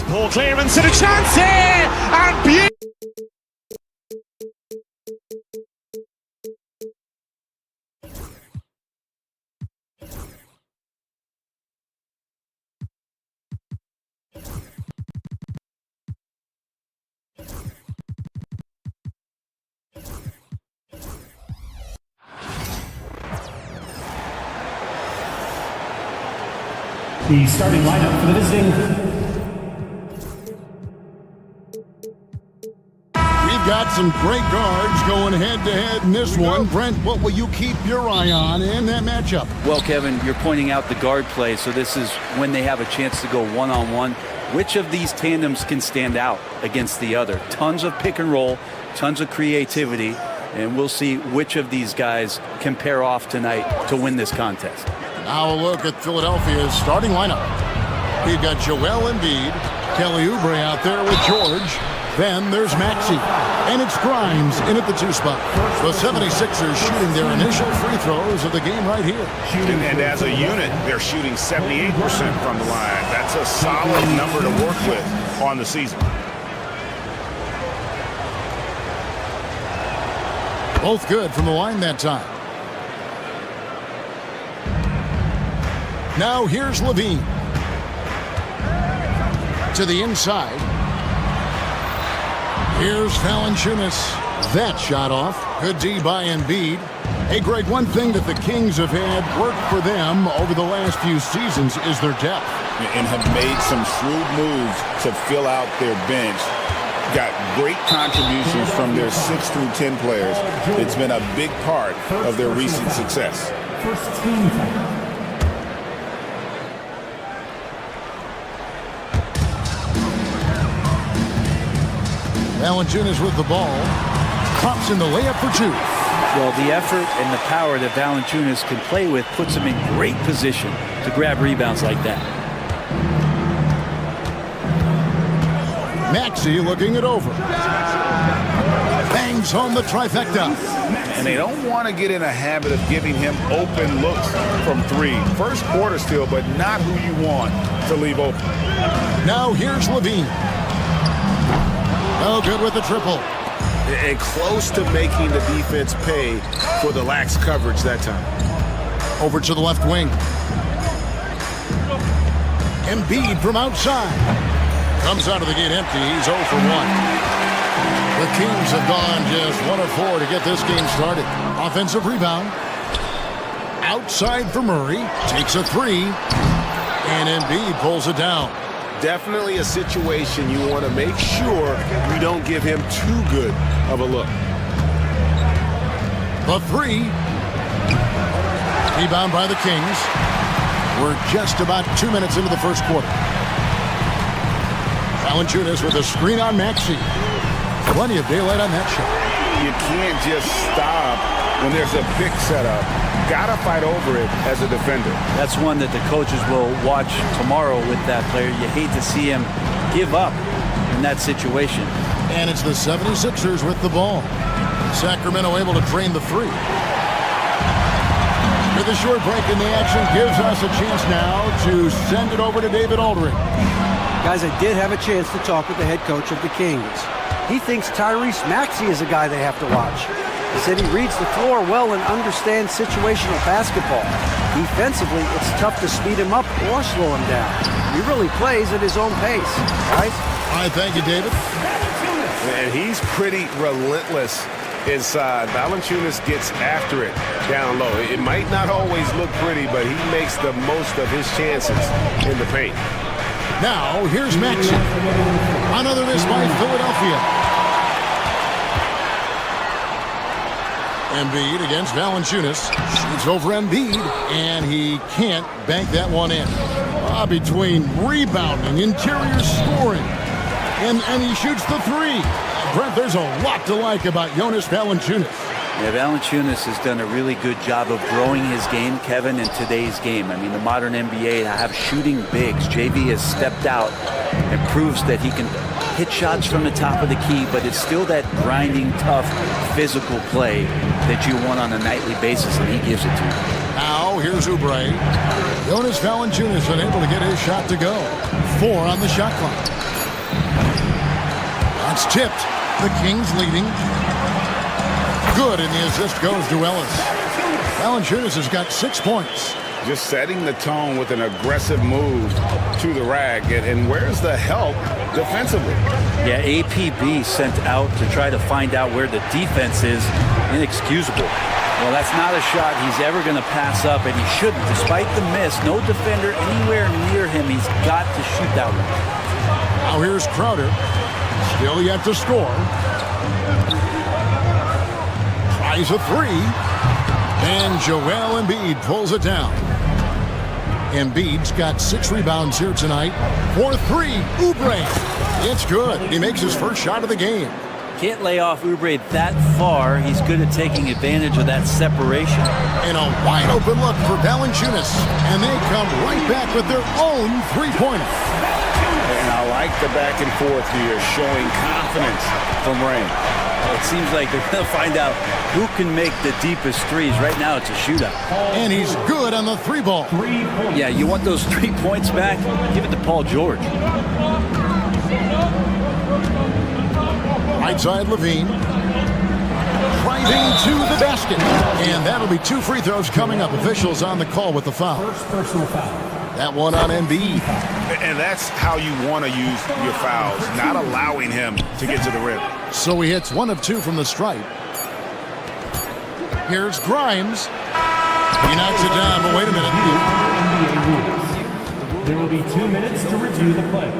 Ball clearance and a chance here, and The starting lineup for the visiting. We've got some great guards going head-to-head in this one. Brent, what will you keep your eye on in that matchup? Well, Kevin, you're pointing out the guard play, so this is when they have a chance to go one-on-one. Which of these tandems can stand out against the other? Tons of pick and roll, tons of creativity, and we'll see which of these guys can pair off tonight to win this contest. Now a look at Philadelphia's starting lineup. We've got Joel Embiid, Kelly Oubre out there with George. Then there's Maxey, and it's Grimes in at the 2 spot. The 76ers shooting their initial free throws of the game right here. And as a unit, they're shooting 78% from the line. That's a solid number to work with on the season. Both good from the line that time. Now here's Levine. To the inside. Here's Valanciunas. That shot off. Good D by Embiid. Hey, Greg, one thing that the Kings have had work for them over the last few seasons is their depth. And have made some shrewd moves to fill out their bench. Got great contributions from their 6 through 10 players. It's been a big part of their recent success. First team foul. Valanciunas with the ball. Pops in the layup for 2. Well, the effort and the power that Valanciunas can play with puts him in great position to grab rebounds like that. Maxey looking it over. Bangs home the trifecta. And they don't want to get in a habit of giving him open looks from 3. First quarter still, but not who you want to leave open. Now here's Levine. Oh, good with the triple. And close to making the defense pay for the lax coverage that time. Over to the left wing. Embiid from outside. Comes out of the gate empty. He's 0 for 1. The Kings have gone just 1 of 4 to get this game started. Offensive rebound. Outside for Murray. Takes a 3. And Embiid pulls it down. Definitely a situation you want to make sure you don't give him too good of a look. The 3. Rebound by the Kings. We're just about 2 minutes into the first quarter. Valanciunas with a screen on Maxey. Plenty of daylight on that shot. You can't just stop when there's a pick set up. Gotta fight over it as a defender. That's one that the coaches will watch tomorrow with that player. You hate to see him give up in that situation. And it's the 76ers with the ball. Sacramento able to drain the three. With a short break in the action gives us a chance now to send it over to David Aldridge. Guys, I did have a chance to talk with the head coach of the Kings. He thinks Tyrese Maxey is a guy they have to watch. He said he reads the floor well and understands situational basketball. Defensively, it's tough to speed him up or slow him down. He really plays at his own pace. Guys? All right, thank you, David. And he's pretty relentless inside. Valanciunas gets after it down low. It might not always look pretty, but he makes the most of his chances in the paint. Now, here's Maxey. Another miss by Philadelphia. Embiid against Valanciunas. Shoots over Embiid, and he can't bank that one in. Between rebounding, interior scoring, and he shoots the three. Brent, there's a lot to like about Jonas Valanciunas. Yeah, Valanciunas has done a really good job of growing his game, Kevin, in today's game. I mean, the modern NBA have shooting bigs. JV has stepped out and proves that he can hit shots from the top of the key, but it's still that grinding, tough, physical play that you want on a nightly basis, and he gives it to you. Now, here's Oubre. Jonas Valanciunas unable to get his shot to go. 4 on the shot clock. That's tipped. The Kings leading. Good, and the assist goes to Ellis. Valanciunas has got 6 points. Just setting the tone with an aggressive move to the rack. And where's the help defensively? Yeah, APB sent out to try to find out where the defense is. Inexcusable. Well, that's not a shot he's ever going to pass up, and he shouldn't. Despite the miss, no defender anywhere near him. He's got to shoot that one. Now here's Crowder. Still yet to score. Tries a three. And Joel Embiid pulls it down. Embiid's got 6 rebounds here tonight. For 3, Oubre. It's good. He makes his first shot of the game. Can't lay off Oubre that far. He's good at taking advantage of that separation. And a wide open look for Valanciunas. And they come right back with their own three-pointer. And I like the back and forth here, showing confidence from Rain. It seems like they're going to find out who can make the deepest threes. Right now, it's a shootout. And he's good on the 3-ball. Yeah, you want those 3 points back? Give it to Paul George. Right side, Levine. Driving to the basket. And that'll be 2 free throws coming up. Officials on the call with the foul. First personal foul. That one on Embiid. And that's how you want to use your fouls, not allowing him to get to the rim. So he hits 1 of 2 from the stripe. Here's Grimes. He knocks it down, but wait a minute. There will be 2 minutes to review the play.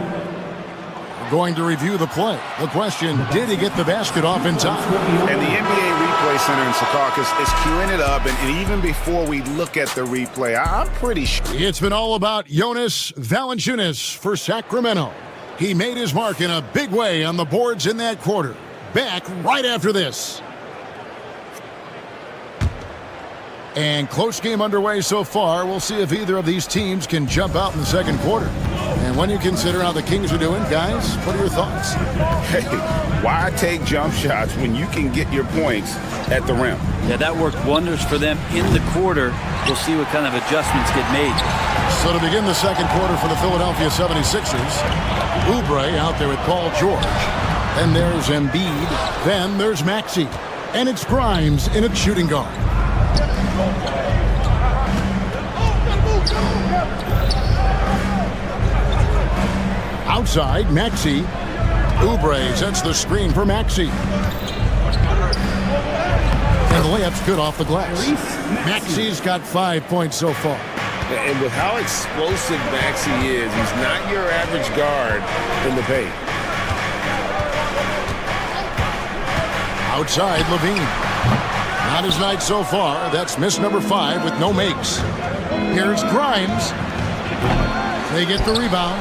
We're going to review the play. The question, did he get the basket off in time? And the NBA Replay Center in Secaucus is queuing it up, and even before we look at the replay, I'm pretty sure. It's been all about Jonas Valanciunas for Sacramento. He made his mark in a big way on the boards in that quarter. Back right after this. And close game underway so far. We'll see if either of these teams can jump out in the second quarter. And when you consider how the Kings are doing, guys, what are your thoughts? Hey, why take jump shots when you can get your points at the rim? Yeah, that worked wonders for them in the quarter. We'll see what kind of adjustments get made. So to begin the second quarter for the Philadelphia 76ers, Oubre out there with Paul George. Then there's Embiid. Then there's Maxey. And it's Grimes in at shooting guard. Outside, Maxey. Oubre sets the screen for Maxey. And the layup's good off the glass. Maxey's got 5 points so far. And with how explosive Maxey is, he's not your average guard in the paint. Outside, Levine. Not his night so far. That's miss number 5 with no makes. Here's Grimes. They get the rebound.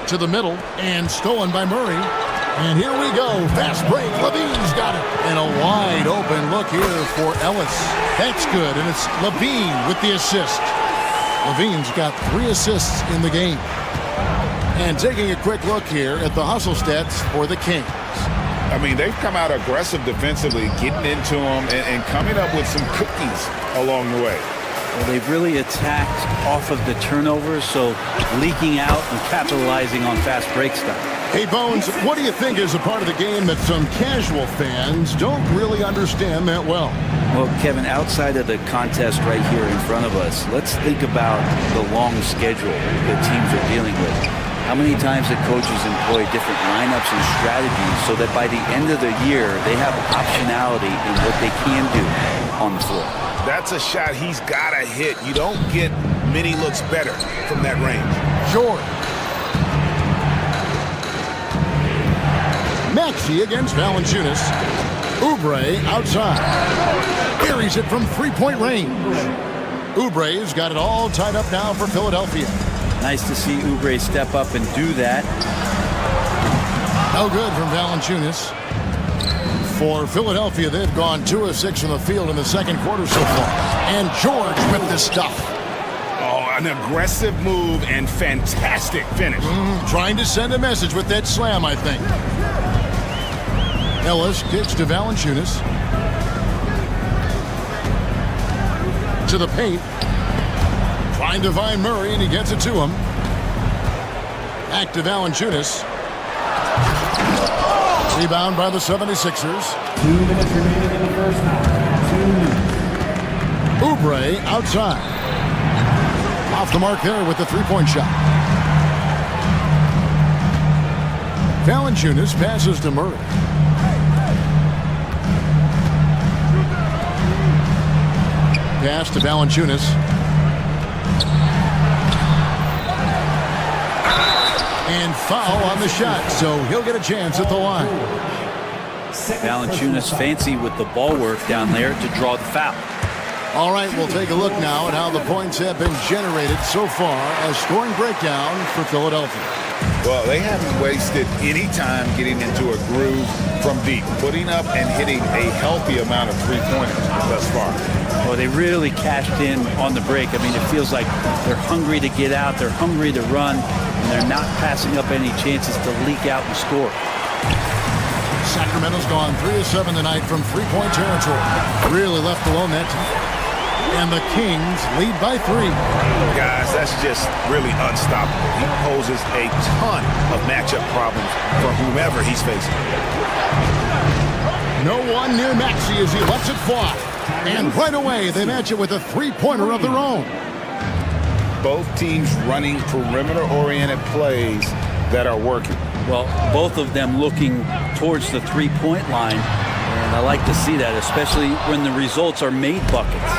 To the middle and stolen by Murray. And here we go. Fast break. Levine's got it. And a wide open look here for Ellis. That's good. And it's Levine with the assist. Levine's got 3 assists in the game. And taking a quick look here at the hustle stats for the Kings. I mean, they've come out aggressive defensively, getting into them and coming up with some cookies along the way. Well, they've really attacked off of the turnovers, so leaking out and capitalizing on fast break stuff. Hey, Bones, what do you think is a part of the game that some casual fans don't really understand that well? Well, Kevin, outside of the contest right here in front of us, let's think about the long schedule that teams are dealing with. How many times that coaches employ different lineups and strategies so that by the end of the year, they have optionality in what they can do on the floor. That's a shot he's got to hit. You don't get many looks better from that range. George. Maxey against Valanciunas. Oubre outside. Carries it from three-point range. Oubre's got it all tied up now for Philadelphia. Nice to see Oubre step up and do that. No good from Valanciunas. For Philadelphia, they've gone 2 of 6 from the field in the second quarter so far. And George with the stuff. Oh, an aggressive move and fantastic finish. Trying to send a message with that slam, I think. Ellis kicks to Valanciunas. To the paint. Trying to find Murray, and he gets it to him. Back to Valanciunas. Rebound by the 76ers. 2 minutes remaining in the first half. 2 minutes. Oubre outside. Off the mark there with the three-point shot. Valanciunas passes to Murray. Pass to Valanciunas. And foul on the shot, so he'll get a chance at the line. Valanciunas fancy with the ball work down there to draw the foul. All right, we'll take a look now at how the points have been generated so far. A scoring breakdown for Philadelphia. Well, they haven't wasted any time getting into a groove from deep, putting up and hitting a healthy amount of three-pointers thus far. Well, they really cashed in on the break. I mean, it feels like they're hungry to get out, they're hungry to run, and they're not passing up any chances to leak out and score. Sacramento's gone 3 of 7 tonight from three-point territory. Really left alone that time. And the Kings lead by 3. Guys, that's just really unstoppable. He poses a ton of matchup problems for whomever he's facing. No one near Maxey as he lets it fly. And right away, they match it with a three-pointer of their own. Both teams running perimeter-oriented plays that are working. Well, both of them looking towards the three-point line. And I like to see that, especially when the results are made buckets.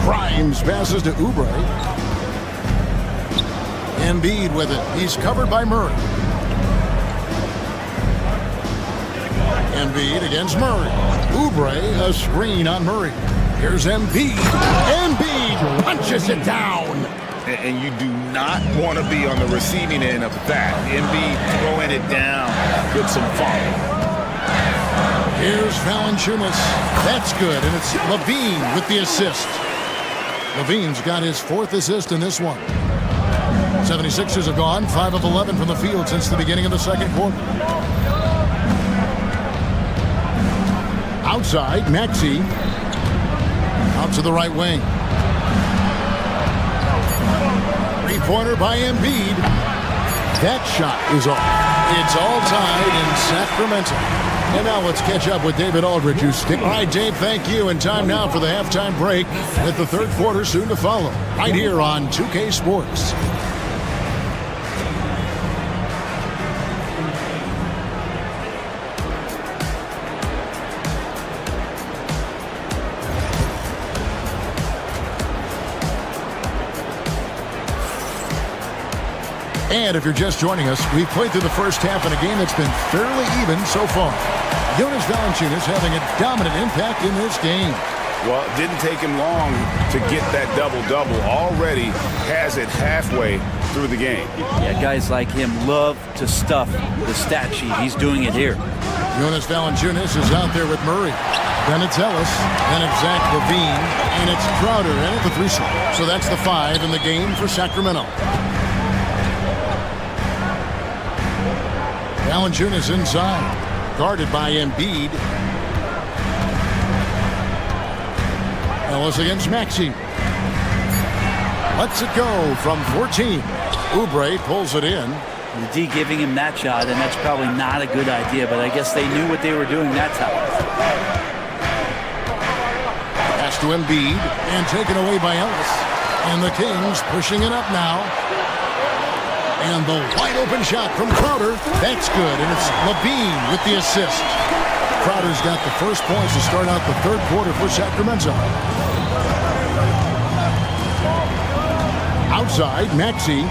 Grimes passes to Oubre. Embiid with it. He's covered by Murray. Embiid against Murray. Oubre, a screen on Murray. Here's Embiid. Embiid punches it down. And you do not want to be on the receiving end of that. Embiid throwing it down with some follow. Here's Valanciunas. That's good, and it's Levine with the assist. Levine's got his 4th assist in this one. 76ers have gone 5 of 11 from the field since the beginning of the second quarter. Outside, Maxey. Out to the right wing. Three-pointer by Embiid. That shot is off. It's all tied in Sacramento. And now let's catch up with David Aldridge, who's sticking. All right, Dave, thank you. And time now for the halftime break with the third quarter soon to follow. Right here on 2K Sports. And if you're just joining us, we've played through the first half in a game that's been fairly even so far. Jonas Valanciunas having a dominant impact in this game. Well, it didn't take him long to get that double-double. Already has it halfway through the game. Yeah, guys like him love to stuff the stat sheet. He's doing it here. Jonas Valanciunas is out there with Murray. Then it's Ellis. Then it's Zach LaVine. And it's Crowder in at the 3 slot. So that's the 5 in the game for Sacramento. Valanciunas inside. Guarded by Embiid. Ellis against Maxey. Lets it go from 14. Oubre pulls it in. The D giving him that shot, and that's probably not a good idea, but I guess they knew what they were doing that time. Pass to Embiid, and taken away by Ellis. And the Kings pushing it up now. And the wide-open shot from Crowder. That's good, and it's LaVine with the assist. Crowder's got the first points to start out the third quarter for Sacramento. Outside, Maxey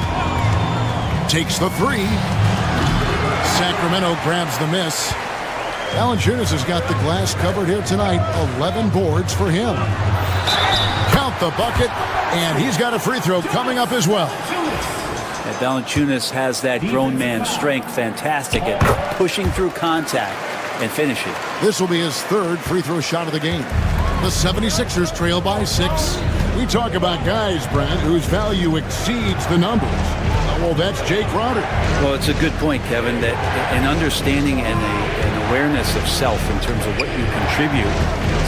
takes the 3. Sacramento grabs the miss. Valanciunas has got the glass covered here tonight. 11 boards for him. Count the bucket, and he's got a free throw coming up as well. And Valanciunas has that grown man strength, fantastic at pushing through contact and finishing. This will be his third free throw shot of the game. The 76ers trail by 6. We talk about guys, Brad, whose value exceeds the numbers. Well, that's Jay Crowder. Well, it's a good point, Kevin, that an understanding and an awareness of self in terms of what you contribute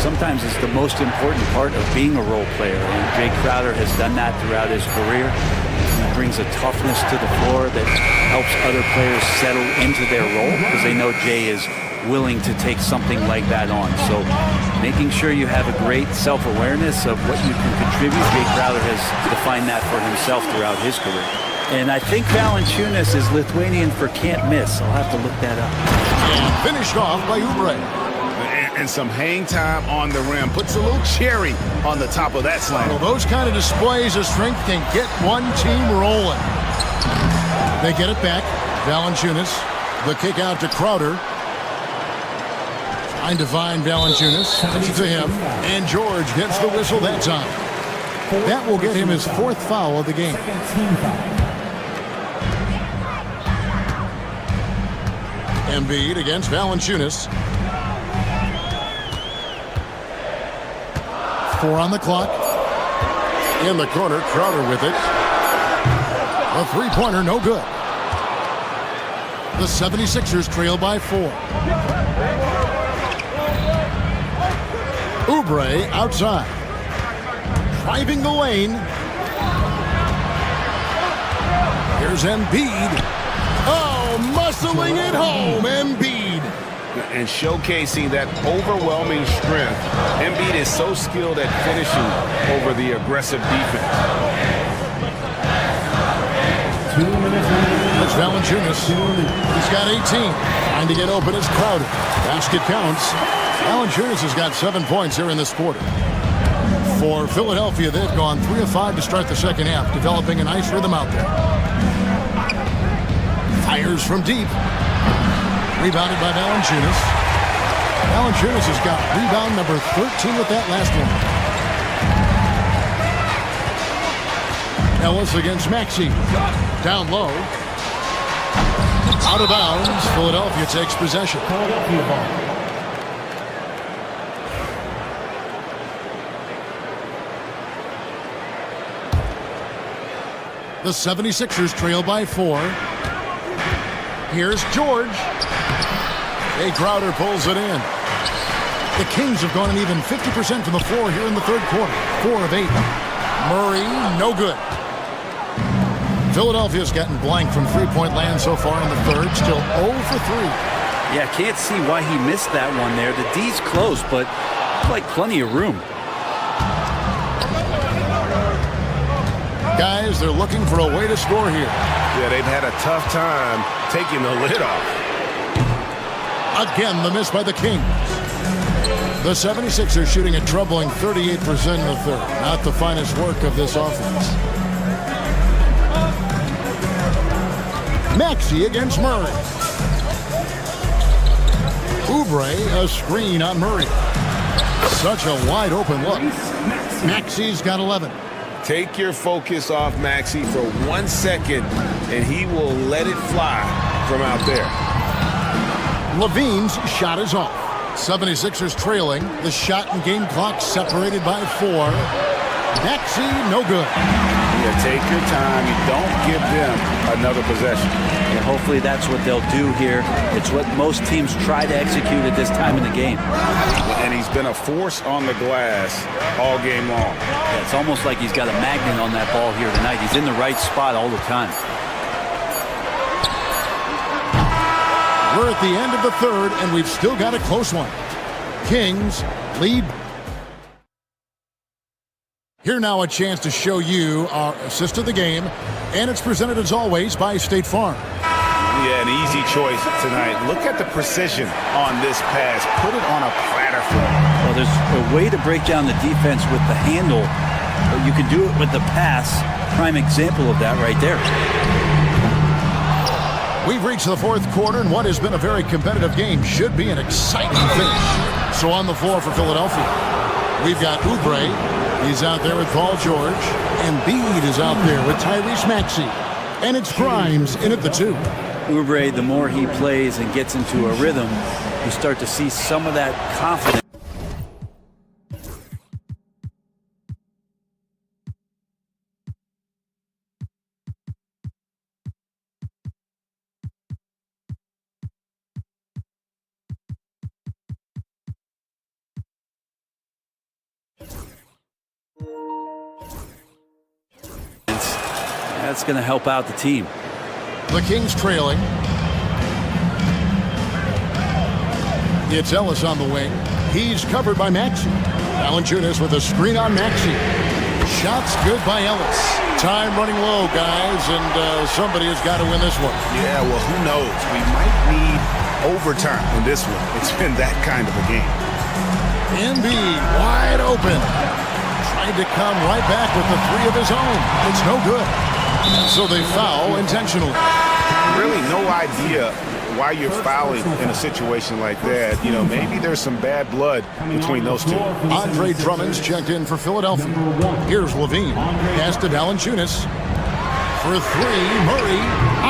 sometimes is the most important part of being a role player. And Jay Crowder has done that throughout his career. He brings a toughness to the floor that helps other players settle into their role because they know Jay is willing to take something like that on. So making sure you have a great self-awareness of what you can contribute. Jay Crowder has defined that for himself throughout his career. And I think Valanciunas is Lithuanian for can't miss. I'll have to look that up. And finished off by Oubre. And some hang time on the rim. Puts a little cherry on the top of that slam. Well, those kind of displays of strength can get one team rolling. They get it back. Valanciunas. The kick out to Crowder. Trying to find Valanciunas. Sends it to him. And George gets the whistle that time. That will get him his 4th foul of the game. Embiid against Valanciunas. 4 on the clock. In the corner, Crowder with it. A 3-pointer, no good. The 76ers trail by 4. Oubre outside. Driving the lane. Here's Embiid. Oh, muscling it home, Embiid. And showcasing that overwhelming strength. Embiid is so skilled at finishing over the aggressive defense. 2 minutes. That's Valanciunas. He's got 18. Trying to get open is Crowder. Basket counts. Valanciunas has got 7 points here in this quarter. For Philadelphia, they've gone 3 of 5 to start the second half, developing a nice rhythm out there. Fires from deep. Rebounded by Valanciunas. Valanciunas has got rebound number 13 with that last one. Ellis against Maxey. Down low. Out of bounds. Philadelphia takes possession. Philadelphia ball. The 76ers trail by 4. Here's George. Jay Crowder pulls it in. The Kings have gone an even 50% from the floor here in the third quarter. 4 of 8. Murray, no good. Philadelphia's gotten blank from three-point land so far in the third. Still 0 for 3. Yeah, can't see why he missed that one there. The D's close, but like plenty of room. Guys, they're looking for a way to score here. Yeah, they've had a tough time taking the lid off. Again, the miss by the Kings. The 76ers shooting a troubling 38% in the third. Not the finest work of this offense. Maxey against Murray. Oubre, a screen on Murray. Such a wide open look. Maxey's got 11. Take your focus off Maxey for 1 second, and he will let it fly from out there. Levine's shot is off. 76ers trailing. The shot and game clock separated by 4. Maxey, no good. Yeah, take your time. You don't give them another possession. And hopefully that's what they'll do here. It's what most teams try to execute at this time in the game. And he's been a force on the glass all game long. Yeah, it's almost like he's got a magnet on that ball here tonight. He's in the right spot all the time. We're at the end of the third, and we've still got a close one. Kings lead. Here now a chance to show you our assist of the game, and it's presented as always by State Farm. Yeah, an easy choice tonight. Look at the precision on this pass. Put it on a platter for him. Well, there's a way to break down the defense with the handle, but you can do it with the pass. Prime example of that right there. We've reached the fourth quarter, and what has been a very competitive game should be an exciting finish. So on the floor for Philadelphia, we've got Oubre. He's out there with Paul George. Embiid is out there with Tyrese Maxey. And it's Grimes in at the 2. Oubre, the more he plays and gets into a rhythm, you start to see some of that confidence. That's going to help out the team. The Kings trailing. It's Ellis on the wing. He's covered by Maxey. Valanciunas with a screen on Maxey. Shots good by Ellis. Time running low, guys, and somebody has got to win this one. Yeah, well, who knows? We might need overtime in this one. It's been that kind of a game. Embiid wide open. Tried to come right back with the 3 of his own. It's no good. So they foul intentionally. Really no idea why you're fouling in a situation like that. You know, maybe there's some bad blood between those two. Andre Drummond's checked in for Philadelphia. Here's Levine. Pass to Valanciunas. For 3, Murray.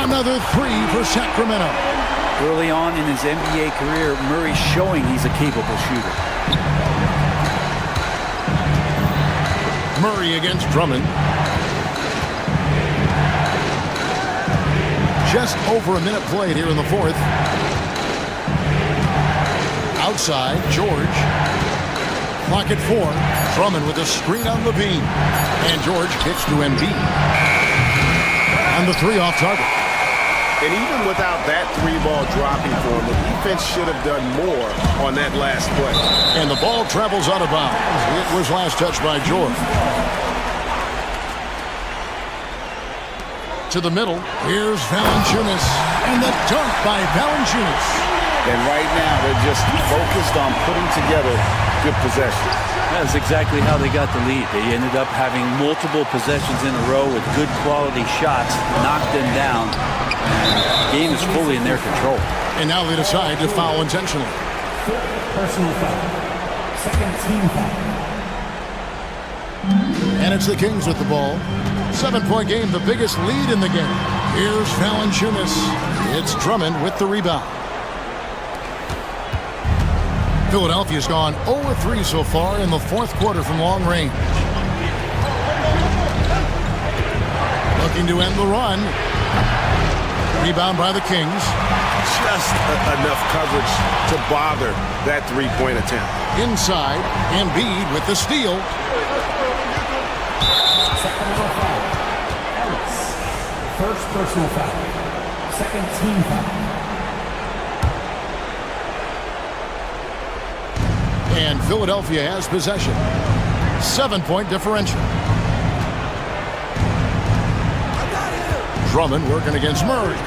Another 3 for Sacramento. Early on in his NBA career, Murray's showing he's a capable shooter. Murray against Drummond. Just over a minute played here in the fourth. Outside, George. Clock at 4. Drummond with a screen on Levine. And George kicks to Embiid. And the 3 off target. And even without that 3-ball dropping for him, the defense should have done more on that last play. And the ball travels out of bounds. It was last touched by George. To the middle, here's Valanciunas, and the dunk by Valanciunas. And right now, they're just focused on putting together good possession. That's exactly how they got the lead. They ended up having multiple possessions in a row with good quality shots, knocked them down, and the game is fully in their control. And now they decide to foul intentionally. Personal foul. Second team foul. And it's the Kings with the ball. 7-point game, the biggest lead in the game. Here's Valanciunas. It's Drummond with the rebound. Philadelphia's gone 0-3 so far in the fourth quarter from long range. Looking to end the run. Rebound by the Kings. Just enough coverage to bother that 3-point attempt. Inside, Embiid with the steal. Sacramento foul. Ellis. First personal foul. Second team foul. And Philadelphia has possession. 7-point differential. Drummond working against Murray.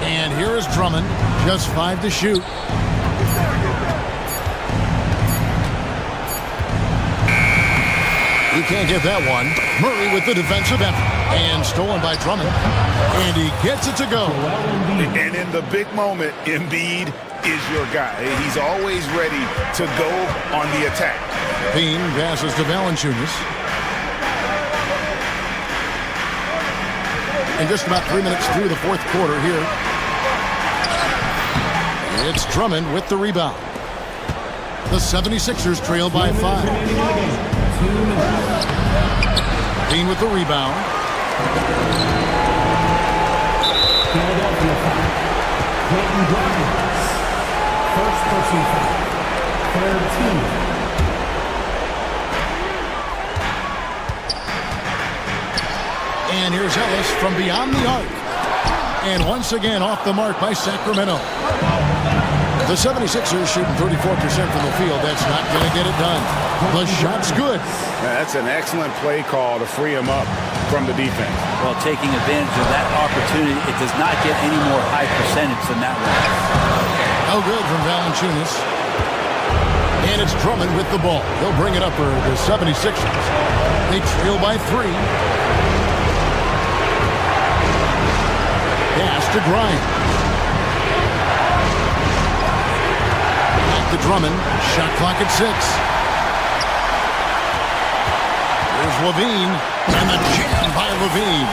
And here is Drummond. Just 5 to shoot. He can't get that one. Murray with the defensive effort. And stolen by Drummond. And he gets it to go. And in the big moment, Embiid is your guy. He's always ready to go on the attack. Bean passes to Valanciunas. And just about 3 minutes through the fourth quarter here. It's Drummond with the rebound. The 76ers trail by 5. Bean with the rebound. Philadelphia foul. Clayton Grimes. First personal foul. Third team. And here's Ellis from beyond the arc. And once again off the mark by Sacramento. The 76ers shooting 34% from the field. That's not going to get it done. The shot's good. That's an excellent play call to free him up from the defense. Well, taking advantage of that opportunity, it does not get any more high percentage than that one. No good from Valanciunas. And it's Drummond with the ball. He'll bring it up for the 76ers. They trail by 3. Pass to Grimes. Back to Drummond. Shot clock at 6. Here's Levine. And the jam by Levine.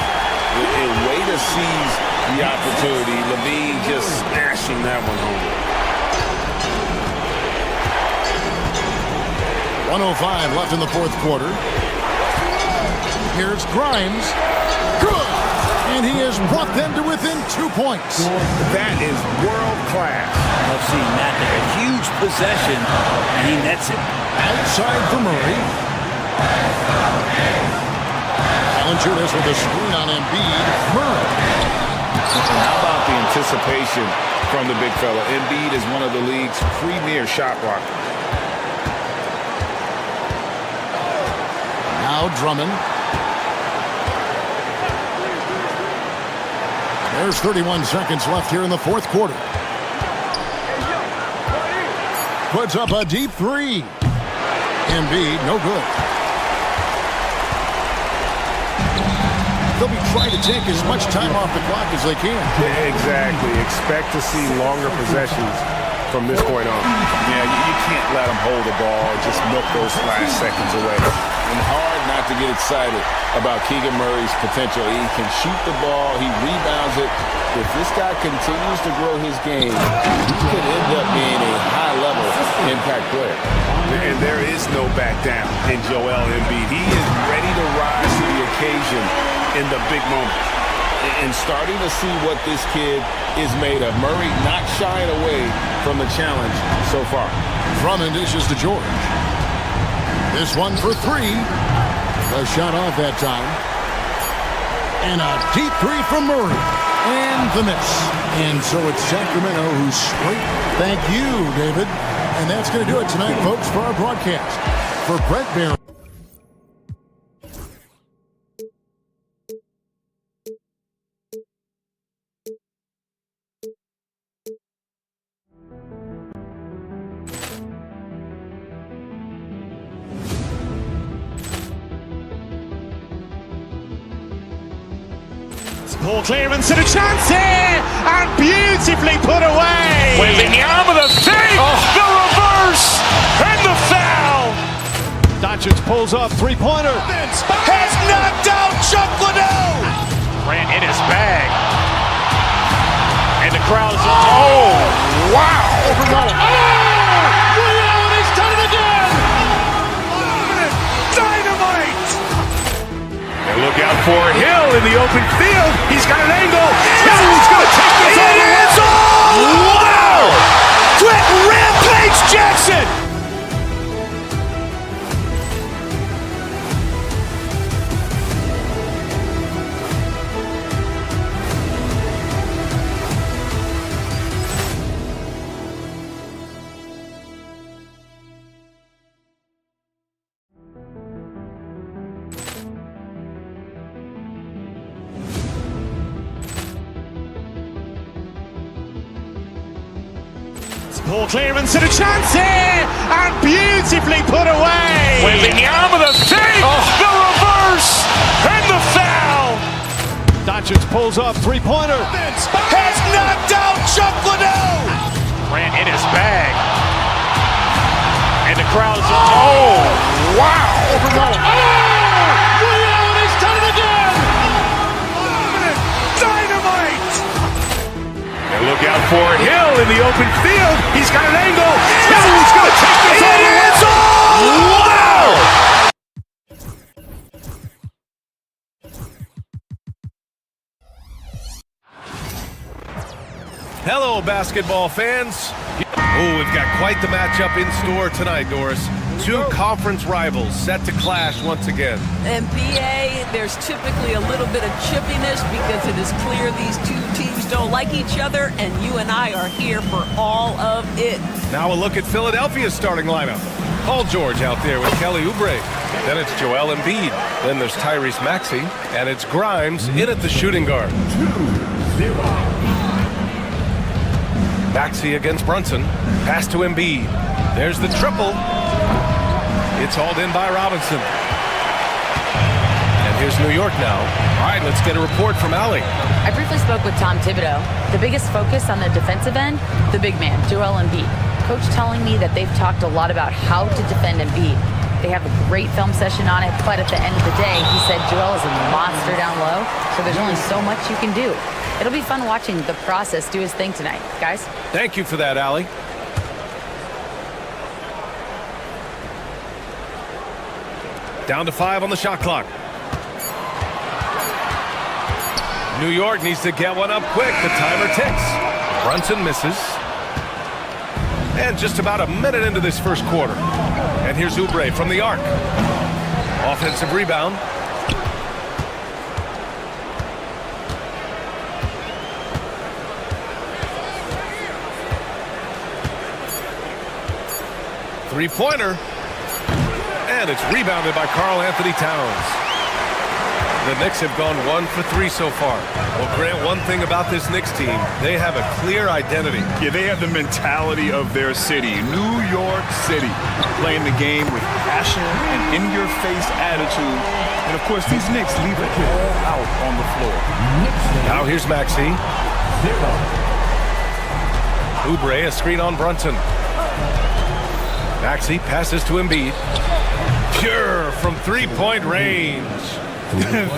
A way to seize the opportunity. Levine just smashing that one home. 1:05 left in the fourth quarter. Here's Grimes. Good! And he has brought them to within 2 points. That is world class. I've seen that. A huge possession, and he nets it. Outside for Murray. Valanciunas with a screen on Embiid. Murray. How about the anticipation from the big fella? Embiid is one of the league's premier shot blockers. Now Drummond. There's 31 seconds left here in the fourth quarter. Puts up a deep 3. Embiid, no good. They'll be trying to take as much time off the clock as they can. Yeah, exactly. Expect to see longer possessions from this point on. Yeah, you can't let them hold the ball, just milk those last seconds away. And hard not to get excited about Keegan Murray's potential. He can shoot the ball, he rebounds it. If this guy continues to grow his game, he could end up being a high-level impact player. And there is no back down in Joel Embiid. He is ready to rise to the occasion in the big moments. And starting to see what this kid is made of. Murray not shying away from the challenge so far. Drummond dishes to George. This one for 3. A shot off that time. And a deep 3 from Murray. And the miss. And so it's Sacramento who's straight. Thank you, David. And that's going to do it tonight, folks, for our broadcast. For Brett Barry. Ball clearance and a chance here, and beautifully put away. Wembanyama the fake, the reverse, and the foul. Doncic pulls off three-pointer. Has knocked out Chuck Liddell. Ran in his bag. And the crowd is, oh, wow. Allen has done it again. Dynamite. And look out for Hill in the open field. He's got an angle. Hill's going to take this all the way. Wow. Quick rampage Jackson. Ball clearance and a chance here, and beautifully put away. Wembanyama the fake, the reverse, and the foul. Doncic pulls up, three-pointer. Has knocked out Chuck Liddell. Ran in his bag. And the crowd is, oh, wow. Ray Allen has done it again. Dynamite. And look out for Hill in the open field. He's got an angle. Hill's going to take this all the way. Wow. Hello, basketball fans. Oh, we've got quite the matchup in store tonight, Doris. Two conference rivals set to clash once again. NBA, there's typically a little bit of chippiness because it is clear these two teams don't like each other, and you and I are here for all of it. Now a look at Philadelphia's starting lineup. Paul George out there with Kelly Oubre. Then it's Joel Embiid. Then there's Tyrese Maxey. And it's Grimes in at the shooting guard. 2-0. Maxey against Brunson. Pass to Embiid. There's the triple. It's hauled in by Robinson. And here's New York now. All right, let's get a report from Allie. I briefly spoke with Tom Thibodeau. The biggest focus on the defensive end, the big man, Joel Embiid. Coach telling me that they've talked a lot about how to defend Embiid. They have a great film session on it, but at the end of the day, he said Joel is a monster down low, so there's only so much you can do. It'll be fun watching the process do his thing tonight, guys. Thank you for that, Allie. Down to 5 on the shot clock. New York needs to get one up quick. The timer ticks. Brunson misses. And just about a minute into this first quarter. And here's Oubre from the arc. Offensive rebound. Three-pointer. And it's rebounded by Karl Anthony Towns. The Knicks have gone 1 for 3 so far. Well, Grant, one thing about this Knicks team, they have a clear identity. Yeah, they have the mentality of their city, New York City, playing the game with passion and in-your-face attitude. And, of course, these Knicks leave it all out on the floor. Now here's Maxey. Oubre, a screen on Brunson. Maxey passes to Embiid. Pure from three-point range.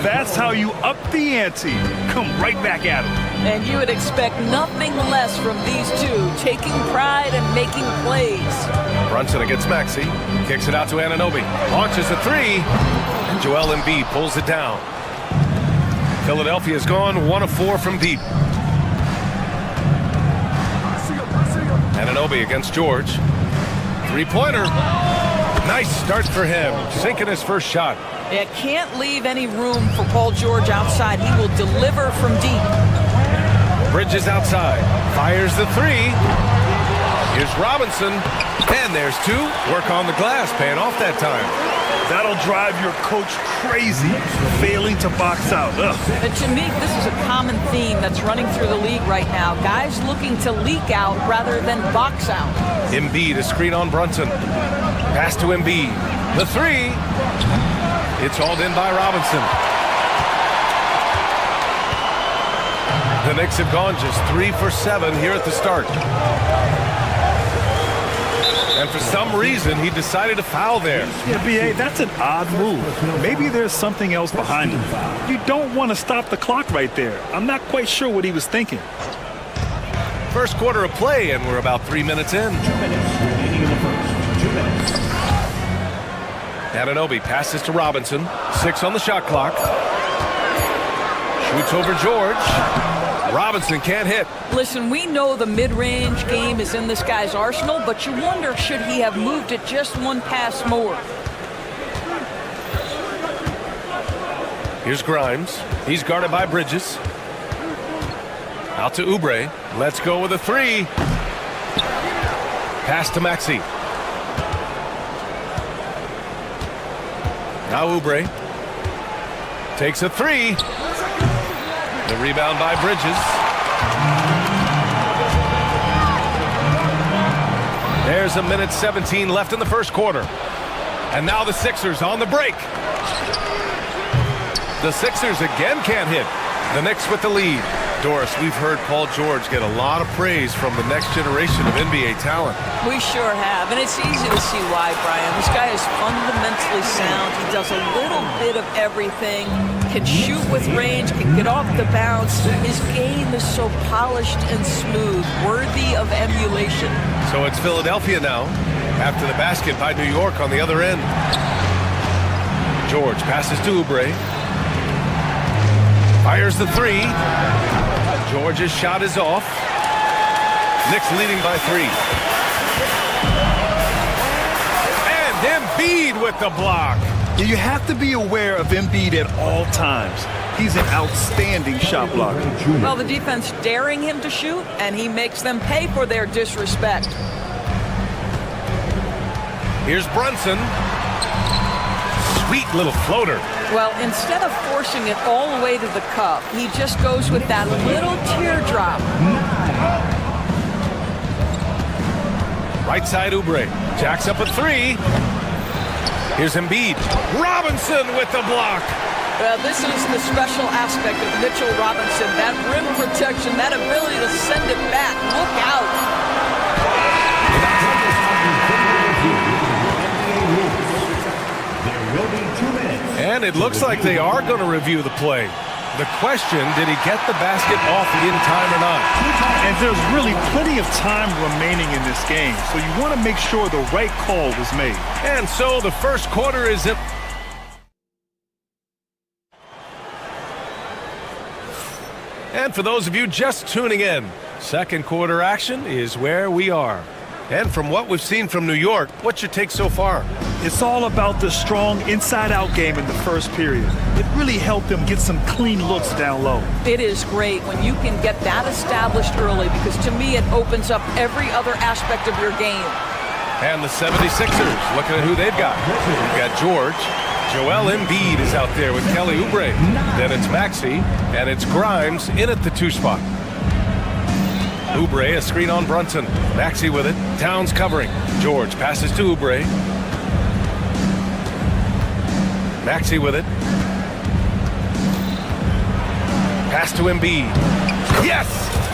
That's how you up the ante. Come right back at him. And you would expect nothing less from these two, taking pride and making plays. Brunson against Maxey. Kicks it out to Anunoby. Launches a three. And Joel Embiid pulls it down. Philadelphia's gone 1 of 4 from deep. Anunoby against George. Three-pointer. Nice start for him. Sinking his first shot. Yeah, can't leave any room for Paul George outside. He will deliver from deep. Bridges outside. Fires the three. Here's Robinson. And there's 2. Work on the glass. Paying off that time. That'll drive your coach crazy, failing to box out. But to me, this is a common theme that's running through the league right now. Guys looking to leak out rather than box out. Embiid, a screen on Brunson. Pass to Embiid. The three. It's hauled in by Robinson. The Knicks have gone just 3 for 7 here at the start. And for some reason, he decided to foul there. Yeah, B.A., that's an odd move. Maybe there's something else behind it. You don't want to stop the clock right there. I'm not quite sure what he was thinking. First quarter of play, and we're about 3 minutes in. 2 minutes remaining in the first. 2 minutes. Anunoby passes to Robinson. 6 on the shot clock. Shoots over George. Robinson can't hit. Listen, we know the mid-range game is in this guy's arsenal, but you wonder, should he have moved it just one pass more? Here's Grimes. He's guarded by Bridges. Out to Oubre. Let's go with a three. Pass to Maxey. Now Oubre takes a three. The rebound by Bridges. There's a minute 17 left in the first quarter. And now the Sixers on the break. The Sixers again can't hit. The Knicks with the lead. Doris, we've heard Paul George get a lot of praise from the next generation of NBA talent. We sure have, and it's easy to see why, Brian. This guy is fundamentally sound. He does a little bit of everything, can shoot with range, can get off the bounce. His game is so polished and smooth, worthy of emulation. So it's Philadelphia now, after the basket by New York on the other end. George passes to Oubre. Fires the three. George's shot is off. Knicks leading by 3. And Embiid with the block. You have to be aware of Embiid at all times. He's an outstanding shot blocker. Well, the defense daring him to shoot, and he makes them pay for their disrespect. Here's Brunson. Sweet little floater. Well, instead of forcing it all the way to the cup, he just goes with that little teardrop. Right side Oubre. Jacks up a 3. Here's Embiid. Robinson with the block. Well, this is the special aspect of Mitchell Robinson. That rim protection, that ability to send it back. Look out. And it looks like they are going to review the play. The question, did he get the basket off in time or not? And there's really plenty of time remaining in this game, so you want to make sure the right call was made. And so the first quarter is up. And for those of you just tuning in, second quarter action is where we are. And from what we've seen from New York, what's your take so far? It's all about the strong inside-out game in the first period. It really helped them get some clean looks down low. It is great when you can get that established early, because to me it opens up every other aspect of your game. And the 76ers, looking at who they've got. We've got George. Joel Embiid is out there with Kelly Oubre. Then it's Maxey, and it's Grimes in at the 2 spot. Oubre, a screen on Brunson. Maxey with it. Towns covering. George passes to Oubre. Maxey with it. Pass to Embiid. Yes!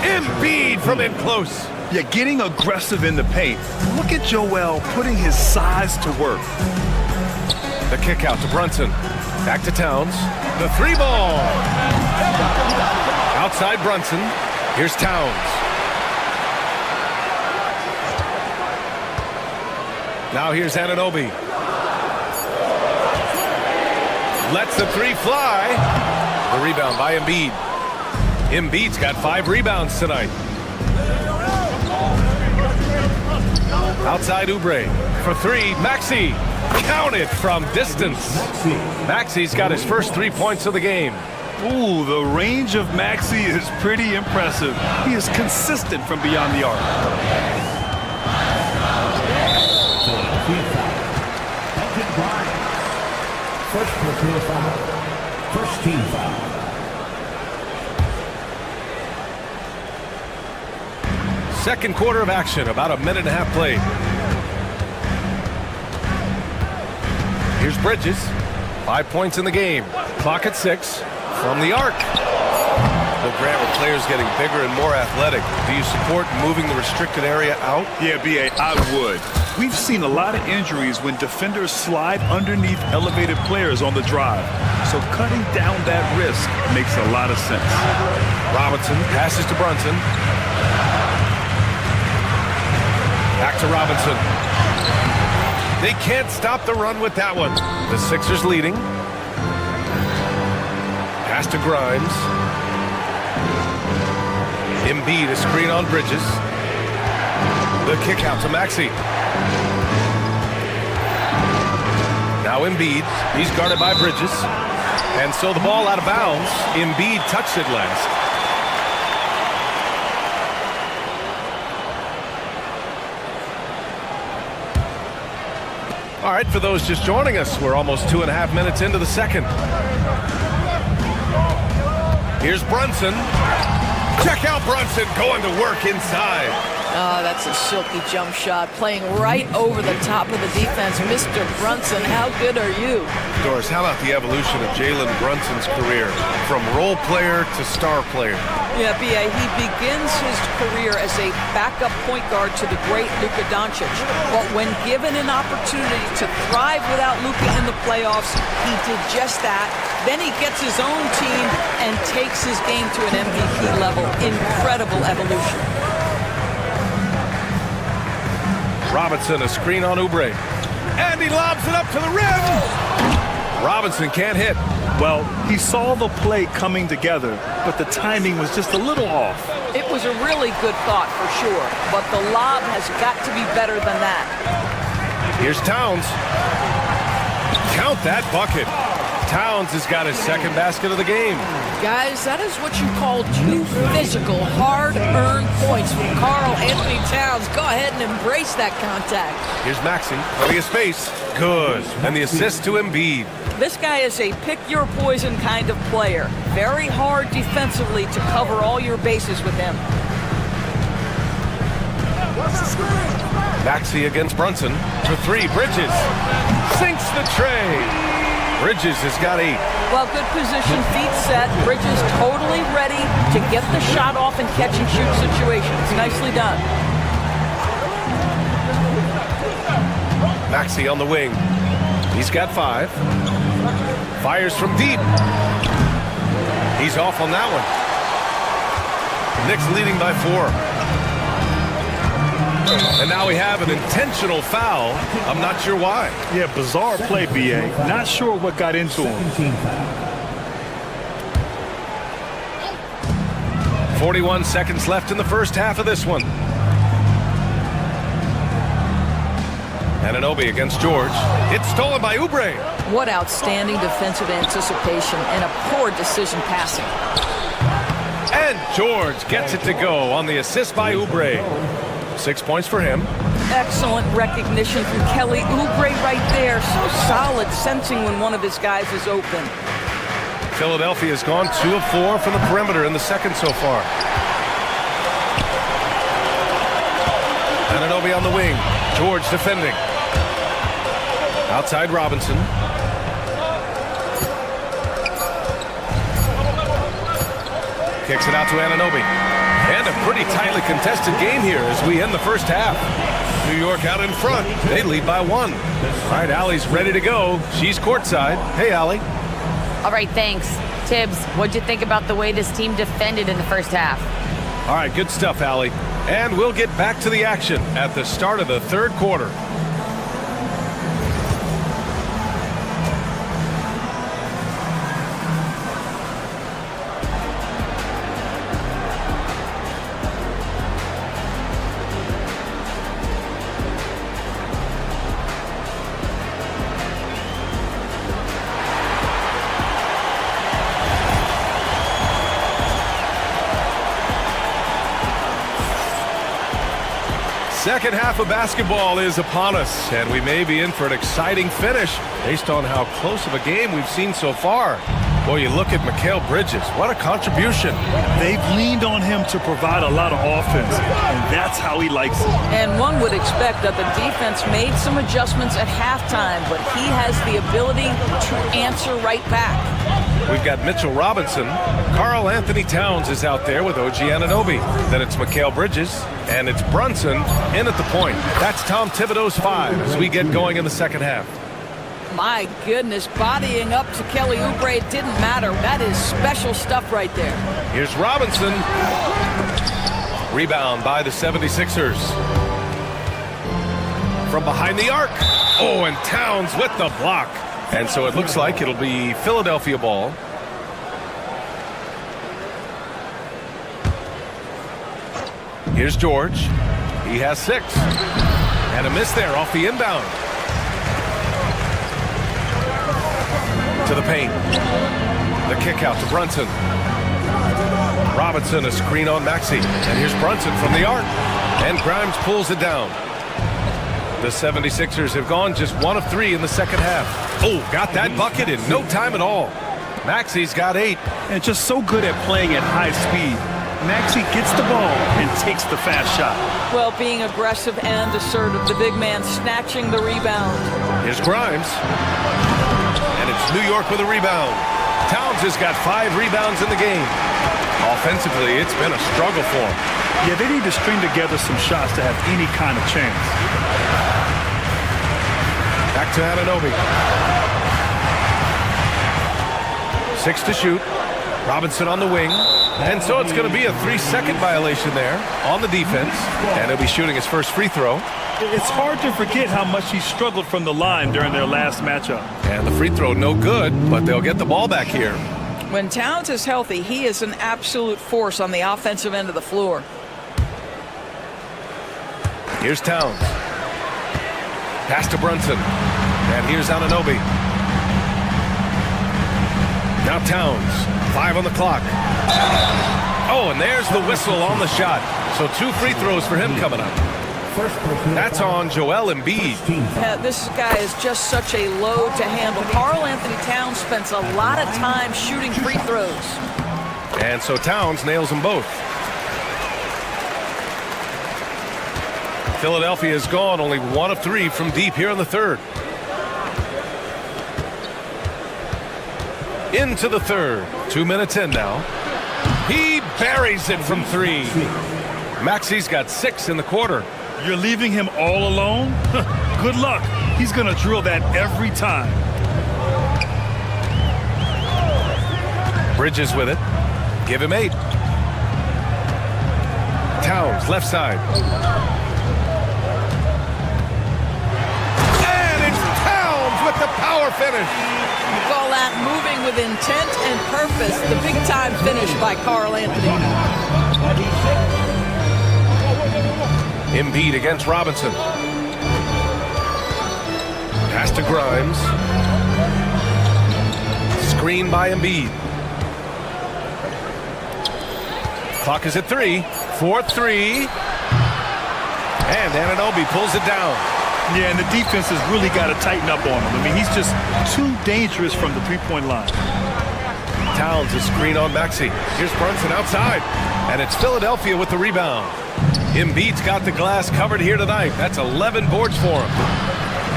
Embiid from in close. Yeah, getting aggressive in the paint. Look at Joel putting his size to work. The kick out to Brunson. Back to Towns. The 3 ball. Outside Brunson. Here's Towns. Now here's Anunoby. Lets the 3 fly. The rebound by Embiid. Embiid's got 5 rebounds tonight. Outside Oubre for 3. Maxey. Counted from distance. Maxey's got his first 3 points of the game. Ooh, the range of Maxey is pretty impressive. He is consistent from beyond the arc. First personal foul. First team foul. Second quarter of action, about a minute and a half played. Here's Bridges. 5 points in the game. Clock at 6 from the arc. Well, Grant, with players getting bigger and more athletic, do you support moving the restricted area out? Yeah, B.A., I would. We've seen a lot of injuries when defenders slide underneath elevated players on the drive. So cutting down that risk makes a lot of sense. Robinson passes to Brunson. Back to Robinson. They can't stop the run with that one. The Sixers leading. Pass to Grimes. Embiid, a screen on Bridges. The kick out to Maxey. Now Embiid, he's guarded by Bridges. And so the ball out of bounds. Embiid touched it last. All right, for those just joining us, we're almost 2.5 minutes into the second. Here's Brunson. Check out Brunson going to work inside. Oh, that's a silky jump shot, playing right over the top of the defense. Mr. Brunson, how good are you? Doris, how about the evolution of Jalen Brunson's career from role player to star player? Yeah, B.A., he begins his career as a backup point guard to the great Luka Doncic. But when given an opportunity to thrive without Luka in the playoffs, he did just that. Then he gets his own team and takes his game to an MVP level. Incredible evolution. Robinson, a screen on Oubre. And he lobs it up to the rim. Robinson can't hit. Well, he saw the play coming together, but the timing was just a little off. It was a really good thought for sure, but the lob has got to be better than that. Here's Towns. Count that bucket. Towns has got his second basket of the game. Guys, that is what you call two physical, hard-earned points from Karl Anthony Towns. Go ahead and embrace that contact. Here's Maxey, plenty of space. Good. And the assist to Embiid. This guy is a pick-your-poison kind of player. Very hard defensively to cover all your bases with him. Maxey against Brunson. For three, Bridges. Sinks the tray. Bridges has got 8. Well, good position, feet set. Bridges totally ready to get the shot off in catch-and-shoot situations. Nicely done. Maxey on the wing. He's got 5. Fires from deep. He's off on that one. Knicks leading by 4. And now we have an intentional foul. I'm not sure why. Yeah, bizarre play, B.A. Not sure what got into him. 41 seconds left in the first half of this one. Anunoby against George. It's stolen by Oubre. What outstanding defensive anticipation and a poor decision passing. And George gets it to go on the assist by Oubre. 6 points for him. Excellent recognition from Kelly Oubre right there. So solid, sensing when one of his guys is open. Philadelphia has gone 2 of 4 from the perimeter in the second so far. Anunoby on the wing. George defending. Outside Robinson. Kicks it out to Anunoby. And a pretty tightly contested game here as we end the first half. New York out in front. They lead by 1. All right, Allie's ready to go. She's courtside. Hey, Allie. All right, thanks. Tibbs, what'd you think about the way this team defended in the first half? All right, good stuff, Allie. And we'll get back to the action at the start of the third quarter. Second half of basketball is upon us, and we may be in for an exciting finish based on how close of a game we've seen so far. Boy, you look at Mikal Bridges. What a contribution. They've leaned on him to provide a lot of offense, and that's how he likes it. And one would expect that the defense made some adjustments at halftime, but he has the ability to answer right back. We've got Mitchell Robinson. Karl Anthony Towns is out there with OG Anunoby. Then it's Mikal Bridges, and it's Brunson in at the point. That's Tom Thibodeau's 5 as we get going in the second half. My goodness, bodying up to Kelly Oubre, it didn't matter. That is special stuff right there. Here's Robinson. Rebound by the 76ers. From behind the arc. Oh, and Towns with the block. And so it looks like it'll be Philadelphia ball. Here's George. He has 6. And a miss there off the inbound. To the paint. The kick out to Brunson. Robinson, a screen on Maxey. And here's Brunson from the arc. And Grimes pulls it down. The 76ers have gone just 1 of 3 in the second half. Oh, got that bucket in no time at all. Maxey's got 8. And just so good at playing at high speed. Maxey gets the ball and takes the fast shot. Well, being aggressive and assertive, the big man snatching the rebound. Here's Grimes. And it's New York with a rebound. Towns has got 5 rebounds in the game. Offensively, it's been a struggle for him. Yeah, they need to string together some shots to have any kind of chance. Back to Anunoby. 6 to shoot. Robinson on the wing. And so it's going to be a 3-second violation there on the defense. And he'll be shooting his first free throw. It's hard to forget how much he struggled from the line during their last matchup. And the free throw no good, but they'll get the ball back here. When Towns is healthy, he is an absolute force on the offensive end of the floor. Here's Towns. Pass to Brunson. And here's Anunoby. Now Towns. 5 on the clock. Oh, and there's the whistle on the shot. So 2 free throws for him coming up. That's on Joel Embiid. This guy is just such a load to handle. Karl Anthony Towns spends a lot of time shooting free throws. And so Towns nails them both. Philadelphia has gone only 1 of 3 from deep here in the third. Into the third. 2 minutes in now. He buries it from 3. Maxey's got 6 in the quarter. You're leaving him all alone? Good luck. He's going to drill that every time. Bridges with it. Give him 8. Towns, left side. And it's Towns with the power finish. You call that moving with intent and purpose. The big-time finish by Karl Anthony. Embiid against Robinson. Pass to Grimes. Screen by Embiid. Clock is at 3. 4-3. And Anunoby pulls it down. Yeah, and the defense has really got to tighten up on him. I mean, he's just too dangerous from the three-point line. Towns is screen on Maxey. Here's Brunson outside. And it's Philadelphia with the rebound. Embiid's got the glass covered here tonight. That's 11 boards for him.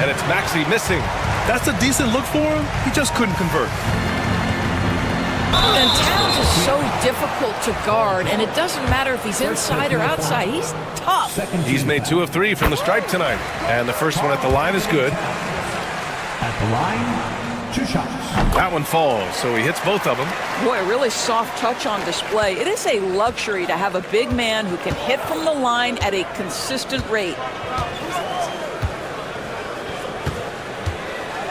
And it's Maxey missing. That's a decent look for him. He just couldn't convert. And Towns is so difficult to guard, and it doesn't matter if he's inside or outside. He's tough. He's made 2 of 3 from the stripe tonight. And the first one at the line is good. At the line, 2 shots. That one falls, so he hits both of them. Boy, a really soft touch on display. It is a luxury to have a big man who can hit from the line at a consistent rate.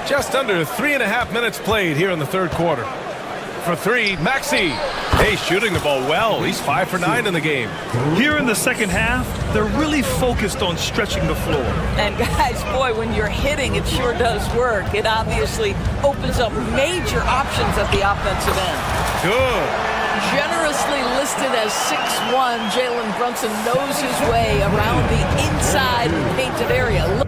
Just under 3.5 minutes played here in the third quarter. For 3, Maxey. Hey, shooting the ball well. He's 5 for 9 in the game. Here in the second half, they're really focused on stretching the floor. And guys, boy, when you're hitting, it sure does work. It obviously opens up major options at the offensive end. Good. Generously listed as 6'1", Jalen Brunson knows his way around the inside painted area.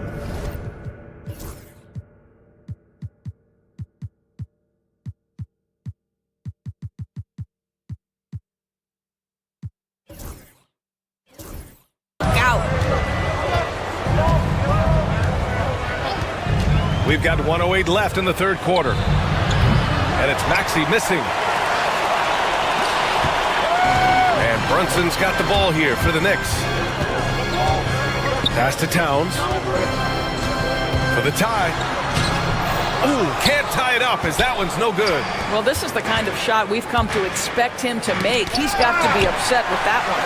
We've got 1:08 left in the third quarter. And it's Maxey missing. And Brunson's got the ball here for the Knicks. Pass to Towns. For the tie. Ooh, can't tie it up as that one's no good. Well, this is the kind of shot we've come to expect him to make. He's got to be upset with that one.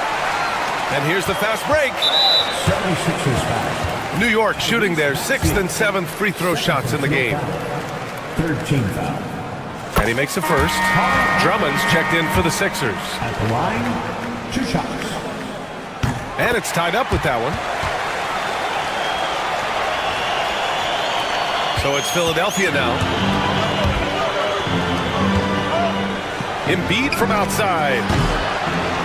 And here's the fast break. 76ers foul. New York shooting their 6th and 7th free throw shots in the game. 13 foul. And he makes the first. Drummond's checked in for the Sixers. At the line, 2 shots. And it's tied up with that one. So it's Philadelphia now. Embiid from outside.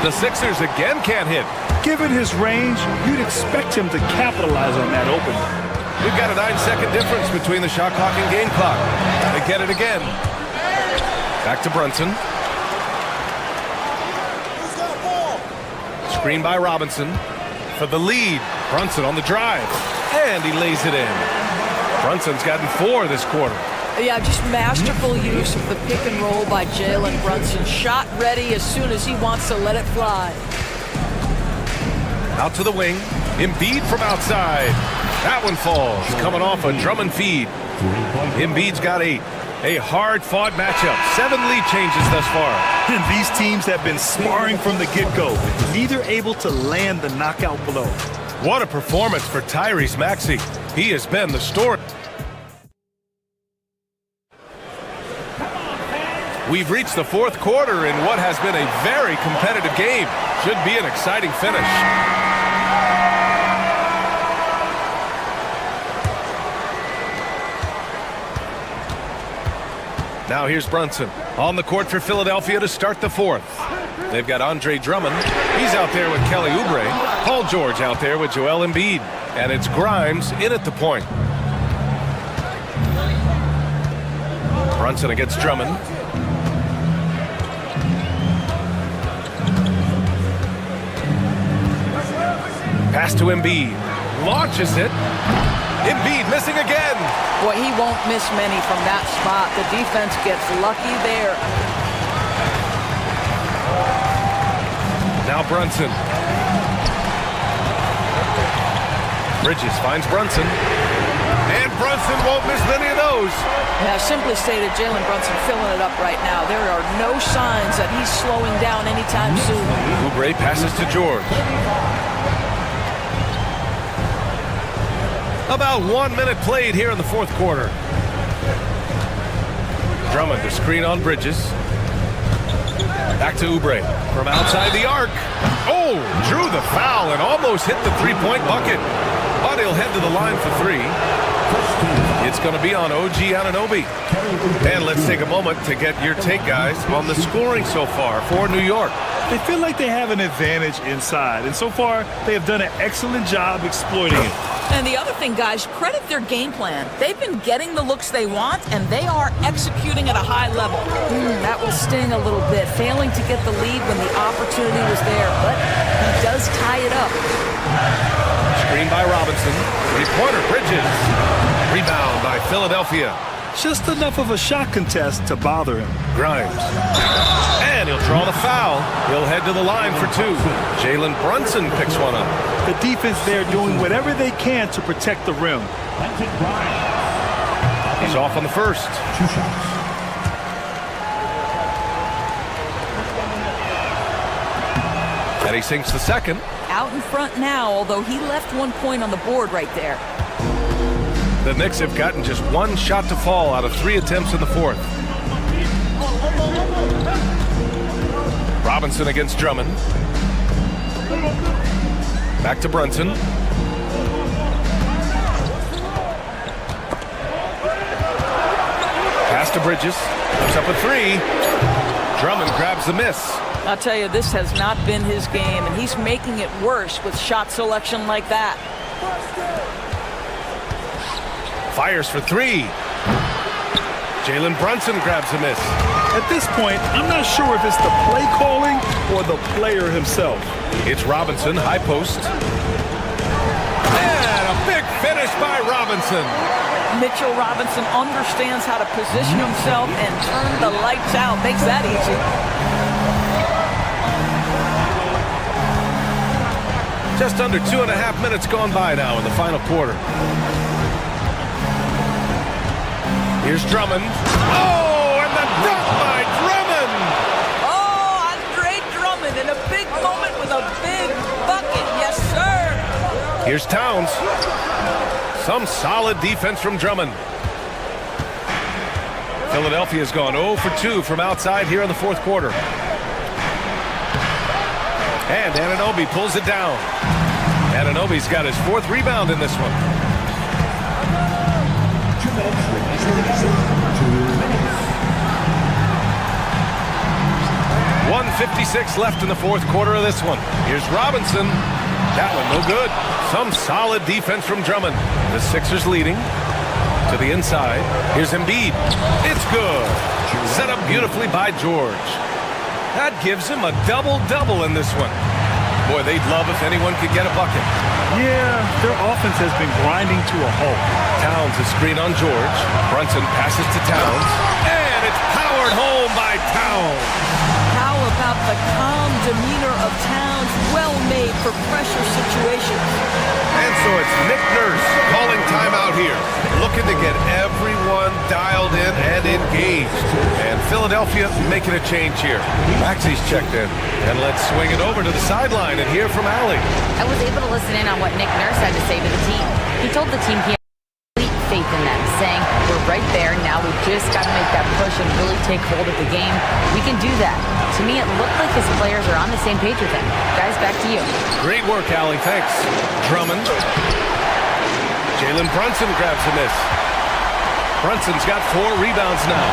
The Sixers again can't hit. Given his range, you'd expect him to capitalize on that opening. We've got a 9-second difference between the shot clock and game clock. They get it again. Back to Brunson. Screen by Robinson for the lead. Brunson on the drive, and he lays it in. Brunson's gotten 4 this quarter. Yeah, just masterful use of the pick and roll by Jalen Brunson. Shot ready as soon as he wants to let it fly. Out to the wing. Embiid from outside. That one falls. Coming off a Drummond feed. Embiid's got 8. A hard-fought matchup. 7 lead changes thus far. And these teams have been sparring from the get-go. Neither able to land the knockout blow. What a performance for Tyrese Maxey. He has been the story. We've reached the 4th quarter in what has been a very competitive game. Should be an exciting finish. Now here's Brunson on the court for Philadelphia to start the 4th. They've got Andre Drummond. He's out there with Kelly Oubre. Paul George out there with Joel Embiid. And it's Grimes in at the point. Brunson against Drummond. Pass to Embiid. Launches it. Embiid missing again. Boy, he won't miss many from that spot. The defense gets lucky there. Now Brunson. Bridges finds Brunson. And Brunson won't miss many of those. Yeah, simply stated, Jalen Brunson filling it up right now. There are no signs that he's slowing down anytime soon. Oubre passes to George. About 1 minute played here in the 4th quarter. Drummond to screen on Bridges. Back to Oubre from outside the arc. Oh, drew the foul and almost hit the 3-point bucket. But he'll head to the line for 3. It's going to be on OG Anunoby. And let's take a moment to get your take, guys, on the scoring so far for New York. They feel like they have an advantage inside, and so far they have done an excellent job exploiting it. And the other thing, guys, credit their game plan. They've been getting the looks they want, and they are executing at a high level. That will sting a little bit, failing to get the lead when the opportunity was there, but he does tie it up. Screen by Robinson. 3-pointer, Bridges. Rebound by Philadelphia. Just enough of a shot contest to bother him. Grimes. And he'll draw the foul. He'll head to the line for 2. Jalen Brunson picks one up. The defense there doing whatever they can to protect the rim. He's off on the first. 2 shots. And he sinks the second. Out in front now, although he left 1 point on the board right there. The Knicks have gotten just 1 shot to fall out of 3 attempts in the 4th. Robinson against Drummond. Back to Brunson. Pass to Bridges. Puts up a 3. Drummond grabs the miss. I'll tell you, this has not been his game, and he's making it worse with shot selection like that. Fires for 3. Jalen Brunson grabs a miss. At this point, I'm not sure if it's the play calling or the player himself. It's Robinson, high post. And a big finish by Robinson. Mitchell Robinson understands how to position himself and turn the lights out. Makes that easy. Just under 2.5 minutes gone by now in the final quarter. Here's Drummond. Oh, and the dunk by Drummond! Oh, Andre Drummond in a big moment with a big bucket. Yes, sir. Here's Towns. Some solid defense from Drummond. Philadelphia's gone 0 for 2 from outside here in the 4th quarter. And Anunoby pulls it down. Anunoby's got his 4th rebound in this one. 1:56 left in the 4th quarter of this one. Here's Robinson. That one no good. Some solid defense from Drummond. The Sixers leading to the inside. Here's Embiid. It's good. Set up beautifully by George. That gives him a double-double in this one. Boy, they'd love if anyone could get a bucket. Yeah, their offense has been grinding to a halt. Towns is screen on George. Brunson passes to Towns. And it's powered home by Towns. How about the calm demeanor of Towns? Well made for pressure situations. And so it's Nick Nurse calling timeout here. Looking to get everyone dialed in and engaged. And Philadelphia making a change here. Maxey's checked in. And let's swing it over to the sideline and hear from Allie. I was able to listen in on what Nick Nurse had to say to the team. He told the team he had complete faith in them, saying, we're right there, now we just got to make that push and really take hold of the game. We can do that. To me, it looked like his players are on the same page with him. Guys, back to you. Great work, Allie, thanks. Drummond. Jalen Brunson grabs a miss. Brunson's got 4 rebounds now.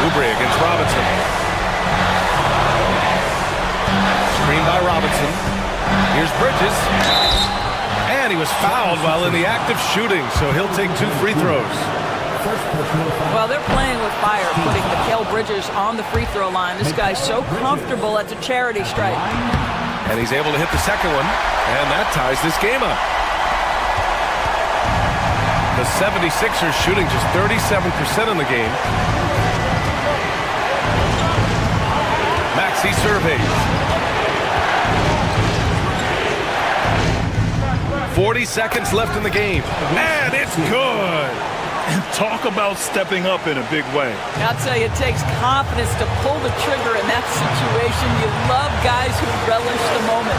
Oubre against Robinson. Screen by Robinson. Here's Bridges. And he was fouled while in the act of shooting, so he'll take 2 free throws. Well, they're playing with fire, putting Mikal Bridges on the free throw line. This guy's so comfortable at the charity stripe. And he's able to hit the second one, and that ties this game up. The 76ers shooting just 37% in the game. Maxey surveys. 40 seconds left in the game, and it's good. And talk about stepping up in a big way. I'll tell you, it takes confidence to pull the trigger in that situation. You love guys who relish the moment.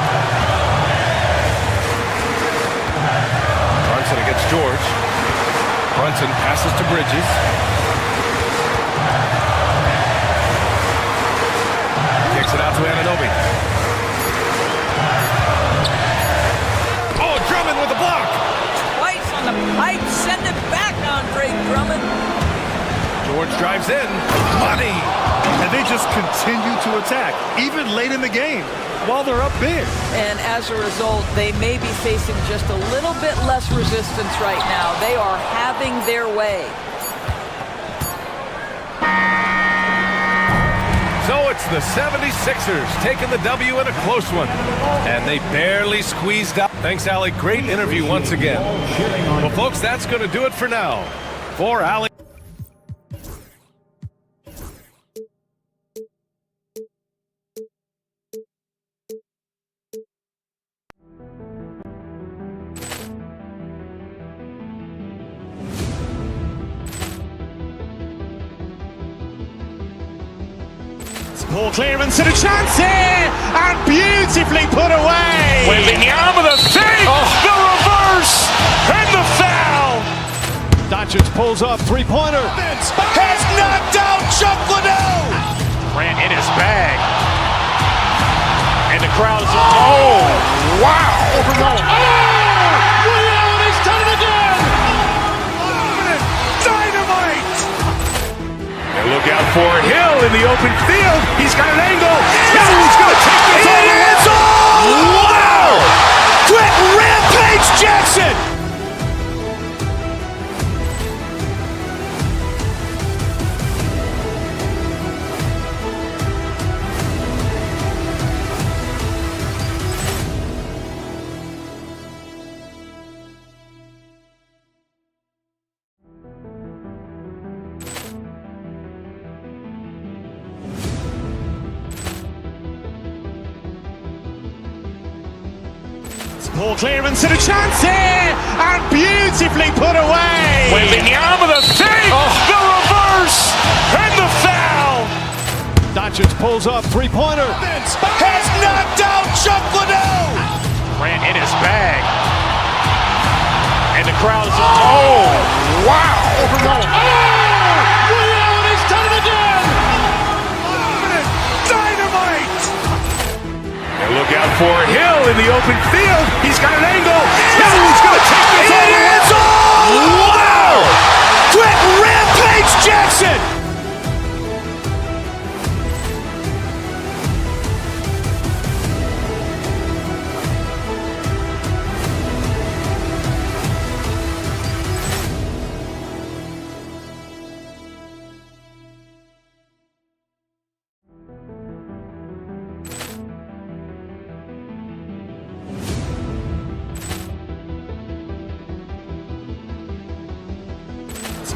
Brunson against George. Brunson passes to Bridges. Kicks it out to Anunoby. Oh, Drummond with the block. Twice on the pipe, send it back, Andre Drummond. George drives in. Money. And they just continue to attack, even late in the game, while they're up big. And as a result, they may be facing just a little bit less resistance right now. They are having their way. So it's the 76ers taking the W in a close one. And they barely squeezed out. Thanks, Allie. Great interview once again. Well, folks, that's going to do it for now. For Allie. Ball clearance and a chance here, and beautifully put away. Wembanyama the fake, the reverse, and the foul. Doncic pulls up, three-pointer. Has knocked out Chuck Liddell. Ran in his bag. And the crowd is, oh, wow. He's done it again. Dynamite. And look out for Hill in the open field. He's got an angle. He's going to take this all the way. Wow! Quick rampage Jackson. Ball clearance and a chance here, and beautifully put away. Wembanyama the fake, the reverse, and the foul. Doncic pulls up, three-pointer. Has knocked out Chuck Liddell. Ran in his bag. And the crowd is, oh, wow. He's done it again. Dynamite. And look out for Hill in the open field. He's got an angle. He's going to take this all the way. Wow! Quick rampage Jackson.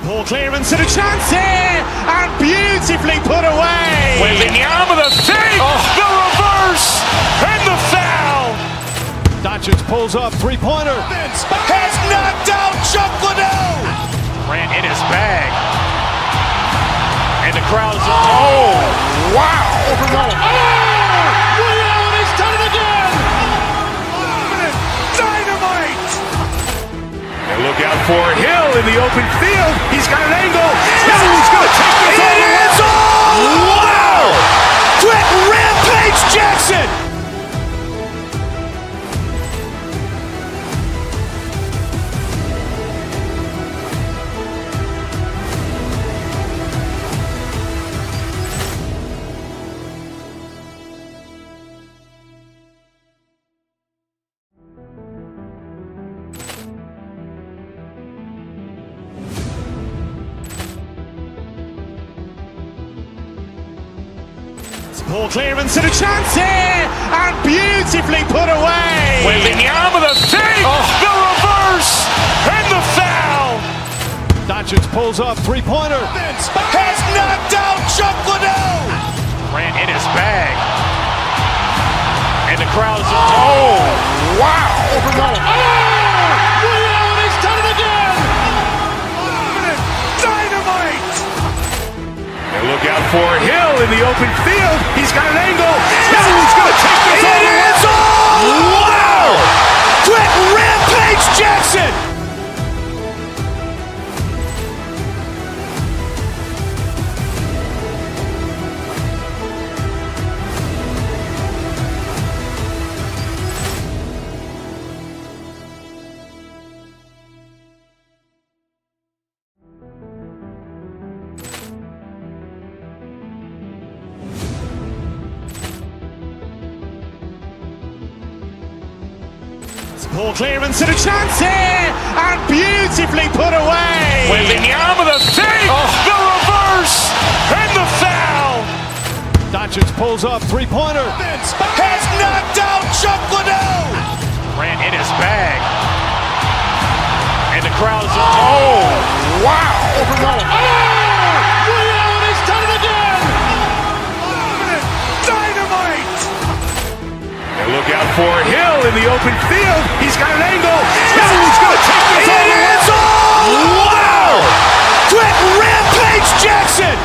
Poor clearance and a chance here, and beautifully put away. Wembanyama the fake, the reverse, and the foul. Doncic pulls up, three-pointer. Has knocked out Chuck Liddell. Ran in his bag. And the crowd is, oh, wow. Ray Allen has done it again. Dynamite. And look out for Hill in the open field. He's got an angle. Hill's going to take this all the way. Wow. Quick Rampage Jackson. Poor clearance and a chance here, and beautifully put away. Wembanyama the fake, the reverse, and the foul. Doncic pulls up, three-pointer. Has knocked out Chuck Liddell. Ran in his bag. And the crowd is, oh, wow. Ray Allen has done it again. Dynamite. And look out for Hill in the open field. He's got an angle. Hill's going to take this all the way. Wow. Quick Rampage Jackson. Poor clearance and a chance here, and beautifully put away. Wembanyama the fake, the reverse, and the foul. Doncic pulls up, three-pointer. Has knocked out Chuck Liddell. Ran in his bag. And the crowd is, oh, wow. Ray Allen has done it again. Dynamite. And look out for Hill in the open field. He's got an angle. Hill's going to take this all the way. Wow. Quick Rampage Jackson.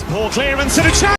Poor clearance and a chance.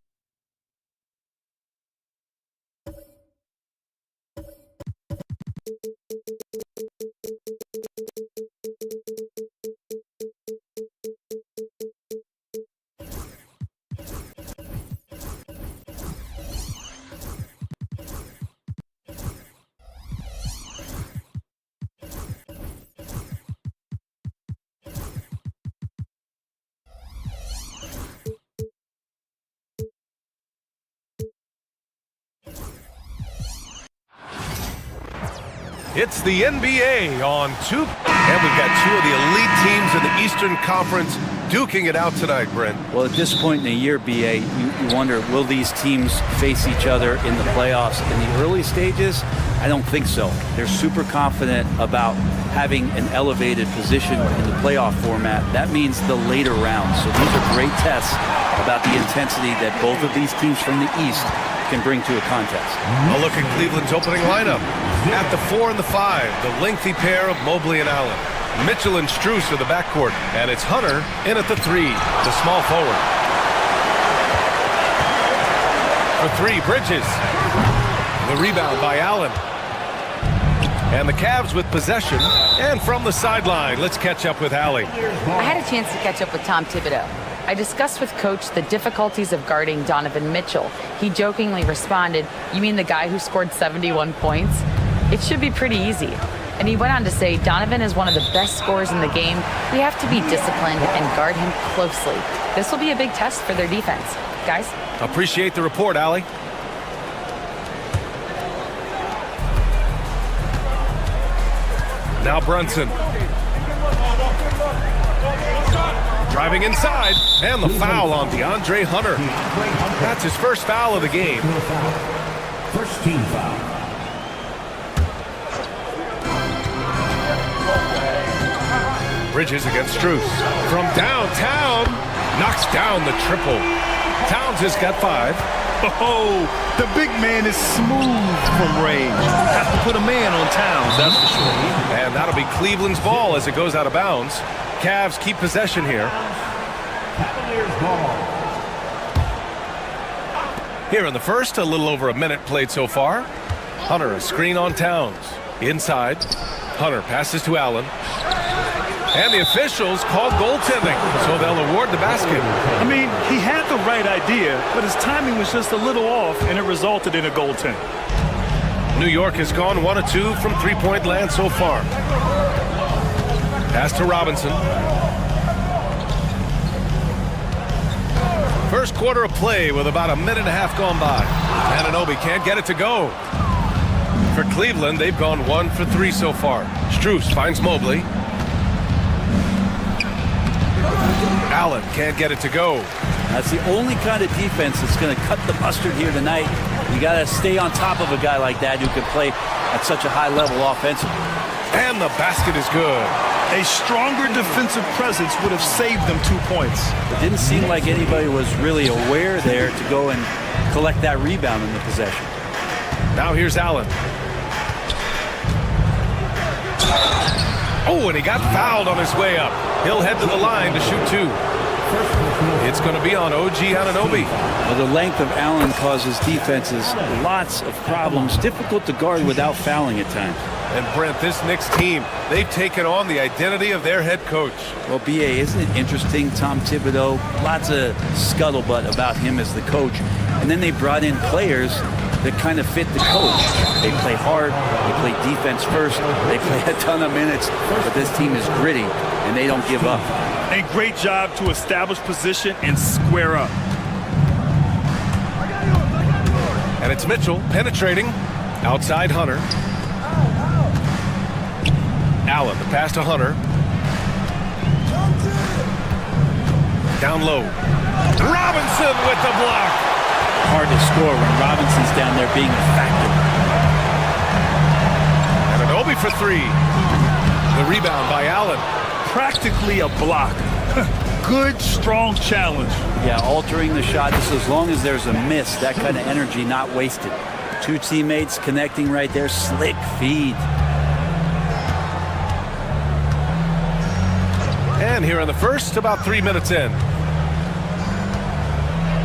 It's the NBA on two. And we've got two of the elite teams in the Eastern Conference duking it out tonight, Brent. Well, at this point in the year, BA, you wonder, will these teams face each other in the playoffs in the early stages? I don't think so. They're super confident about having an elevated position in the playoff format. That means the later rounds. So these are great tests about the intensity that both of these teams from the East can bring to a contest. A look at Cleveland's opening lineup. At the 4 and the 5, the lengthy pair of Mobley and Allen. Mitchell and Strus for the backcourt, and it's Hunter in at the 3, the small forward. For 3, Bridges. The rebound by Allen. And the Cavs with possession, and from the sideline, let's catch up with Allie. I had a chance to catch up with Tom Thibodeau. I discussed with Coach the difficulties of guarding Donovan Mitchell. He jokingly responded, "You mean the guy who scored 71 points? It should be pretty easy." And he went on to say, Donovan is one of the best scorers in the game. We have to be disciplined and guard him closely. This will be a big test for their defense. Guys? Appreciate the report, Allie. Now Brunson. Driving inside, and the foul on DeAndre Hunter. That's his first foul of the game. First team foul. Bridges against Strus. From downtown, knocks down the triple. Towns has got 5. Oh, the big man is smooth from range. Have to put a man on Towns, that's for sure. And that'll be Cleveland's ball as it goes out of bounds. Cavs keep possession here. Cavaliers ball. Here in the first, a little over a minute played so far. Hunter, a screen on Towns. Inside, Hunter passes to Allen. And the officials called goaltending, so they'll award the basket. I mean, he had the right idea, but his timing was just a little off, and it resulted in a goaltend. New York has gone 1 of 2 from three-point land so far. Pass to Robinson. First quarter of play with about a minute and a half gone by. Anunoby can't get it to go. For Cleveland, they've gone 1 for 3 so far. Strus finds Mobley. Allen can't get it to go. That's the only kind of defense that's going to cut the mustard here tonight. You got to stay on top of a guy like that who can play at such a high level offensively. And the basket is good. A stronger defensive presence would have saved them 2 points. It didn't seem like anybody was really aware there to go and collect that rebound in the possession. Now here's Allen. Oh, and he got fouled on his way up. He'll head to the line to shoot 2. It's going to be on OG Anunoby. Well, the length of Allen causes defenses lots of problems. Difficult to guard without fouling at times. And Brent, this Knicks team, they've taken on the identity of their head coach. Well, BA, isn't it interesting? Tom Thibodeau, lots of scuttlebutt about him as the coach. And then they brought in players that kind of fit the coach. They play hard, they play defense first, they play a ton of minutes, but this team is gritty, and they don't give up. A great job to establish position and square up. And it's Mitchell penetrating outside Hunter. Allen, the pass to Hunter. Down low. Robinson with the block. Hard to score when Robinson's down there being a factor. Anunoby for 3. The rebound by Allen. Practically a block. Good, strong challenge. Yeah, altering the shot just as long as there's a miss. That kind of energy not wasted. 2 teammates connecting right there. Slick feed. And here in the first, about 3 minutes in.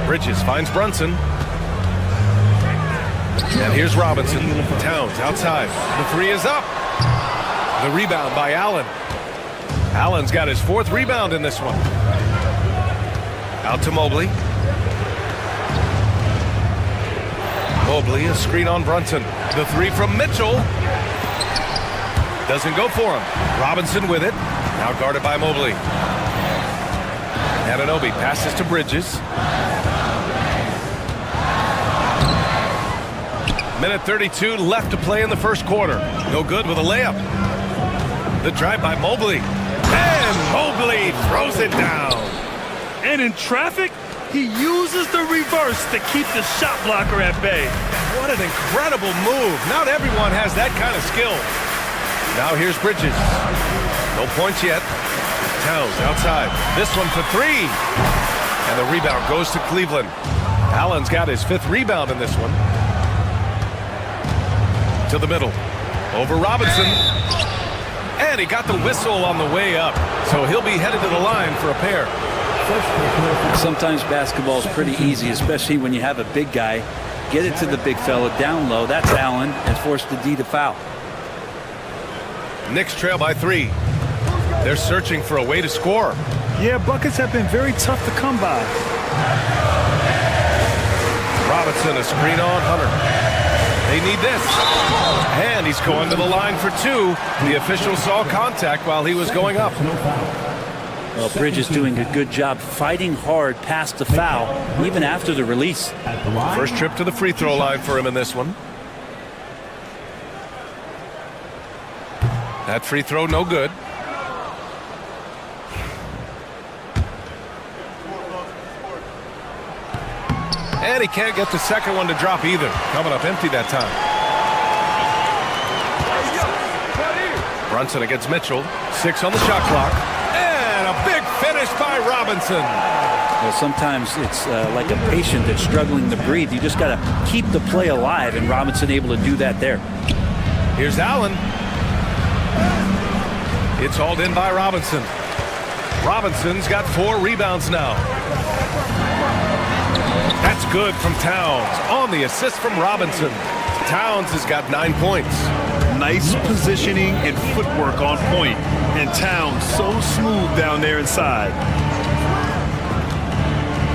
Bridges finds Brunson. And here's Robinson. Towns outside. The 3 is up. The rebound by Allen. Allen's got his 4th rebound in this one. Out to Mobley. Mobley, a screen on Brunson. The 3 from Mitchell. Doesn't go for him. Robinson with it. Now guarded by Mobley. Anunoby passes to Bridges. Minute 32 left to play in the first quarter. No good with a layup. The drive by Mobley. And Mobley throws it down. And in traffic, he uses the reverse to keep the shot blocker at bay. What an incredible move. Not everyone has that kind of skill. Now here's Bridges. No points yet. Towns outside. This one for 3. And the rebound goes to Cleveland. Allen's got his 5th rebound in this one. To the middle. Over Robinson. And he got the whistle on the way up. So he'll be headed to the line for a pair. Sometimes basketball is pretty easy, especially when you have a big guy. Get it to the big fella down low. That's Allen, and force the D to foul. Knicks trail by 3. They're searching for a way to score. Yeah, buckets have been very tough to come by. Robinson, a screen on Hunter. They need this. And he's going to the line for two. The official saw contact while he was going up. Well, Bridges doing a good job fighting hard past the foul, even after the release. First trip to the free throw line for him in this one. That free throw no good. And he can't get the second one to drop either. Coming up empty that time. Brunson against Mitchell. 6 on the shot clock. And a big finish by Robinson. Well, sometimes it's like a patient that's struggling to breathe. You just got to keep the play alive, and Robinson able to do that there. Here's Allen. It's hauled in by Robinson. Robinson's got 4 rebounds now. That's good from Towns on the assist from Robinson. Towns has got 9 points. Nice positioning and footwork on point. And Towns so smooth down there inside.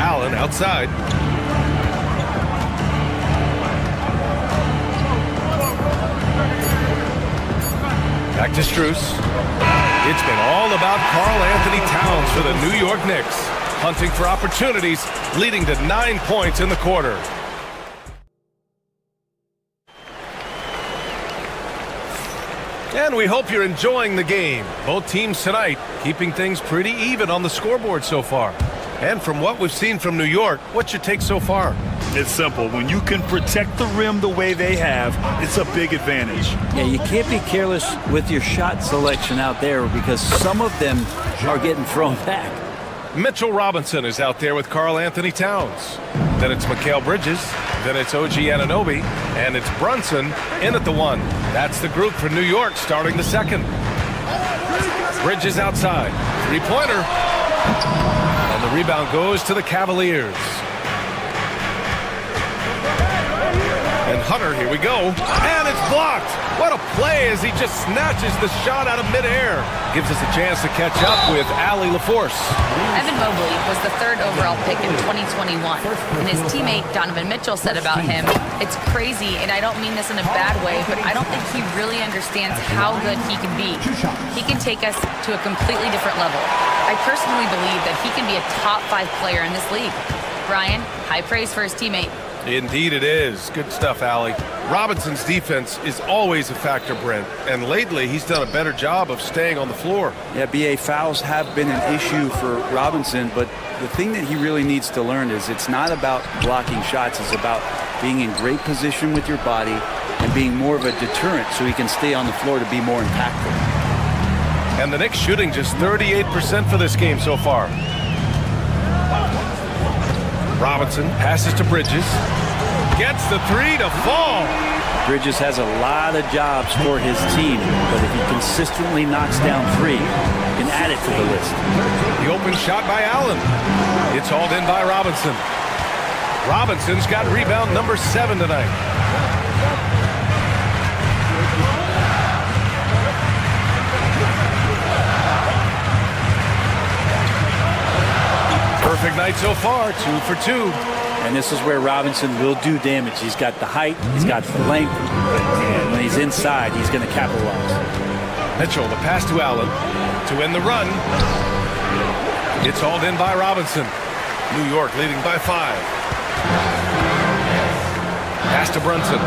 Allen outside. Back to Strus. It's been all about Karl Anthony Towns for the New York Knicks. Hunting for opportunities, leading to 9 points in the quarter. And we hope you're enjoying the game. Both teams tonight keeping things pretty even on the scoreboard so far. And from what we've seen from New York, what's your take so far? It's simple. When you can protect the rim the way they have, it's a big advantage. Yeah, you can't be careless with your shot selection out there because some of them are getting thrown back. Mitchell Robinson is out there with Karl Anthony Towns. Then it's Mikal Bridges. Then it's OG Anunoby. And it's Brunson in at the 1. That's the group for New York starting the second. Bridges outside. 3-pointer. And the rebound goes to the Cavaliers. And Hunter, here we go. And it's blocked. What a play as he just snatches the shot out of midair. Gives us a chance to catch up with Allie LaForce. Evan Mobley was the 3rd overall pick in 2021. And his teammate Donovan Mitchell said about him, "It's crazy, and I don't mean this in a bad way, but I don't think he really understands how good he can be. He can take us to a completely different level. I personally believe that he can be a top 5 player in this league." Brian, high praise for his teammate. Indeed it is. Good stuff, Allie. Robinson's defense is always a factor, Brent, and lately he's done a better job of staying on the floor. Yeah, BA, fouls have been an issue for Robinson, but the thing that he really needs to learn is it's not about blocking shots, it's about being in great position with your body and being more of a deterrent so he can stay on the floor to be more impactful. And the Knicks shooting just 38% for this game so far. Robinson passes to Bridges. Gets the 3 to fall. Bridges has a lot of jobs for his team, but if he consistently knocks down 3, he can add it to the list. The open shot by Allen. It's hauled in by Robinson. Robinson's got rebound number 7 tonight. Perfect night so far, 2 for 2. And this is where Robinson will do damage. He's got the height, he's got the length, and when he's inside, he's going to capitalize. Mitchell, the pass to Allen to end the run. It's hauled in by Robinson. New York leading by 5. Pass to Brunson.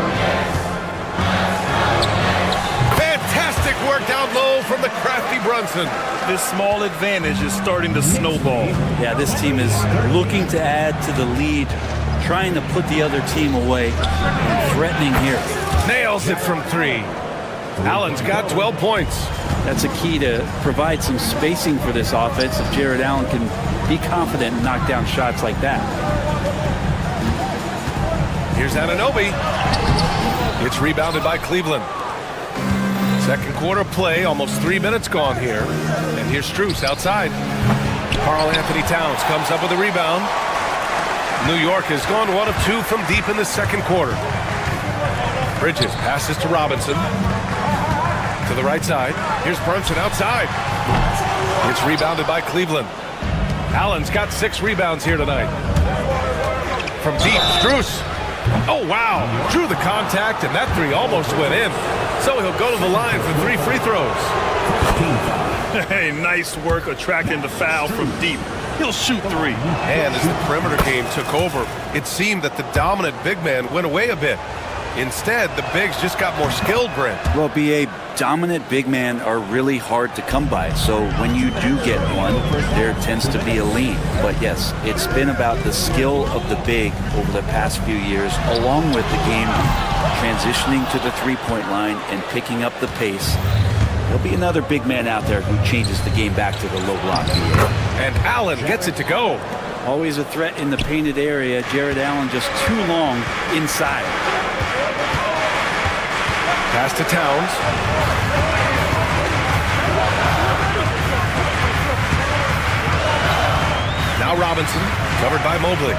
Fantastic work down low from the crafty Brunson. This small advantage is starting to snowball. Yeah, this team is looking to add to the lead, trying to put the other team away, and threatening here. Nails it from 3. Allen's got 12 points. That's a key to provide some spacing for this offense if Jared Allen can be confident and knock down shots like that. Here's Anunoby. It's rebounded by Cleveland. Second quarter play, almost 3 minutes gone here. And here's Strus outside. Karl Anthony Towns comes up with a rebound. New York has gone 1 of 2 from deep in the second quarter. Bridges passes to Robinson. To the right side. Here's Brunson outside. It's rebounded by Cleveland. Allen's got 6 rebounds here tonight. From deep, Strus. Oh, wow. Drew the contact, and that three almost went in. So he'll go to the line for 3 free throws. Hey, nice work attracting the foul from deep. He'll shoot 3. And as the perimeter game took over, it seemed that the dominant big man went away a bit. Instead, the bigs just got more skilled, Brent. Well, BA, dominant big men are really hard to come by. So when you do get one, there tends to be a lean. But yes, it's been about the skill of the big over the past few years, along with the game transitioning to the three-point line and picking up the pace. There'll be another big man out there who changes the game back to the low block. And Allen gets it to go. Always a threat in the painted area. Jared Allen just too long inside. Pass to Towns. Now Robinson, covered by Mobley.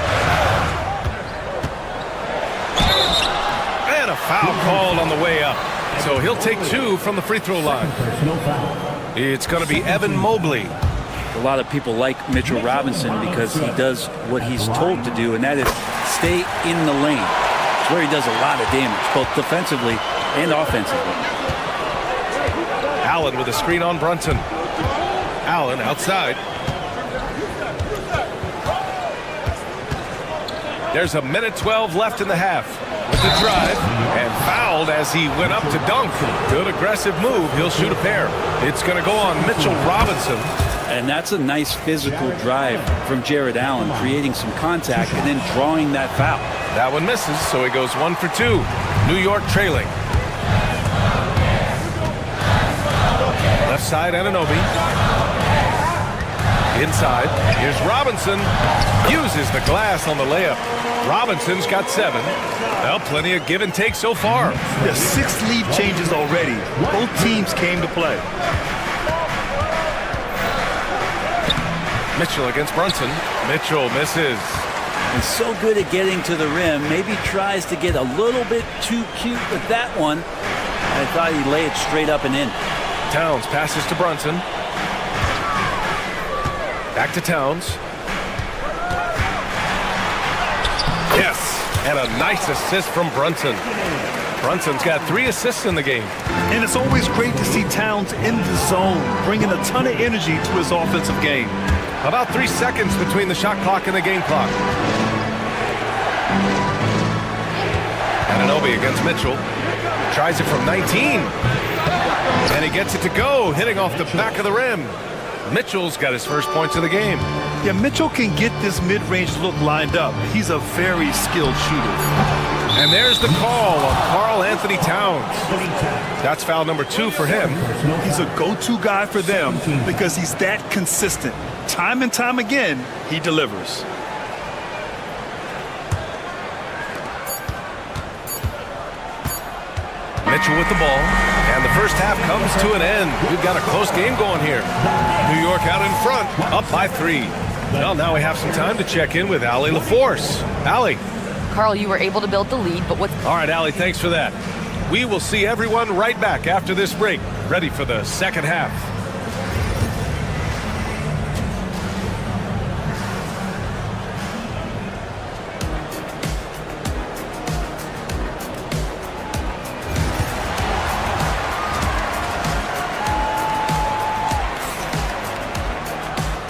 And a foul called on the way up. So he'll take 2 from the free throw line. It's going to be Evan Mobley. A lot of people like Mitchell Robinson because he does what he's told to do, and that is stay in the lane. It's where he does a lot of damage, both defensively and offensively. Allen with a screen on Brunson. Allen outside. There's 1:12 left in the half. With the drive, and fouled as he went up to dunk. Good aggressive move. He'll shoot a pair. It's going to go on Mitchell Robinson. And that's a nice physical drive from Jared Allen, creating some contact and then drawing that foul. That one misses, so he goes 1 for 2. New York trailing. Left side, Anunoby. Inside, here's Robinson. Uses the glass on the layup. Robinson's got 7. Well, plenty of give and take so far. There's 6 lead changes already. Both teams came to play. Mitchell against Brunson. Mitchell misses. And so good at getting to the rim. Maybe tries to get a little bit too cute with that one. I thought he'd lay it straight up and in. Towns passes to Brunson. Back to Towns. Yes, and a nice assist from Brunson. Brunson's got 3 assists in the game. And it's always great to see Towns in the zone, bringing a ton of energy to his offensive game. About 3 seconds between the shot clock and the game clock. Anunoby against Mitchell. Tries it from 19. And he gets it to go, hitting off the back of the rim. Mitchell's got his first points of the game. Yeah, Mitchell can get this mid-range look lined up. He's a very skilled shooter. And there's the call on Karl Anthony Towns. That's foul number 2 for him. He's a go-to guy for them because he's that consistent. Time and time again, he delivers. Mitchell with the ball. And the first half comes to an end. We've got a close game going here. New York out in front, up by 3. Well, now we have some time to check in with Allie LaForce. Allie. Carl, you were able to build the lead, but what's... All right, Allie, thanks for that. We will see everyone right back after this break, ready for the second half.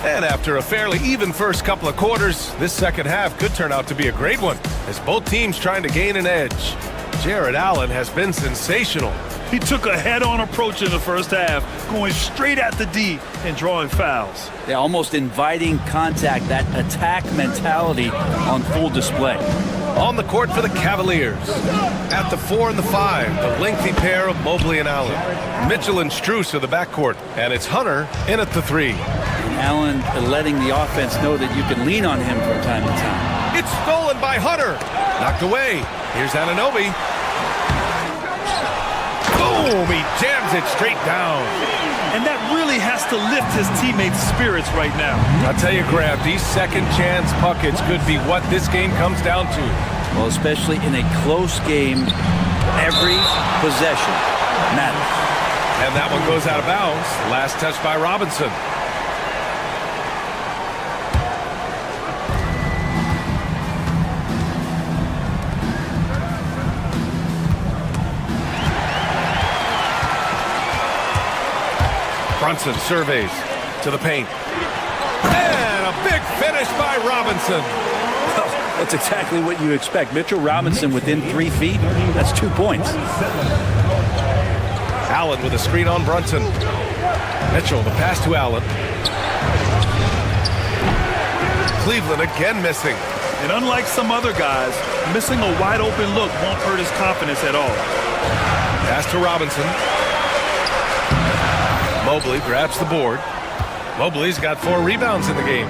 And after a fairly even first couple of quarters, this second half could turn out to be a great one, as both teams trying to gain an edge. Jared Allen has been sensational. He took a head-on approach in the first half, going straight at the D and drawing fouls. They're almost inviting contact, that attack mentality on full display. On the court for the Cavaliers. At the 4 and the 5, the lengthy pair of Mobley and Allen. Mitchell and Strus are the backcourt, and it's Hunter in at the 3. Allen letting the offense know that you can lean on him from time to time. It's stolen by Hunter. Knocked away. Here's Anunoby. Boom! He jams it straight down. And that really has to lift his teammates' spirits right now. I'll tell you, Graham, these second chance buckets could be what this game comes down to. Well, especially in a close game, every possession matters. And that one goes out of bounds. Last touch by Robinson. Brunson surveys to the paint. And a big finish by Robinson. That's exactly what you expect. Mitchell Robinson within 3 feet. That's 2 points. Allen with a screen on Brunson. Mitchell, the pass to Allen. Cleveland again missing. And unlike some other guys, missing a wide open look won't hurt his confidence at all. Pass to Robinson. Mobley grabs the board. Mobley's got 4 rebounds in the game.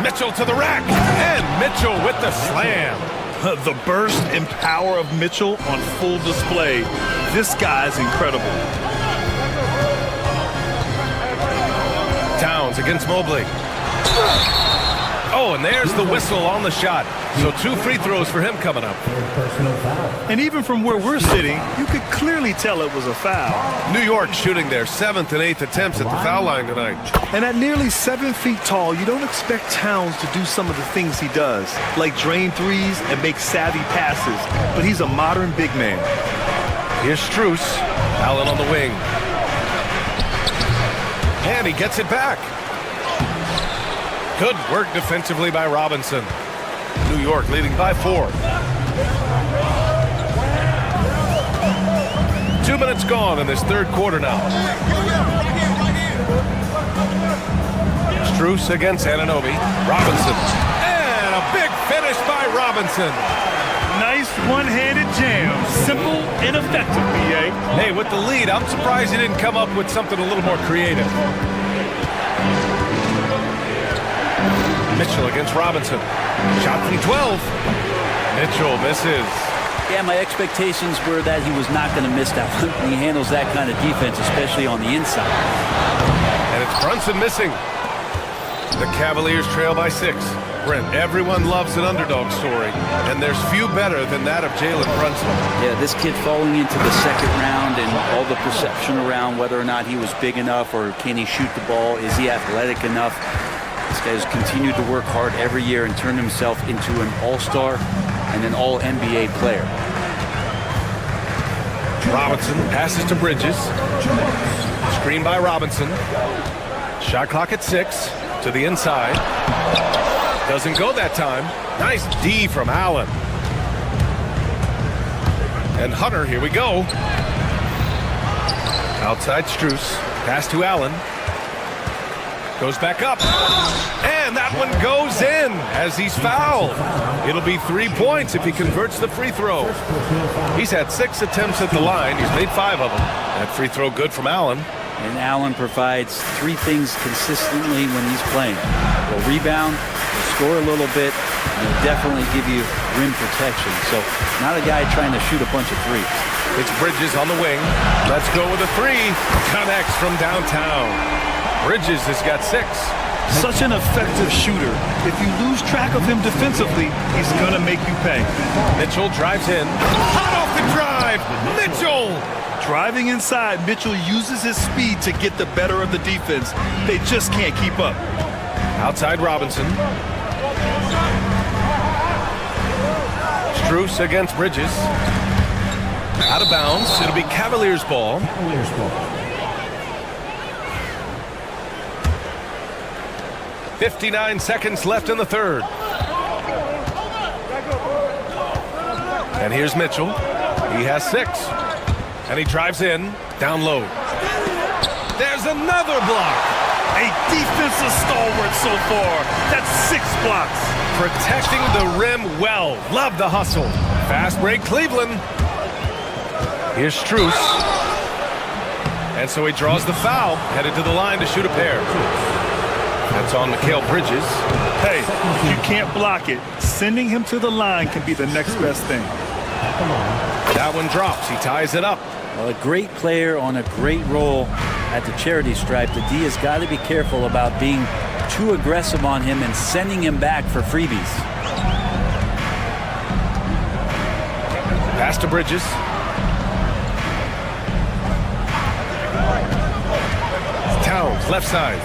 Mitchell to the rack, and Mitchell with the slam. The burst and power of Mitchell on full display. This guy's incredible. Towns against Mobley. Oh, and there's the whistle on the shot. So 2 free throws for him coming up. And even from where we're sitting, you could clearly tell it was a foul. New York shooting their 7th and 8th attempts at the foul line tonight. And at nearly 7 feet tall, you don't expect Towns to do some of the things he does, like drain threes and make savvy passes. But he's a modern big man. Here's Strus. Allen on the wing. And he gets it back. Good work defensively by Robinson. New York leading by 4. 2 minutes gone in this third quarter now. Strus against Anunoby. Robinson. And a big finish by Robinson. Nice one-handed jam. Simple and effective, B.A. Hey, with the lead, I'm surprised he didn't come up with something a little more creative. Mitchell against Robinson. Shot from 12. Mitchell misses. Yeah, my expectations were that he was not going to miss that one. He handles that kind of defense, especially on the inside. And it's Brunson missing. The Cavaliers trail by 6. Brent, everyone loves an underdog story, and there's few better than that of Jalen Brunson. Yeah, this kid falling into the second round and all the perception around whether or not he was big enough or can he shoot the ball, is he athletic enough? This guy has continued to work hard every year and turn himself into an all-star and an all-NBA player. Robinson passes to Bridges. Screen by Robinson. Shot clock at 6 to the inside. Doesn't go that time. Nice D from Allen. And Hunter, here we go. Outside Strus. Pass to Allen. Goes back up. And that one goes in as he's fouled. It'll be 3 points if he converts the free throw. He's had 6 attempts at the line. He's made 5 of them. That free throw good from Allen. And Allen provides 3 things consistently when he's playing. He'll rebound, he'll score a little bit, and he'll definitely give you rim protection. So not a guy trying to shoot a bunch of threes. It's Bridges on the wing. Let's go with a 3. Connects from downtown. Bridges has got 6. Such an effective shooter. If you lose track of him defensively, he's going to make you pay. Mitchell drives in. Hot off the drive. Mitchell. Driving inside, Mitchell uses his speed to get the better of the defense. They just can't keep up. Outside Robinson. Strus against Bridges. Out of bounds. It'll be Cavaliers ball. 59 seconds left in the third. And here's Mitchell. He has 6. And he drives in, down low. There's another block. A defensive stalwart so far. That's 6 blocks. Protecting the rim well. Love the hustle. Fast break, Cleveland. Here's Strus. And so he draws the foul, headed to the line to shoot a pair. That's on Mikal Bridges. Hey, you can't block it. Sending him to the line can be the next best thing. That one drops. He ties it up. Well, a great player on a great role at the charity stripe. The D has got to be careful about being too aggressive on him and sending him back for freebies. Pass to Bridges. Towns, left side.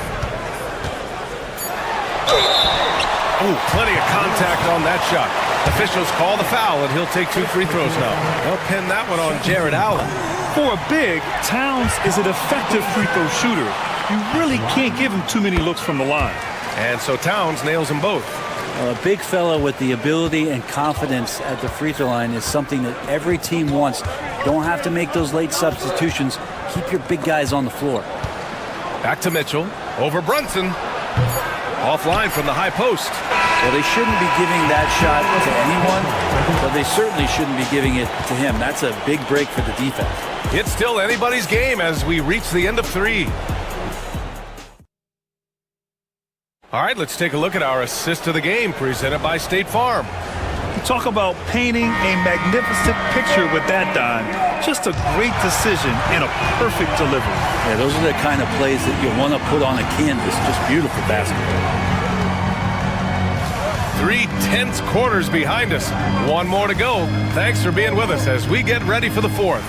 Oh, plenty of contact on that shot. Officials call the foul, and he'll take 2 free throws now. They'll pin that one on Jared Allen. For a big, Towns is an effective free throw shooter. You really can't give him too many looks from the line. And so Towns nails them both. A big fella with the ability and confidence at the free throw line is something that every team wants. Don't have to make those late substitutions. Keep your big guys on the floor. Back to Mitchell. Over Brunson. Offline from the high post. Well, they shouldn't be giving that shot to anyone, but they certainly shouldn't be giving it to him. That's a big break for the defense. It's still anybody's game as we reach the end of 3. All right, let's take a look at our assist of the game presented by State Farm. You talk about painting a magnificent picture with that, Don. Just a great decision and a perfect delivery. Yeah, those are the kind of plays that you want to put on a canvas. Just beautiful basketball. 3 tense quarters behind us. 1 more to go. Thanks for being with us as we get ready for the 4th.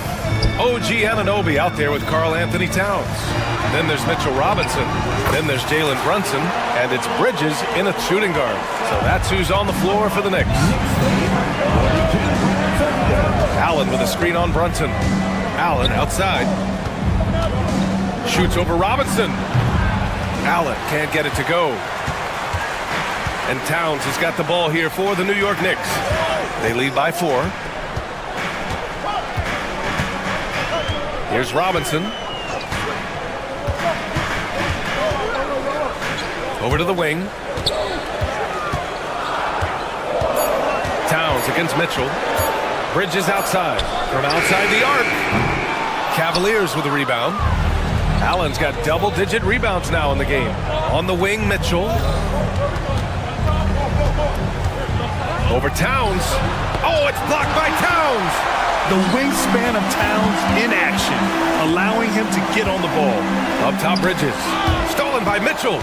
OG Anunoby out there with Karl Anthony Towns. Then there's Mitchell Robinson. Then there's Jalen Brunson. And it's Bridges in a shooting guard. So that's who's on the floor for the Knicks. Allen with a screen on Brunson. Allen outside. Shoots over Robinson. Allen can't get it to go. And Towns has got the ball here for the New York Knicks. They lead by 4. Here's Robinson. Over to the wing. Towns against Mitchell. Bridges outside. From outside the arc. Cavaliers with a rebound. Allen's got double-digit rebounds now in the game. On the wing, Mitchell. Over Towns. Oh, it's blocked by Towns. The wingspan of Towns in action, allowing him to get on the ball. Up top, Bridges. Stolen by Mitchell.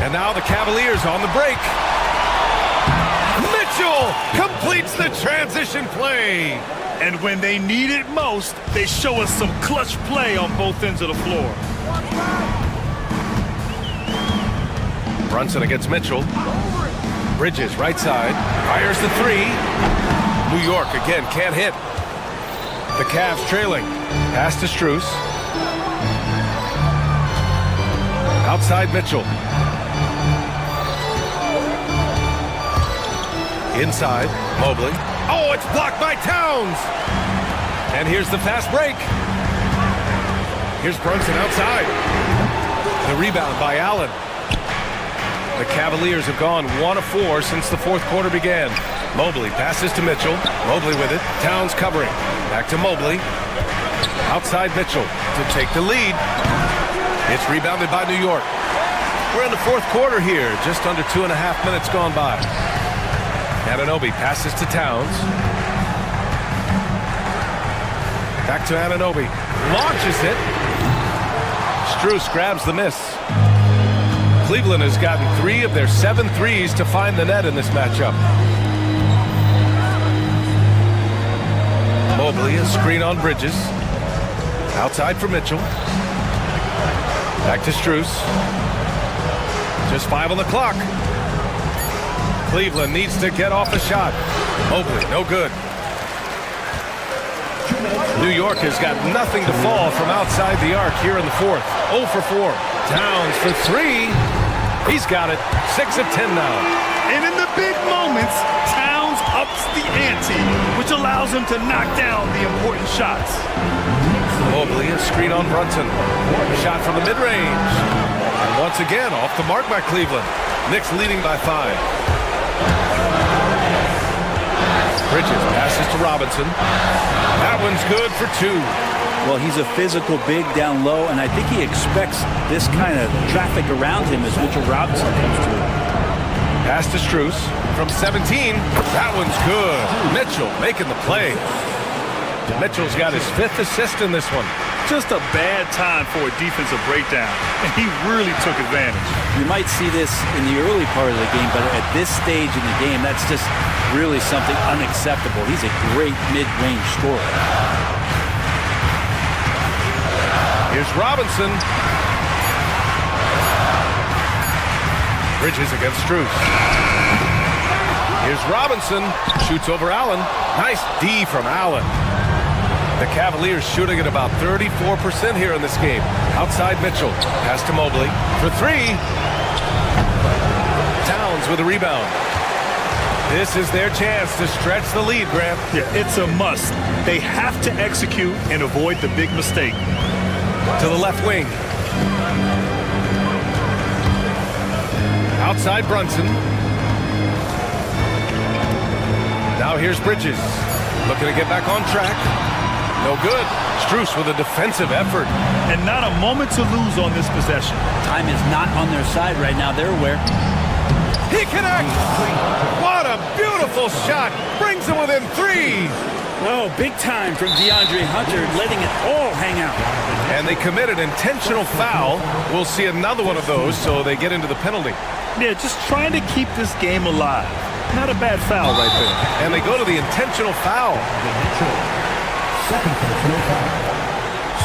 And now the Cavaliers on the break. Mitchell completes the transition play. And when they need it most, they show us some clutch play on both ends of the floor. Brunson against Mitchell. Bridges, right side. Fires the 3. New York, again, can't hit. The Cavs trailing. Pass to Strus. Outside Mitchell. Inside, Mobley. Oh, it's blocked by Towns! And here's the fast break. Here's Brunson outside. The rebound by Allen. The Cavaliers have gone 1 of 4 since the 4th quarter began. Mobley passes to Mitchell. Mobley with it. Towns covering. Back to Mobley. Outside Mitchell to take the lead. It's rebounded by New York. We're in the 4th quarter here. Just under 2.5 minutes gone by. Anunoby passes to Towns. Back to Anunoby. Launches it. Strus grabs the miss. Cleveland has gotten 3 of their 7 threes to find the net in this matchup. Mobley, a screen on Bridges. Outside for Mitchell. Back to Strus. Just 5 on the clock. Cleveland needs to get off the shot. Mobley, no good. New York has got nothing to fall from outside the arc here in the 4th. 0 for 4. Towns for 3. He's got it. 6 of 10 now. And in the big moments, Towns ups the ante, which allows him to knock down the important shots. Mobley, a screen on Brunson. Shot from the mid-range. And once again, off the mark by Cleveland. Knicks leading by 5. Bridges passes to Robinson. That one's good for 2. Well, he's a physical big down low, and I think he expects this kind of traffic around him as Mitchell Robinson comes to him. Pass to Strus from 17. That one's good. Mitchell making the play. Mitchell's got his 5th assist in this one. Just a bad time for a defensive breakdown, and he really took advantage. You might see this in the early part of the game, but at this stage in the game, that's just really something unacceptable. He's a great mid-range scorer. Here's Robinson. Bridges against Strus. Here's Robinson. Shoots over Allen. Nice D from Allen. The Cavaliers shooting at about 34% here in this game. Outside Mitchell. Pass to Mobley. For three. Towns with a rebound. This is their chance to stretch the lead, Graham. Yeah, it's a must. They have to execute and avoid the big mistake. To the left wing. Outside Brunson. Now here's Bridges. Looking to get back on track. No good. Strus with a defensive effort. And not a moment to lose on this possession. Time is not on their side right now. They're aware. He connects! What a beautiful shot! Brings him within three! Oh, big time from DeAndre Hunter, letting it all hang out. And they committed intentional foul. We'll see another one of those, so they get into the penalty. Yeah, just trying to keep this game alive. Not a bad foul right there. And they go to the intentional foul. Second personal foul.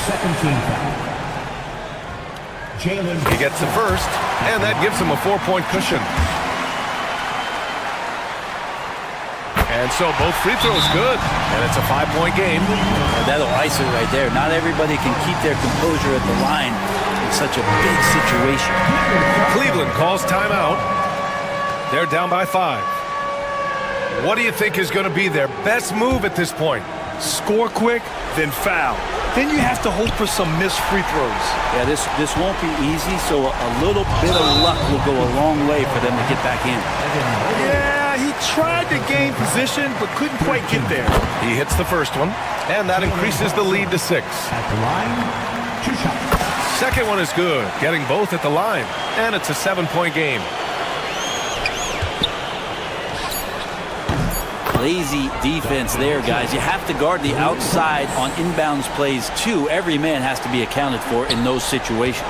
Second team foul. Jalen. He gets the first, and that gives him a 4-point cushion. And so both free throws good, and it's a 5-point game. That'll ice it right there. Not everybody can keep their composure at the line in such a big situation. Cleveland calls timeout. They're down by 5. What do you think is going to be their best move at this point? Score quick, then foul. Then you have to hope for some missed free throws. Yeah, this won't be easy, so a little bit of luck will go a long way for them to get back in. Yeah, he tried to gain position, but couldn't quite get there. He hits the first one, and that increases the lead to 6. At the line, 2 shots. Second one is good, getting both at the line, and it's a 7-point game. Lazy defense there, guys. You have to guard the outside on inbounds plays, too. Every man has to be accounted for in those situations.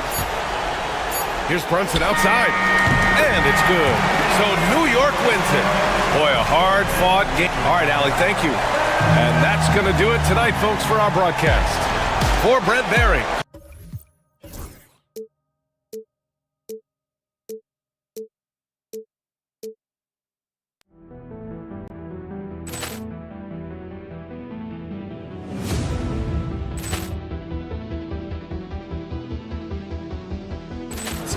Here's Brunson outside, and it's good. So New York wins it. Boy, a hard-fought game. All right, Allie, thank you. And that's going to do it tonight, folks, for our broadcast. For Brent Barry.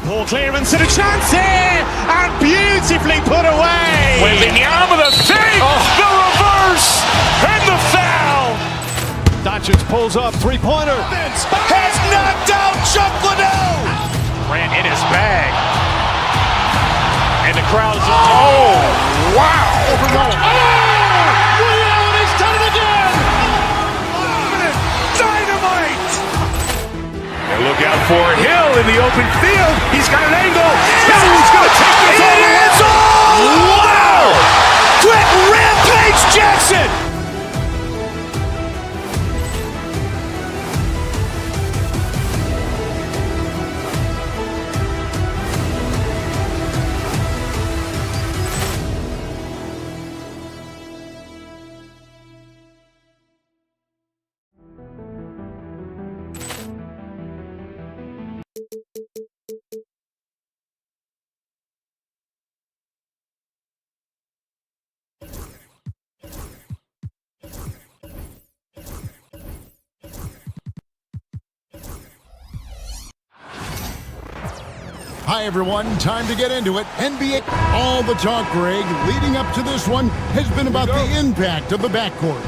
Poor clearance and a chance here, and beautifully put away. Wembanyama the fake, the reverse, and the foul. Doncic pulls up, three-pointer. Has knocked out Chuck Liddell. Ran in his bag. And the crowd is... Oh, wow. Ray Allen has done it again. Dynamite. And look out for Hill in the open field. He's got an angle. Hill's going to take this all the way. Wow! Quick rampage Jackson. Hi, everyone. Time to get into it. NBA. All the talk, Greg, leading up to this one has been about the impact of the backcourt.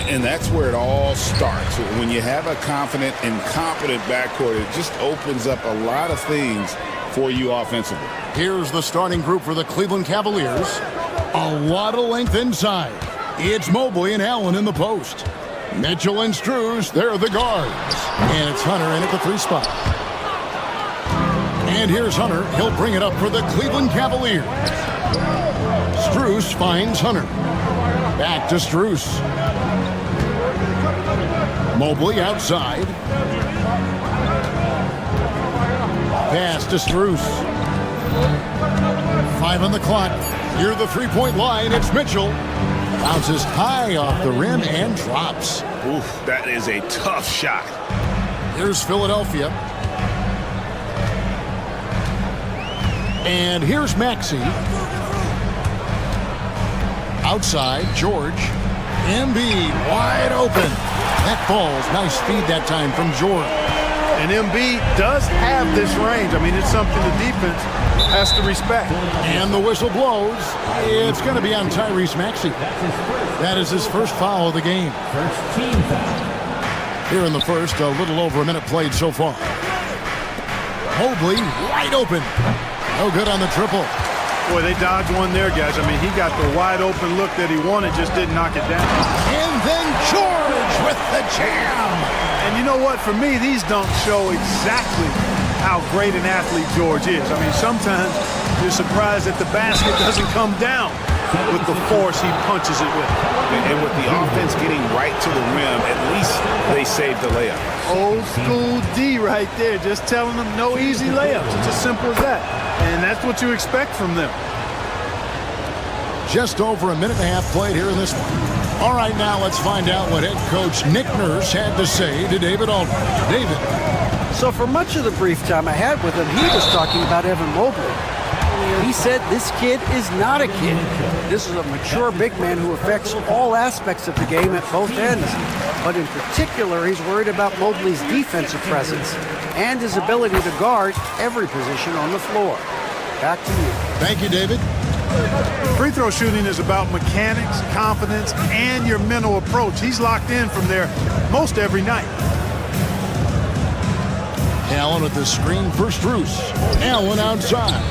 And that's where it all starts. When you have a confident and competent backcourt, it just opens up a lot of things for you offensively. Here's the starting group for the Cleveland Cavaliers. A lot of length inside. It's Mobley and Allen in the post. Mitchell and Strus, they're the guards. And it's Hunter in at the 3 spot. And here's Hunter. He'll bring it up for the Cleveland Cavaliers. Strus finds Hunter. Back to Strus. Mobley outside. Pass to Strus. 5 on the clock. Near the 3-point line, it's Mitchell. Bounces high off the rim and drops. Oof, that is a tough shot. Here's Philadelphia. And here's Maxey. Outside, George. Embiid wide open. That ball's nice speed that time from George. And Embiid does have this range. I mean, it's something the defense has to respect. And the whistle blows. It's going to be on Tyrese Maxey. That is his first foul of the game. First team foul. Here in the first, a little over a minute played so far. Mobley wide open. No good on the triple. Boy, they dodged one there, guys. I mean, he got the wide open look that he wanted, just didn't knock it down. And then George with the jam. And you know what? For me, these dunks show exactly how great an athlete George is. I mean, sometimes you're surprised that the basket doesn't come down with the force he punches it with. And with the offense getting right to the rim, at least they saved the layup. Old school D right there, just telling them no easy layups. It's as simple as that. And that's what you expect from them. Just over a minute and a half played here in this one. All right, now let's find out what head coach Nick Nurse had to say to David Aldridge. David. So for much of the brief time I had with him, he was talking about Evan Mobley. He said this kid is not a kid. This is a mature big man who affects all aspects of the game at both ends. But in particular, he's worried about Mobley's defensive presence and his ability to guard every position on the floor. Back to you. Thank you, David. Free throw shooting is about mechanics, confidence, and your mental approach. He's locked in from there most every night. Allen with the screen for Strus. Allen outside.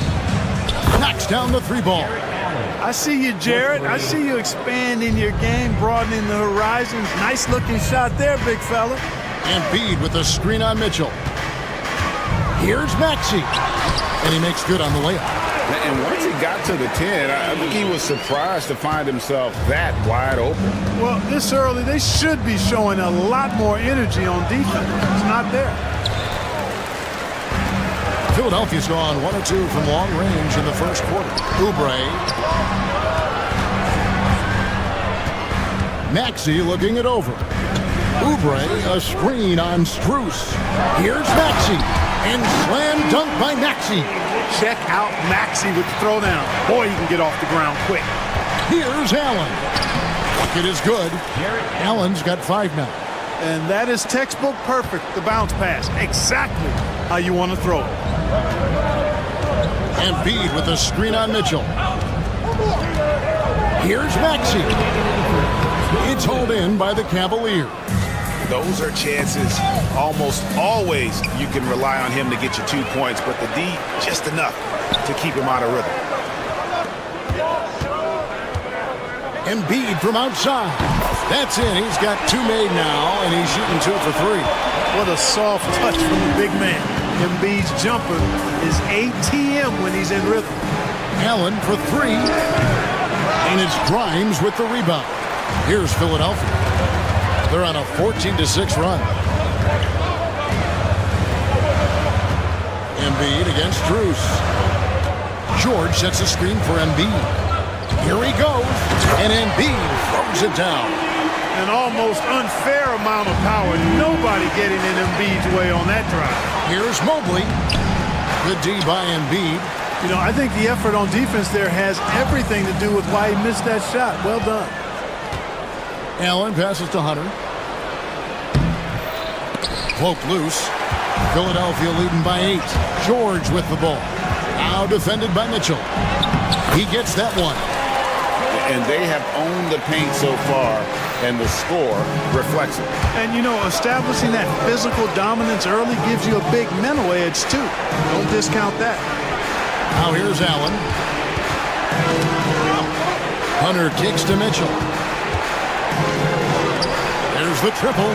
Knocks down the three ball. I see you, Jared. I see you expanding your game, broadening the horizons. Nice looking shot there, big fella. Embiid with the screen on Mitchell. Here's Maxey. And he makes good on the layup. And once he got to the 10, I think he was surprised to find himself that wide open. Well, this early, they should be showing a lot more energy on defense. It's not there. Philadelphia's gone 1 or 2 from long range in the first quarter. Oubre. Maxey looking it over. Oubre, a screen on Strus. Here's Maxey. And slam dunk by Maxey. Check out Maxey with the throwdown. Boy, he can get off the ground quick. Here's Allen. Bucket is good. Allen's got 5 now. And that is textbook perfect, the bounce pass. Exactly how you want to throw it. Embiid with a screen on Mitchell. Here's Maxey. It's hauled in by the Cavaliers. Those are chances almost always you can rely on him to get you 2 points, but the D just enough to keep him out of rhythm. Embiid from outside. That's in. He's got 2 made now, and he's shooting 2 for 3. What a soft touch from the big man. Embiid's jumper is ATM when he's in rhythm. Allen for 3. And it's Grimes with the rebound. Here's Philadelphia. They're on a 14-6 run. Embiid against Strus. George sets a screen for Embiid. Here he goes, and Embiid throws it down. An almost unfair amount of power. Nobody getting in Embiid's way on that drive. Here's Mobley. Good D by Embiid. You know, I think the effort on defense there has everything to do with why he missed that shot. Well done. Allen passes to Hunter. Cloak loose. Philadelphia leading by 8. George with the ball. Now defended by Mitchell. He gets that one. And they have owned the paint so far, and the score reflects it. And, you know, establishing that physical dominance early gives you a big mental edge, too. Don't discount that. Now here's Allen. Hunter kicks to Mitchell. There's the triple.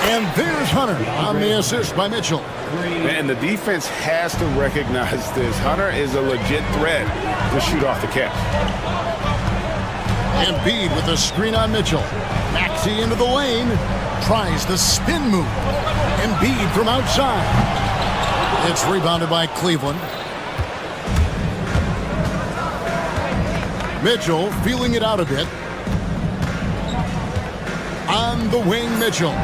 And there's Hunter on the assist by Mitchell. And the defense has to recognize this. Hunter is a legit threat to shoot off the catch. Embiid with a screen on Mitchell. Maxey into the lane. Tries the spin move. Embiid from outside. It's rebounded by Cleveland. Mitchell feeling it out a bit. On the wing, Mitchell.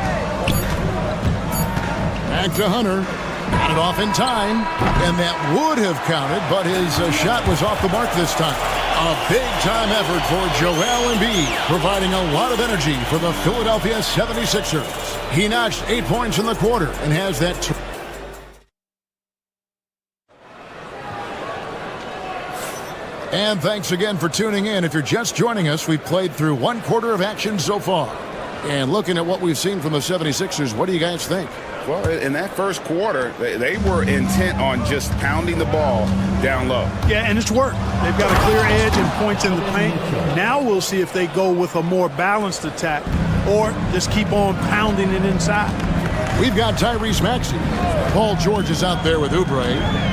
Back to Hunter. Got it off in time, and that would have counted, but his shot was off the mark this time. A big-time effort for Joel Embiid, providing a lot of energy for the Philadelphia 76ers. He notched 8 points in the quarter and has that... And thanks again for tuning in. If you're just joining us, we've played through 1 quarter of action so far. And looking at what we've seen from the 76ers, what do you guys think? Well, in that first quarter, they were intent on just pounding the ball down low. Yeah, and it's worked. They've got a clear edge and points in the paint. Now we'll see if they go with a more balanced attack or just keep on pounding it inside. We've got Tyrese Maxey. Paul George is out there with Oubre.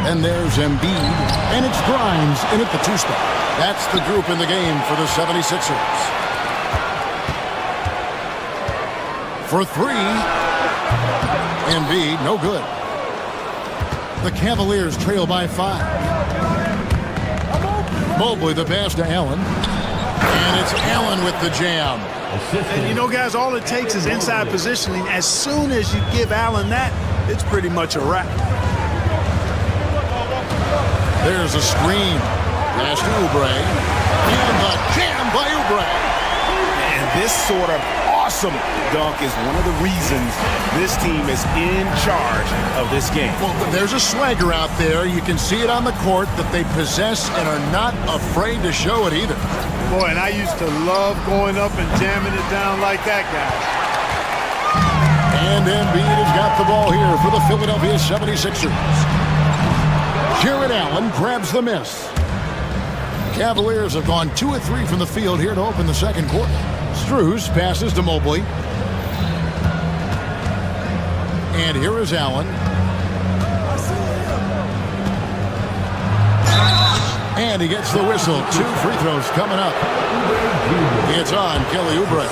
And there's Embiid. And it's Grimes in at the 2 spot. That's the group in the game for the 76ers. For 3. Embiid, no good. The Cavaliers trail by 5. Mobley, the pass to Allen. And it's Allen with the jam. And you know, guys, all it takes is inside positioning. As soon as you give Allen that, it's pretty much a wrap. There's a screen. Pass to Oubre. And the jam by Oubre. And this sort of awesome dunk is one of the reasons this team is in charge of this game. Well, there's a swagger out there. You can see it on the court that they possess and are not afraid to show it either. Boy, and I used to love going up and jamming it down like that guy. And Embiid has got the ball here for the Philadelphia 76ers. Jared Allen grabs the miss. Cavaliers have gone 2 of 3 from the field here to open the second quarter. Strus passes to Mobley. And here is Allen. And he gets the whistle. 2 free throws coming up. It's on Kelly Oubre.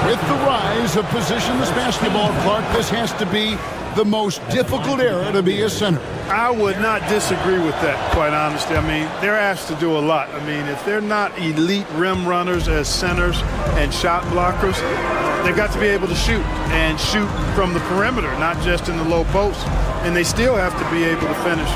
With the rise of positionless basketball, Clark, this has to be the most difficult era to be a center. I would not disagree with that, quite honestly. I mean, they're asked to do a lot. I mean, if they're not elite rim runners as centers and shot blockers, they've got to be able to shoot and shoot from the perimeter, not just in the low post. And they still have to be able to finish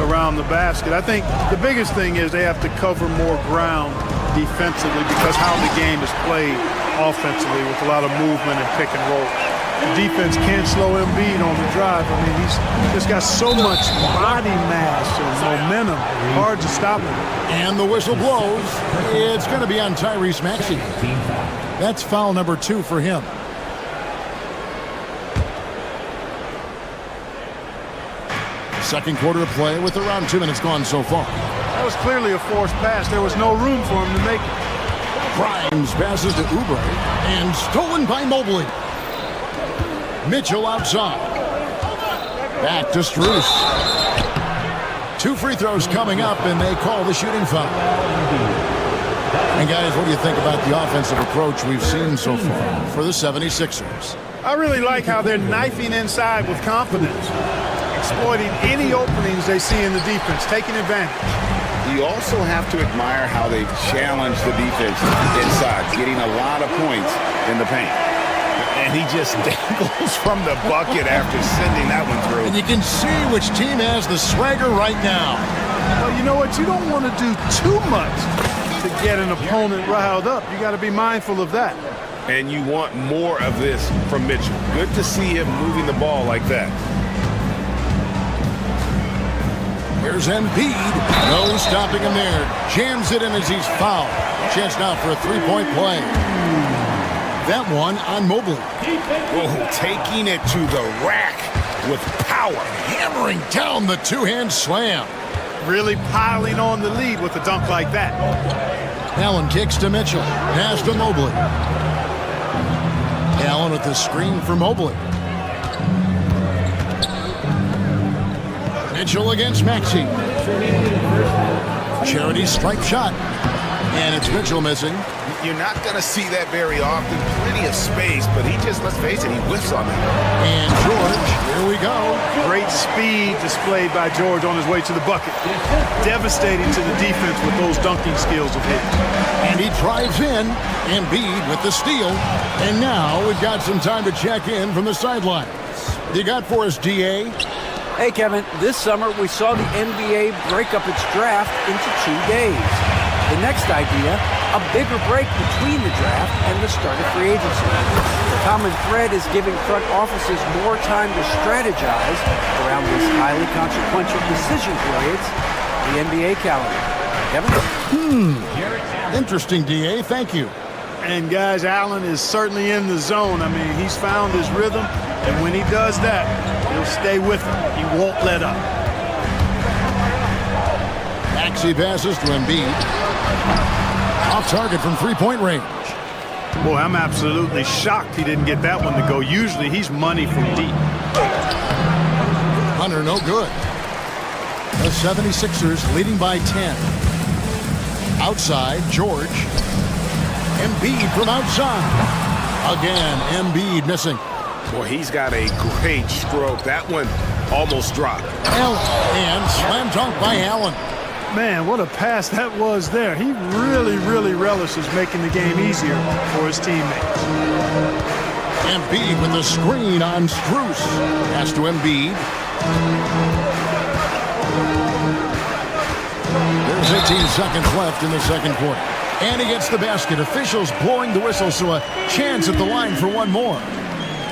around the basket. I think the biggest thing is they have to cover more ground defensively because how the game is played offensively with a lot of movement and pick and roll. The defense can't slow Embiid on the drive. I mean, he's just got so much body mass and momentum. Hard to stop him. And the whistle blows. It's going to be on Tyrese Maxey. That's foul number 2 for him. Second quarter of play with around 2 minutes gone so far. That was clearly a forced pass. There was no room for him to make it. Grimes passes to Oubre and stolen by Mobley. Mitchell outside. Back to Strus. 2 free throws coming up, and they call the shooting foul. And guys, what do you think about the offensive approach we've seen so far for the 76ers? I really like how they're knifing inside with confidence, exploiting any openings they see in the defense, taking advantage. You also have to admire how they've challenged the defense inside, getting a lot of points in the paint. And he just dangles from the bucket after sending that one through. And you can see which team has the swagger right now. Well, you know what? You don't want to do too much to get an opponent riled up. You got to be mindful of that. And you want more of this from Mitchell. Good to see him moving the ball like that. Here's Embiid. No stopping him there. Jams it in as he's fouled. Chance now for a 3-point play. That one on Mobley. Oh, taking it to the rack with power. Hammering down the 2-hand slam. Really piling on the lead with a dunk like that. Allen kicks to Mitchell. Pass to Mobley. Allen with the screen for Mobley. Mitchell against Maxey. Charity stripe shot. And it's Mitchell missing. You're not going to see that very often. Plenty of space, but he just, let's face it, he whiffs on that. And George, here we go. Great speed displayed by George on his way to the bucket. Devastating to the defense with those dunking skills of his. And he drives in. Embiid with the steal. And now we've got some time to check in from the sidelines. You got for us, DA? Hey, Kevin, this summer we saw the NBA break up its draft into 2 days. The next idea, a bigger break between the draft and the start of free agency. The common thread is giving front offices more time to strategize around these highly consequential decision periods, the NBA calendar. Kevin? Interesting, DA. Thank you. And guys, Allen is certainly in the zone. I mean, he's found his rhythm, and when he does that, he'll stay with him. He won't let up. Maxey passes to Embiid. Off target from three-point range. Boy, I'm absolutely shocked he didn't get that one to go. Usually he's money from deep. Hunter, no good. The 76ers leading by 10. Outside, George. Embiid from outside. Again, Embiid missing. Boy, he's got a great stroke. That one almost dropped. Allen, and slam dunk by Allen. Man, what a pass that was there. He really, really relishes making the game easier for his teammates. Embiid with the screen on Strus. Pass to Embiid. There's 18 seconds left in the second quarter. And he gets the basket. Officials blowing the whistle, so a chance at the line for one more.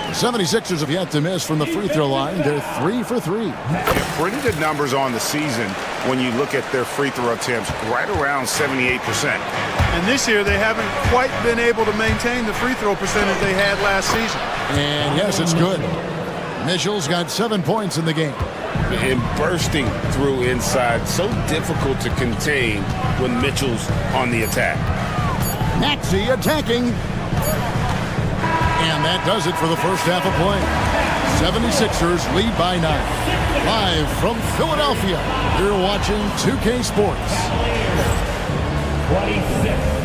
The 76ers have yet to miss from the free throw line. They're 3 for 3. Yeah, pretty good numbers on the season when you look at their free throw attempts, right around 78%. And this year they haven't quite been able to maintain the free throw percentage they had last season. And yes, it's good. Mitchell's got 7 points in the game. And bursting through inside, so difficult to contain when Mitchell's on the attack. Maxey attacking. And that does it for the first half of play. 76ers lead by 9. Live from Philadelphia, you're watching 2K Sports. 26.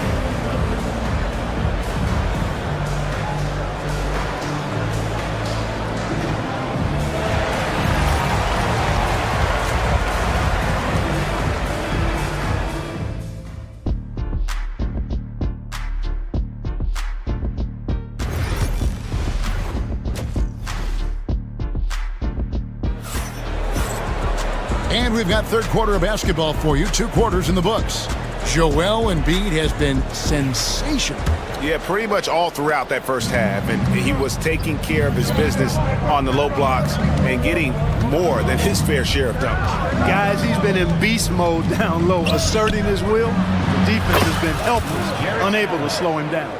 And we've got third quarter of basketball for you. 2 quarters in the books. Joel Embiid has been sensational. Yeah, pretty much all throughout that first half. And he was taking care of his business on the low blocks and getting more than his fair share of dunks. Guys, he's been in beast mode down low, asserting his will. The defense has been helpless, unable to slow him down.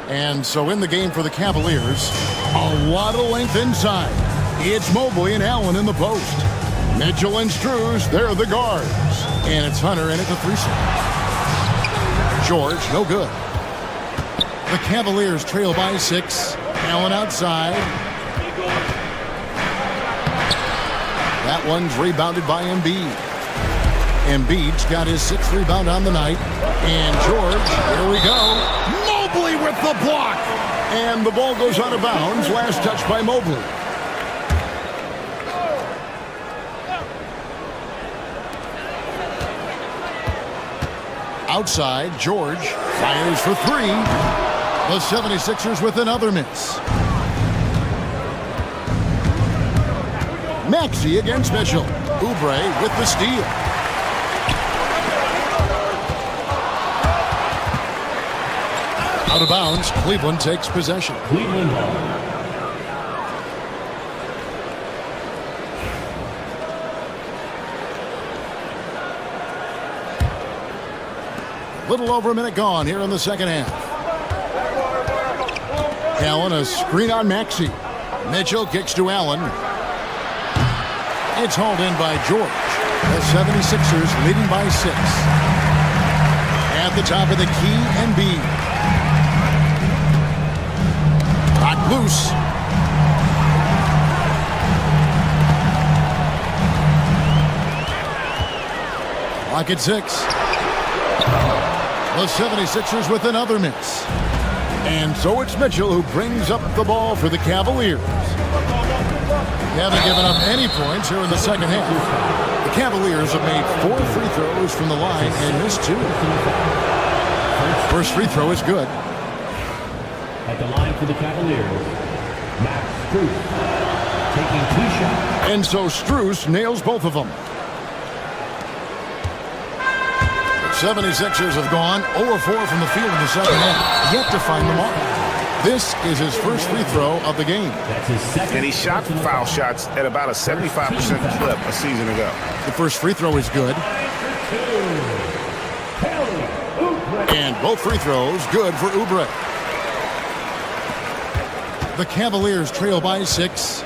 And so in the game for the Cavaliers, a lot of length inside. It's Mobley and Allen in the post. Mitchell and Strus, they're the guards. And it's Hunter in at the 3 slot. George, no good. The Cavaliers trail by 6. Allen outside. That one's rebounded by Embiid. Embiid's got his 6th rebound on the night. And George, here we go. Mobley with the block. And the ball goes out of bounds. Last touch by Mobley. Outside, George fires for 3. The 76ers with another miss. Maxey against Mitchell. Oubre with the steal. Out of bounds, Cleveland takes possession. Cleveland. Little over a minute gone here in the second half. Allen, a screen on Maxey. Mitchell kicks to Allen. It's hauled in by George. The 76ers leading by 6. At the top of the key, Embiid. Knocked loose. Clock at 6. The 76ers with another miss. And so it's Mitchell who brings up the ball for the Cavaliers. They haven't given up any points here in the second half. The Cavaliers have made 4 free throws from the line and missed 2. First free throw is good. At the line for the Cavaliers, Max Strus. taking 2 shots. And so Strus nails both of them. The 76ers have gone 0-4 from the field in the second half, yet to find the mark. This is his first free throw of the game. That's his second. And he shot foul shots at about a 75% clip a season ago. The first free throw is good. And both free throws good for Oubre. The Cavaliers trail by 6.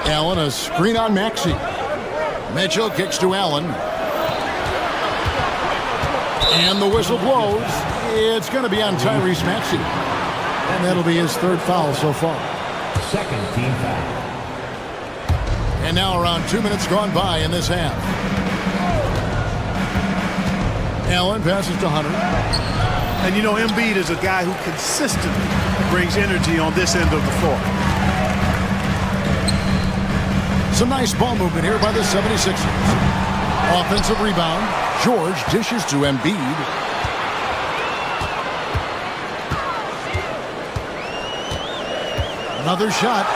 Allen, a screen on Maxey. Mitchell kicks to Allen. And the whistle blows. It's going to be on Tyrese Maxey. And that'll be his third foul so far. Second team foul. And now around 2 minutes gone by in this half. Allen passes to Hunter. And you know, Embiid is a guy who consistently brings energy on this end of the floor. Some nice ball movement here by the 76ers. Offensive rebound. George dishes to Embiid. Another shot.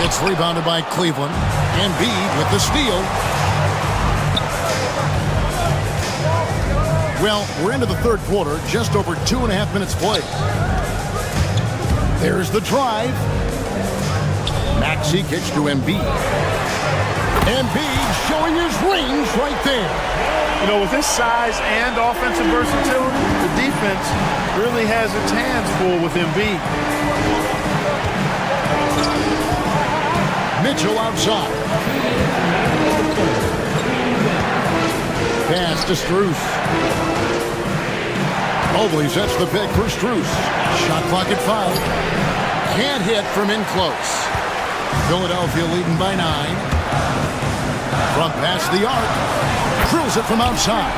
It's rebounded by Cleveland. Embiid with the steal. Well, we're into the third quarter, just over 2.5 minutes played. There's the drive. Maxey kicks to Embiid. Embiid showing his range right there. You know, with his size and offensive versatility, the defense really has its hands full with Embiid. Mitchell outside. Pass to Strus. Mobley sets the pick for Strus. Shot clock at 5. Can't hit from in close. Philadelphia leading by 9. From past the arc. Drills it from outside.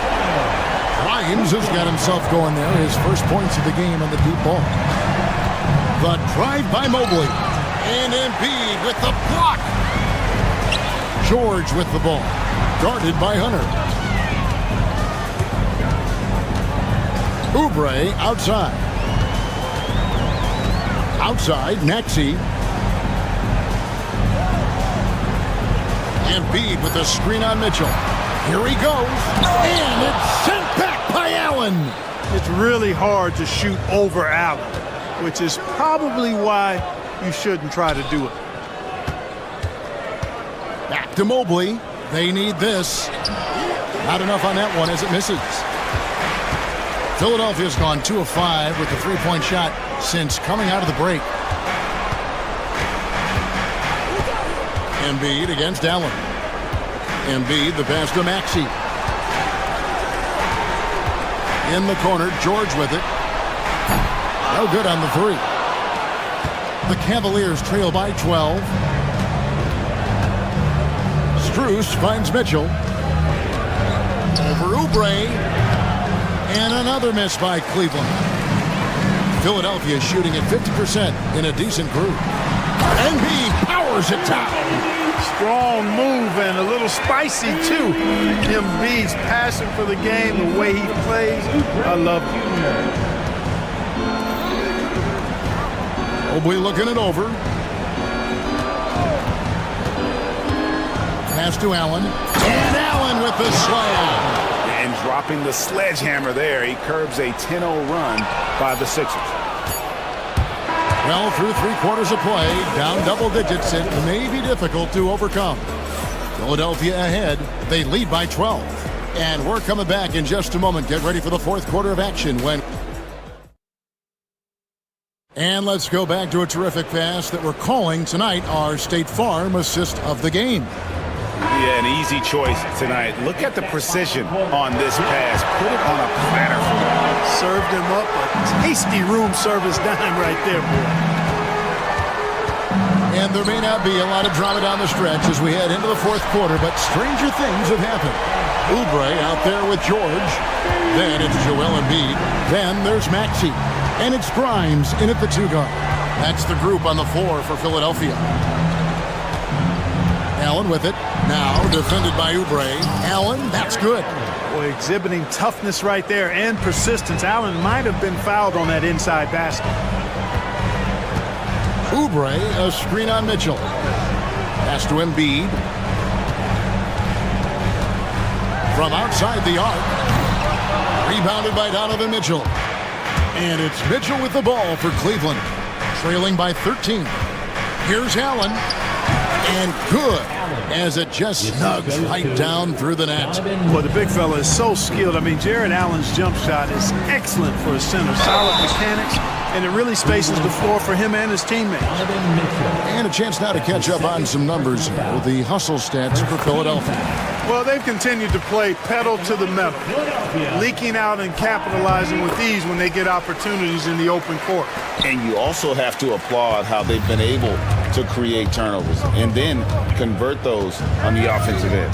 Grimes has got himself going there. His first points of the game on the deep ball. The drive by Mobley. And Embiid with the block. George with the ball. Guarded by Hunter. Oubre outside. Outside, Maxey. Embiid with a screen on Mitchell. Here he goes. And it's sent back by Allen. It's really hard to shoot over Allen, which is probably why you shouldn't try to do it. Back to Mobley. They need this. Not enough on that one as it misses. Philadelphia's gone 2 of 5 with the three-point shot since coming out of the break. Embiid against Allen. Embiid, the pass to Maxey. In the corner, George with it. No good on the 3. The Cavaliers trail by 12. Strus finds Mitchell. Over Oubre. And another miss by Cleveland. Philadelphia shooting at 50% in a decent group. Embiid powers it down. Strong move and a little spicy too. Embiid's passion for the game, the way he plays, I love it. Mobley looking it over. Pass to Allen. And Allen with the slam. And dropping the sledgehammer there, he curbs a 10-0 run by the Sixers. Well, through 3 quarters of play, down double digits, it may be difficult to overcome. Philadelphia ahead. They lead by 12. And we're coming back in just a moment. Get ready for the fourth quarter of action when... And let's go back to a terrific pass that we're calling tonight our State Farm assist of the game. Yeah, an easy choice tonight. Look at the precision on this pass. Put it on a platter. Served him up a tasty room service dime right there, boy. And there may not be a lot of drama down the stretch as we head into the fourth quarter, but stranger things have happened. Oubre out there with George. Then it's Joel Embiid. Then there's Maxey. And it's Grimes in at the 2 guard. That's the group on the floor for Philadelphia. Allen with it. Now defended by Oubre. Allen, that's good. Boy, exhibiting toughness right there and persistence. Allen might have been fouled on that inside basket. Oubre, a screen on Mitchell. Pass to Embiid. From outside the arc. Rebounded by Donovan Mitchell. And it's Mitchell with the ball for Cleveland. Trailing by 13. Here's Allen. And good, as it just snugs right down through the net. Well, the big fella is so skilled. I mean, Jared Allen's jump shot is excellent for a center. Solid mechanics, and it really spaces the floor for him and his teammates. And a chance now to catch up on some numbers with the hustle stats for Philadelphia. Well, they've continued to play pedal to the metal, leaking out and capitalizing with ease when they get opportunities in the open court. And you also have to applaud how they've been able to create turnovers and then convert those on the offensive end.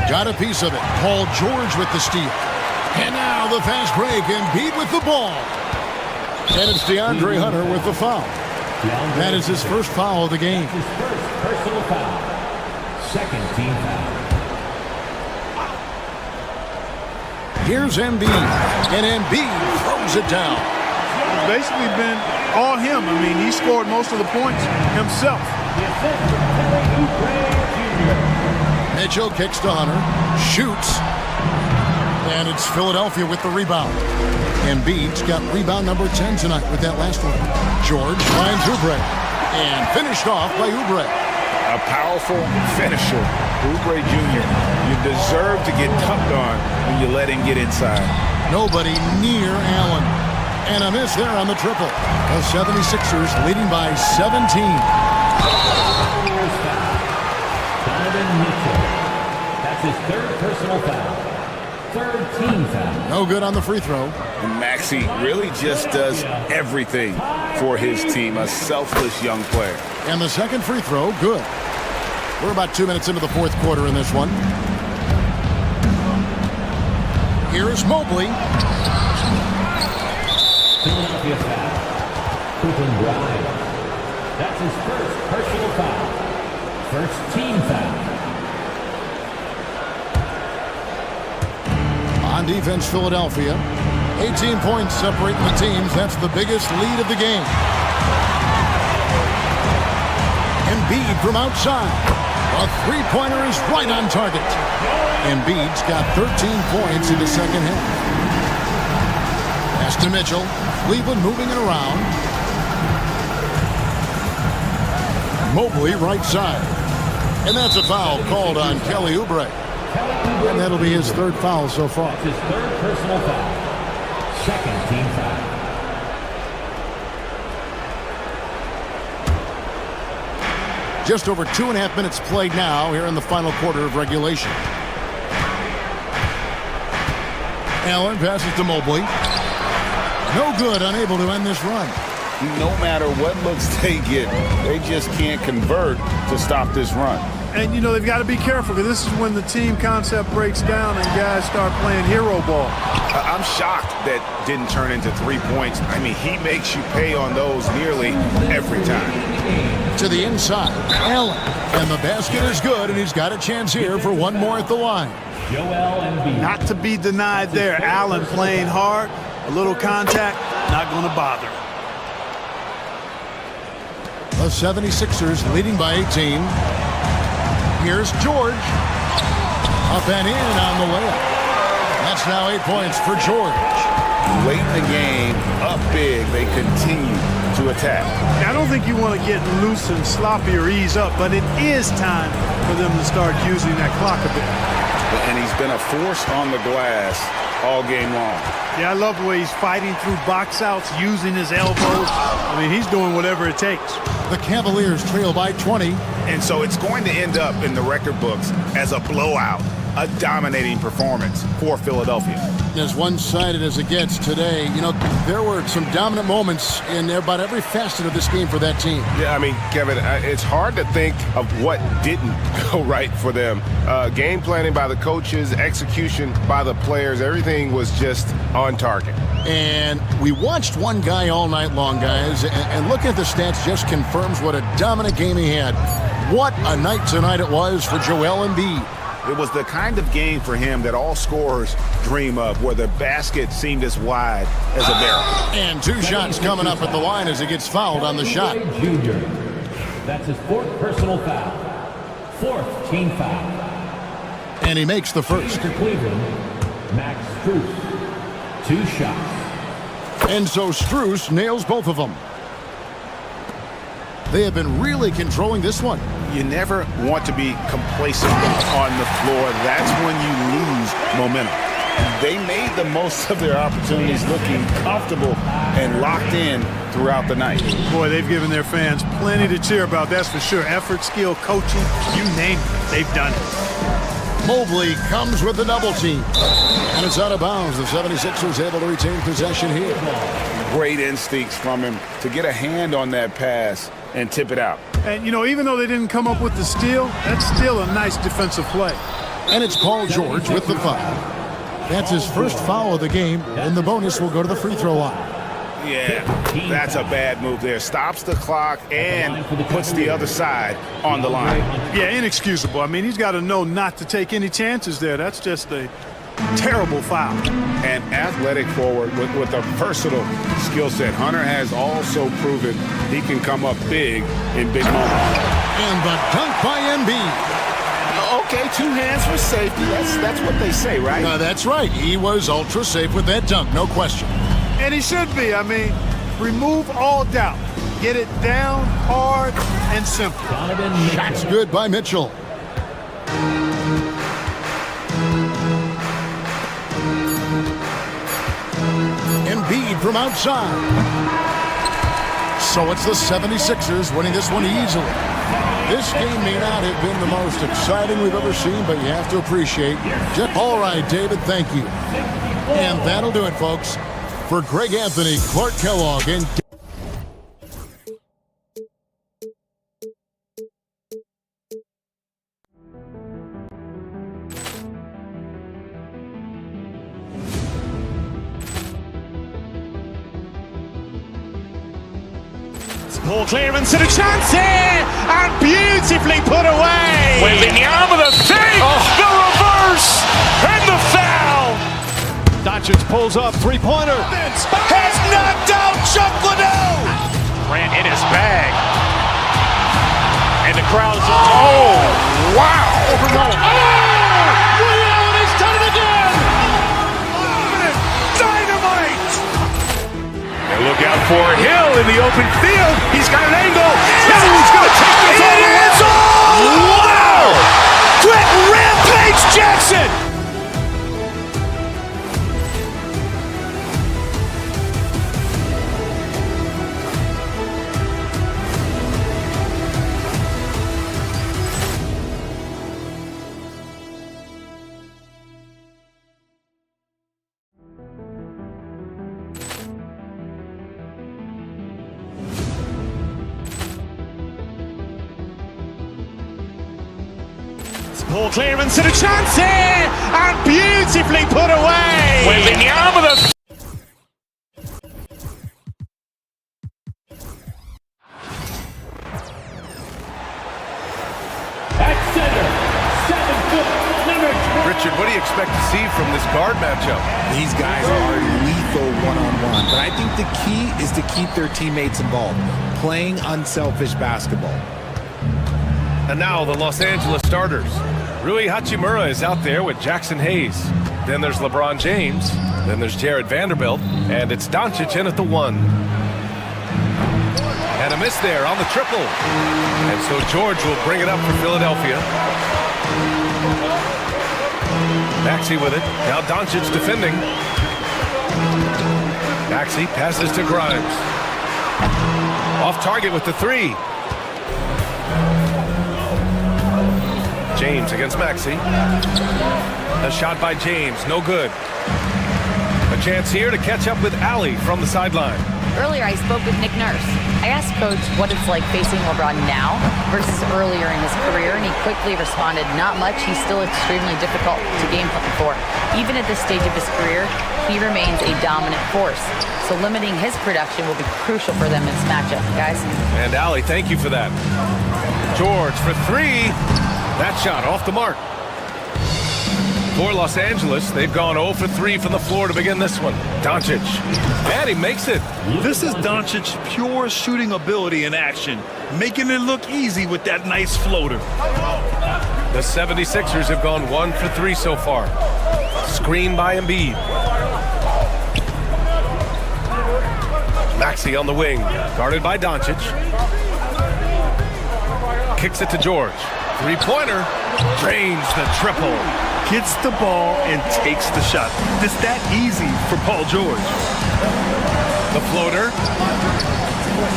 Got a piece of it. Paul George with the steal. And now the fast break. Embiid with the ball. And it's DeAndre Hunter with the foul. That is his first foul of the game. His first personal foul. Second team foul. Here's Embiid. And Embiid throws it down. It's basically been all him. I mean, he scored most of the points himself. Mitchell kicks to Hunter. Shoots. And it's Philadelphia with the rebound. Embiid's got rebound number 10 tonight with that last one. George finds Oubre. And finished off by Oubre. A powerful finisher. Oubre Jr. You deserve to get dunked on when you let him get inside. Nobody near Allen. And a miss there on the triple. The 76ers leading by 17. Donovan Mitchell. That's his third personal foul. Third team foul. No good on the free throw. And Maxey really just does everything for his team. A selfless young player. And the second free throw, good. We're about 2 minutes into the fourth quarter in this one. Here's Mobley. Philadelphia foul. Cooper Bryant. That's his first personal foul. First team foul. On defense, Philadelphia. 18 points separating the teams. That's the biggest lead of the game. Embiid from outside. A three-pointer is right on target. Embiid's got 13 points in the second half. Pass to Mitchell. Cleveland moving it around. Mobley right side. And that's a foul called on Kelly Oubre. And that'll be his third foul so far. That's his third personal foul. Second team foul. Just over 2.5 minutes played now here in the final quarter of regulation. Allen passes to Mobley. No good, unable to end this run. No matter what looks they get, they just can't convert to stop this run. And, you know, they've got to be careful because this is when the team concept breaks down and guys start playing hero ball. I'm shocked that didn't turn into 3 points. I mean, he makes you pay on those nearly every time. To the inside, Allen. And the basket is good, and he's got a chance here for one more at the line. Not to be denied there. Allen playing hard. A little contact, not going to bother. The 76ers leading by 18. Here's George. Up and in on the layup. That's now 8 points for George. Late in the game, up big, they continue to attack. I don't think you want to get loose and sloppy or ease up, but it is time for them to start using that clock a bit. And he's been a force on the glass all game long. Yeah, I love the way he's fighting through box outs, using his elbows. I mean, he's doing whatever it takes. The Cavaliers trail by 20. And so it's going to end up in the record books as a blowout, a dominating performance for Philadelphia. As one-sided as it gets today, you know, there were some dominant moments in about every facet of this game for that team. Yeah, I mean, Kevin, it's hard to think of what didn't go right for them. Game planning by the coaches, execution by the players, everything was just on target. And we watched one guy all night long, guys, and looking at the stats just confirms what a dominant game he had. What a night tonight it was for Joel Embiid. It was the kind of game for him that all scorers dream of, where the basket seemed as wide as a barrel. And 2 shots coming up at the line as he gets fouled on the shot. Jr. That's his 4th personal foul. 4th team foul. And he makes the first. For Cleveland, Max Strus. 2 shots. And so Strus nails both of them. They have been really controlling this one. You never want to be complacent on the floor. That's when you lose momentum. They made the most of their opportunities, looking comfortable and locked in throughout the night. Boy, they've given their fans plenty to cheer about, that's for sure. Effort, skill, coaching, you name it, they've done it. Mobley comes with the double team. And it's out of bounds. The 76ers able to retain possession here. Great instincts from him to get a hand on that pass and tip it out. And, you know, even though they didn't come up with the steal, that's still a nice defensive play. And it's Paul George with the foul. That's his first foul of the game, and the bonus will go to the free throw line. Yeah, that's a bad move there. Stops the clock and puts the other side on the line. Yeah, inexcusable. I mean, he's got to know not to take any chances there. That's just a terrible foul. An athletic forward with a versatile skill set. Hunter has also proven he can come up big in big moments. And the dunk by Embiid. Okay, 2 hands for safety. That's what they say, right? That's right. He was ultra safe with that dunk, no question. And he should be. I mean, remove all doubt. Get it down, hard, and simple. Shots good by Mitchell. Embiid from outside. So it's the 76ers winning this one easily. This game may not have been the most exciting we've ever seen, but you have to appreciate Jeff. All right, David, thank you. And that'll do it, folks. For Greg Anthony, Clark Kellogg, and Ball clearance and a chance here, and beautifully put away. Wembanyama the fake, the reverse, and the foul. Doncic pulls up, three-pointer. Has knocked out Chuck Liddell. Ran in his bag. And the crowd is, oh, wow. Ray Allen has done it again. Dynamite. And look out for Hill in the open field. He's got an angle. He's going to take this all the way. Wow. Quick rampage Jackson. Ball clearance and a chance here, and beautifully put away. Wembanyama the At center, 7-foot Leonard. Richard, what do you expect to see from this guard matchup? These guys are lethal one-on-one, but I think the key is to keep their teammates involved, playing unselfish basketball. And now the Los Angeles starters. Rui Hachimura is out there with Jackson Hayes. Then there's LeBron James. Then there's Jared Vanderbilt. And it's Doncic in at the 1. And a miss there on the triple. And so George will bring it up for Philadelphia. Maxey with it. Now Doncic defending. Maxey passes to Grimes. Off target with the 3. James against Maxey. A shot by James, no good. A chance here to catch up with Allie from the sideline. Earlier, I spoke with Nick Nurse. I asked Coach what it's like facing LeBron now versus earlier in his career, and he quickly responded, not much. He's still extremely difficult to game plan for. Even at this stage of his career, he remains a dominant force. So limiting his production will be crucial for them in this matchup, guys. And Allie, thank you for that. George for 3. That shot off the mark. For Los Angeles, they've gone 0 for 3 from the floor to begin this one. Doncic, and he makes it. This is Doncic's pure shooting ability in action, making it look easy with that nice floater. The 76ers have gone 1 for 3 so far. Screen by Embiid. Maxey on the wing, guarded by Doncic. Kicks it to George. Three-pointer, drains the triple. Gets the ball and takes the shot. It's that easy for Paul George. The floater.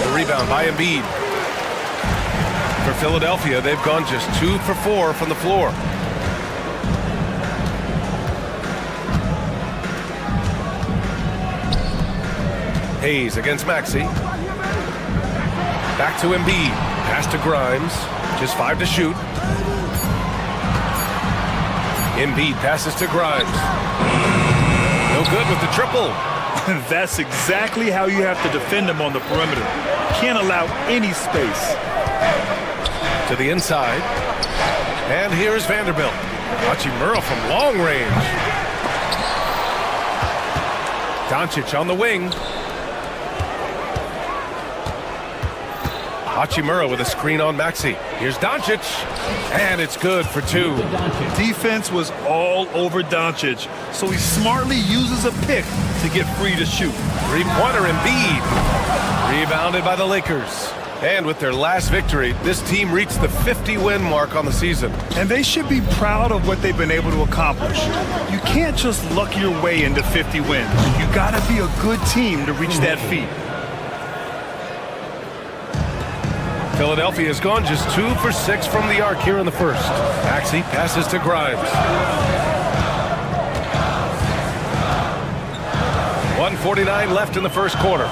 The rebound by Embiid. For Philadelphia, they've gone just 2 for 4 from the floor. Hayes against Maxey. Back to Embiid. Pass to Grimes. Just 5 to shoot. Embiid passes to Grimes. No good with the triple. That's exactly how you have to defend him on the perimeter. Can't allow any space. To the inside. And here's Vanderbilt. Hachimura from long range. Doncic on the wing. Hachimura with a screen on Maxey. Here's Doncic, and it's good for 2. Defense was all over Doncic, so he smartly uses a pick to get free to shoot. Three-pointer Embiid. Rebounded by the Lakers. And with their last victory, this team reached the 50-win mark on the season. And they should be proud of what they've been able to accomplish. You can't just luck your way into 50 wins. You gotta be a good team to reach that feat. Philadelphia has gone just 2 for 6 from the arc here in the first. Maxey passes to Grimes. 1:49 left in the first quarter.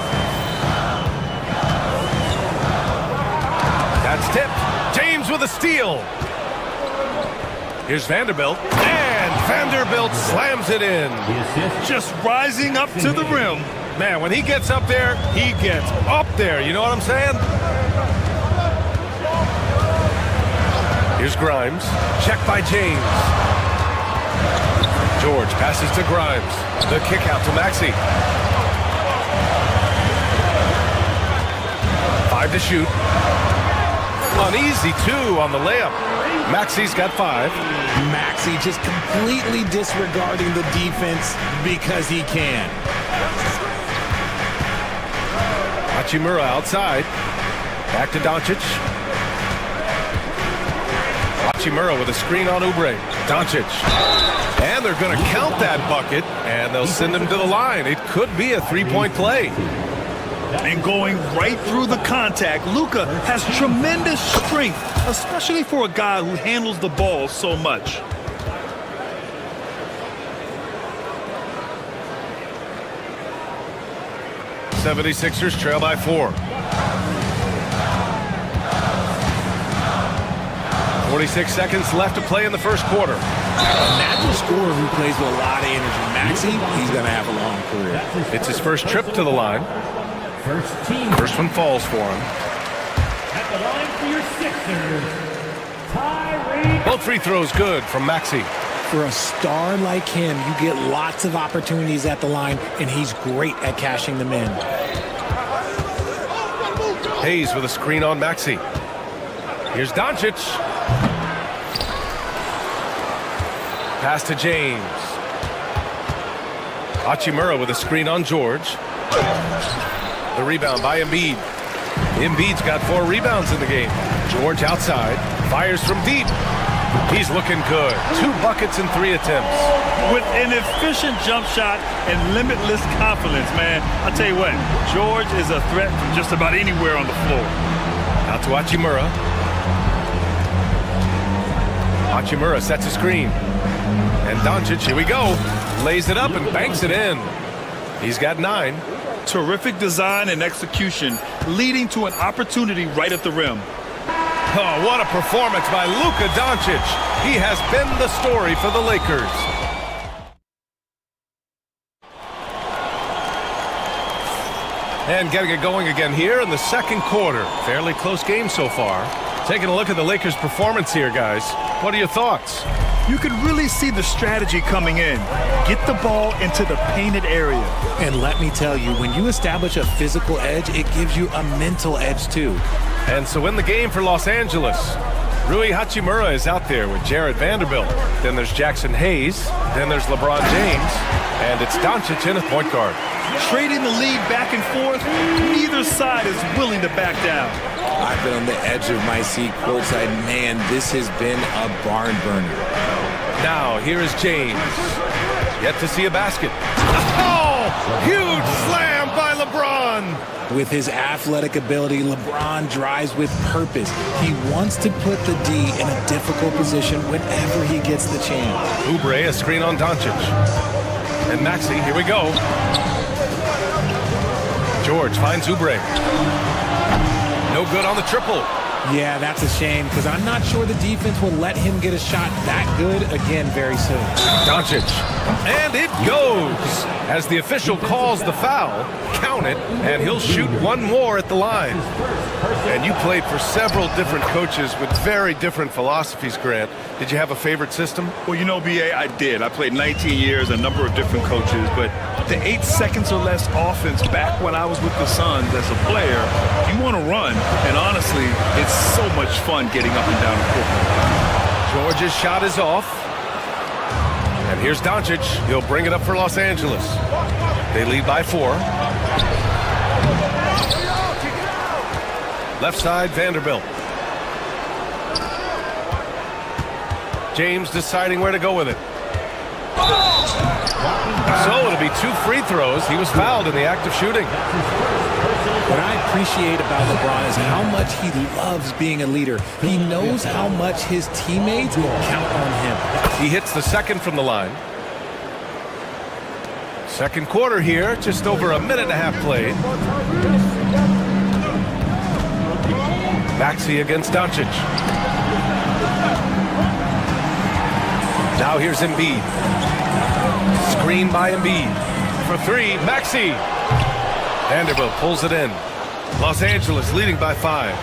That's tipped. James with a steal. Here's Vanderbilt. And Vanderbilt slams it in. Just rising up to the rim. Man, when he gets up there, he gets up there. You know what I'm saying? Here's Grimes. Check by James. George passes to Grimes. The kick out to Maxey. 5 to shoot. Uneasy 2 on the layup. Maxey's got 5. Maxey just completely disregarding the defense because he can. Hachimura outside. Back to Doncic. Hachimura with a screen on Oubre. Doncic. And they're going to count that bucket, and they'll send him to the line. It could be a 3-point play. And going right through the contact, Luka has tremendous strength, especially for a guy who handles the ball so much. '76ers trail by 4. 46 seconds left to play in the first quarter. A natural scorer who plays with a lot of energy. Maxey, he's going to have a long career. It's his first trip to the line. First one falls for him. At the line for your Sixers, Tyree. Both free throws good from Maxey. For a star like him, you get lots of opportunities at the line, and he's great at cashing them in. Hayes with a screen on Maxey. Here's Doncic. Pass to James. Hachimura with a screen on George. The rebound by Embiid. Embiid's got 4 rebounds in the game. George outside. Fires from deep. He's looking good. 2 buckets in 3 attempts. With an efficient jump shot and limitless confidence, man. I'll tell you what, George is a threat from just about anywhere on the floor. Out to Hachimura. Hachimura sets a screen. And Doncic, here we go. Lays it up and banks it in. He's got 9. Terrific design and execution, leading to an opportunity right at the rim. Oh, what a performance by Luka Doncic. He has been the story for the Lakers. And getting it going again here in the second quarter. Fairly close game so far. Taking a look at the Lakers' performance here, guys. What are your thoughts? You could really see the strategy coming in. Get the ball into the painted area. And let me tell you, when you establish a physical edge, it gives you a mental edge too. And so in the game for Los Angeles, Rui Hachimura is out there with Jared Vanderbilt. Then there's Jackson Hayes. Then there's LeBron James. And it's Doncic in at point guard. Trading the lead back and forth, neither side is willing to back down. I've been on the edge of my seat courtside. Man, this has been a barn burner. Now, here is James. Yet to see a basket. Oh! Huge slam by LeBron! With his athletic ability, LeBron drives with purpose. He wants to put the D in a difficult position whenever he gets the chance. Oubre, a screen on Doncic. And Maxey, here we go. George finds Oubre. No good on the triple. Yeah, that's a shame because I'm not sure the defense will let him get a shot that good again very soon. Doncic. And it goes. As the official calls the foul, count it, and he'll shoot one more at the line. And you played for several different coaches with very different philosophies, Grant. Did you have a favorite system? Well, you know, B.A., I did. I played 19 years, a number of different coaches, but the 8 seconds or less offense back when I was with the Suns as a player, you want to run, and honestly, it's so much fun getting up and down the court. George's shot is off. And here's Doncic. He'll bring it up for Los Angeles. They lead by 4. Left side, Vanderbilt. James deciding where to go with it. So it'll be 2 free throws. He was fouled in the act of shooting. What I appreciate about LeBron is how much he loves being a leader. He knows how much his teammates will count on him. He hits the second from the line. Second quarter here, just over a minute and a half played. Maxey against Doncic. Now here's Embiid. Screen by Embiid. For 3, Maxey. Vanderbilt pulls it in. Los Angeles leading by 5.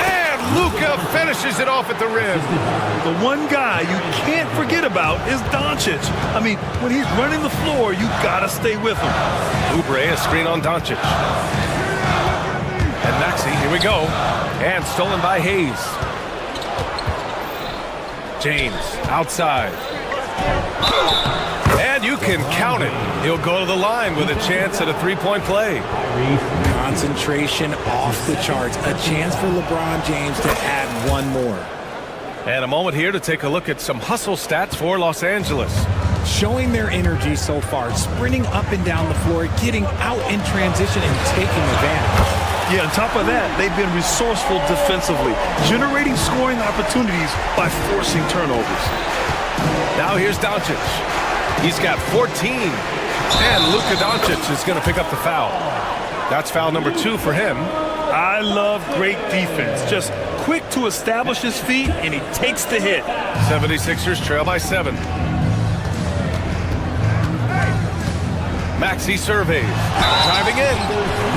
And Luka finishes it off at the rim. The one guy you can't forget about is Doncic. I mean, when he's running the floor, you gotta stay with him. Oubre, a screen on Doncic. And Maxey, here we go. And stolen by Hayes. James, outside. And you can count it. He'll go to the line with a chance at a 3-point play. Concentration off the charts. A chance for LeBron James to add one more. And a moment here to take a look at some hustle stats for Los Angeles. Showing their energy so far, sprinting up and down the floor, getting out in transition and taking advantage. Yeah, on top of that, they've been resourceful defensively, generating scoring opportunities by forcing turnovers. Now here's Doncic. He's got 14. And Luka Doncic is going to pick up the foul. That's foul number 2 for him. I love great defense. Just quick to establish his feet, and he takes the hit. 76ers trail by 7. Maxey surveys. Driving in.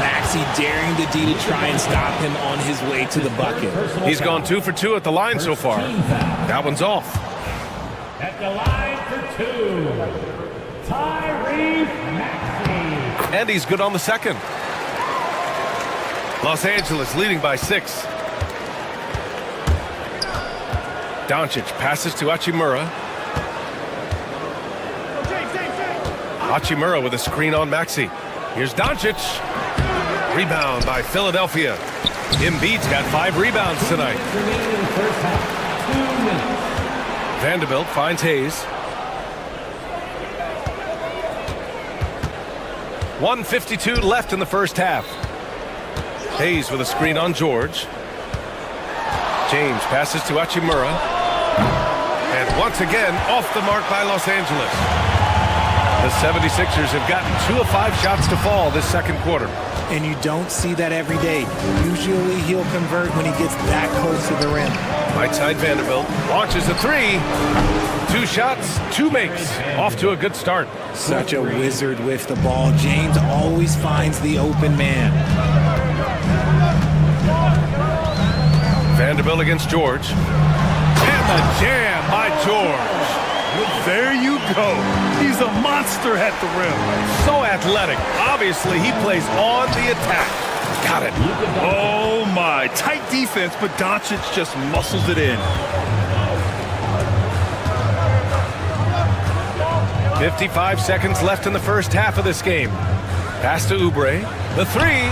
Maxey daring the D to try and stop him on his way to the bucket. He's gone 2 for 2 at the line so far. That one's off. At the line for 2, Tyrese Maxey. And he's good on the second. Los Angeles leading by 6. Doncic passes to Hachimura. Hachimura with a screen on Maxey. Here's Doncic. Rebound by Philadelphia. Embiid's got 5 rebounds tonight. Vanderbilt finds Hayes. 1:52 left in the first half. Hayes with a screen on George. James passes to Hachimura. And once again, off the mark by Los Angeles. The 76ers have gotten 2 of 5 shots to fall this second quarter. And you don't see that every day. Usually he'll convert when he gets that close to the rim. Right side Vanderbilt launches a 3. 2 shots, 2 makes. Off to a good start. Such a wizard with the ball. James always finds the open man. Hill against George. And the jam by George. There you go. He's a monster at the rim. So athletic. Obviously, he plays on the attack. Got it. Oh, my. Tight defense, but Doncic just muscles it in. 55 seconds left in the first half of this game. Pass to Oubre. The three.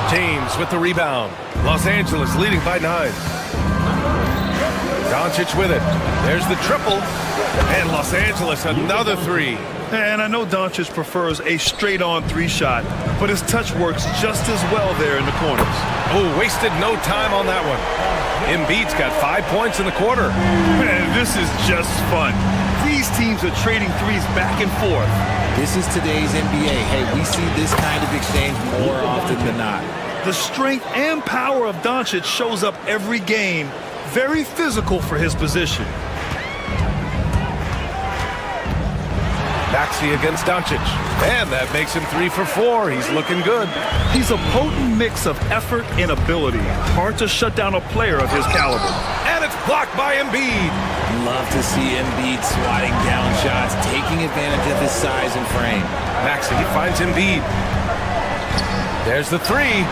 James with the rebound. Los Angeles leading by 9. Doncic with it. There's the triple. And Los Angeles another three. And I know Doncic prefers a straight-on three-shot, but his touch works just as well there in the corners. Oh, wasted no time on that one. Embiid's got 5 points in the quarter. Man, this is just fun. These teams are trading threes back and forth. This is today's NBA. Hey, we see this kind of exchange more often than not. The strength and power of Doncic shows up every game. Very physical for his position. Maxey against Doncic. And that makes him 3 for 4. He's looking good. He's a potent mix of effort and ability. Hard to shut down a player of his caliber. And it's blocked by Embiid. Love to see Embiid swatting down shots, taking advantage of his size and frame. Maxey finds Embiid. There's the three.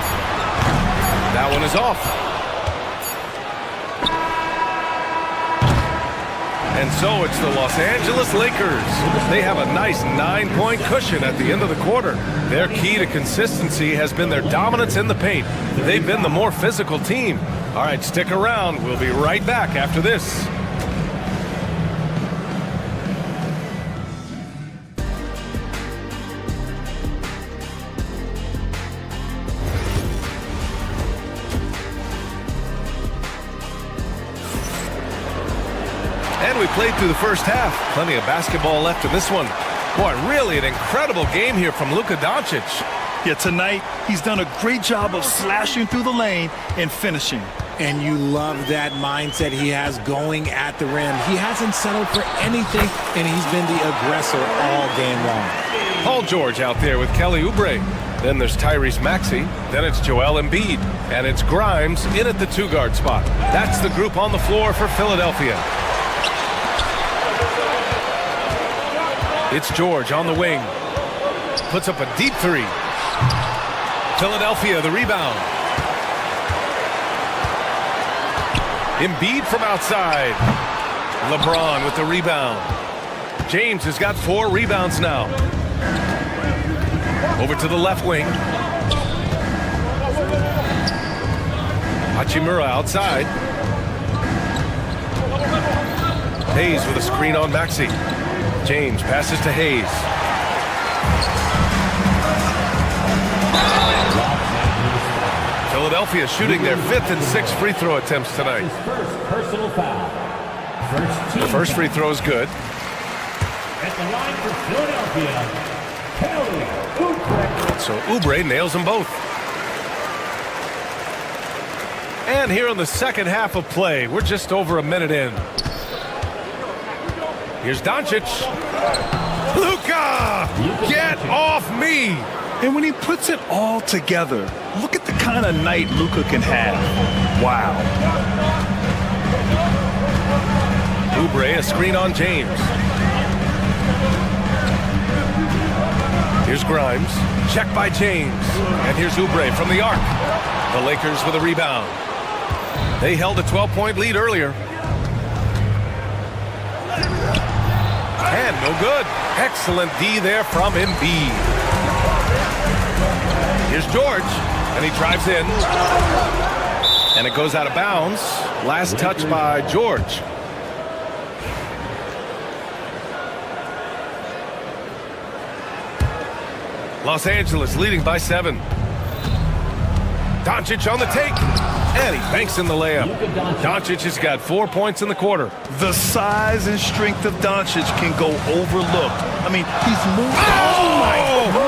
That one is off. And so it's the Los Angeles Lakers. They have a nice 9-point cushion at the end of the quarter. Their key to consistency has been their dominance in the paint. They've been the more physical team. All right, stick around. We'll be right back after this. And we played through the first half. Plenty of basketball left in this one. Boy, really an incredible game here from Luka Doncic. Yeah, tonight he's done a great job of slashing through the lane and finishing. And you love that mindset he has going at the rim. He hasn't settled for anything, and he's been the aggressor all game long. Paul George out there with Kelly Oubre. Then there's Tyrese Maxey. Then it's Joel Embiid. And it's Grimes in at the 2-guard spot. That's the group on the floor for Philadelphia. It's George on the wing. Puts up a deep three. Philadelphia, the rebound. Embiid from outside. LeBron with the rebound. James has got 4 rebounds now. Over to the left wing. Hachimura outside. Hayes with a screen on Maxey. James passes to Hayes. Philadelphia shooting their 5th and 6th free throw attempts tonight. His first personal foul. The first free throw is good. At the line for Philadelphia, Kelly Oubre. So Oubre nails them both. And here in the second half of play, we're just over a minute in. Here's Doncic. Luka! Get off me! And when he puts it all together, look at the kind of night Luka can have. Wow. Oubre, a screen on James. Here's Grimes. Check by James. And here's Oubre from the arc. The Lakers with a rebound. They held a 12-point lead earlier. And no good. Excellent D there from Embiid. Here's George, and he drives in. And it goes out of bounds. Last touch by George. Los Angeles leading by 7. Doncic on the take. And he banks in the layup. Doncic has got 4 points in the quarter. The size and strength of Doncic can go overlooked. I mean, he's moving. Oh, my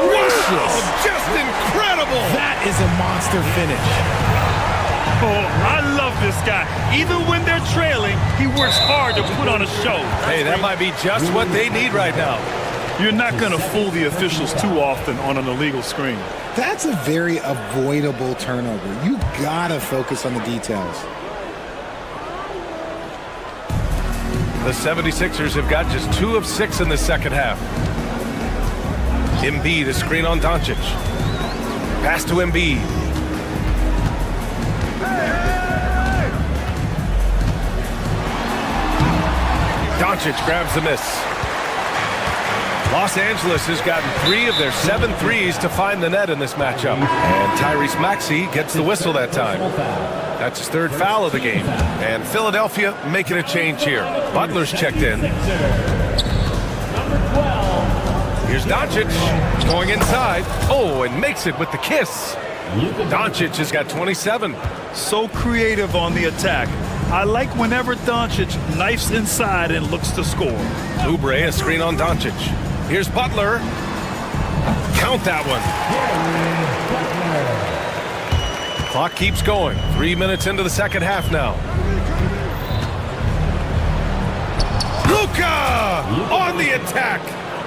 gracious. Just incredible. That is a monster finish. Oh, I love this guy. Even when they're trailing, he works hard to put on a show. Hey, that might be just what they need right now. You're not going to fool the officials too often on an illegal screen. That's a very avoidable turnover. You gotta focus on the details. The 76ers have got just 2 of 6 in the second half. Embiid, a screen on Doncic. Pass to Embiid. Doncic grabs the miss. Los Angeles has gotten 3 of their 7 threes to find the net in this matchup. And Tyrese Maxey gets the whistle that time. That's his 3rd foul of the game. And Philadelphia making a change here. Butler's checked in. Here's Doncic going inside. Oh, and makes it with the kiss. Doncic has got 27. So creative on the attack. I like whenever Doncic knifes inside and looks to score. Oubre, a screen on Doncic. Here's Butler. Count that one. Clock keeps going. 3 minutes into the second half now. Luka on the attack.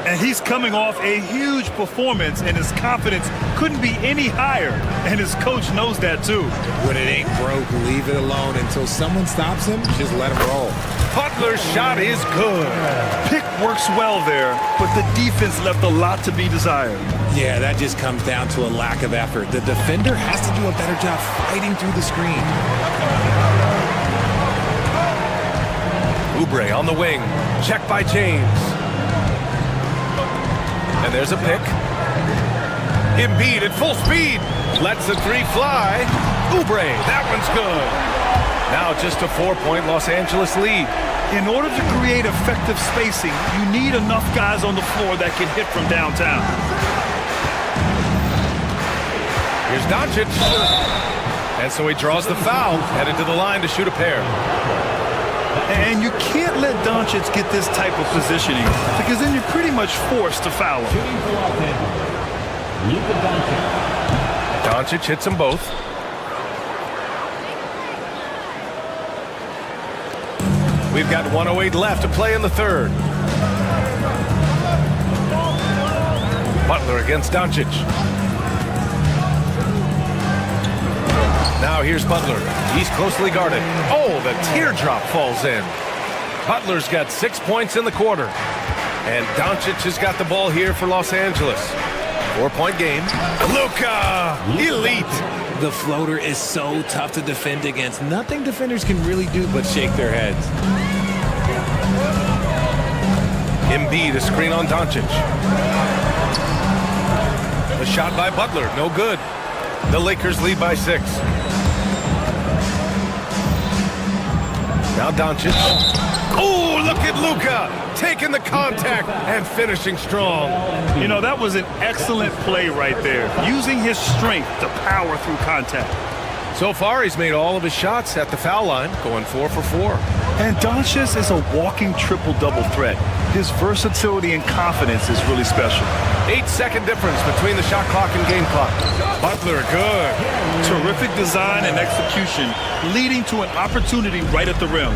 And he's coming off a huge performance, and his confidence couldn't be any higher. And his coach knows that, too. When it ain't broke, leave it alone until someone stops him. Just let him roll. Butler's shot is good. Pick works well there, but the defense left a lot to be desired. Yeah, that just comes down to a lack of effort. The defender has to do a better job fighting through the screen. Oubre on the wing. Check by James. And there's a pick. Embiid at full speed. Lets the 3 fly. Oubre, that one's good. Now just a 4-point Los Angeles lead. In order to create effective spacing, you need enough guys on the floor that can hit from downtown. Here's Doncic. And so he draws the foul, headed to the line to shoot a pair. And you can't let Doncic get this type of positioning, because then you're pretty much forced to foul him. Doncic hits them both. We've got 1:08 left to play in the third. Butler against Doncic. Now here's Butler. He's closely guarded. Oh, the teardrop falls in. Butler's got 6 points in the quarter. And Doncic has got the ball here for Los Angeles. 4-point game. Luka, elite. The floater is so tough to defend against. Nothing defenders can really do but shake their heads. Embiid, a screen on Doncic. A shot by Butler, no good. The Lakers lead by 6. Now Doncic. Oh, look at Luka taking the contact and finishing strong. You know, that was an excellent play right there, using his strength to power through contact. So far, he's made all of his shots at the foul line, going 4 for 4. And Doncic is a walking triple-double threat. His versatility and confidence is really special. 8-second difference between the shot clock and game clock. Butler, good. Terrific design and execution, leading to an opportunity right at the rim.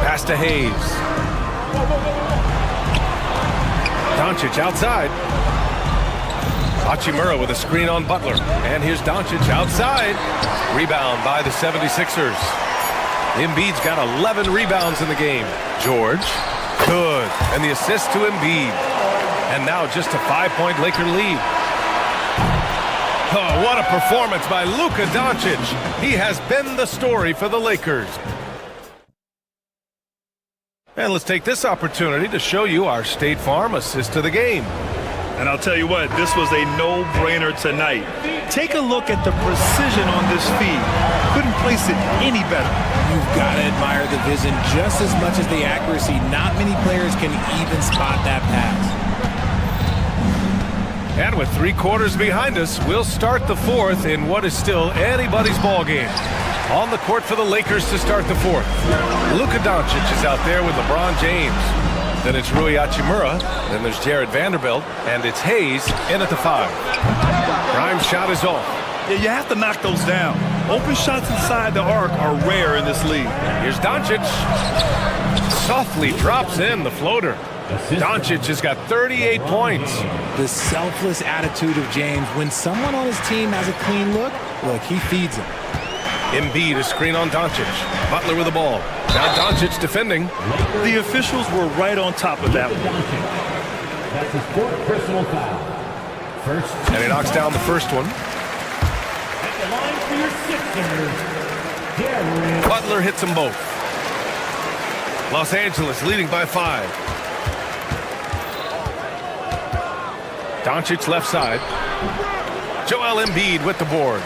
Pass to Hayes. Doncic outside. Hachimura with a screen on Butler. And here's Doncic outside. Rebound by the 76ers. Embiid's got 11 rebounds in the game. George, good. And the assist to Embiid. And now just a 5-point Laker lead. Oh, what a performance by Luka Doncic. He has been the story for the Lakers. And let's take this opportunity to show you our State Farm assist to the game. And I'll tell you what, this was a no-brainer tonight. Take a look at the precision on this feed. Couldn't place it any better. You've got to admire the vision just as much as the accuracy. Not many players can even spot that pass. And with 3 quarters behind us, we'll start the fourth in what is still anybody's ball game. On the court for the Lakers to start the fourth. Luka Doncic is out there with LeBron James. Then it's Rui Hachimura. Then there's Jared Vanderbilt. And it's Hayes in at the 5. Prime shot is off. Yeah, you have to knock those down. Open shots inside the arc are rare in this league. Here's Doncic. Softly drops in the floater. Doncic has got 38 points. The selfless attitude of James. When someone on his team has a clean look, he feeds him. Embiid a screen on Doncic. Butler with the ball. Now Doncic defending. The officials were right on top of that one. That's his fourth personal foul. First. And he knocks down the first one. At the line for your Sixers, Darren. Butler hits them both. Los Angeles leading by 5. Doncic left side. Joel Embiid with the board.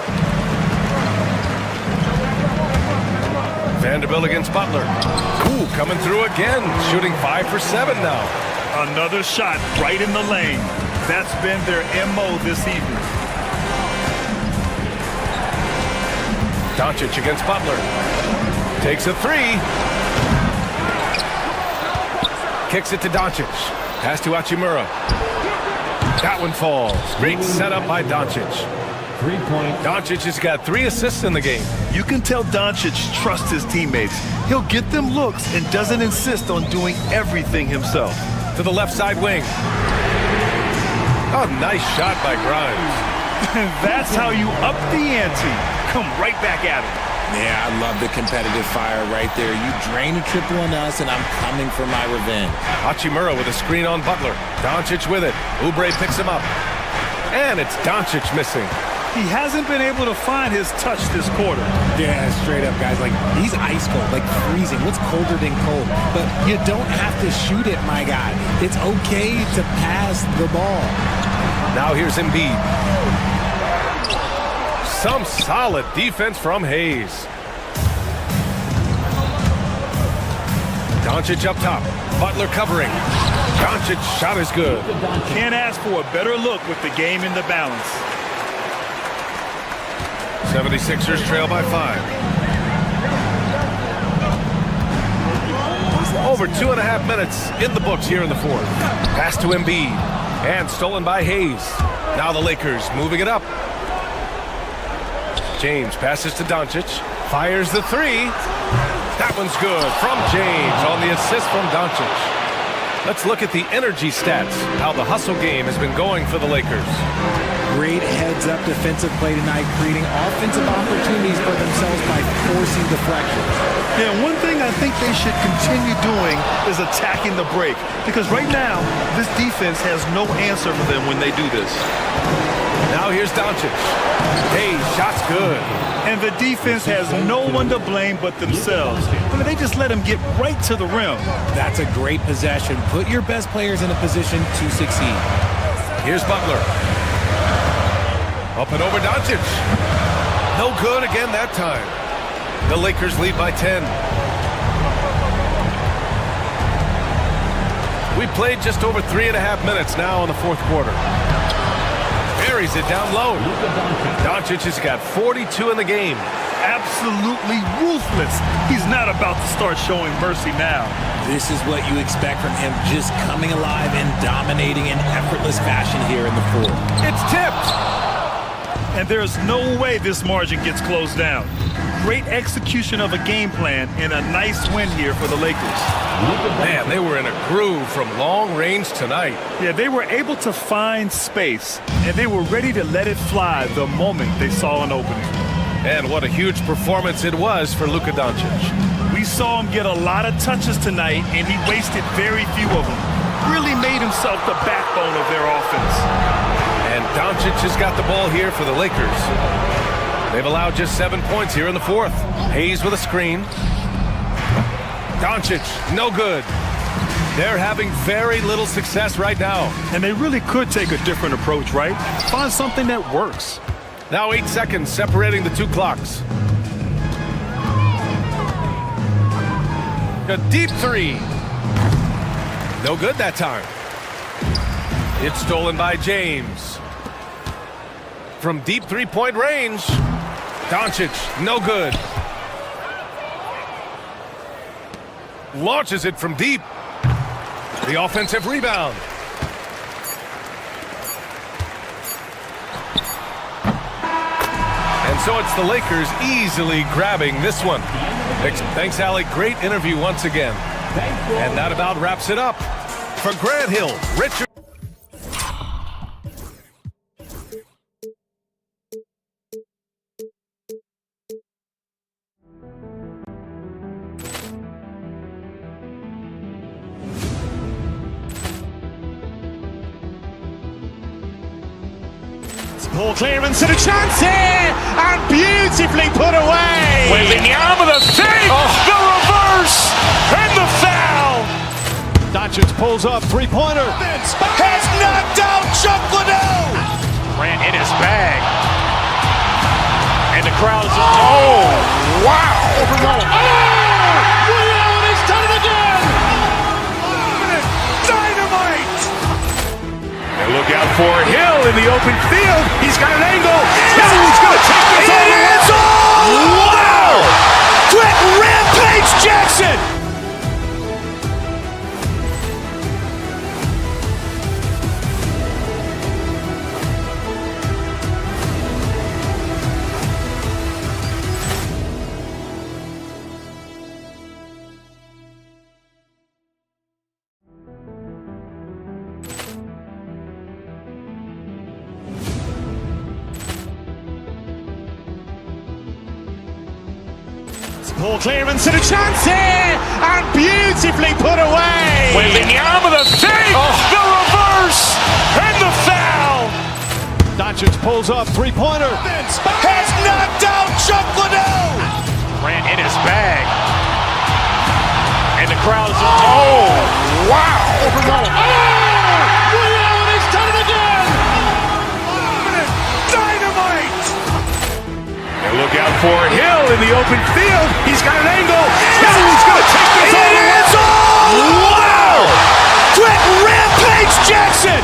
Vanderbilt against Butler. Ooh, coming through again. Shooting 5 for 7 now. Another shot right in the lane. That's been their MO this evening. Doncic against Butler. Takes a 3. Kicks it to Doncic. Pass to Hachimura. That one falls. Great setup by Doncic. 3-point. Doncic has got 3 assists in the game. You can tell Doncic trusts his teammates. He'll get them looks and doesn't insist on doing everything himself. To the left side wing. Oh, nice shot by Grimes. That's how you up the ante. Come right back at him. Yeah, I love the competitive fire right there. You drain a triple on us, and I'm coming for my revenge. Hachimura with a screen on Butler. Doncic with it. Oubre picks him up. And it's Doncic missing. He hasn't been able to find his touch this quarter. Yeah, straight up, guys. He's ice cold, freezing. What's colder than cold? But you don't have to shoot it, my guy. It's okay to pass the ball. Now here's Embiid. Some solid defense from Hayes. Doncic up top. Butler covering. Doncic's shot is good. Can't ask for a better look with the game in the balance. 76ers trail by 5. Over 2.5 minutes in the books here in the fourth. Pass to Embiid. And stolen by Hayes. Now the Lakers moving it up. James passes to Doncic. Fires the 3. That one's good from James on the assist from Doncic. Let's look at the energy stats, how the hustle game has been going for the Lakers. Great heads-up defensive play tonight, creating offensive opportunities for themselves by forcing deflections. Yeah, one thing I think they should continue doing is attacking the break. Because right now, this defense has no answer for them when they do this. Now here's Doncic. Hey, shot's good. And the defense has no one to blame but themselves. I mean, they just let him get right to the rim. That's a great possession. Put your best players in a position to succeed. Here's Butler. Up and over Doncic. No good again that time. The Lakers lead by 10. We played just over 3.5 minutes now in the fourth quarter. Buries it down low. Doncic has got 42 in the game. Absolutely ruthless. He's not about to start showing mercy now. This is what you expect from him, just coming alive and dominating in effortless fashion here in the fourth. It's tipped. And there's no way this margin gets closed down. Great execution of a game plan and a nice win here for the Lakers. Man, they were in a groove from long range tonight. Yeah, they were able to find space, and they were ready to let it fly the moment they saw an opening. And what a huge performance it was for Luka Doncic. We saw him get a lot of touches tonight, and he wasted very few of them. Really made himself the backbone of their offense. And Doncic has got the ball here for the Lakers. They've allowed just 7 points here in the fourth. Hayes with a screen. Doncic, no good. They're having very little success right now. And they really could take a different approach, right? Find something that works. Now 8 seconds separating the two clocks. A deep 3. No good that time. It's stolen by James. From deep 3-point range. Doncic, no good. Launches it from deep. The offensive rebound. And so it's the Lakers easily grabbing this one. Thanks, Allie. Great interview once again. And that about wraps it up. For Grant Hill, Richard. Ball clearance and a chance here, and beautifully put away. Wembanyama the fake, the reverse, and the foul. Doncic pulls up, three-pointer. Has knocked out Chuck Liddell. Grant in his bag. And the crowd is, oh, wow. Ray Allen has done it again. Dynamite. And look out for Hill in the open field. He's got an angle. Hill's going to take this all the way. Wow. Quick Rampage Jackson. Ball clearance and a chance here, and beautifully put away. Wembanyama the fake, the reverse, and the foul. Doncic pulls up, three-pointer. Has knocked out Chuck Liddell. Grant in his bag. And the crowd is, oh, wow. Ray Allen has done it again. Dynamite. And look out for Hill in the open field. He's got an angle. Hill's going to take this all the way. Wow. Quick Rampage Jackson.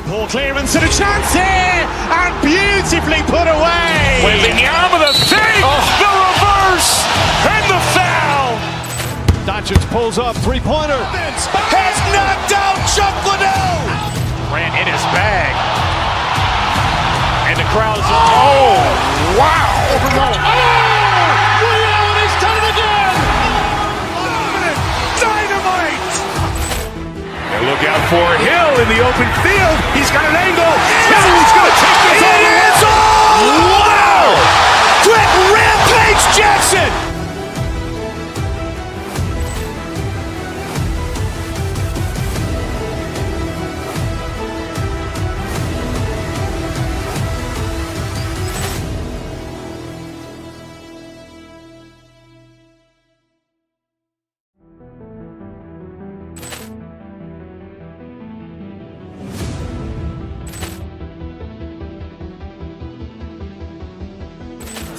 Ball clearance and a chance here, and beautifully put away. Wembanyama the fake, the reverse, and the foul. Doncic pulls up, three-pointer. Has knocked out Chuck Liddell. Grant in his bag. And the crowd is, oh, wow. Ray Allen has done it again. Dynamite. And look out for Hill in the open field. He's got an angle. Hill's going to take this all the way. Wow. Quick Rampage Jackson.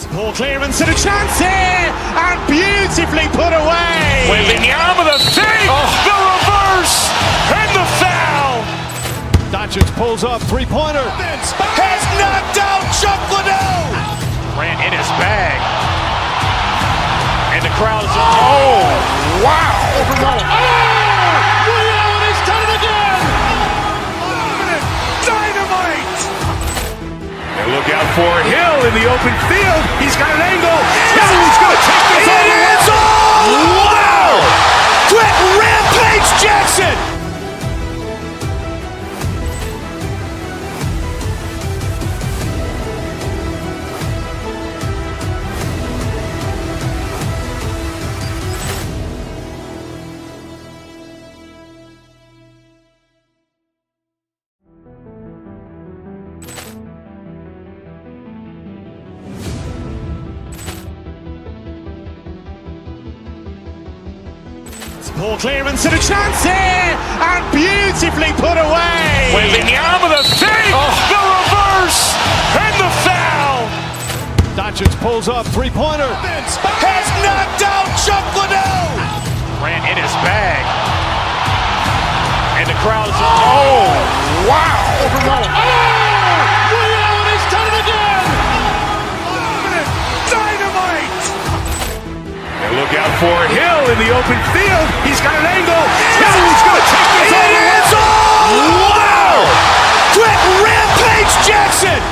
Ball clearance and a chance here, and beautifully put away. Wembanyama the fake, the reverse, and the foul. Doncic pulls up, three-pointer. Has knocked out Chuck Liddell. Grant in his bag. And the crowd is, oh, wow. Ray Allen has done it again. Dynamite. And look out for Hill in the open field. He's got an angle. Hill's going to take this all the way. Wow. Quick Rampage Jackson. Ball clearance and a chance here, and beautifully put away. Wembanyama the fake, the reverse, and the foul. Doncic pulls up, three-pointer. Has knocked out Chuck Liddell. Grant in his bag. And the crowd is, oh, wow. Ray Allen has done it again. Dynamite. And look out for Hill in the open field. He's got an angle. Hill's going to take this all the way. Wow! Quick Rampage Jackson.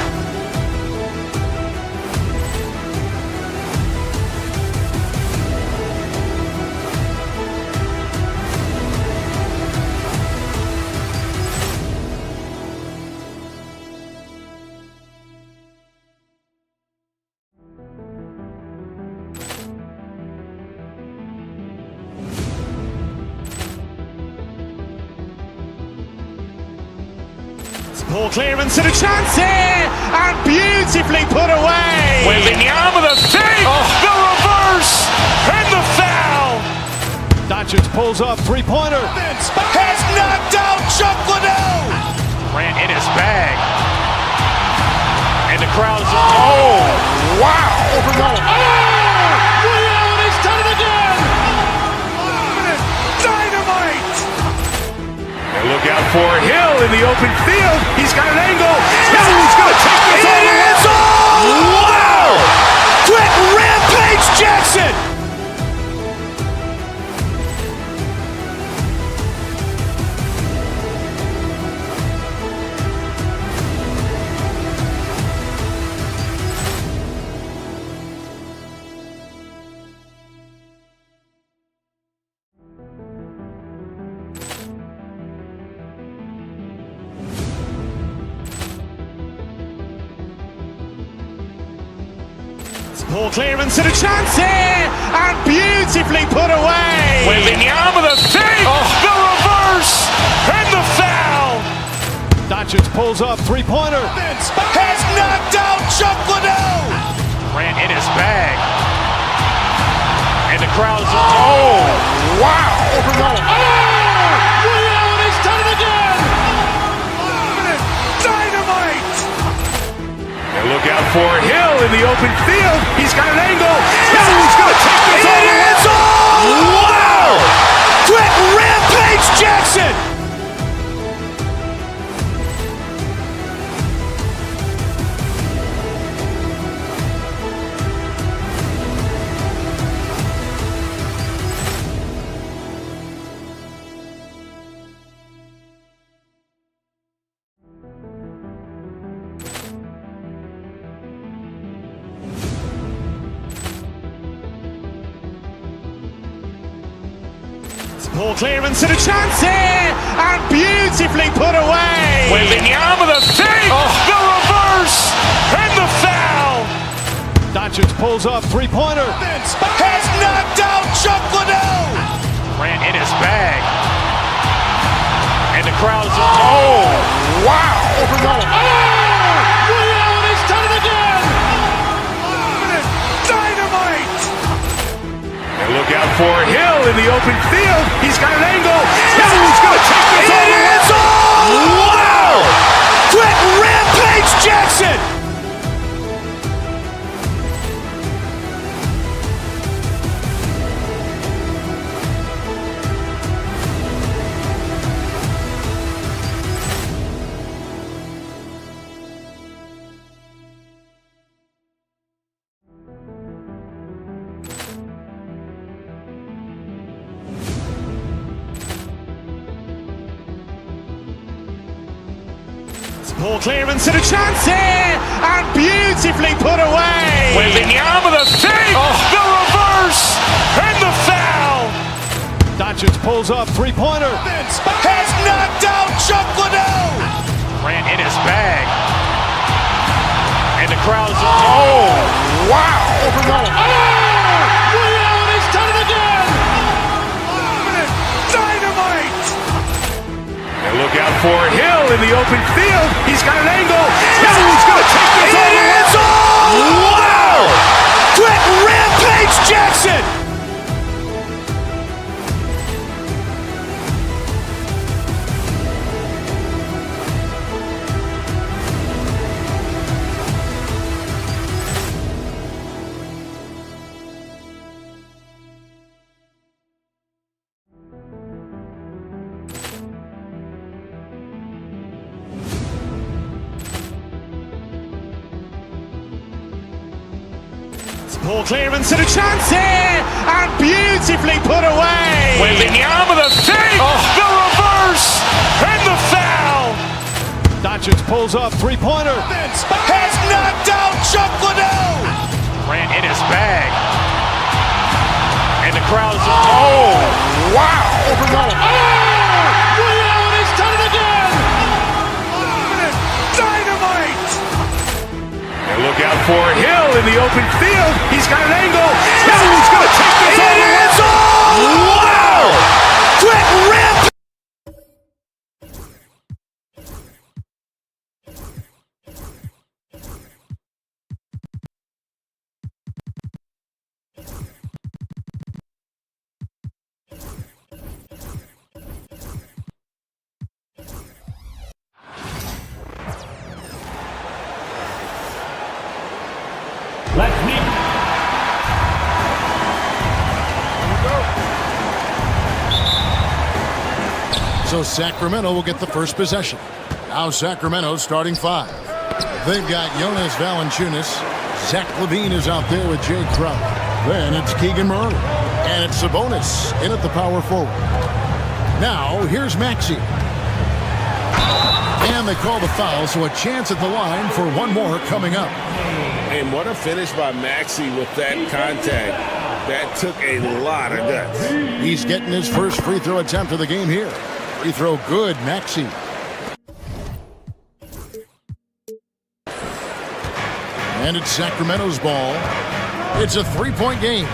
Ball clearance and a chance here, and beautifully put away. Wembanyama the fake, the reverse, and the foul. Doncic pulls up, three-pointer. Has knocked out Chuck Liddell. Grant in his bag. And the crowd is, oh, wow. Ray Allen has done it again. Dynamite. And look out for Hill in the open field. He's got an angle. Hill's going to take this all the way. Wow! Quick Rampage Jackson. Ball clearance and a chance here, and beautifully put away. Wembanyama the fake, the reverse, and the foul. Doncic pulls up, three-pointer. Has knocked out Chuck Liddell. Grant in his bag. And the crowd is, oh, wow. Ray Allen has done it again. Dynamite. And look out for Hill in the open field. He's got an angle. Hill's going to take this all the way. Wow! Quick Rampage Jackson. Ball clearance and a chance here, and beautifully put away. Wembanyama the fake, the reverse, and the foul. Doncic pulls up, three-pointer. Has knocked out Chuck Liddell. Grant in his bag. And the crowd is, oh, wow. Ray Allen has done it again. Dynamite. And look out for Hill in the open field. He's got an angle. Hill's going to take this all the way. Wow! Quick Rampage Jackson. Ball clearance and a chance here, and beautifully put away. Wembanyama the fake, the reverse, and the foul. Doncic pulls up, three-pointer. Has knocked out Chuck Liddell. Grant in his bag. And the crowd is, oh, wow. Ray Allen has done it again. Dynamite. And look out for Hill in the open field. He's got an angle. Hill's going to take this all the way. Wow! Quick Rampage Jackson. Poor clearance and a chance here, and beautifully put away. Wembanyama the fake, the reverse, and the foul. Doncic pulls up, three-pointer. Has knocked out Chuck Liddell. Grant in his bag. And the crowd is, oh, wow. He's done it again. Dynamite. And look out for Hill in the open field. He's got an angle. Hill's going to take this all the way. Wow. Quick rip. Let's meet. So Sacramento will get the first possession. Now Sacramento starting five. They've got Jonas Valanciunas. Zach LaVine is out there with Jay Crowder. Then it's Keegan Murray. And it's Sabonis in at the power forward. Now here's Maxey. And they call the foul, so a chance at the line for one more coming up. And what a finish by Maxey with that contact. That took a lot of guts. He's getting his first free throw attempt of the game here. Free throw good, Maxey. And it's Sacramento's ball. It's a three-point game.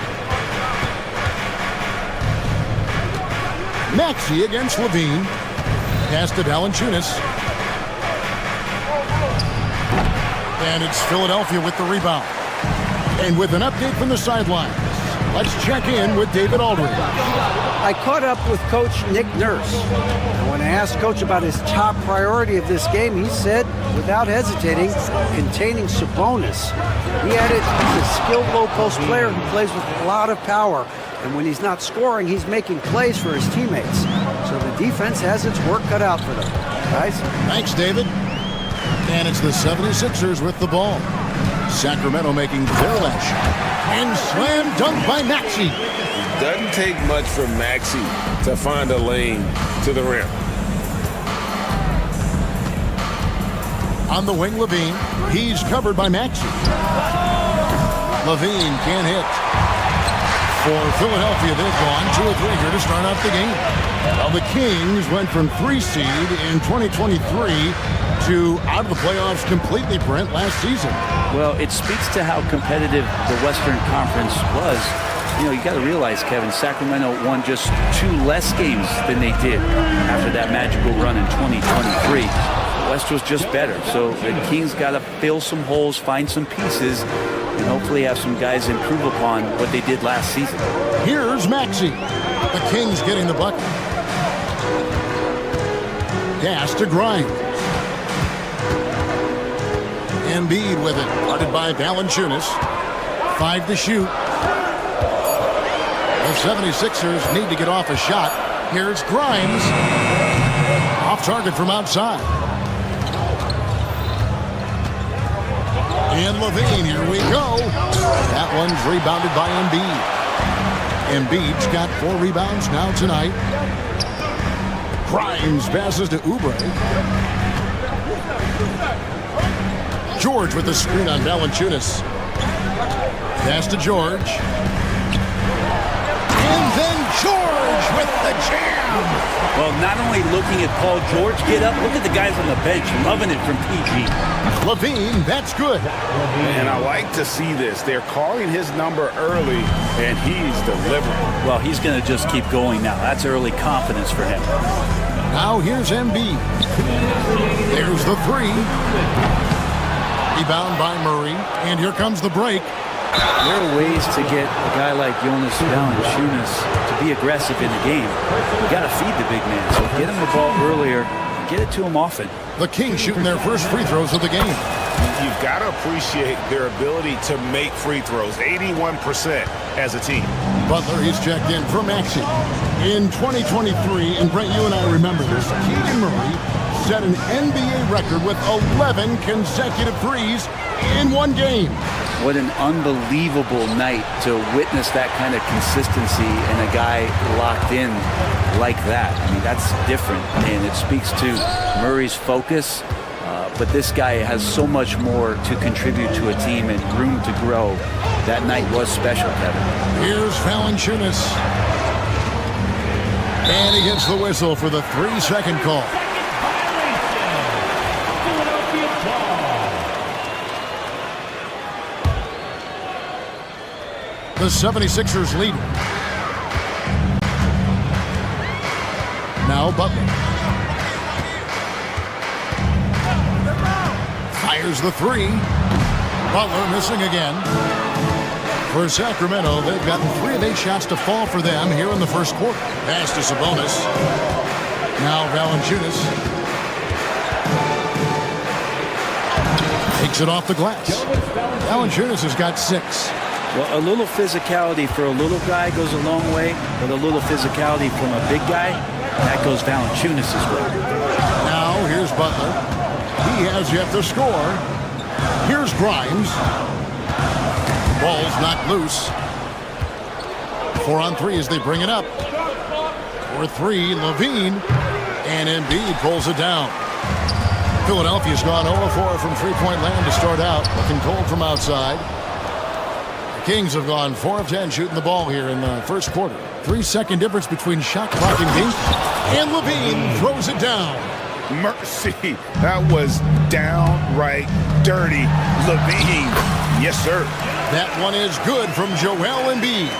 Maxey against LaVine. Pass to Valanciunas. And it's Philadelphia with the rebound. And with an update from the sidelines, let's check in with David Aldridge. I caught up with Coach Nick Nurse. And when I asked Coach about his top priority of this game, he said, without hesitating, containing Sabonis. He added he's a skilled low-post player who plays with a lot of power. And when he's not scoring, he's making plays for his teammates. So the defense has its work cut out for them. Guys? Thanks, David. And it's the 76ers with the ball. Sacramento making their last shot. And slam dunk by Maxey. It doesn't take much for Maxey to find a lane to the rim. On the wing, LaVine. He's covered by Maxey. LaVine can't hit. For Philadelphia, they've gone 2 of 3 here to start out the game. Well, the Kings went from 3 seed in 2023 to out of the playoffs completely, Brent, last season. Well, it speaks to how competitive the Western Conference was. You know, you got to realize, Kevin, Sacramento won just 2 less games than they did after that magical run in 2023. The West was just better. So the Kings got to fill some holes, find some pieces, and hopefully have some guys improve upon what they did last season. Here's Maxey. The Kings getting the bucket. Pass to Grimes. Embiid with it. Guarded by Valanciunas. 5 to shoot. The 76ers need to get off a shot. Here's Grimes. Off target from outside. And LaVine, here we go. That one's rebounded by Embiid. Embiid's got 4 rebounds now tonight. Grimes passes to Oubre. George with the screen on Valanciunas. Pass to George. And then George with the jam. Well, not only looking at Paul George get up, look at the guys on the bench loving it from PG. LaVine, that's good. And I like to see this. They're calling his number early, and he's delivering. Well, he's going to just keep going now. That's early confidence for him. Now here's Embiid. There's the 3. Rebound by Murray. And here comes the break. There are ways to get a guy like Jonas Valanciunas to be aggressive in the game. You got to feed the big man. So get him the ball earlier. Get it to him often. The Kings shooting their first free throws of the game. You've got to appreciate their ability to make free throws. 81% as a team. Butler, he's checked in for Maxey. In 2023, and Brent, you and I remember this, Keegan Murray set an NBA record with 11 consecutive threes in one game. What an unbelievable night to witness that kind of consistency and a guy locked in like that. I mean, that's different, and it speaks to Murray's focus. But this guy has so much more to contribute to a team and room to grow. That night was special, Kevin. Here's Valanciunas. And he gets the whistle for the 3-second call. The 76ers lead. Now Butler. Fires the three. Butler missing again. For Sacramento, they've gotten 3 of 8 shots to fall for them here in the first quarter. Pass to Sabonis. Now Valanciunas. Takes it off the glass. Valanciunas has got 6. Well, a little physicality for a little guy goes a long way, but a little physicality from a big guy, that goes Valanciunas as well. Now, here's Butler. He has yet to score. Here's Grimes. Ball's knocked loose. 4 on 3 as they bring it up. For 3, Levine. And Embiid pulls it down. Philadelphia's gone 0-4 from three-point land to start out. Looking cold from outside. Kings have gone 4 of 10 shooting the ball here in the first quarter. 3-second difference between shot clock and game. And Levine throws it down. Mercy. That was downright dirty. Levine. Yes, sir. That one is good from Joel Embiid.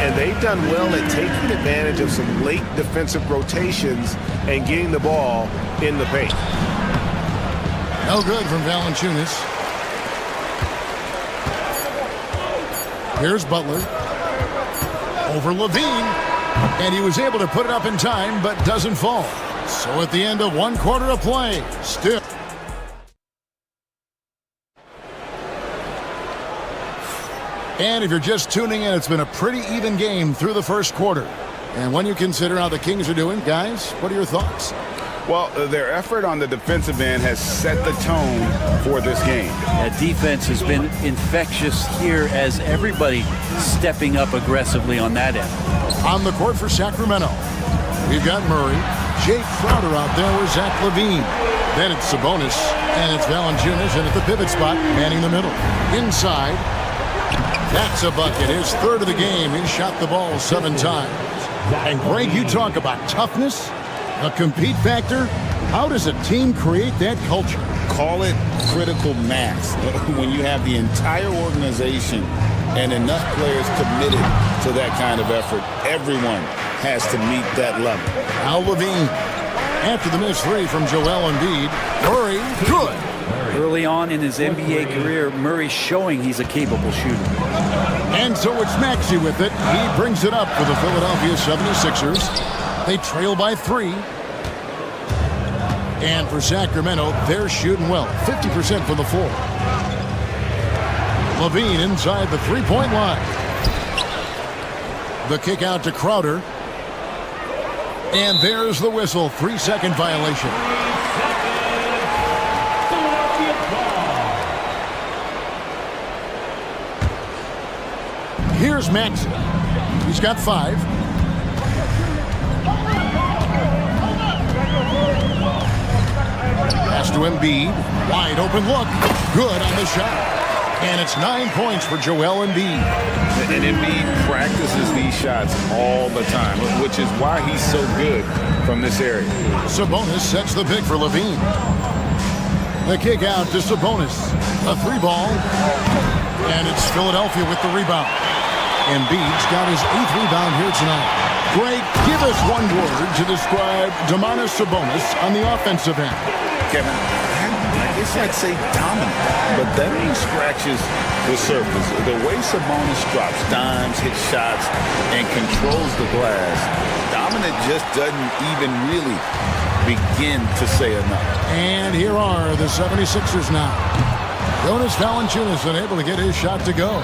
And they've done well at taking advantage of some late defensive rotations and getting the ball in the paint. No good from Valanciunas. Here's Butler. Over Levine. And he was able to put it up in time, but doesn't fall. So at the end of 1 quarter of play, still. And if you're just tuning in, it's been a pretty even game through the first quarter. And when you consider how the Kings are doing, guys, what are your thoughts? Well, their effort on the defensive end has set the tone for this game. That defense has been infectious here as everybody stepping up aggressively on that end. On the court for Sacramento, we've got Murray. Jake Crowder out there with Zach LaVine. Then it's Sabonis, and it's Valanciunas, and at the pivot spot, manning the middle. Inside, that's a bucket. His 3rd of the game. He shot the ball 7 times. And Greg, you talk about toughness, a compete factor. How does a team create that culture? Call it critical mass. When you have the entire organization and enough players committed to that kind of effort, everyone has to meet that level. Al Levine, after the missed 3 from Joel Embiid. Murray, good. Early on in his NBA career, Murray's showing he's a capable shooter. And so it's Maxey with it. He brings it up for the Philadelphia 76ers. They trail by 3. And for Sacramento, they're shooting well. 50% for the 4. Levine inside the 3-point line. The kick out to Crowder. And there's the whistle. 3-second violation. Here's Maxey. He's got 5. Pass to Embiid. Wide open look. Good on the shot. And it's 9 points for Joel Embiid. And Embiid practices these shots all the time, which is why he's so good from this area. Sabonis sets the pick for Levine. The kick out to Sabonis. A 3-ball. And it's Philadelphia with the rebound. Embiid's got his 8th rebound here tonight. Greg, give us one word to describe Domantas Sabonis on the offensive end. Kevin, I guess I'd say dominant, but that only scratches the surface. The way Sabonis drops dimes, hits shots, and controls the glass, dominant just doesn't even really begin to say enough. And here are the 76ers now. Jonas Valanciunas unable to get his shot to go.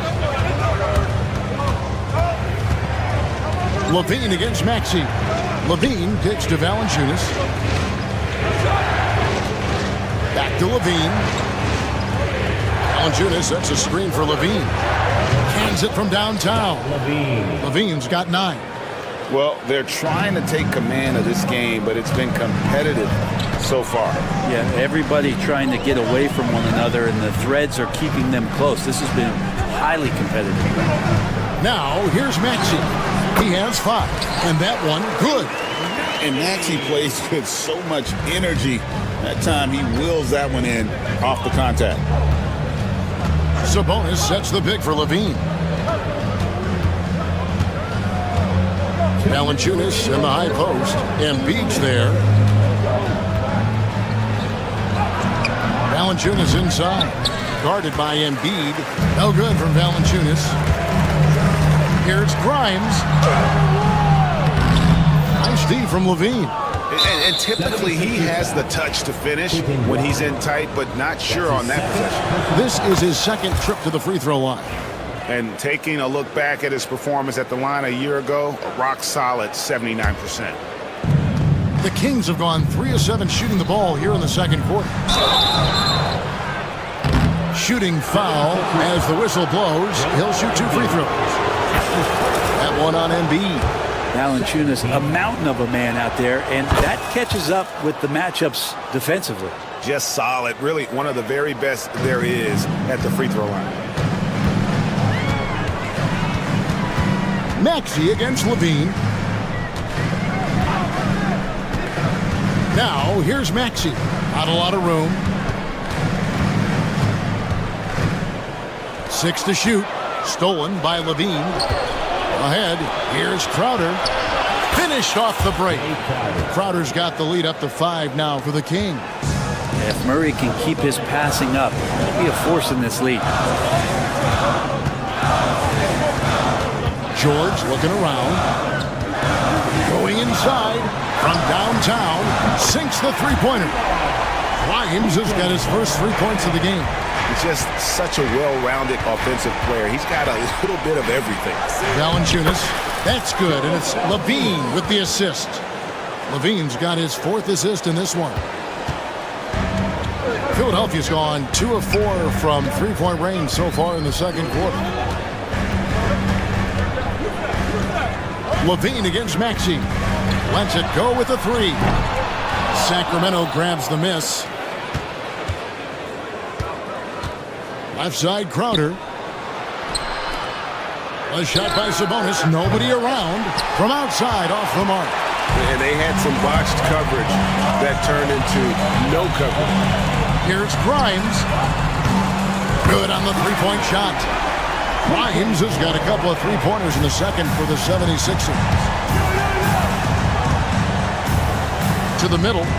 Levine against Maxey. Levine kicks to Valanciunas. Back to Levine. Valanciunas sets a screen for Levine. Hands it from downtown. Levine's got 9. Well, they're trying to take command of this game, but it's been competitive so far. Yeah, everybody trying to get away from one another, and the threads are keeping them close. This has been highly competitive. Now, here's Maxey. He has 5, and that one good. And Maxey plays with so much energy. That time he wheels that one in off the contact. Sabonis sets the big for Levine. Valanciunas in the high post. Embiid's there. Valanciunas inside. Guarded by Embiid. No good from Valanciunas. Here's Grimes. Nice D from Levine. And typically he has the touch to finish when he's in tight, but not sure on that possession. This is his second trip to the free throw line. And taking a look back at his performance at the line a year ago, a rock solid 79%. The Kings have gone 3 of 7 shooting the ball here in the second quarter. Shooting foul as the whistle blows. He'll shoot 2 free throws. That one on Embiid. Valanciunas, a mountain of a man out there, and that catches up with the matchups defensively. Just solid. Really one of the very best there is at the free throw line. Maxey against Levine. Now, here's Maxey. Not a lot of room. 6 to shoot. Stolen by Levine. Ahead, here's Crowder. Finished off the break. Crowder's got the lead up to 5 now for the Kings. If Murray can keep his passing up, he'll be a force in this league. George looking around. Going inside from downtown. Sinks the three-pointer. Grimes has got his first 3 points of the game. He's just such a well-rounded offensive player. He's got a little bit of everything. Valanciunas, that's good, and it's Levine with the assist. Levine's got his 4th assist in this one. Philadelphia's gone 2 of 4 from three-point range so far in the second quarter. Levine against Maxey. Lets it go with a 3. Sacramento grabs the miss. Left side, Crowder. A shot by Sabonis. Nobody around. From outside, off the mark. And they had some botched coverage that turned into no coverage. Here's Grimes. Good on the three-point shot. Grimes has got a couple of three-pointers in the second for the 76ers. To the middle.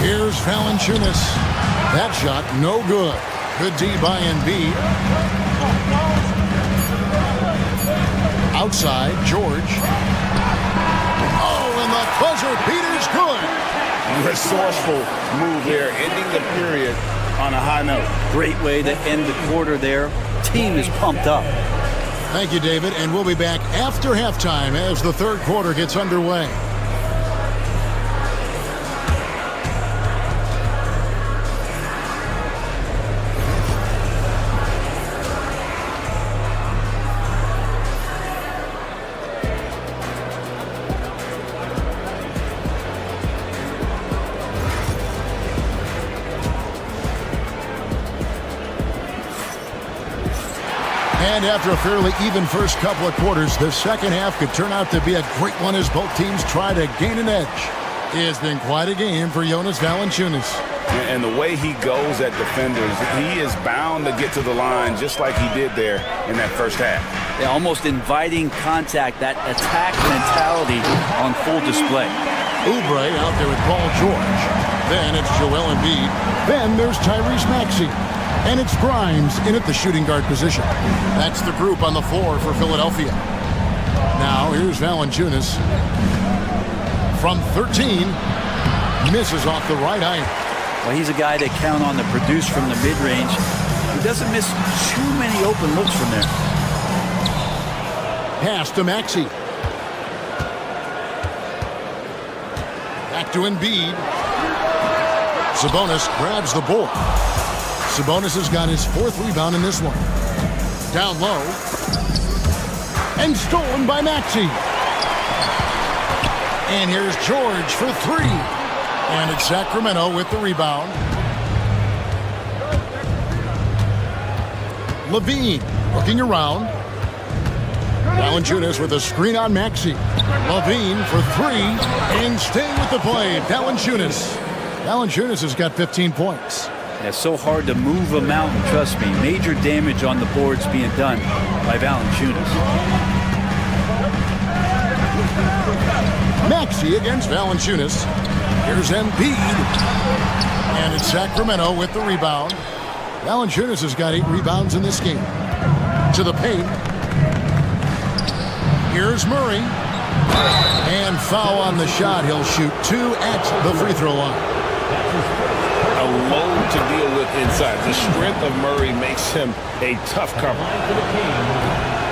Here's Valanciunas. That shot, no good. Good D by Embiid. Outside, George. Oh, and the buzzer beater's good. Resourceful move there, ending the period on a high note. Great way to end the quarter there. Team is pumped up. Thank you, David, and we'll be back after halftime as the third quarter gets underway. And after a fairly even first couple of quarters, the second half could turn out to be a great one as both teams try to gain an edge. It's been quite a game for Jonas Valanciunas. And the way he goes at defenders, he is bound to get to the line just like he did there in that first half. Yeah, almost inviting contact, that attack mentality on full display. Oubre out there with Paul George. Then it's Joel Embiid. Then there's Tyrese Maxey. And it's Grimes in at the shooting guard position. That's the group on the floor for Philadelphia. Now here's Valanciunas. From 13, misses off the right eye. Well, he's a guy to count on to produce from the mid-range. He doesn't miss too many open looks from there. Pass to Maxey. Back to Embiid. Sabonis grabs the board. Sabonis has got his 4th rebound in this one. Down low. And stolen by Maxey. And here's George for 3. And it's Sacramento with the rebound. Levine looking around. Valanciunas with a screen on Maxey. Levine for 3. And staying with the play, Valanciunas. Valanciunas has got 15 points. It's so hard to move a mountain, trust me. Major damage on the boards being done by Valanciunas. Maxey against Valanciunas. Here's Embiid. And it's Sacramento with the rebound. Valanciunas has got 8 rebounds in this game. To the paint. Here's Murray. And foul on the shot. He'll shoot 2 at the free throw line. A load to deal with inside. The strength of Murray makes him a tough cover.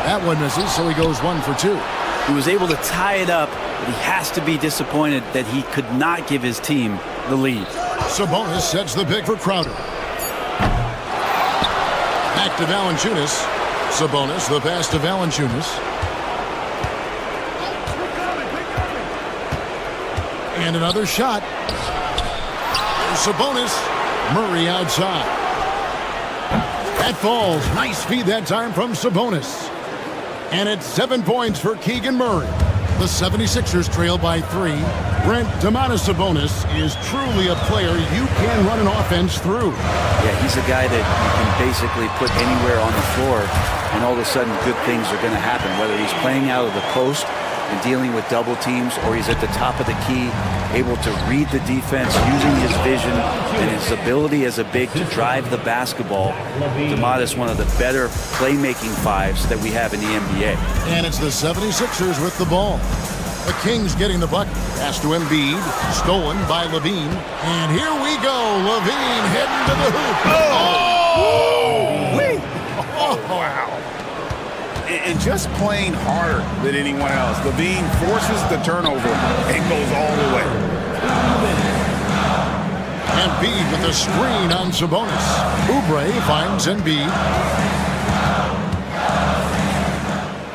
That one misses, so he goes 1 for 2. He was able to tie it up, but he has to be disappointed that he could not give his team the lead. Sabonis sets the pick for Crowder. Back to Valanciunas. Sabonis, the pass to Valanciunas. And another shot. Sabonis. Murray outside. That falls. Nice feed that time from Sabonis. And it's 7 points for Keegan Murray. The 76ers trail by 3. Brent, Domantas Sabonis is truly a player you can run an offense through. Yeah, he's a guy that you can basically put anywhere on the floor, and all of a sudden good things are going to happen, whether he's playing out of the post and dealing with double teams, or he's at the top of the key, able to read the defense, using his vision and his ability as a big to drive the basketball. Domantas, one of the better playmaking 5s that we have in the NBA. And it's the 76ers with the ball. The Kings getting the bucket. Pass to Embiid. Stolen by Levine. And here we go. Levine heading to the hoop. Oh, wow. And just playing harder than anyone else. Levine forces the turnover and goes all the way. Embiid with a screen on Sabonis. Oubre finds Embiid.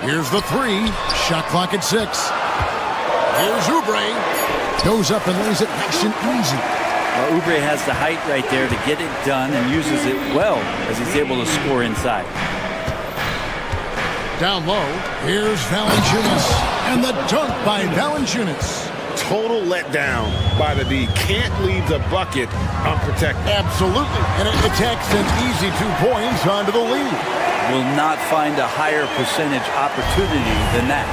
Here's the 3. Shot clock at 6. Here's Oubre. Goes up and lays it nice and easy. Well, Oubre has the height right there to get it done and uses it well as he's able to score inside. Down low, here's Valanciunas, and the dunk by Valanciunas. Total letdown by the D. Can't leave the bucket unprotected. Absolutely, and it attacks an easy 2 points onto the lead. Will not find a higher percentage opportunity than that.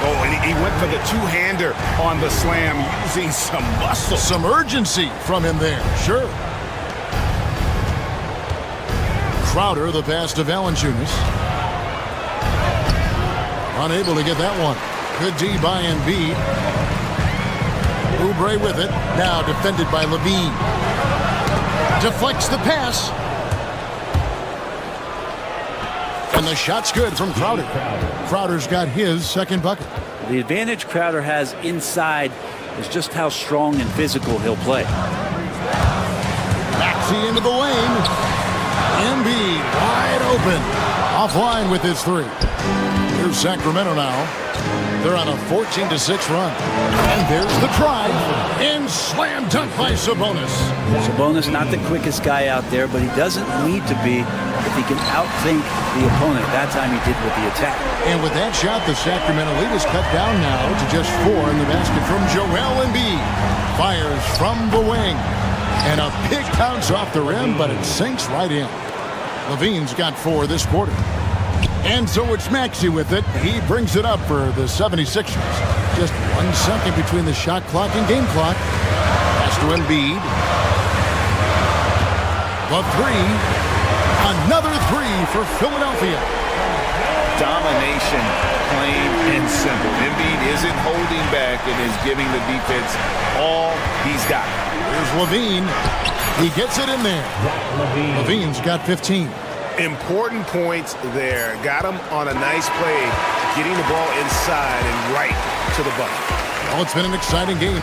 Oh, and he went for the 2-hander on the slam, using some muscle. Some urgency from him there, sure. Crowder, the pass to Valanciunas. Unable to get that one. Good D by Embiid. Oubre with it. Now defended by Levine. Deflects the pass. And the shot's good from Crowder. Crowder's got his 2nd bucket. The advantage Crowder has inside is just how strong and physical he'll play. Maxey into the lane. Embiid wide open. Offline with his 3. Here's Sacramento now. They're on a 14-6 run. And there's the try. And slam dunk by Sabonis. Sabonis not the quickest guy out there, but he doesn't need to be if he can outthink the opponent. That time he did with the attack. And with that shot, the Sacramento lead is cut down now to just 4 in the basket from Joel Embiid. Fires from the wing. And a big bounce off the rim, but it sinks right in. Levine's got 4 this quarter. And so it's Maxey with it. He brings it up for the 76ers. Just 1 second between the shot clock and game clock. Pass to Embiid. The 3. Another 3 for Philadelphia. Domination, plain and simple. Embiid isn't holding back and is giving the defense all he's got. Here's Levine. He gets it in there. Levine's got 15. Important points there. Got him on a nice play, getting the ball inside and right to the bucket. Well, it's been an exciting game.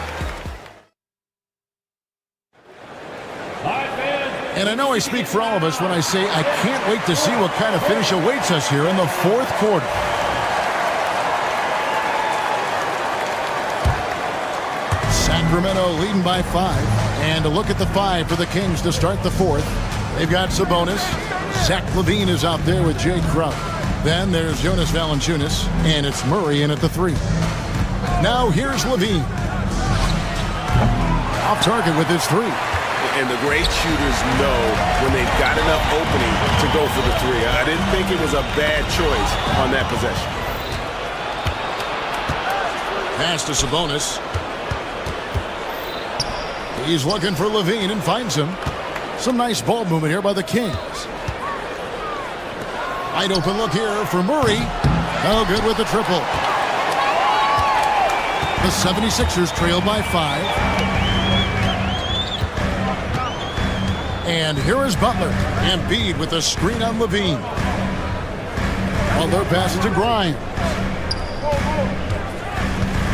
And I know I speak for all of us when I say I can't wait to see what kind of finish awaits us here in the fourth quarter. Sacramento leading by 5. And a look at the 5 for the Kings to start the fourth. They've got Sabonis. Zach LaVine is out there with Jay Crowder. Then there's Jonas Valanciunas, and it's Murray in at the 3. Now here's LaVine. Off target with his 3. And the great shooters know when they've got enough opening to go for the 3. I didn't think it was a bad choice on that possession. Pass to Sabonis. He's looking for LaVine and finds him. Some nice ball movement here by the Kings. Wide open look here for Murray. Oh, good with the triple. The 76ers trail by 5. And here is Butler. Embiid with a screen on LaVine. Butler passes to Grimes.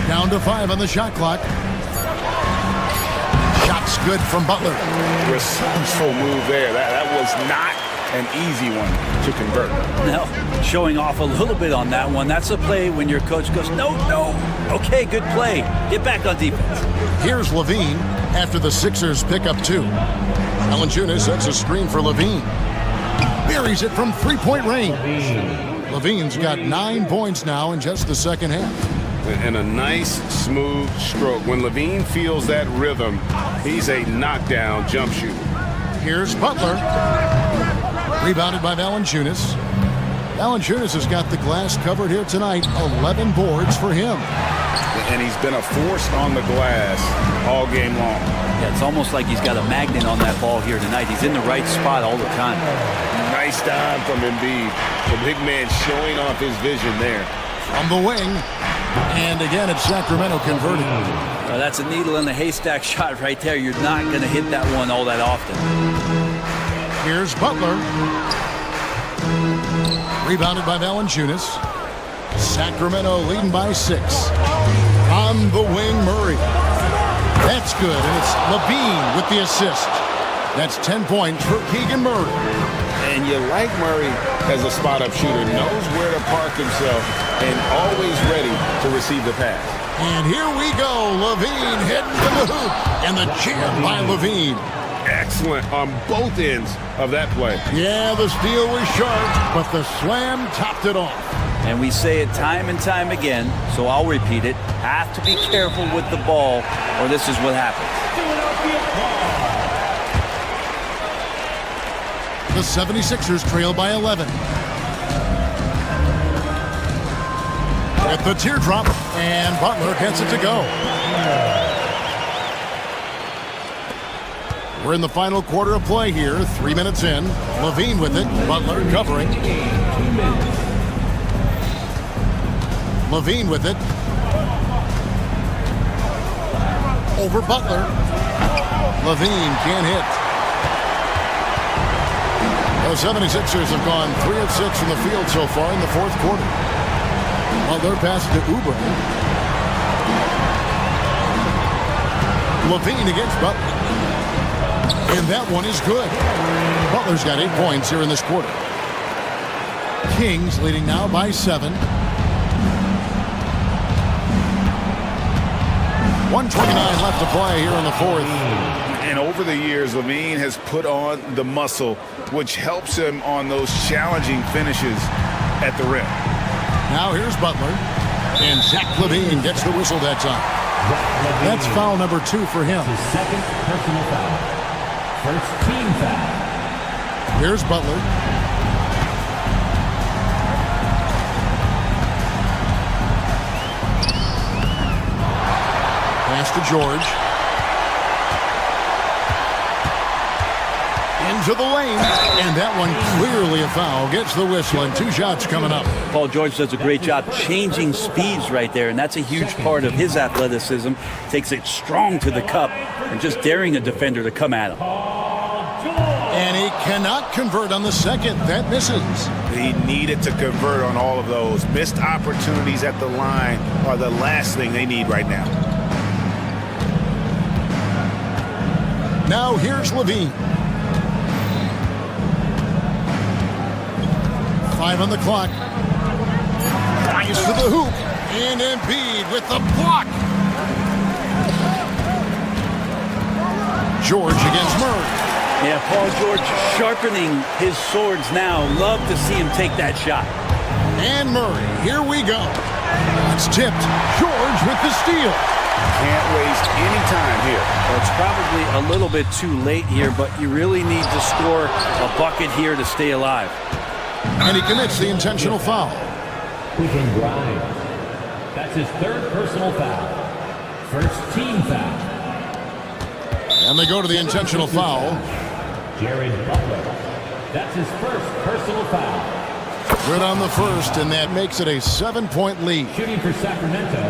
Down to 5 on the shot clock. Shot's good from Butler. Resourceful move there. That was not an easy one to convert. No, showing off a little bit on that one. That's a play when your coach goes, no. Okay, good play. Get back on defense. Here's LaVine after the Sixers pick up 2. Valanciunas sets a screen for LaVine. Buries it from three-point range. LaVine's got 9 points now in just the second half. And a nice, smooth stroke. When LaVine feels that rhythm, he's a knockdown jump shooter. Here's Butler. Rebounded by Valanciunas. Valanciunas has got the glass covered here tonight. 11 boards for him. And he's been a force on the glass all game long. Yeah, it's almost like he's got a magnet on that ball here tonight. He's in the right spot all the time. Nice time from Embiid. The big man showing off his vision there. From the wing. And again, it's Sacramento converting. That's a needle in the haystack shot right there. You're not going to hit that one all that often. Here's Butler. Rebounded by Valanciunas. Sacramento leading by 6. On the wing, Murray. That's good, and it's LaVine with the assist. That's 10 points for Keegan Murray. And you like Murray as a spot-up shooter. Knows where to park himself and always ready to receive the pass. And here we go. LaVine heading to the hoop. And the jam by LaVine. Excellent on both ends of that play. Yeah, the steal was sharp, but the slam topped it off. And we say it time and time again, so I'll repeat it. Have to be careful with the ball, or this is what happens. The 76ers trail by 11. With the teardrop, and Butler gets it to go. We're in the final quarter of play here. 3 minutes in. LaVine with it. Butler covering. LaVine with it. Over Butler. LaVine can't hit. The 76ers have gone 3 of 6 from the field so far in the fourth quarter. Butler passes to Oubre. LaVine against Butler. And that one is good. Butler's got 8 points here in this quarter. Kings leading now by 7. 1:29 left to play here in the fourth. And over the years, LaVine has put on the muscle, which helps him on those challenging finishes at the rim. Now here's Butler. And Zach LaVine gets the whistle that time. That's foul number 2 for him. His second personal foul. First team foul. Here's Butler. Pass to George. Into the lane. And that one clearly a foul. Gets the whistle and 2 shots coming up. Paul George does a great job changing speeds right there, and that's a huge part of his athleticism. Takes it strong to the cup and just daring a defender to come at him. And he cannot convert on the second. That misses. He needed to convert on all of those. Missed opportunities at the line are the last thing they need right now. Now here's LaVine. 5 on the clock. Drives to the hoop. And Embiid with the block. George against Murray. Yeah, Paul George sharpening his swords now. Love to see him take that shot. And Murray, here we go. It's tipped. George with the steal. Can't waste any time here. Well, it's probably a little bit too late here, but you really need to score a bucket here to stay alive. And he commits the intentional foul. Quick and grind. That's his third personal foul. First team foul. And they go to the intentional foul. Jared Butler. That's his first personal foul. Good on the first, and that makes it a 7-point lead. Shooting for Sacramento,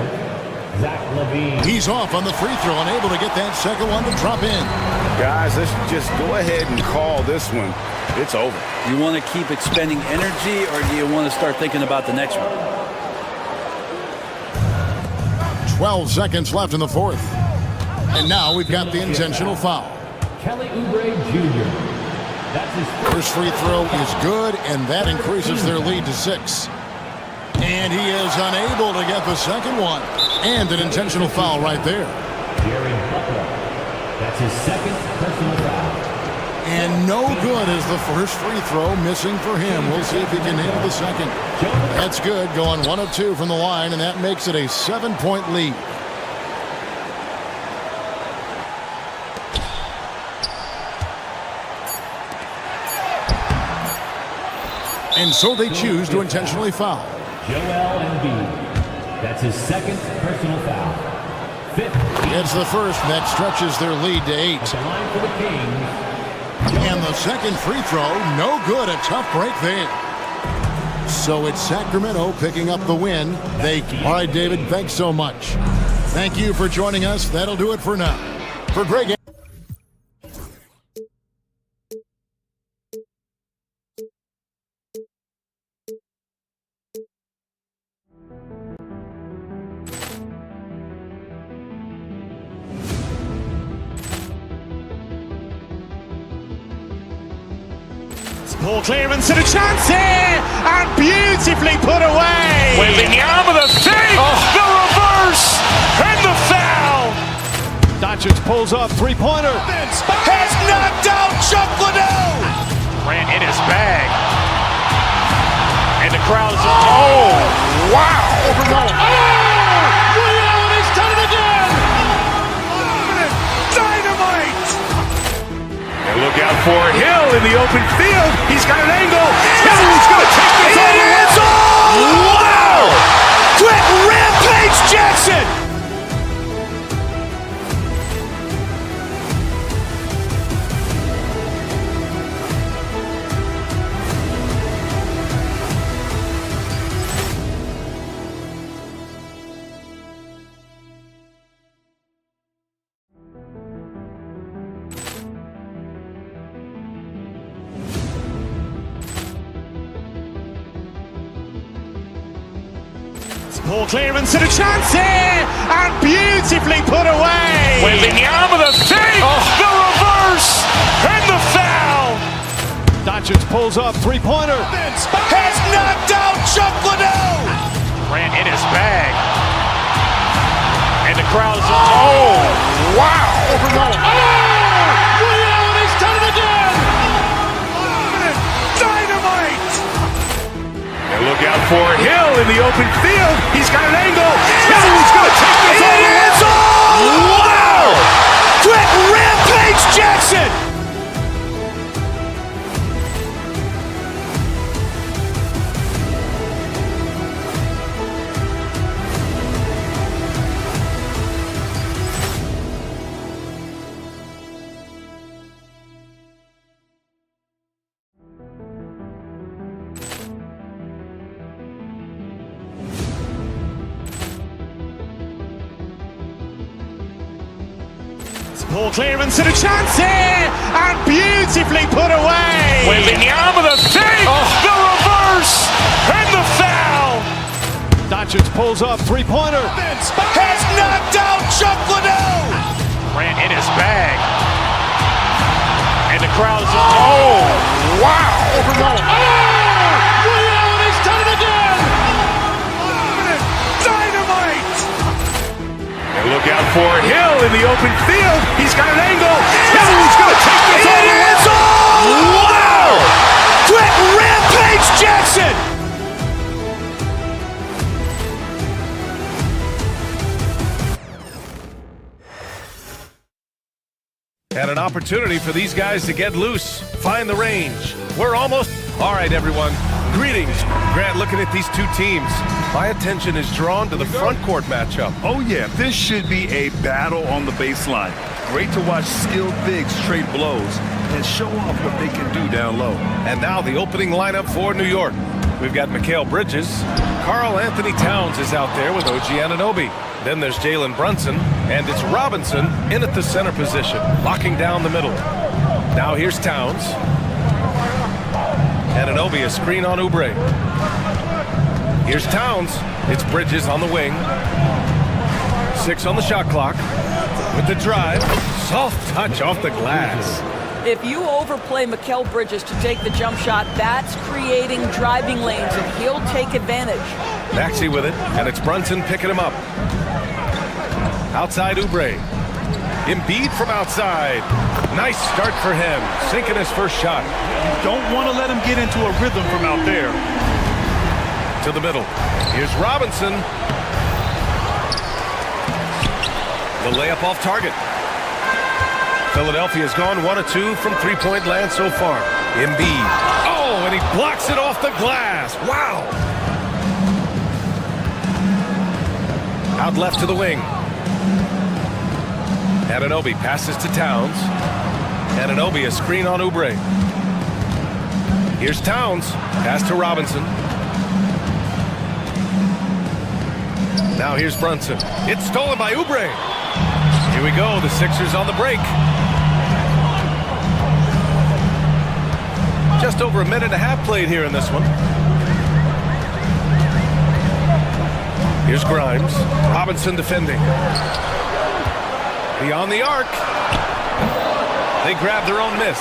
Zach LaVine. He's off on the free throw, unable to get that second one to drop in. Guys, let's just go ahead and call this one. It's over. You want to keep expending energy, or do you want to start thinking about the next one? 12 seconds left in the fourth. And now we've got the intentional foul. Kelly Oubre Jr. That's his first free throw is good, and that increases their lead to 6. And he is unable to get the second one. And an intentional foul right there. Jared Butler. That's his second personal foul. And no good as the first free throw missing for him. We'll see if he can handle the second. That's good, going 1 of 2 from the line, and that makes it a 7-point lead. And so they choose to intentionally foul. Joel Embiid. That's his second personal foul. Fifth. It's the first, and that stretches their lead to 8. At the line for the Kings. And the second free throw, no good. A tough break there. So it's Sacramento picking up the win. All right, David, thanks so much. Thank you for joining us. That'll do it for now. For Greg. Ball clearance and a chance here, and beautifully put away. Wembanyama the save, the reverse, and the foul. Doncic pulls up, three-pointer. Has knocked out Chuck Liddell. Ran in his bag. And the crowd is, oh, wow. He's done it again. Dynamite. And look out for Hill in the open field. He's got an angle. Hill's going to take this all the way. Wow! Quick Rampage Jackson. Ball clearance and a chance here, and beautifully put away. Wembanyama the save, the reverse, and the foul. Doncic pulls up, three-pointer. Has knocked out Chuck Liddell. Ran in his bag. And the crowd is, oh, wow. He's done it again. Dynamite. And look out for Hill in the open field. He's got an angle. Hill's going to take this all the way. Wow! Quick Rampage Jackson. Ball clearance and a chance here, and beautifully put away. Wembanyama the save, the reverse, and the foul. Doncic pulls up, three-pointer. Has knocked out Chuck Liddell. Ran in his bag. And the crowd is, oh, wow. for Hill in the open field. He's got an angle. Hill's going to take this all the way. Wow! Quick rampage Jackson! And an opportunity for these guys to get loose, find the range. We're almost... All right, everyone. Greetings. Grant, looking at these two teams, my attention is drawn to the front court matchup. Oh yeah, this should be a battle on the baseline. Great to watch skilled bigs trade blows and show off what they can do down low. And now the opening lineup for New York. We've got Mikal Bridges. Karl Anthony Towns is out there with OG Anunoby. Then there's Jalen Brunson, and it's Robinson in at the center position, locking down the middle. Now here's Towns. Anunoby, a screen on Oubre. Here's Towns. It's Bridges on the wing. 6 on the shot clock. With the drive, soft touch off the glass. If you overplay Mikal Bridges to take the jump shot, that's creating driving lanes, and he'll take advantage. Maxey with it, and it's Brunson picking him up. Outside Oubre. Embiid from outside. Nice start for him, sinking his first shot. You don't want to let him get into a rhythm from out there. To the middle. Here's Robinson. The layup off target. Philadelphia's gone 1 of 2 from three-point land so far. Embiid. Oh, and he blocks it off the glass. Wow. Out left to the wing. Anunoby passes to Towns. Anunoby, a screen on Oubre. Here's Towns. Pass to Robinson. Now here's Brunson. It's stolen by Oubre. Here we go. The Sixers on the break. Just over a minute and a half played here in this one. Here's Grimes. Robinson defending. Beyond the arc. They grab their own miss.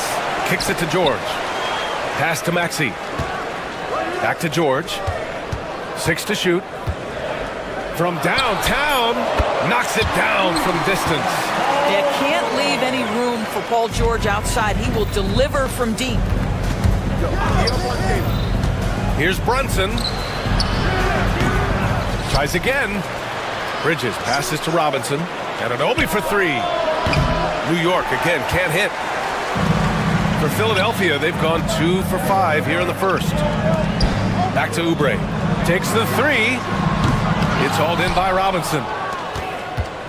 Kicks it to George. Pass to Maxey. Back to George. 6 to shoot. From downtown. Knocks it down from distance. You can't leave any room for Paul George outside. He will deliver from deep. Here's Brunson. Tries again. Bridges passes to Robinson. Anunoby for 3. New York again can't hit. For Philadelphia, they've gone 2 for 5 here in the first. Back to Oubre. Takes the 3. It's hauled in by Robinson.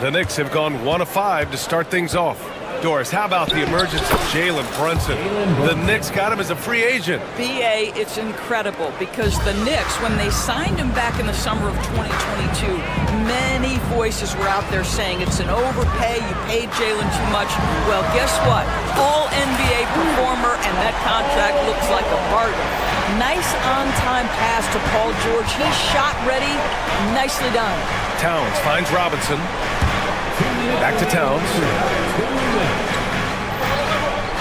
The Knicks have gone 1 of 5 to start things off. Doris, how about the emergence of Jalen Brunson? The Knicks got him as a free agent. BA, it's incredible because the Knicks, when they signed him back in the summer of 2022, many voices were out there saying it's an overpay, you paid Jalen too much. Well, guess what? All NBA performer, and that contract looks like a bargain. Nice on-time pass to Paul George. He's shot ready. Nicely done. Towns finds Robinson. Back to Towns.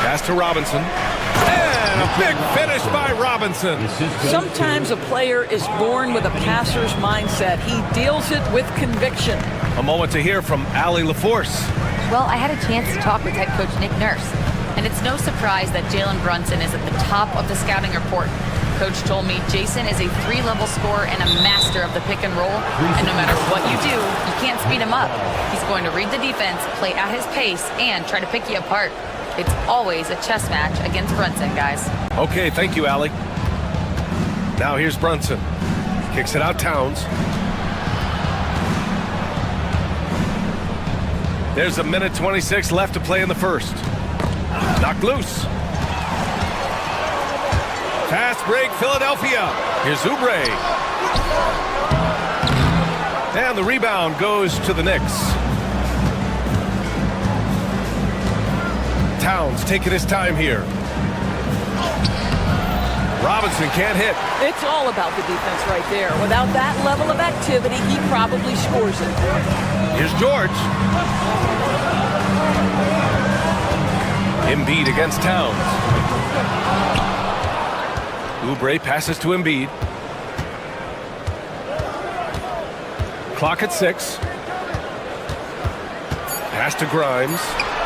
Pass to Robinson. And a big finish by Robinson. Sometimes a player is born with a passer's mindset. He deals it with conviction. A moment to hear from Allie LaForce. Well, I had a chance to talk with head coach Nick Nurse, and it's no surprise that Jalen Brunson is at the top of the scouting report. Coach told me Jason is a 3-level scorer and a master of the pick and roll, and no matter what you do, you can't speed him up. He's going to read the defense, play at his pace, and try to pick you apart. It's always a chess match against Brunson, guys. Okay, thank you, Allie. Now here's Brunson. Kicks it out Towns. There's a minute 26 left to play in the first. Knocked loose. Fast break, Philadelphia. Here's Oubre. And the rebound goes to the Knicks. Towns taking his time here. Robinson can't hit. It's all about the defense right there. Without that level of activity, he probably scores it. Here's George. Embiid against Towns. Oubre passes to Embiid. Clock at 6. Pass to Grimes.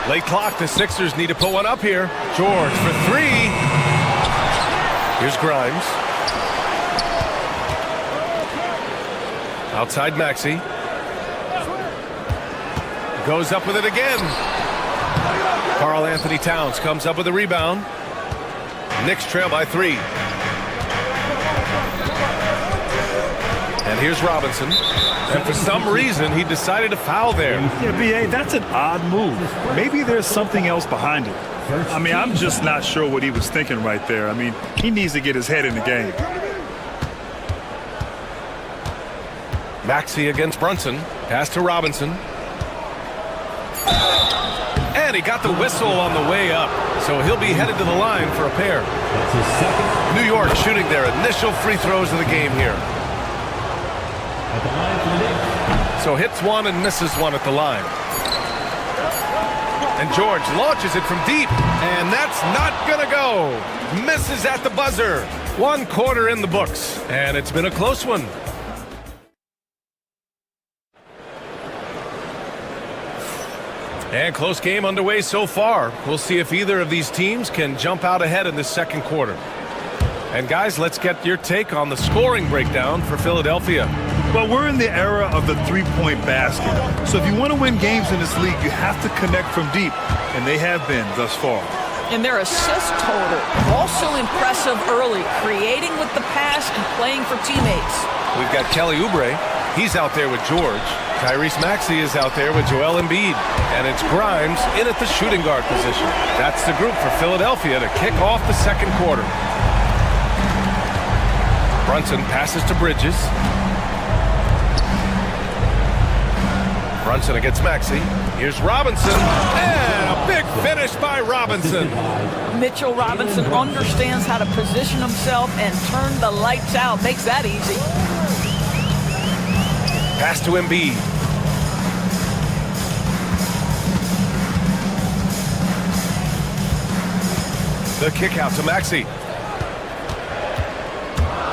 Late clock, the Sixers need to put one up here. George for three. Here's Grimes. Outside Maxey. Goes up with it again. Karl Anthony Towns comes up with a rebound. Knicks trail by 3. And here's Robinson. And for some reason, he decided to foul there. Yeah, B.A., that's an odd move. Maybe there's something else behind it. I mean, I'm just not sure what he was thinking right there. I mean, he needs to get his head in the game. Maxey against Brunson. Pass to Robinson. And he got the whistle on the way up. So he'll be headed to the line for a pair. New York shooting their initial free throws of the game here. So hits one and misses one at the line. And George launches it from deep. And that's not going to go. Misses at the buzzer. 1 quarter in the books. And it's been a close one. And close game underway so far. We'll see if either of these teams can jump out ahead in this second quarter. And guys, let's get your take on the scoring breakdown for Philadelphia. Well, we're in the era of the three-point basket. So if you want to win games in this league, you have to connect from deep. And they have been thus far. And their assist total, also impressive early, creating with the pass and playing for teammates. We've got Kelly Oubre. He's out there with George. Tyrese Maxey is out there with Joel Embiid. And it's Grimes in at the shooting guard position. That's the group for Philadelphia to kick off the second quarter. Brunson passes to Bridges. Brunson against Maxey. Here's Robinson. And a big finish by Robinson. Mitchell Robinson understands how to position himself and turn the lights out. Makes that easy. Pass to Embiid. The kick out to Maxey.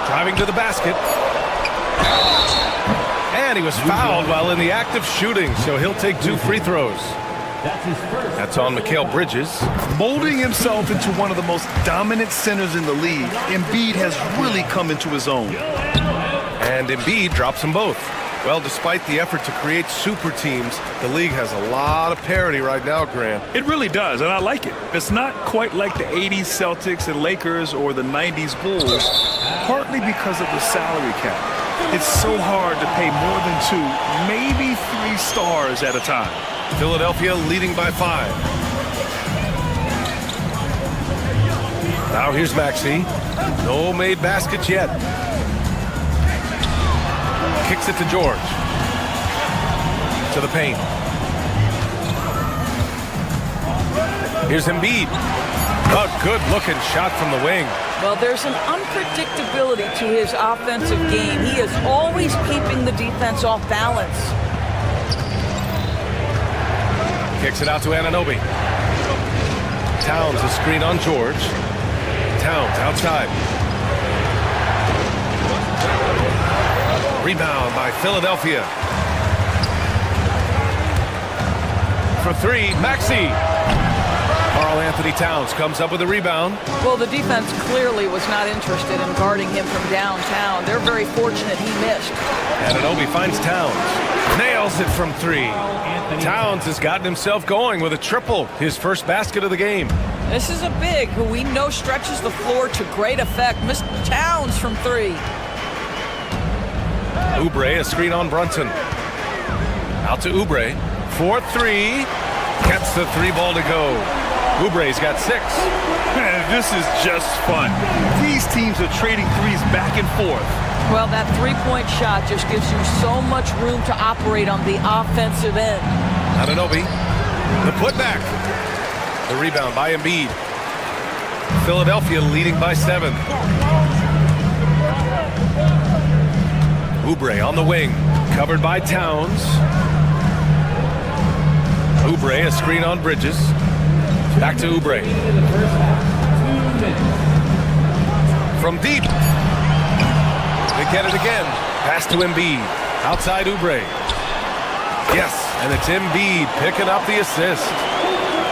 Driving to the basket. And he was fouled while in the act of shooting, so he'll take 2 free throws. That's on Mikal Bridges. Molding himself into one of the most dominant centers in the league, Embiid has really come into his own. And Embiid drops them both. Well, despite the effort to create super teams, the league has a lot of parity right now, Grant. It really does, and I like it. It's not quite like the 80s Celtics and Lakers or the 90s Bulls, partly because of the salary cap. It's so hard to pay more than 2, maybe 3 stars at a time. Philadelphia leading by 5. Now here's Maxey. No made baskets yet. Kicks it to George. To the paint. Here's Embiid. A good-looking shot from the wing. Well, there's an unpredictability to his offensive game. He is always keeping the defense off balance. Kicks it out to Anunoby. Towns a screen on George. Towns outside. Rebound by Philadelphia. For 3, Maxey. Karl Anthony Towns comes up with a rebound. Well, the defense clearly was not interested in guarding him from downtown. They're very fortunate he missed. Anunoby finds Towns. Nails it from 3. Towns has gotten himself going with a triple, his first basket of the game. This is a big who we know stretches the floor to great effect. Missed Towns from 3. Oubre, a screen on Brunson. Out to Oubre. 4-3. Gets the 3 ball to go. Oubre's got 6. Man, this is just fun. These teams are trading threes back and forth. Well, that 3-point shot just gives you so much room to operate on the offensive end. Anunoby. The putback. The rebound by Embiid. Philadelphia leading by 7. Oubre on the wing. Covered by Towns. Oubre, a screen on Bridges. Back to Oubre. From deep. They get it again. Pass to Embiid. Outside Oubre. Yes. And it's Embiid picking up the assist.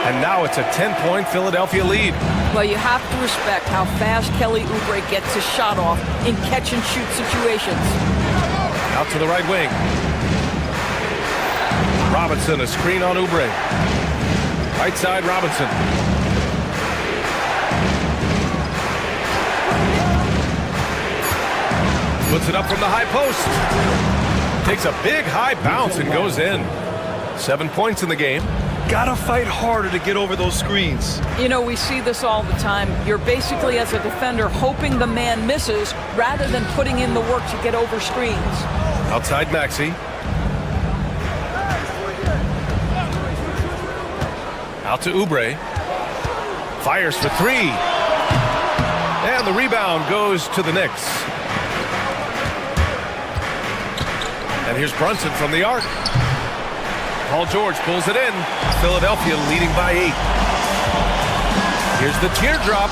And now it's a 10-point Philadelphia lead. Well, you have to respect how fast Kelly Oubre gets his shot off in catch-and-shoot situations. Out to the right wing. Robinson, a screen on Oubre. Right side, Robinson. Puts it up from the high post. Takes a big high bounce and goes in. 7 points in the game. Gotta fight harder to get over those screens. You know, we see this all the time. You're basically, as a defender, hoping the man misses rather than putting in the work to get over screens. Outside Maxey. Out to Oubre. Fires for three. And the rebound goes to the Knicks. And here's Brunson from the arc. Paul George pulls it in. Philadelphia leading by 8. Here's the teardrop.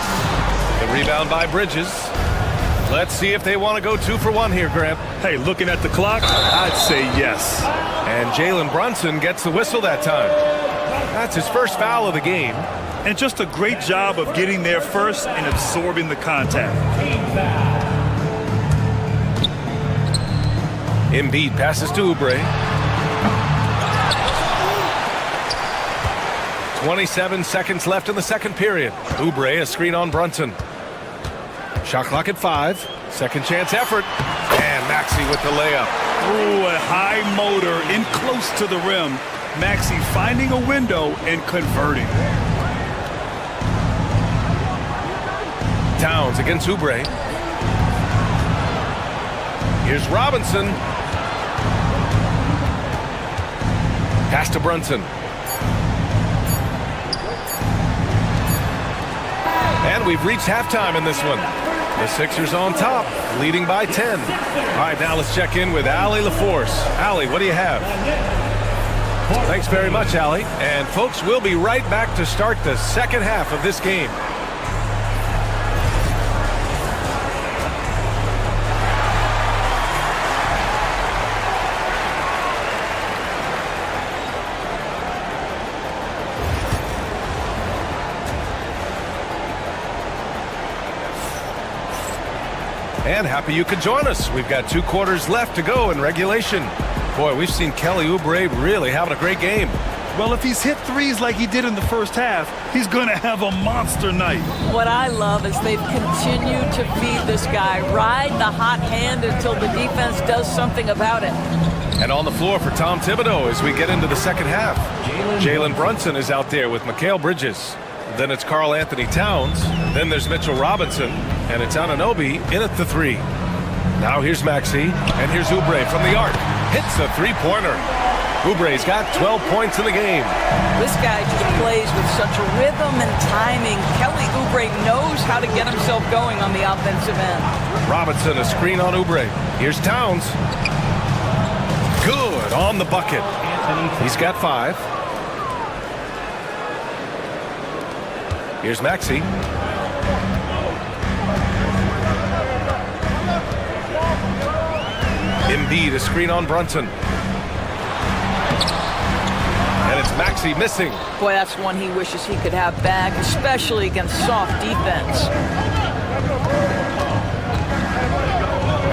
The rebound by Bridges. Let's see if they want to go 2 for 1 here, Grant. Hey, looking at the clock, I'd say yes. And Jalen Brunson gets the whistle that time. That's his first foul of the game. And just a great job of getting there first and absorbing the contact. Embiid passes to Oubre. 27 seconds left in the second period. Oubre, a screen on Brunson. Shot clock at 5. Second chance effort. And Maxey with the layup. Ooh, a high motor in close to the rim. Maxey finding a window and converting. Towns against Oubre. Here's Robinson. Pass to Brunson. And we've reached halftime in this one. The Sixers on top, leading by 10. All right, now let's check in with Allie LaForce. Allie, what do you have? Thanks very much, Allie. And folks, we'll be right back to start the second half of this game. And happy you could join us. We've got 2 quarters left to go in regulation. Boy, we've seen Kelly Oubre really having a great game. Well, if he's hit threes like he did in the first half, he's going to have a monster night. What I love is they've continued to feed this guy. Ride the hot hand until the defense does something about it. And on the floor for Tom Thibodeau as we get into the second half. Jalen Brunson is out there with Mikal Bridges. Then it's Karl Anthony Towns. Then there's Mitchell Robinson. And it's Anunoby in at the 3. Now here's Maxey. And here's Oubre from the arc. Hits a 3-pointer. Oubre's got 12 points in the game. This guy just plays with such a rhythm and timing. Kelly Oubre knows how to get himself going on the offensive end. Robinson, a screen on Oubre. Here's Towns. Good on the bucket. He's got 5. Here's Maxey. Embiid, a screen on Brunson. And it's Maxey missing. Boy, that's one he wishes he could have back, especially against soft defense.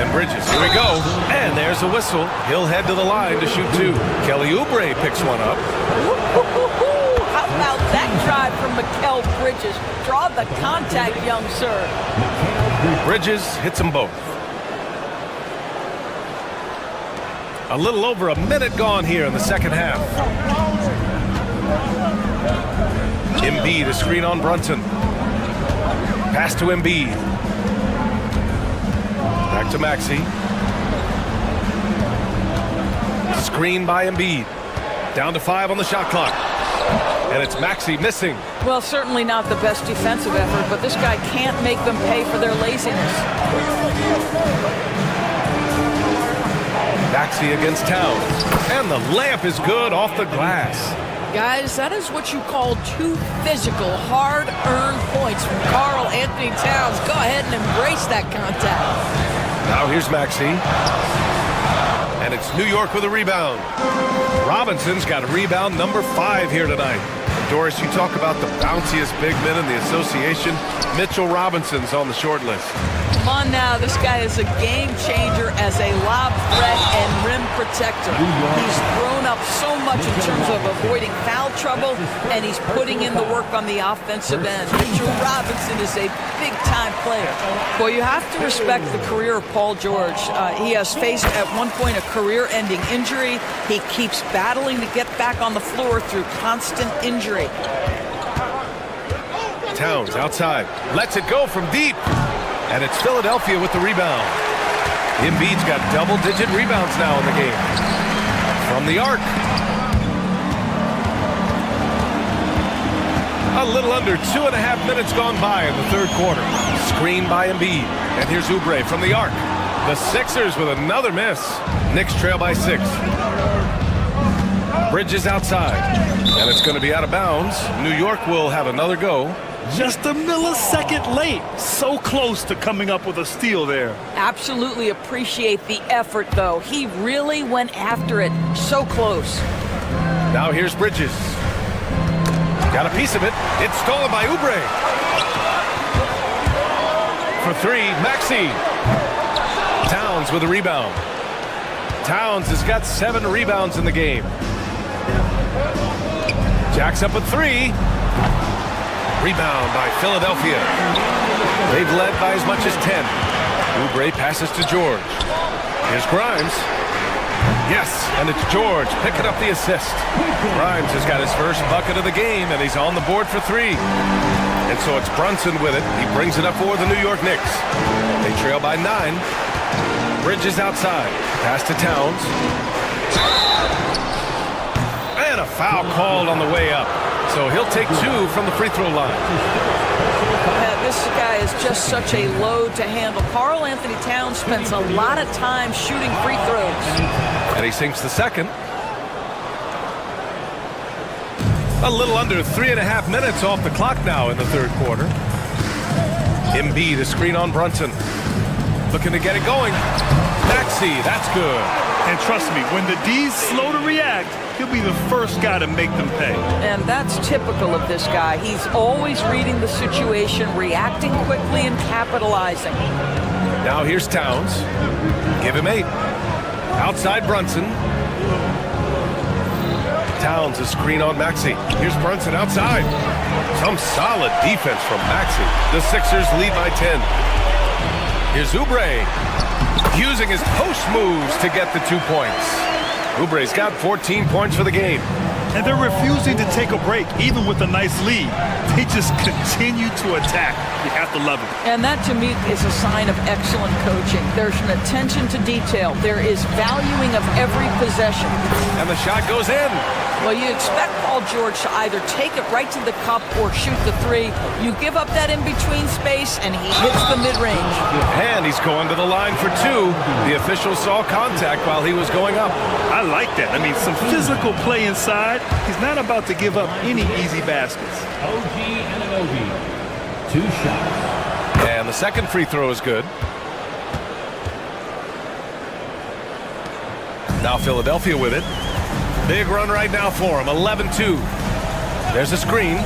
And Bridges, here we go. And there's a whistle. He'll head to the line to shoot 2. Kelly Oubre picks one up. How about that drive from Mikal Bridges? Draw the contact, young sir. Bridges hits them both. A little over a minute gone here in the second half. Embiid, a screen on Brunson. Pass to Embiid. Back to Maxey. Screen by Embiid. Down to 5 on the shot clock. And it's Maxey missing. Well, certainly not the best defensive effort, but this guy can't make them pay for their laziness. Maxey against Towns. And the layup is good off the glass. Guys, that is what you call 2 physical, hard-earned points from Karl Anthony Towns. Go ahead and embrace that contact. Now here's Maxey. And it's New York with a rebound. Robinson's got a rebound number 5 here tonight. Doris, you talk about the bounciest big men in the association. Mitchell Robinson's on the short list. Come on now, this guy is a game changer as a lob threat and rim protector. He's grown up so much in terms of avoiding foul trouble, and he's putting in the work on the offensive end. Mitchell Robinson is a big-time player. Well, you have to respect the career of Paul George. He has faced at one point a career-ending injury. He keeps battling to get back on the floor through constant injury. Towns outside, lets it go from deep. And it's Philadelphia with the rebound. Embiid's got double-digit rebounds now in the game. From the arc. A little under 2.5 minutes gone by in the third quarter. Screen by Embiid. And here's Oubre from the arc. The Sixers with another miss. Knicks trail by 6. Bridges outside. And it's going to be out of bounds. New York will have another go. Just a millisecond late. So close to coming up with a steal there. Absolutely appreciate the effort, though. He really went after it. So close. Now here's Bridges. Got a piece of it. It's stolen by Oubre. For 3, Maxey. Towns with a rebound. Towns has got 7 rebounds in the game. Jacks up at 3. Rebound by Philadelphia. They've led by as much as 10. Oubre passes to George. Here's Grimes. Yes, and it's George picking up the assist. Grimes has got his first bucket of the game, and he's on the board for 3. And so it's Brunson with it. He brings it up for the New York Knicks. They trail by 9. Bridges outside. Pass to Towns. And a foul called on the way up. So he'll take 2 from the free throw line. Yeah, this guy is just such a load to handle. Karl Anthony Towns spends a lot of time shooting free throws. And he sinks the second. A little under 3.5 minutes off the clock now in the third quarter. Embiid, a screen on Brunson. Looking to get it going. Maxey, that's good. And trust me, when the D's slow to react, he'll be the first guy to make them pay. And that's typical of this guy. He's always reading the situation, reacting quickly, and capitalizing. Now here's Towns. Give him 8. Outside Brunson. Towns, a screen on Maxey. Here's Brunson outside. Some solid defense from Maxey. The Sixers lead by 10. Here's Oubre. Using his post moves to get the 2 points. Oubre's got 14 points for the game. And they're refusing to take a break, even with a nice lead. They just continue to attack. You have to love it. And that, to me, is a sign of excellent coaching. There's an attention to detail. There is valuing of every possession. And the shot goes in. Well, you expect Paul George to either take it right to the cup or shoot the 3. You give up that in-between space, and he hits the mid-range. And he's going to the line for 2. The official saw contact while he was going up. I like that. I mean, some physical play inside. He's not about to give up any easy baskets. OG Anunoby, 2 shots. And the second free throw is good. Now Philadelphia with it. Big run right now for him, 11-2. There's a screen.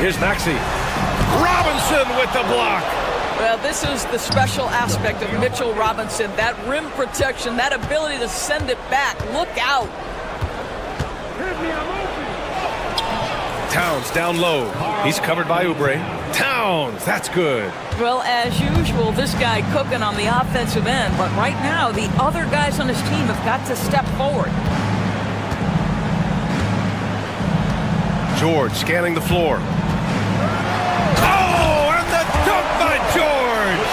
Here's Maxey. Robinson with the block. Well, this is the special aspect of Mitchell Robinson. That rim protection, that ability to send it back. Look out. Towns down low. He's covered by Oubre. Towns, that's good. Well, as usual, this guy cooking on the offensive end, but right now the other guys on his team have got to step forward. George scanning the floor. Oh, and the dunk by George!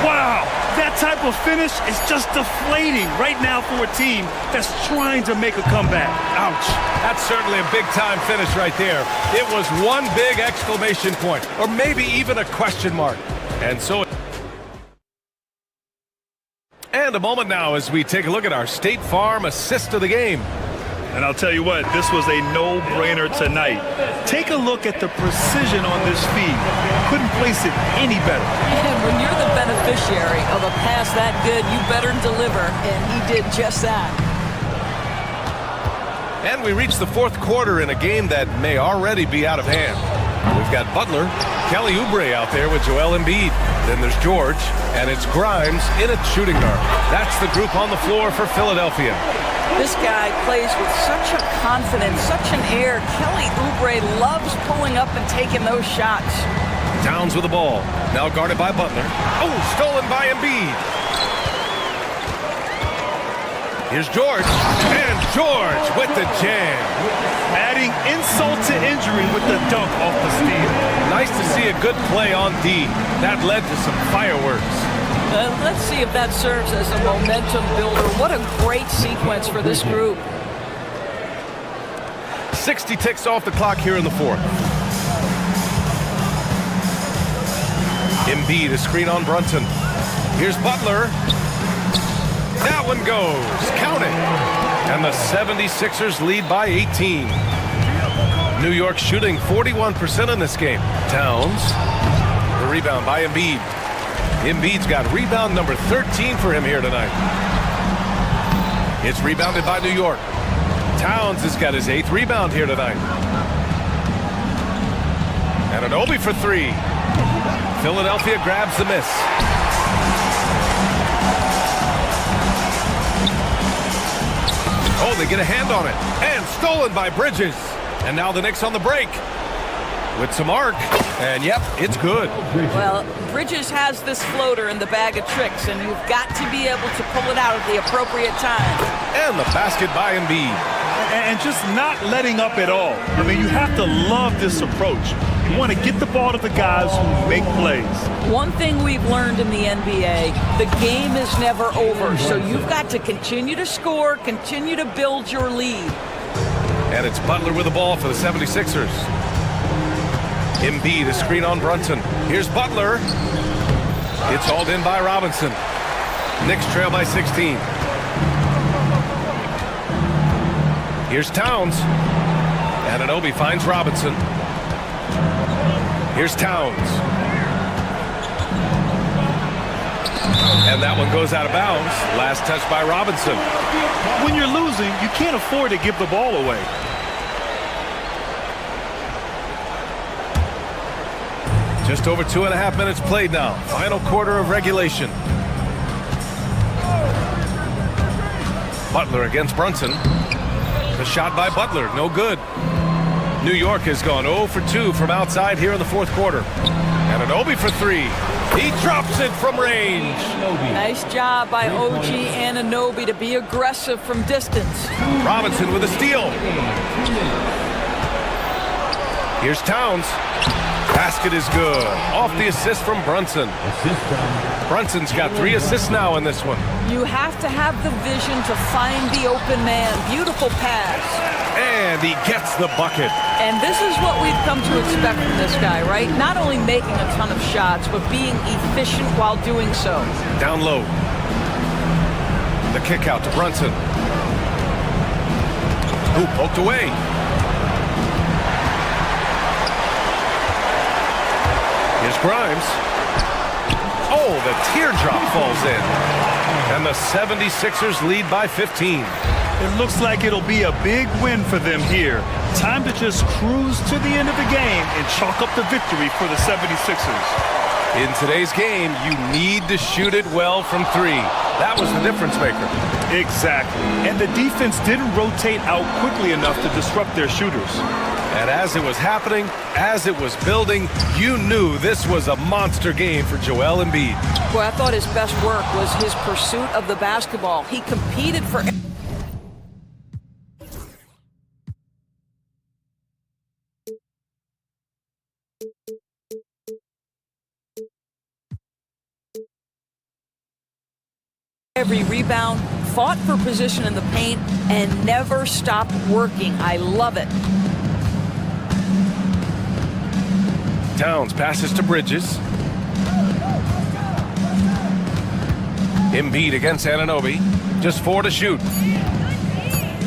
Wow, that type of finish is just deflating right now for a team that's trying to make a comeback. Ouch. That's certainly a big-time finish right there. It was one big exclamation point, or maybe even a question mark. And so... And a moment now as we take a look at our State Farm assist of the game. And I'll tell you what, this was a no-brainer tonight. Take a look at the precision on this feed. Couldn't place it any better. And when you're the beneficiary of a pass that good, you better deliver, and he did just that. And we reach the fourth quarter in a game that may already be out of hand. We've got Butler, Kelly Oubre out there with Joel Embiid. Then there's George, and it's Grimes in at shooting guard. That's the group on the floor for Philadelphia. This guy plays with such a confidence, such an air. Kelly Oubre loves pulling up and taking those shots. Towns with the ball. Now guarded by Butler. Oh, stolen by Embiid. Here's George. And George with the jam. Adding insult to injury with the dunk off the steal. Nice to see a good play on D. That led to some fireworks. Let's see if that serves as a momentum builder. What a great sequence for this group. 60 ticks off the clock here in the fourth. Embiid, a screen on Brunson. Here's Butler. That one goes. Count it. And the 76ers lead by 18. New York shooting 41% in this game. Towns. The rebound by Embiid. Embiid's got rebound number 13 for him here tonight. It's rebounded by New York. Towns has got his 8th rebound here tonight. And an Obi for 3. Philadelphia grabs the miss. Oh, they get a hand on it. And stolen by Bridges. And now the Knicks on the break. With some arc. And yep, it's good. Well, Bridges has this floater in the bag of tricks, and you've got to be able to pull it out at the appropriate time. And the basket by Embiid. And just not letting up at all. I mean, you have to love this approach. You want to get the ball to the guys who make plays. One thing we've learned in the NBA, the game is never over. So you've got to continue to score, continue to build your lead. And it's Butler with the ball for the 76ers. Embiid, a screen on Brunson. Here's Butler. It's hauled in by Robinson. Knicks trail by 16. Here's Towns. Anunoby finds Robinson. Here's Towns. And that one goes out of bounds. Last touch by Robinson. When you're losing, you can't afford to give the ball away. Just over 2.5 minutes played now. Final quarter of regulation. Butler against Brunson. The shot by Butler, no good. New York has gone 0 for 2 from outside here in the fourth quarter. And an Obi for 3. He drops it from range. Nice job by OG Anunoby to be aggressive from distance. Robinson with a steal. Here's Towns. Basket is good. Off the assist from Brunson. Brunson's got 3 assists now in this one. You have to have the vision to find the open man. Beautiful pass. And he gets the bucket. And this is what we've come to expect from this guy, right? Not only making a ton of shots, but being efficient while doing so. Down low. The kick out to Brunson. Who poked away. Here's Grimes. Oh, the teardrop falls in. And the 76ers lead by 15. It looks like it'll be a big win for them here. Time to just cruise to the end of the game and chalk up the victory for the 76ers. In today's game, you need to shoot it well from 3. That was the difference maker. Exactly. And the defense didn't rotate out quickly enough to disrupt their shooters. And as it was happening, as it was building, you knew this was a monster game for Joel Embiid. Boy, I thought his best work was his pursuit of the basketball. He competed for every rebound, fought for position in the paint, and never stopped working. I love it. Towns passes to Bridges. Embiid against Anunoby. Just 4 to shoot.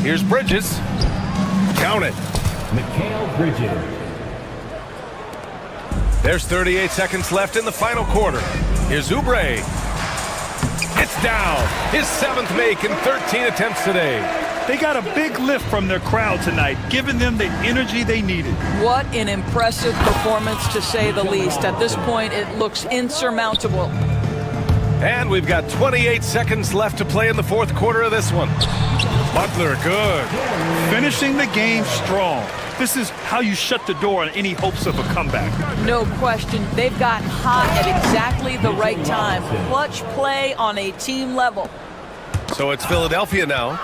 Here's Bridges. Count it. Mikal Bridges. There's 38 seconds left in the final quarter. Here's Oubre. It's down. His 7th make in 13 attempts today. They got a big lift from their crowd tonight, giving them the energy they needed. What an impressive performance, to say the least. At this point, it looks insurmountable. And we've got 28 seconds left to play in the 4th quarter of this one. Butler, good. Finishing the game strong. This is how you shut the door on any hopes of a comeback. No question. They've gotten hot at exactly the right time. Clutch play on a team level. So it's Philadelphia now.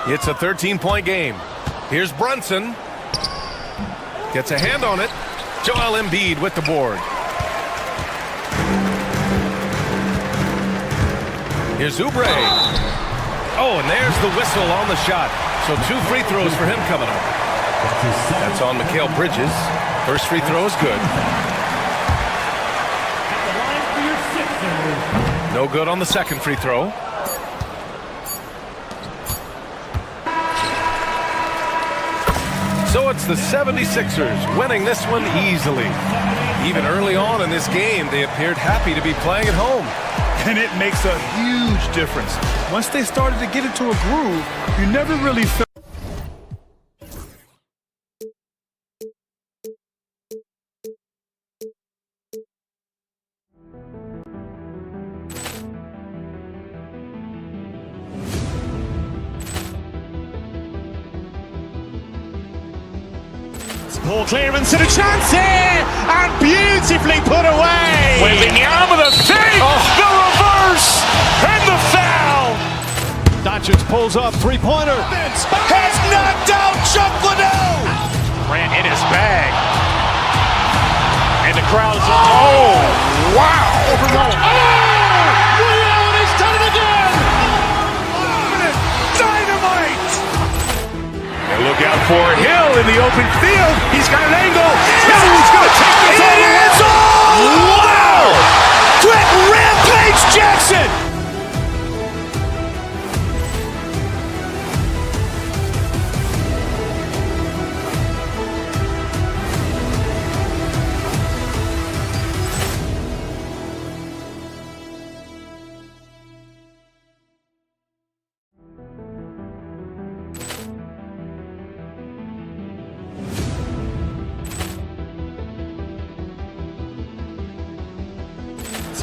It's a 13-point game. Here's Brunson. Gets a hand on it. Joel Embiid with the board. Here's Oubre. Oh, and there's the whistle on the shot. So 2 free throws for him coming up. That's on Mikal Bridges. First free throw is good. No good on the second free throw. So it's the 76ers winning this one easily. Even early on in this game, they appeared happy to be playing at home. And it makes a huge difference. Once they started to get into a groove, you never really felt. Poor clearance and a chance here, and beautifully put away. Wembanyama the fake, the reverse, and the foul. Doncic pulls up, three-pointer. Has knocked out Chuck Liddell. Ran in his bag. And the crowd is, oh, wow. Ray Allen has done it again. Dynamite. And look out for Hill in the open field. He's got an angle. He's going to take this all the way. Wow! Quick rampage Jackson.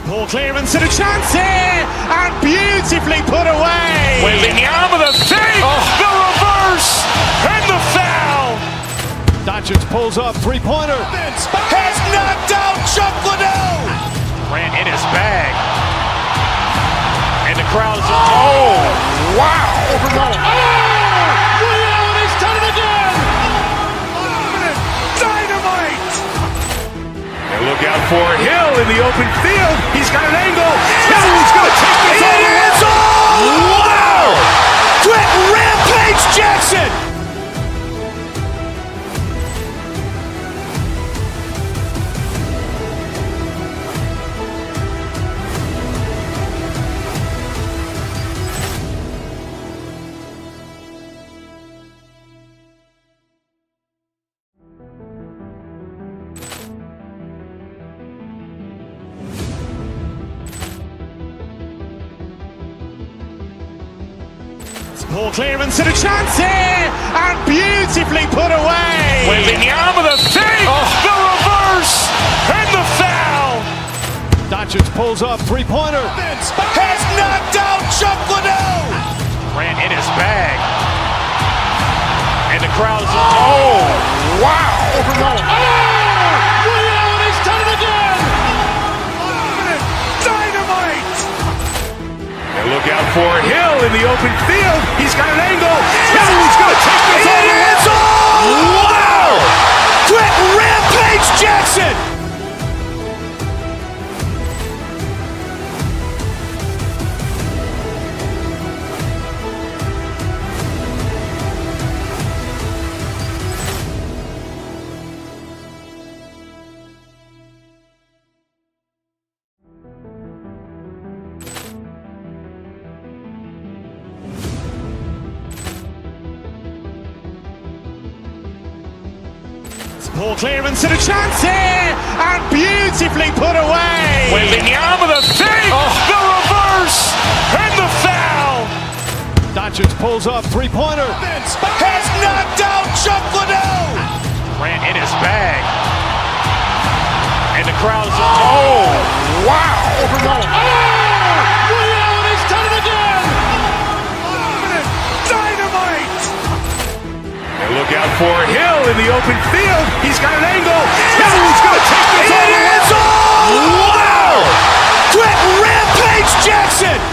Poor clearance and a chance here, and beautifully put away. Wembanyama the fake, the reverse, and the foul. Doncic pulls up, three-pointer. Has knocked out Chuck Liddell. Ran in his bag. And the crowd is, oh, wow. Ray Allen has done it again. Dynamite. And look out for Hill in the open field. He's got an angle. He's going to take this all the way. Wow! Quick rampage Jackson. Poor clearance and a chance here, and beautifully put away. Wembanyama the fake, the reverse, and the foul. Doncic pulls up, three-pointer. Has knocked out Chuck Liddell. Ran in his bag. And the crowd is, oh, wow. Ray Allen has done it again. Dynamite. And look out for Hill in the open field. He's got an angle. He's going to take this all the way. Wow! Quick rampage Jackson. Poor clearance and a chance here, and beautifully put away. Wembanyama the fake, the reverse, and the foul. Doncic pulls up, three-pointer. Has knocked out Chuck Liddell. Ran in his bag. And the crowd is, oh, wow. Ray Allen has done it again. Dynamite. And look out for Hill in the open field. He's got an angle. Hill's going to take this all the way. Wow. Quick Rampage Jackson.